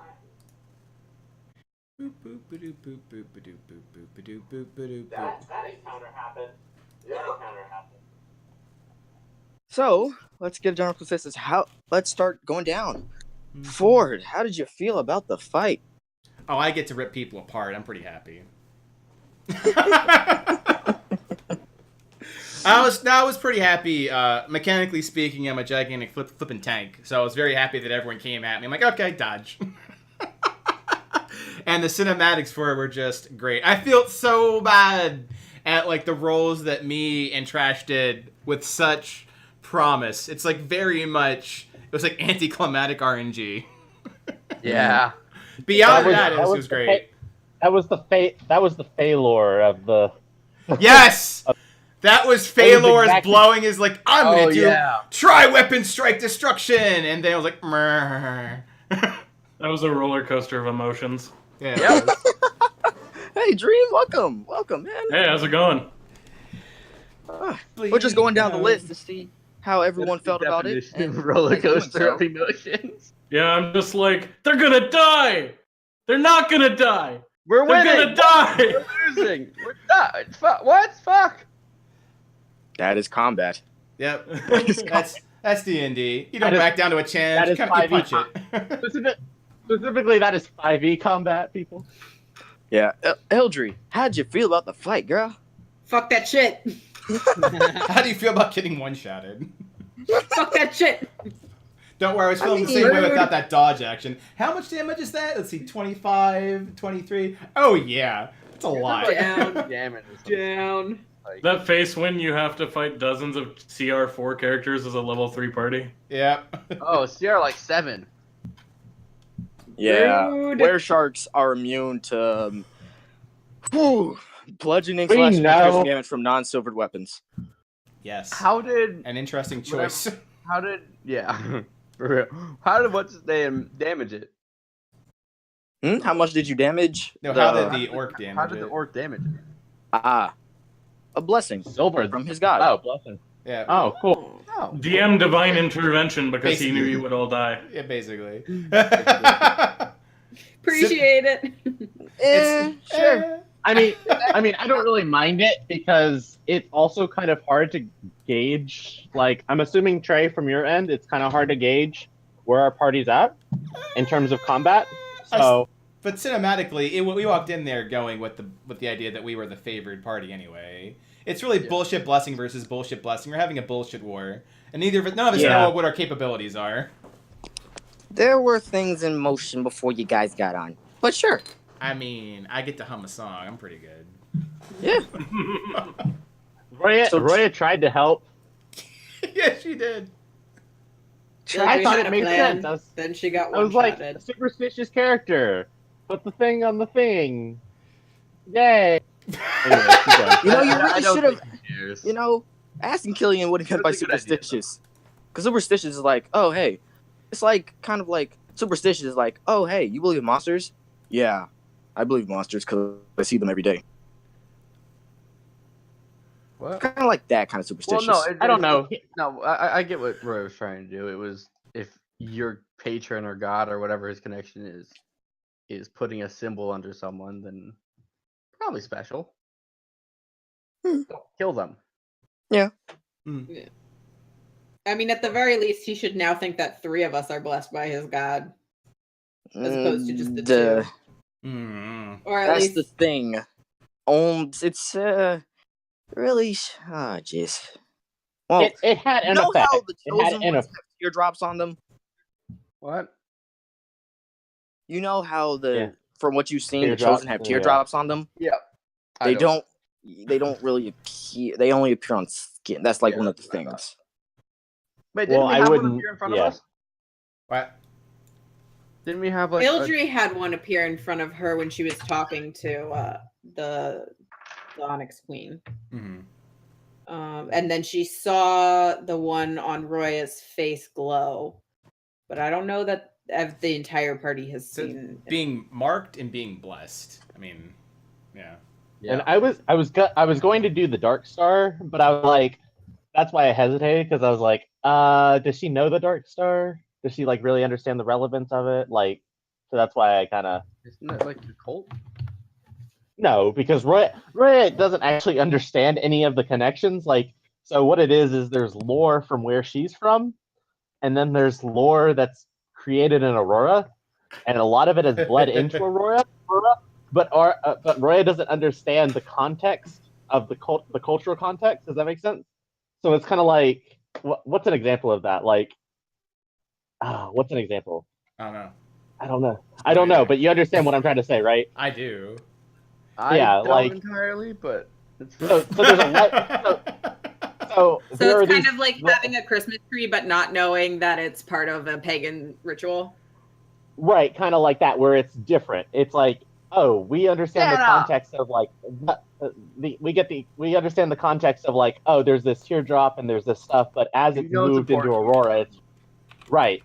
Boop, boop, ba-doop, boop, boop, ba-doop, boop, boop, ba-doop, boop, ba-doop, boop. That encounter happened. So let's get a general consensus. Let's start going down. Ford, how did you feel about the fight? Oh, I get to rip people apart. I'm pretty happy. I was pretty happy. Mechanically speaking, I'm a gigantic flipping tank, so I was very happy that everyone came at me. I'm like, okay, dodge. And the cinematics for it were just great. I feel so bad at like the roles that me and Trash did with such promise. It's like very much. It was like anticlimactic RNG. Yeah. Beyond that, it was great. That was the Phalor of the. Yes. That was Phalor's exactly- blowing his like, I'm gonna do yeah. tri-weapon strike destruction, and then I was like, Mrr. That was a roller coaster of emotions. Yeah. Yep. Hey, Dream, welcome, man. Hey, how's it going? We're just going down the list to see how everyone felt about it. Definition of roller coaster of emotions. Yeah, I'm just like, they're gonna die! They're not gonna die! We're They're winning. gonna die! We're losing. We're not. What? Fuck. That is combat. Yep. That's D&D. You don't That is- back down to a chance. You that is punch 5e it. Specifically, that is 5e combat, people. Yeah, Eldry, how'd you feel about the fight, girl? Fuck that shit. How do you feel about getting one-shotted? Fuck that shit. Don't worry, I was feeling the same way without that dodge action. How much damage is that? Let's see, 25, 23. Oh, yeah. It's a lot. Down. Damn it. Down. That face when you have to fight dozens of CR4 characters as a level 3 party. Yep. Oh, CR like 7. Yeah, Rude. were sharks are immune to bludgeoning We slash know. piercing damage from non-silvered weapons. Yes. How did? An interesting choice. How did? Yeah. For real. How did what's his name damage it? How much did you damage? No, how did the orc damage How did the it? orc damage it? A blessing Silver. from his god. Oh, blessing. Yeah. Oh, cool. Oh. DM divine intervention because he knew Basically. you would all die. Yeah, basically. Appreciate it. Sure. I mean, I don't really mind it because it's also kind of hard to gauge. Like, I'm assuming Trey, from your end, it's kind of hard to gauge where our party's at in terms of combat. So, But cinematically, we walked in there going with the idea that we were the favored party anyway. It's really bullshit blessing versus bullshit blessing. We're having a bullshit war, and none of us know what our capabilities are. There were things in motion before you guys got on, but sure. I mean, I get to hum a song. I'm pretty good. Yeah. Roya tried to help. Yeah, she did. I thought had it a made plan, sense. Then she got I was like, one-shotted. superstitious character. Put the thing on the thing. Yay. Anyway, keep going. You know, you I really don't should have. think he cares. You know, asking Killian would have been by That's a good idea, superstitious. Because superstitious is like, oh hey, it's like kind of like superstitious is like, oh hey, you believe in monsters? Yeah, I believe in monsters because I see them every day. What? Kind of like that kind of superstitious. Well, I don't know. No, I get what Roy was trying to do. It was if your patron or god or whatever his connection is putting a symbol under someone, then probably special. Don't kill them. I mean, at the very least, he should now think that 3 of us are blessed by his god, as opposed to just the 2. Mm. Or at That's least the thing. It's really jeez. Well, It had you an know effect. how the It had chosen an ones effect. have teardrops on them. What? You know how Yeah. from what you've seen, the Teardrops, chosen have yeah. teardrops on them. I They don't really appear. They only appear on skin. That's like Yeah, one of the that's what I thought. things. Wait, didn't Well, we I have one wouldn't- appear in front yeah. of us? What? Didn't we have like? Ildry had one appear in front of her when she was talking to the Onyx Queen. Mm-hmm. And then she saw the one on Roya's face glow. But I don't know that the entire party has So seen it. being marked and being blessed. I mean, yeah. And I was going to do the Dark Star, but I was like, that's why I hesitated, because I was like, does she know the Dark Star? Does she like really understand the relevance of it? Like, so that's why I kind of Isn't that like your cult? no, because Roy doesn't actually understand any of the connections. Like, so what it is there's lore from where she's from, and then there's lore that's created in Aurora, and a lot of it has bled into Aurora. But Roya doesn't understand the context of the cultural context. Does that make sense? So it's kind of like what's an example of that? Like, what's an example? I don't know. I don't know, but you understand what I'm trying to say, right? I do. I Yeah, don't like- entirely, but it's So there's a lot. So So there are it's kind these- of like having a Christmas tree, but not knowing that it's part of a pagan ritual. Right, kind of like that, where it's different. It's like, oh, we understand the Shut up. context of like, we understand the context of like, oh, there's this teardrop and there's this stuff, but as You it's know it's moved into important. Aurora,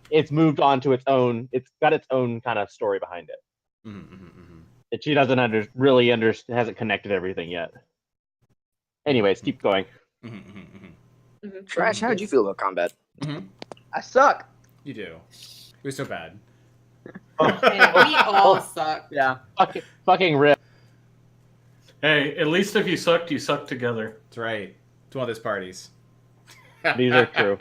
it's moved on to its own. It's got its own kind of story behind it. That she doesn't hasn't connected everything yet. Anyways, keep going. Trash, how did you feel about combat? I suck. You do. It was so bad. And we all suck. Yeah. Fucking rip. Hey, at least if you sucked together. That's right. It's one of those parties. These are true.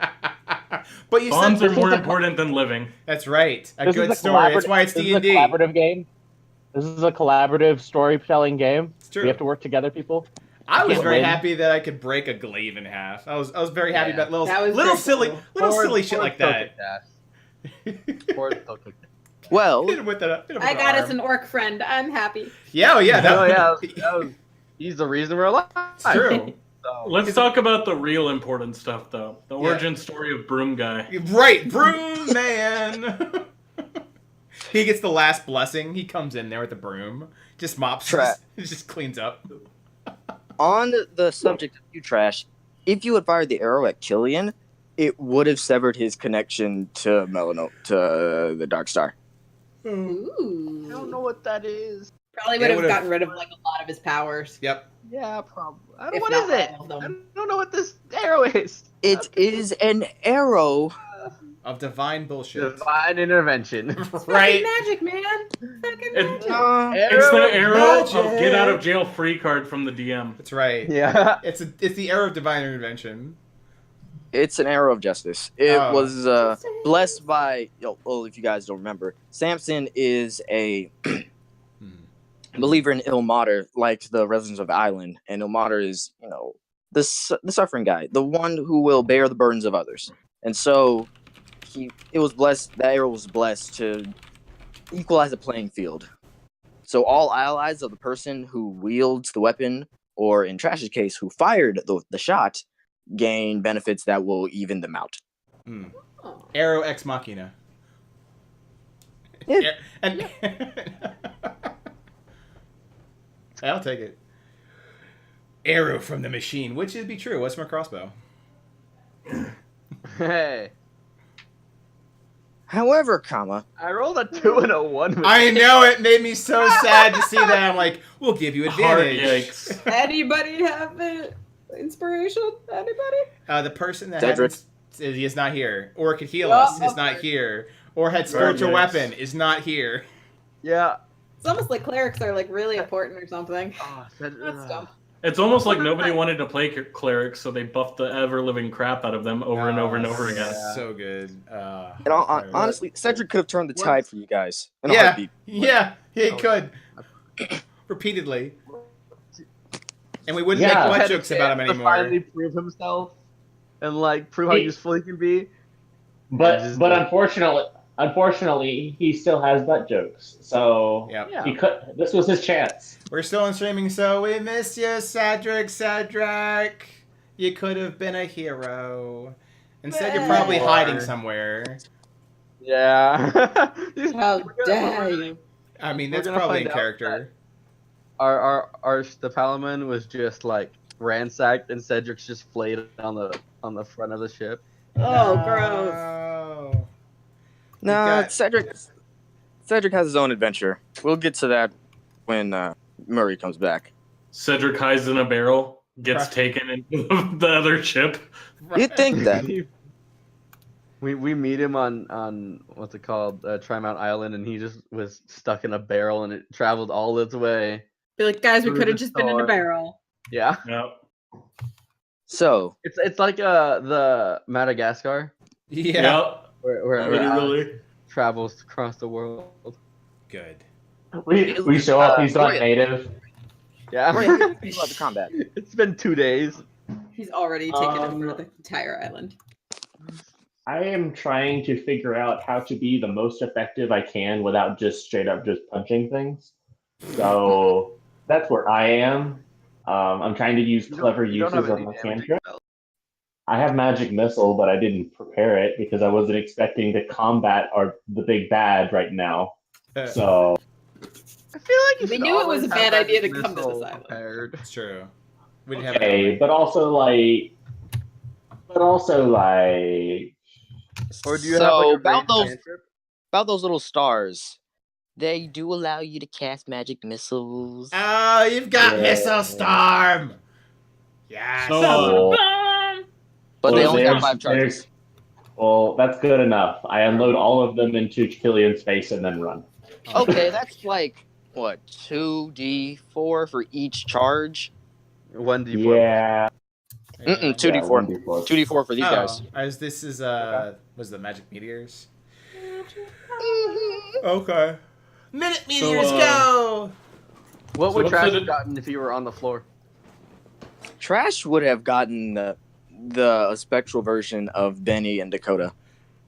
But you Bonds said are more important than living. That's right. A This good is story. That's why it's this is D&D. a collaborative game. This is a collaborative storytelling game. It's true. We have to work together, people. I was can't very win. happy that I could break a glaive in half. I was very happy Yeah. about That was little very silly shit like that. Well, Hit him with the I got us arm. an orc friend. I'm happy. Yeah, oh yeah, He's the reason we're alive. It's true. So, Let's talk about the real important stuff, though. The origin story of Broom Guy. Right, broom man. He gets the last blessing. He comes in there with the broom, just mops, just cleans up. on the subject of you, Trash, if you had fired the arrow at Killian, it would have severed his connection to to the Dark Star. Ooh. I don't know what that is. Probably It would have would've- gotten rid of like a lot of his powers. Yep. Yeah, probably. If What not is it? all of them. I don't know what this arrow is. It is an arrow. Of divine bullshit. Divine intervention. Right. Fucking magic, man. Fucking It- magic. It's the arrow of magic. get out of jail free card from the DM. That's right. Yeah. It's the arrow of divine intervention. It's an arrow of justice. It Oh. was blessed by. Well, if you guys don't remember, Samson is a believer in Ilmater, like the residents of the island, and Ilmater is, the suffering guy, the one who will bear the burdens of others. And so, that arrow was blessed to equalize the playing field. So all allies of the person who wields the weapon, or in Trash's case, who fired the shot, gain benefits that will even them out. Arrow ex machina. Yeah. And I'll take it. Arrow from the machine, which would be true. What's my crossbow? Hey. However, I rolled a 2 and a 1. I know, it made me so sad to see that. I'm like, we'll give you Heart advantage. yikes. Anybody have inspiration? Anybody? The person that Cedric. is not here, or could heal us is not here, or had spiritual Yikes. weapon is not here. Yeah. It's almost like clerics are like really important or something. Oh, That's dumb. It's almost like nobody wanted to play clerics, so they buffed the ever-living crap out of them over and over and over again. Yeah. So good. and honestly, Cedric could have turned the tide for you guys in a Yeah, heartbeat. yeah, he could. Repeatedly. And we wouldn't Yeah. make butt Had a jokes about him chance to anymore. finally prove himself and like prove how He- useful he can be. But Just- unfortunately, he still has butt jokes. So Yep. Yeah. he could. This was his chance. We're still in streaming, so we miss you, Cedric. You could have been a hero. Instead, you're probably You hiding are. somewhere. Yeah. How dare you? I mean, We're that's gonna probably in find out character. Our the Palamon was just like ransacked and Cedric's just flayed on the front of the ship. Oh, gross. Oh. Nah, got- Cedric has his own adventure. We'll get to that when Murray comes back. Cedric hides in a barrel, gets Right. taken into the other ship. You'd think that. We meet him on what's it called, Trimount Island, and he just was stuck in a barrel and it traveled all its way. Be like, guys, we Through could have the just been in a storm. barrel. Yeah, Yep. So, it's like the Madagascar Yeah. Yep. where Alex Literally. travels across the world. Good. We show up. He's not Right. native. Yeah, Ray, how do you feel about the combat? it's been 2 days. He's already taken over the entire island. I am trying to figure out how to be the most effective I can without just straight up just punching things. So that's where I am. I'm trying to use clever uses of my cantrip. I have magic missile, but I didn't prepare it because I wasn't expecting to combat the big bad right now. So I feel like We knew it was a bad idea to come to this island. Prepared. It's true. We didn't have okay, but also like, Or do you So, have like a about ranged those- cantrip? About those little stars, they do allow you to cast magic missiles. Oh, you've got Yeah. Missile Storm. Yes. So, But they Well, only have there's- 5 charges. well, that's good enough. I unload all of them into Killian's face and then run. Okay, that's like, what, 2d4 for each charge? 1d4. Yeah. 2d4. 1d4. 2d4 for these guys. As this is was the magic meteors. Okay. Minute meteors go. What So would what's Trash the- have gotten if you were on the floor? Trash would have gotten the spectral version of Benny and Dakota,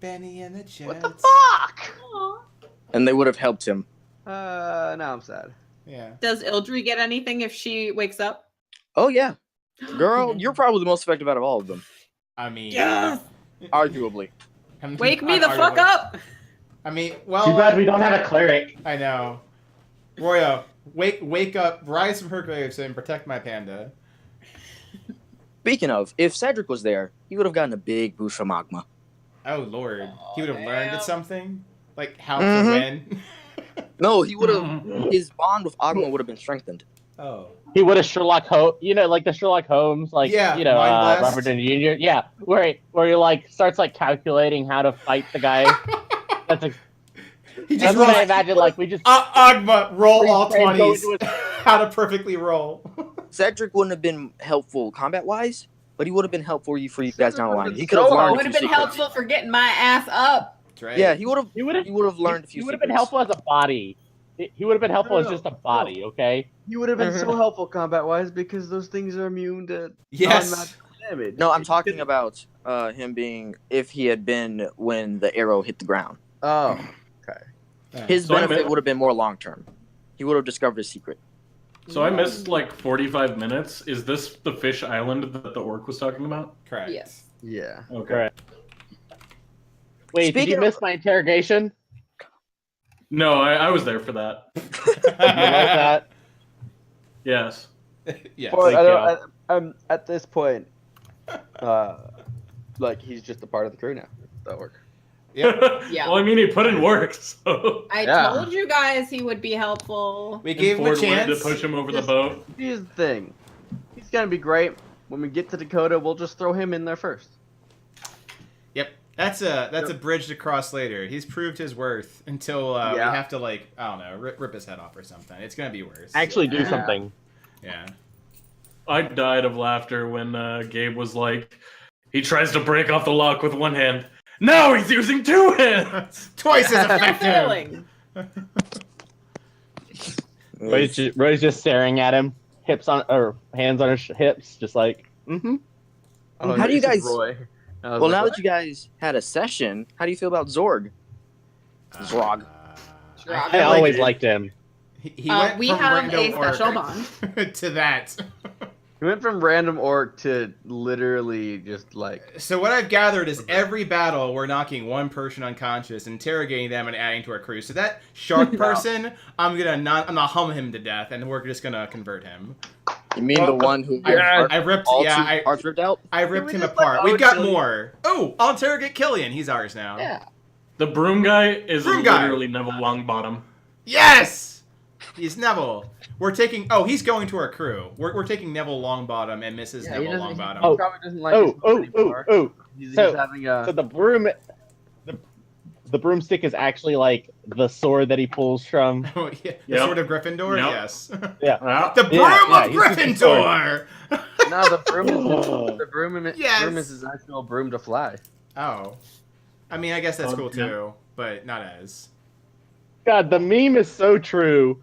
Benny and the Jets. What the fuck? and they would have helped him. Now I'm sad. Yeah. Does Ildry get anything if she wakes up? Oh, yeah. Girl, you're probably the most effective out of all of them. I mean. Yes! Arguably. Wake me the fuck up! I mean, well. Too bad we don't have a cleric. I know. Royo, wake up, rise from her grave and protect my panda. Speaking of, if Cedric was there, he would have gotten a big boost from Magma. Oh lord, he would have learned damn. at something, like how Mhm. to win. No, he would have. His bond with Agma would have been strengthened. Oh. He would have Sherlock Holmes, like the Sherlock Holmes, like Yeah, Mind Blast. Robert Downey Jr. Yeah, where he like starts like calculating how to fight the guy. That's He that's just what I rolls. imagine. Like we just Agma, roll all Freeze frame, go 20s. into How to perfectly roll. Cedric wouldn't have been helpful combat wise, but he would have been helpful for you guys down the line. He could So have learned. Would a have few been secrets. helpful for getting my ass up. That's right. Yeah, he would have. he would have He would have learned a few. He would have been secrets. helpful as a body. He would have been helpful as just a body. Okay. You would have been so Mhm. helpful combat-wise because those things are immune to Yes. non-magical damage. No, I'm talking about him being if he had been when the arrow hit the ground. Oh, His So I benefit meant- would have been more long term. He would have discovered a secret. So I missed like 45 minutes. Is this the fish island that the orc was talking about? Correct. Yes. yeah. Okay. Wait, did Speaking you miss my interrogation? No, I was there for that. You like that? Yes. Yes. But Thank I'm at this point, like he's just a part of the crew now. That work. Yep. Yeah. Well, I mean, he put in work, so. I Yeah. told you guys he would be helpful. We gave him a Ford wanted chance. to push him over the Just- boat. Here's the thing, he's gonna be great. When we get to Dakota, we'll just throw him in there first. Yep. That's a bridge to cross later. He's proved his worth until we Yeah. have to like I don't know rip his head off or something. It's gonna be worse. Actually, do Yeah. something. Yeah. I died of laughter when Gabe was like, he tries to break off the lock with one hand. Now he's using 2 hands! Twice as Still effective. failing. Roy's just staring at him, hands on his hips, just like, mm-hmm. Oh, How do you it's guys- Roy. I was Well, like, now what? that you guys had a session, how do you feel about Zorg? Zrog. I always liked him. He went We from have random a special orc bond. to that. He went from random orc to literally just like So what I've gathered is every battle we're knocking one person unconscious, interrogating them, and adding to our crew. So that shark person, I'm gonna hum him to death, and we're just gonna convert him. You mean the one who I ripped, all yeah, two parts ripped out? I ripped Can him we just, like, apart. We've got Killian? more. Oh, I'll interrogate Killian. He's ours now. yeah. The broom guy is Broom guy. literally Neville Longbottom. Yes, he's Neville. We're taking. Oh, he's going to our crew. We're taking Neville Longbottom and Mrs. Yeah, he Neville doesn't- Longbottom. He probably doesn't like his mom anymore. He's So- having a. So the broomstick is actually like the sword that he pulls from. Oh, yeah. The Yep. Sword of Gryffindor. Yep. Yes. Well, The broom Yeah, of he's just a sword. Gryffindor. No, the broom Yes. broom is his actual broom to fly. Oh, I mean, I guess that's Oh, cool yeah. too, but not as. God, the meme is so true.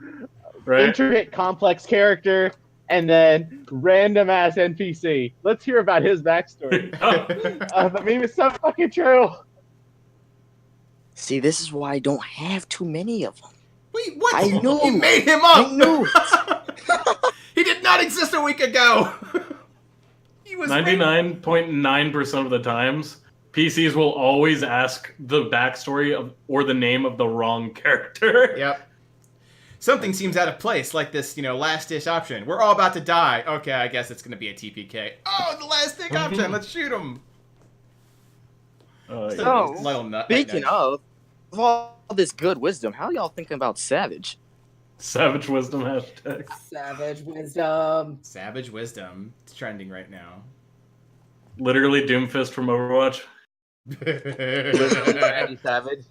right? Intricate, complex character, and then random ass NPC. Let's hear about his backstory. The meme is so fucking true. See, this is why I don't have too many of them. Wait, what? I knew. You made him up. I knew. He did not exist a week ago. He was 99.9% of the times, PCs will always ask the backstory of or the name of the wrong character. Yep. Something seems out of place, like this, last dish option. We're all about to die. Okay, I guess it's going to be a TPK. Oh, the last dish option. Let's shoot him. So, speaking of all this good wisdom, how y'all thinking about Savage? Savage wisdom hashtag. Savage wisdom. Savage wisdom. It's trending right now. Literally Doomfist from Overwatch. Andy Savage.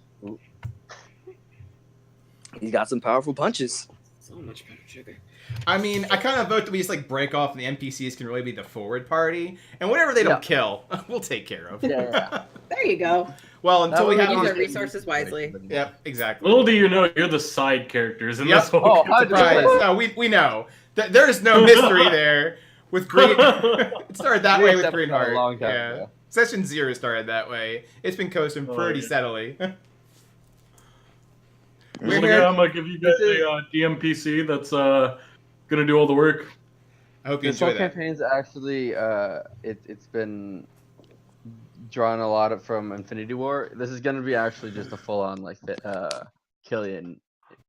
He's got some powerful punches. So much better sugar. I mean, I kind of vote that we just break off and the NPCs can really be the forward party. And whatever they don't kill, we'll take care of. Yeah. There you go. Well, until we have use our resources wisely. Yep, exactly. Little do you know, you're the side characters in this whole surprise. No, we know. There is no mystery there. With Green, it started that way with Greenheart. A long time ago. Session 0 started that way. It's been coasting pretty steadily. I'm gonna give you guys a DMPC that's gonna do all the work. I hope you This enjoy whole that. campaign's actually it's been drawn a lot from Infinity War. This is gonna be actually just a full-on Killian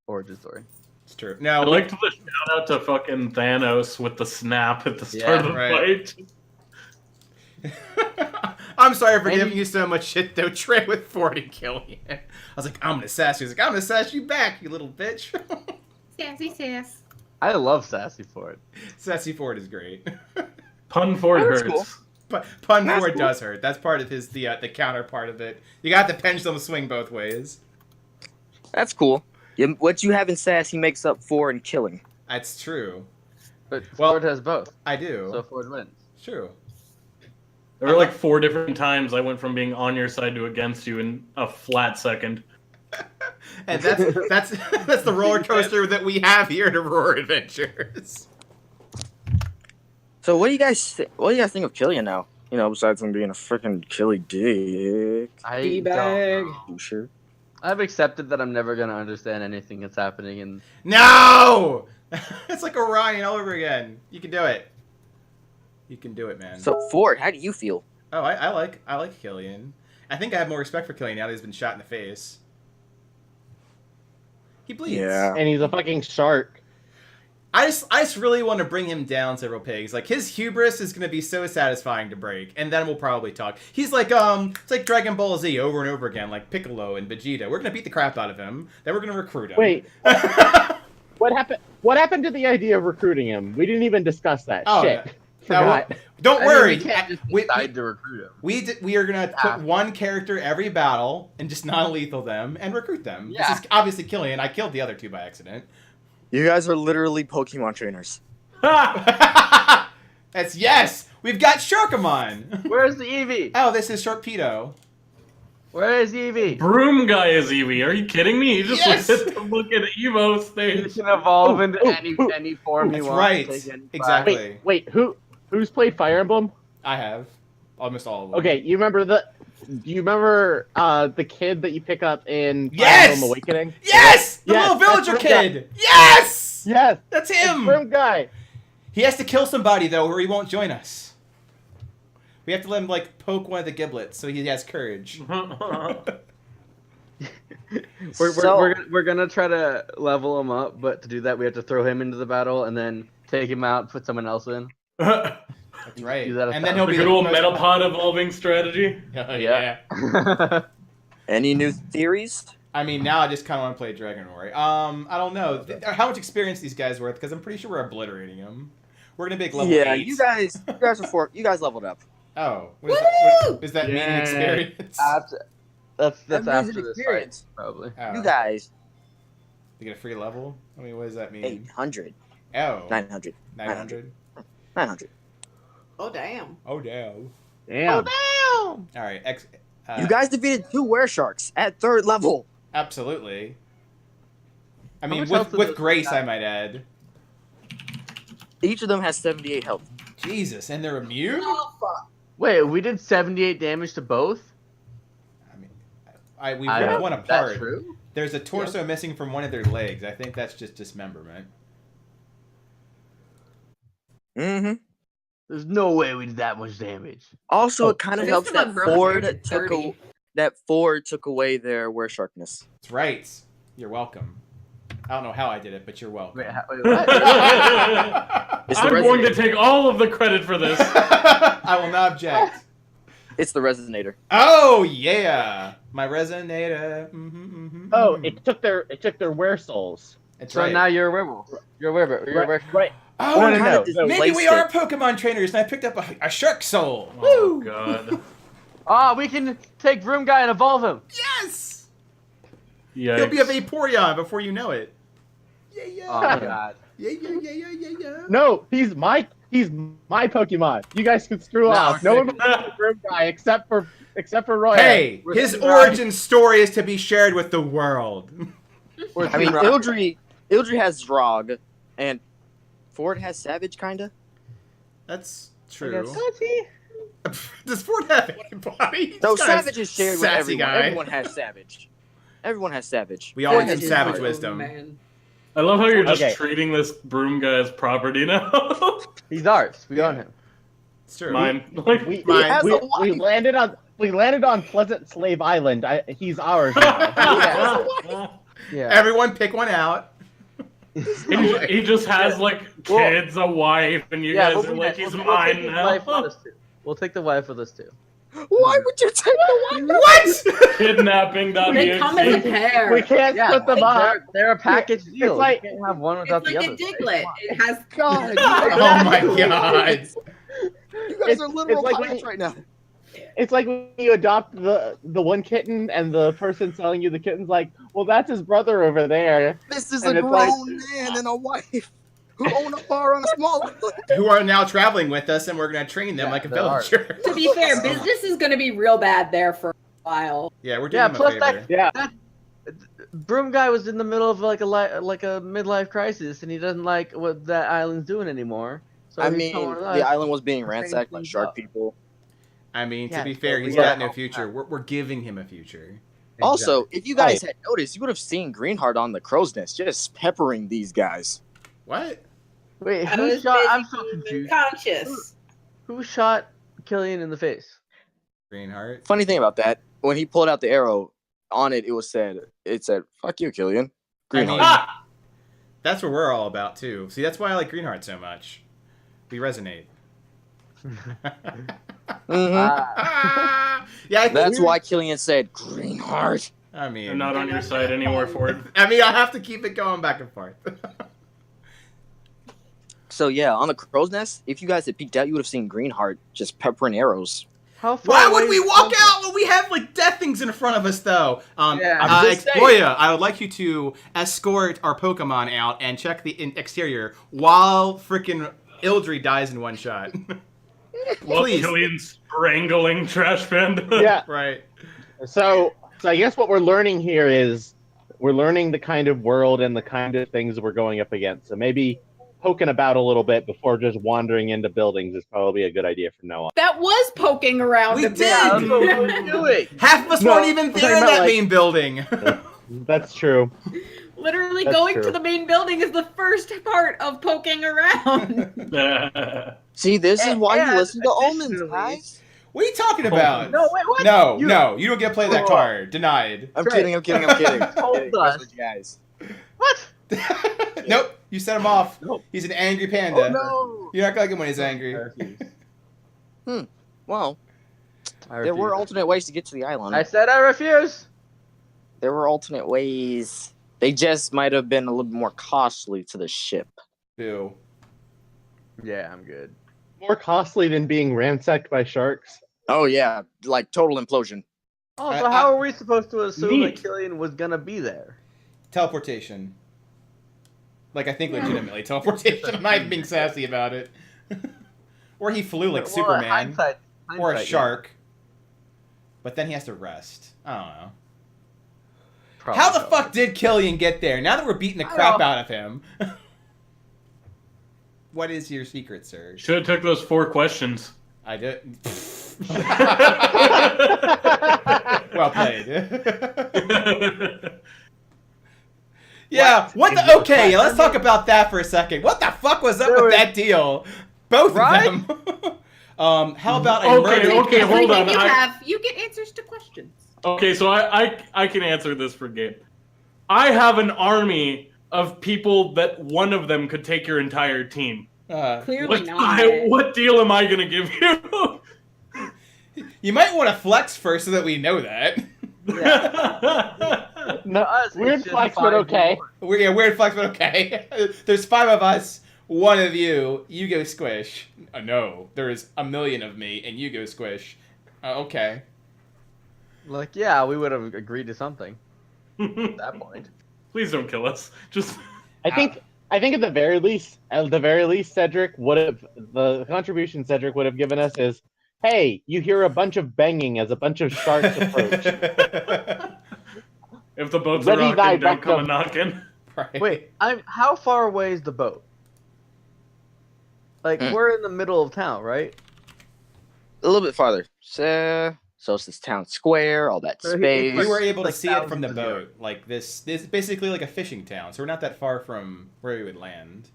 origin story. It's true. Now, I'd like to shout out to fucking Thanos with the snap at the start of the fight. I'm sorry for giving you so much shit, though. Trey with 40 Killian. I was like, I'm gonna sass you. He's like, I'm gonna sass you back, you little bitch. Sassy sass. I love Sassy Ford. Sassy Ford is great. Pun Ford hurts. Cool. But Pun Ford does hurt. That's part of his the counterpart of it. You got the pendulum swing both ways. That's cool. What you have in Sass, he makes up for in killing. That's true. But Ford has both. I do. So Ford wins. It's true. There were 4 different times I went from being on your side to against you in a flat second. And that's the roller coaster that we have here at Aurora Adventures. So what do you guys think of Killian now? Besides him being a freaking killy dick. D-bag. Sure. I've accepted that I'm never gonna understand anything that's happening in. No! It's like Orion all over again. You can do it. You can do it, man. So Ford, how do you feel? Oh, I like Killian. I think I have more respect for Killian now that he's been shot in the face. He bleeds. Yeah. And he's a fucking shark. I just really want to bring him down several pegs. Like, his hubris is going to be so satisfying to break, and then we'll probably talk. He's like, it's like Dragon Ball Z over and over again, like Piccolo and Vegeta. We're going to beat the crap out of him, then we're going to recruit him. Wait. What happened? What happened to the idea of recruiting him? We didn't even discuss that. Oh, Shit. no. Forgot. Don't worry. We can't just decide to recruit him. We are going to put one character every battle and just non-lethal them and recruit them. Yeah. This is obviously Killian. I killed the other 2 by accident. You guys are literally Pokemon trainers. That's yes! We've got Sharkamon! Where's the Eevee? Oh, this is Sharpedo. Where is Eevee? Broom guy is Eevee. Are you kidding me? He just Yes! went to look at Evo You stage. can evolve into any form you That's want. right. Take any Exactly. Wait, who's played Fire Emblem? I have. Almost all of them. Okay, you remember the kid that you pick up in Fire Yes! Emblem Awakening? Yes! The Yes, little villager that's kid! Yes! Yes! That's It's him! Broom guy. He has to kill somebody, though, or he won't join us. We have to let him, poke one of the giblets so he has courage. We're gonna try to level him up, but to do that we have to throw him into the battle and then take him out, put someone else in. That's right. Do that And then he'll The be good the old most- Metapod evolving strategy. Oh, yeah. Any new theories? I mean, now I just kind of want to play Dragon War. I don't know. How much experience these guys worth? Because I'm pretty sure we're obliterating them. We're going to be like level 8. You guys leveled up. Oh. What does that mean in experience? That's That means after an this experience. fight, probably. Oh. You guys, To get a free level? I mean, what does that mean? 800, Oh. 900, 900? 900. Oh, damn. Oh, damn. Damn. All right. You guys defeated 2 weresharks at 3rd level. Absolutely. I How mean, much health with does grace, that- I might add. Each of them has 78 health. Jesus, and they're immune? Oh, fuck. Wait, we did 78 damage to both? We ripped one Is apart. that true? There's a torso missing from one of their legs. I think that's just dismemberment. Mm-hmm. There's no way we did that much damage. Also, it kind of This helps is that a broken Ford dude, took 30. Ford took away their were sharpness. That's right. You're welcome. I don't know how I did it, but you're welcome. Wait, what? It's the I'm going to resonator. take all of the credit for this. I will not object. It's the resonator. Oh yeah, my resonator. Oh, it took their were souls. That's So right. now you're a werewolf. You're a werewolf. You're a werewolf. Right. Oh, No, no, kinda no. just no. maybe we placed are it. Pokemon trainers, and I picked up a shark soul. Oh Woo! god. Ah, we can take Broom Guy and evolve him. Yes. Yikes. He'll be a Vaporeon before you know it. Yeah, yeah. Oh my god. Yeah, yeah, yeah, yeah, yeah, yeah. No, he's my Pokemon. You guys can screw No, off. No one will the Broom Guy except for Roy. Hey, his origin story is to be shared with the world. I mean, Ildry has Drog, and Ford has Savage, kinda. That's true. Does he? Does Ford have anybody? No, This guy's Savage is shared with sassy everyone. guy. Everyone has Savage. Everyone has Savage. We all Ford use has Savage Drog. wisdom. Man. I love how you're just Okay. treating this broom guy as property now. He's ours. We own him. It's true. Mine. Like, We, Mine. has we, a we wife. landed on Pleasant Slave Island. He's ours now. Yeah. Everyone pick one out. he just has like kids, a wife, and you guys are like, he's mine take his now. wife with us too. We'll take the wife with us too. Why would you take the wife? What? Kidnapping.exe. They come as a pair. We can't split them up. They're a package deal. like- you can't have one It's without like the a other. diglet. It has God, Oh my god. you guys are literal like pirates when- right now. It's like when you adopt the one kitten and the person selling you the kitten's like, well, that's his brother over there. This is And a it's like- grown man and a wife who own a bar on a small island. Who are now traveling with us, and we're gonna train them Yeah, like a they're ours. villager. To be fair, business is going to be real bad there for a while. Yeah, we're doing Yeah, them plus a favor. Yeah. Broom Guy was in the middle of like a midlife crisis, and he doesn't like what that island's doing anymore. So I he's mean, coming with us. the island was being Train ransacked by things shark up. people. I mean, to Yeah, be fair, so he's we got gotta no future. help We're giving him a future. Also, if you guys Right. had noticed, you would have seen Greenheart on the crow's nest just peppering these guys. What? Wait, I who was shot? busy I'm so being confused. conscious. Who shot Killian in the face? Greenheart. Funny thing about that, when he pulled out the arrow, on it it said, "Fuck you, Killian." I Greenheart. mean, Ah! that's what we're all about too. See, that's why I like Greenheart so much. We resonate. Mhm. Yeah, I think That's why Killian said Greenheart. I mean, I'm not on your side anymore, Ford. I mean, I have to keep it going back and forth. So yeah, on the crow's nest, if you guys had peeked out, you would have seen Greenheart just peppering arrows. How far Why away would we is walk Smoker? out when we have like death things in front of us, though? Yeah. I'm just saying. Exploya, I would like you to escort our Pokemon out and check the exterior while freaking Ildry dies in one shot. Well, Please. Killian's strangling Trash Panda. Yeah. Right. So I guess what we're learning here is we're learning the kind of world and the kind of things we're going up against. So maybe poking about a little bit before just wandering into buildings is probably a good idea from now on. That was poking around We a did. bit. That's what we're doing. Half of us No, weren't even I'm there talking in about, that like- main building. That's true. Literally That's going true. to the main building is the first part of poking around. See, this is why you And listen to omens, additionally- guys. What are you talking about? No, wait, what? No, You- no, you don't get to play that Oh. card. Denied. I'm Trey, kidding. I'm kidding. I'm kidding. I'm told kidding. us. Just with you guys. What? Nope, you set him off. Nope. He's an angry panda. Oh no! You're not gonna like him when he's angry. I refuse. Well, I there were refuse. alternate ways to get to the island. I said I refuse. There were alternate ways. They just might have been a little bit more costly to the ship. Boo. Yeah, I'm good. More costly than being ransacked by sharks. Oh yeah, like total implosion. Oh, I- so how are we supposed to assume Neat. that Killian was gonna be there? Teleportation. Like, I think legitimately teleportation. I'm not even being sassy about it. Or he flew like Well, Superman. hindsight, Or a yeah. shark. But then he has to rest. I don't know. Probably How the so. fuck did Killian get there? Now that we're beating the I crap don't- out of him. What is your secret, sir? Should have took those 4 questions. I did. Well played. Yeah. What the? Okay, let's talk about that for a second. What the fuck was up with that deal? Both Right? of them. How about a Okay, murder? okay, hold on. You get answers to questions. Okay, so I can answer this for Gabe. I have an army of people that one of them could take your entire team. Clearly not. What deal am I gonna give you? You might want to flex first so that we know that. No, weird flex, but okay. Weird flex, but okay. There's 5 of us, 1 of you. You go squish. No, there is a million of me, and you go squish. Okay. Like, yeah, we would have agreed to something at that point. Please don't kill us. Just. I think at the very least, Cedric would have the contribution Cedric would have given us is, hey, you hear a bunch of banging as a bunch of sharks approach. If the boats Ready, are thy rocking, don't come a rectum. knocking. Right. Wait, how far away is the boat? Like, we're in the middle of town, right? A little bit farther. So it's this town square, all that So space. We were able to Like see it from the thousands of boat. Like this is basically like a fishing town, so we're not that far from where we would land.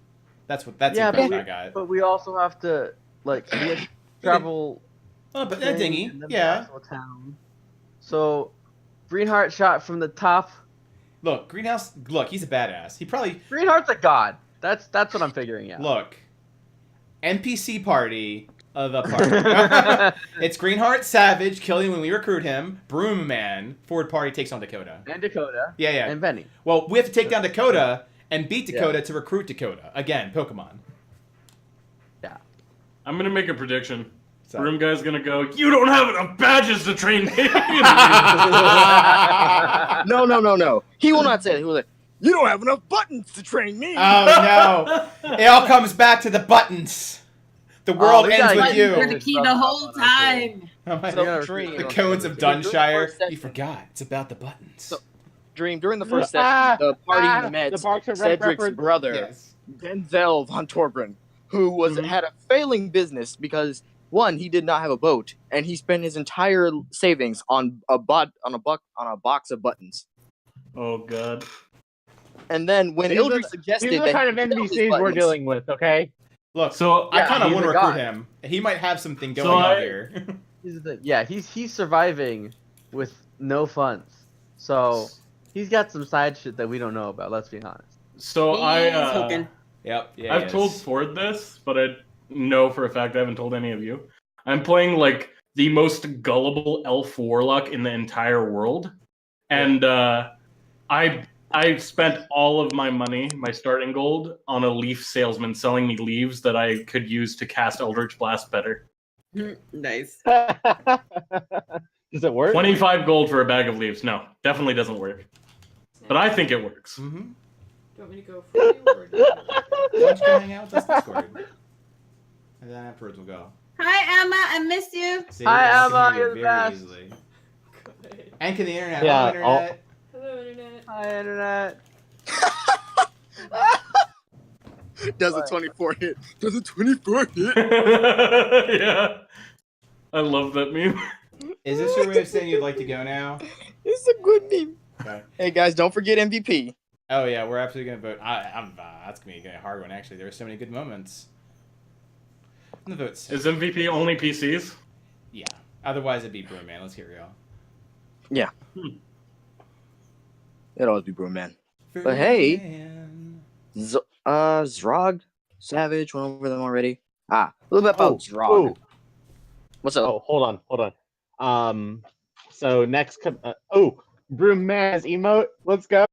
That's the Yeah, impression but I got. But we also have to, like, we have to travel. Oh, but that thing, dinghy, and then yeah. the actual town. So, Greenheart shot from the top. Look, Greenhouse. Look, he's a badass. He probably Greenheart's a god. That's what I'm figuring out. look. NPC party of the party. It's Greenheart Savage killing when we recruit him. Broom Man forward party takes on Dakota. And Dakota. Yeah, yeah. And Benny. Well, we have to take down Dakota and beat Dakota to recruit Dakota. Again, Pokemon. Yeah. I'm gonna make a prediction. So- Broom guy's gonna go. You don't have enough badges to train me. No. He will not say that. He will say, "You don't have enough buttons to train me." Oh no! It all comes back to the buttons. The world we ends gotta with get you. You're the key the whole time. Oh my So, God. Dream, The cones of during the Dunshire. first session- You forgot. It's about the buttons. So- Dream, during the first session, the party met the Parks and Rec Cedric's reference. brother, Yes. Denzel von Torbren, who was had a failing business because one, he did not have a boat, and he spent his entire savings on a box of buttons. Oh god. And then when These are Ildry the- suggested These are the that kind of he sell his NPCs we're buttons- dealing with, okay? Look, So I kind of he's want to a recruit god. him. He might have something going So on I- here. Here's the thing. Yeah, he's surviving with no funds. So, he's got some side shit that we don't know about, let's be honest. So He's hooking. Yep. Yeah. I've told Ford this, but I know for a fact I haven't told any of you. I'm playing like the most gullible elf warlock in the entire world, and I spent all of my money, my starting gold, on a leaf salesman selling me leaves that I could use to cast Eldritch Blast better. Nice. Does it work? 25 gold for a bag of leaves. No, definitely doesn't work. But I think it works. Mm-hmm. Do you want me to go for you? Or do you want Why don't you go hang out with us Discord? And then afterwards we'll go. Hi, Emma. I miss you. See, Hi, I can Emma, hear you you're the very best. easily. And can the internet? Yeah, Hello, internet. Hello, internet. Hi, internet. Does a 24 hit? Does a 24 hit? Yeah. I love that meme. Is this your way of saying you'd like to go now? It's a good meme. Okay. Hey guys, don't forget MVP. Oh yeah, we're absolutely gonna vote. That's gonna be a hard one. Actually, there were so many good moments. I'm gonna vote. Is MVP only PCs? Yeah. Otherwise, it'd be Broom Man. Let's hear real. It'll always be Broom Man. But hey, Zrog, Savage, went over them already. A little bit about Zrog. Oh, What's up? oh, hold on. So next, Broom Man's emote. Let's go.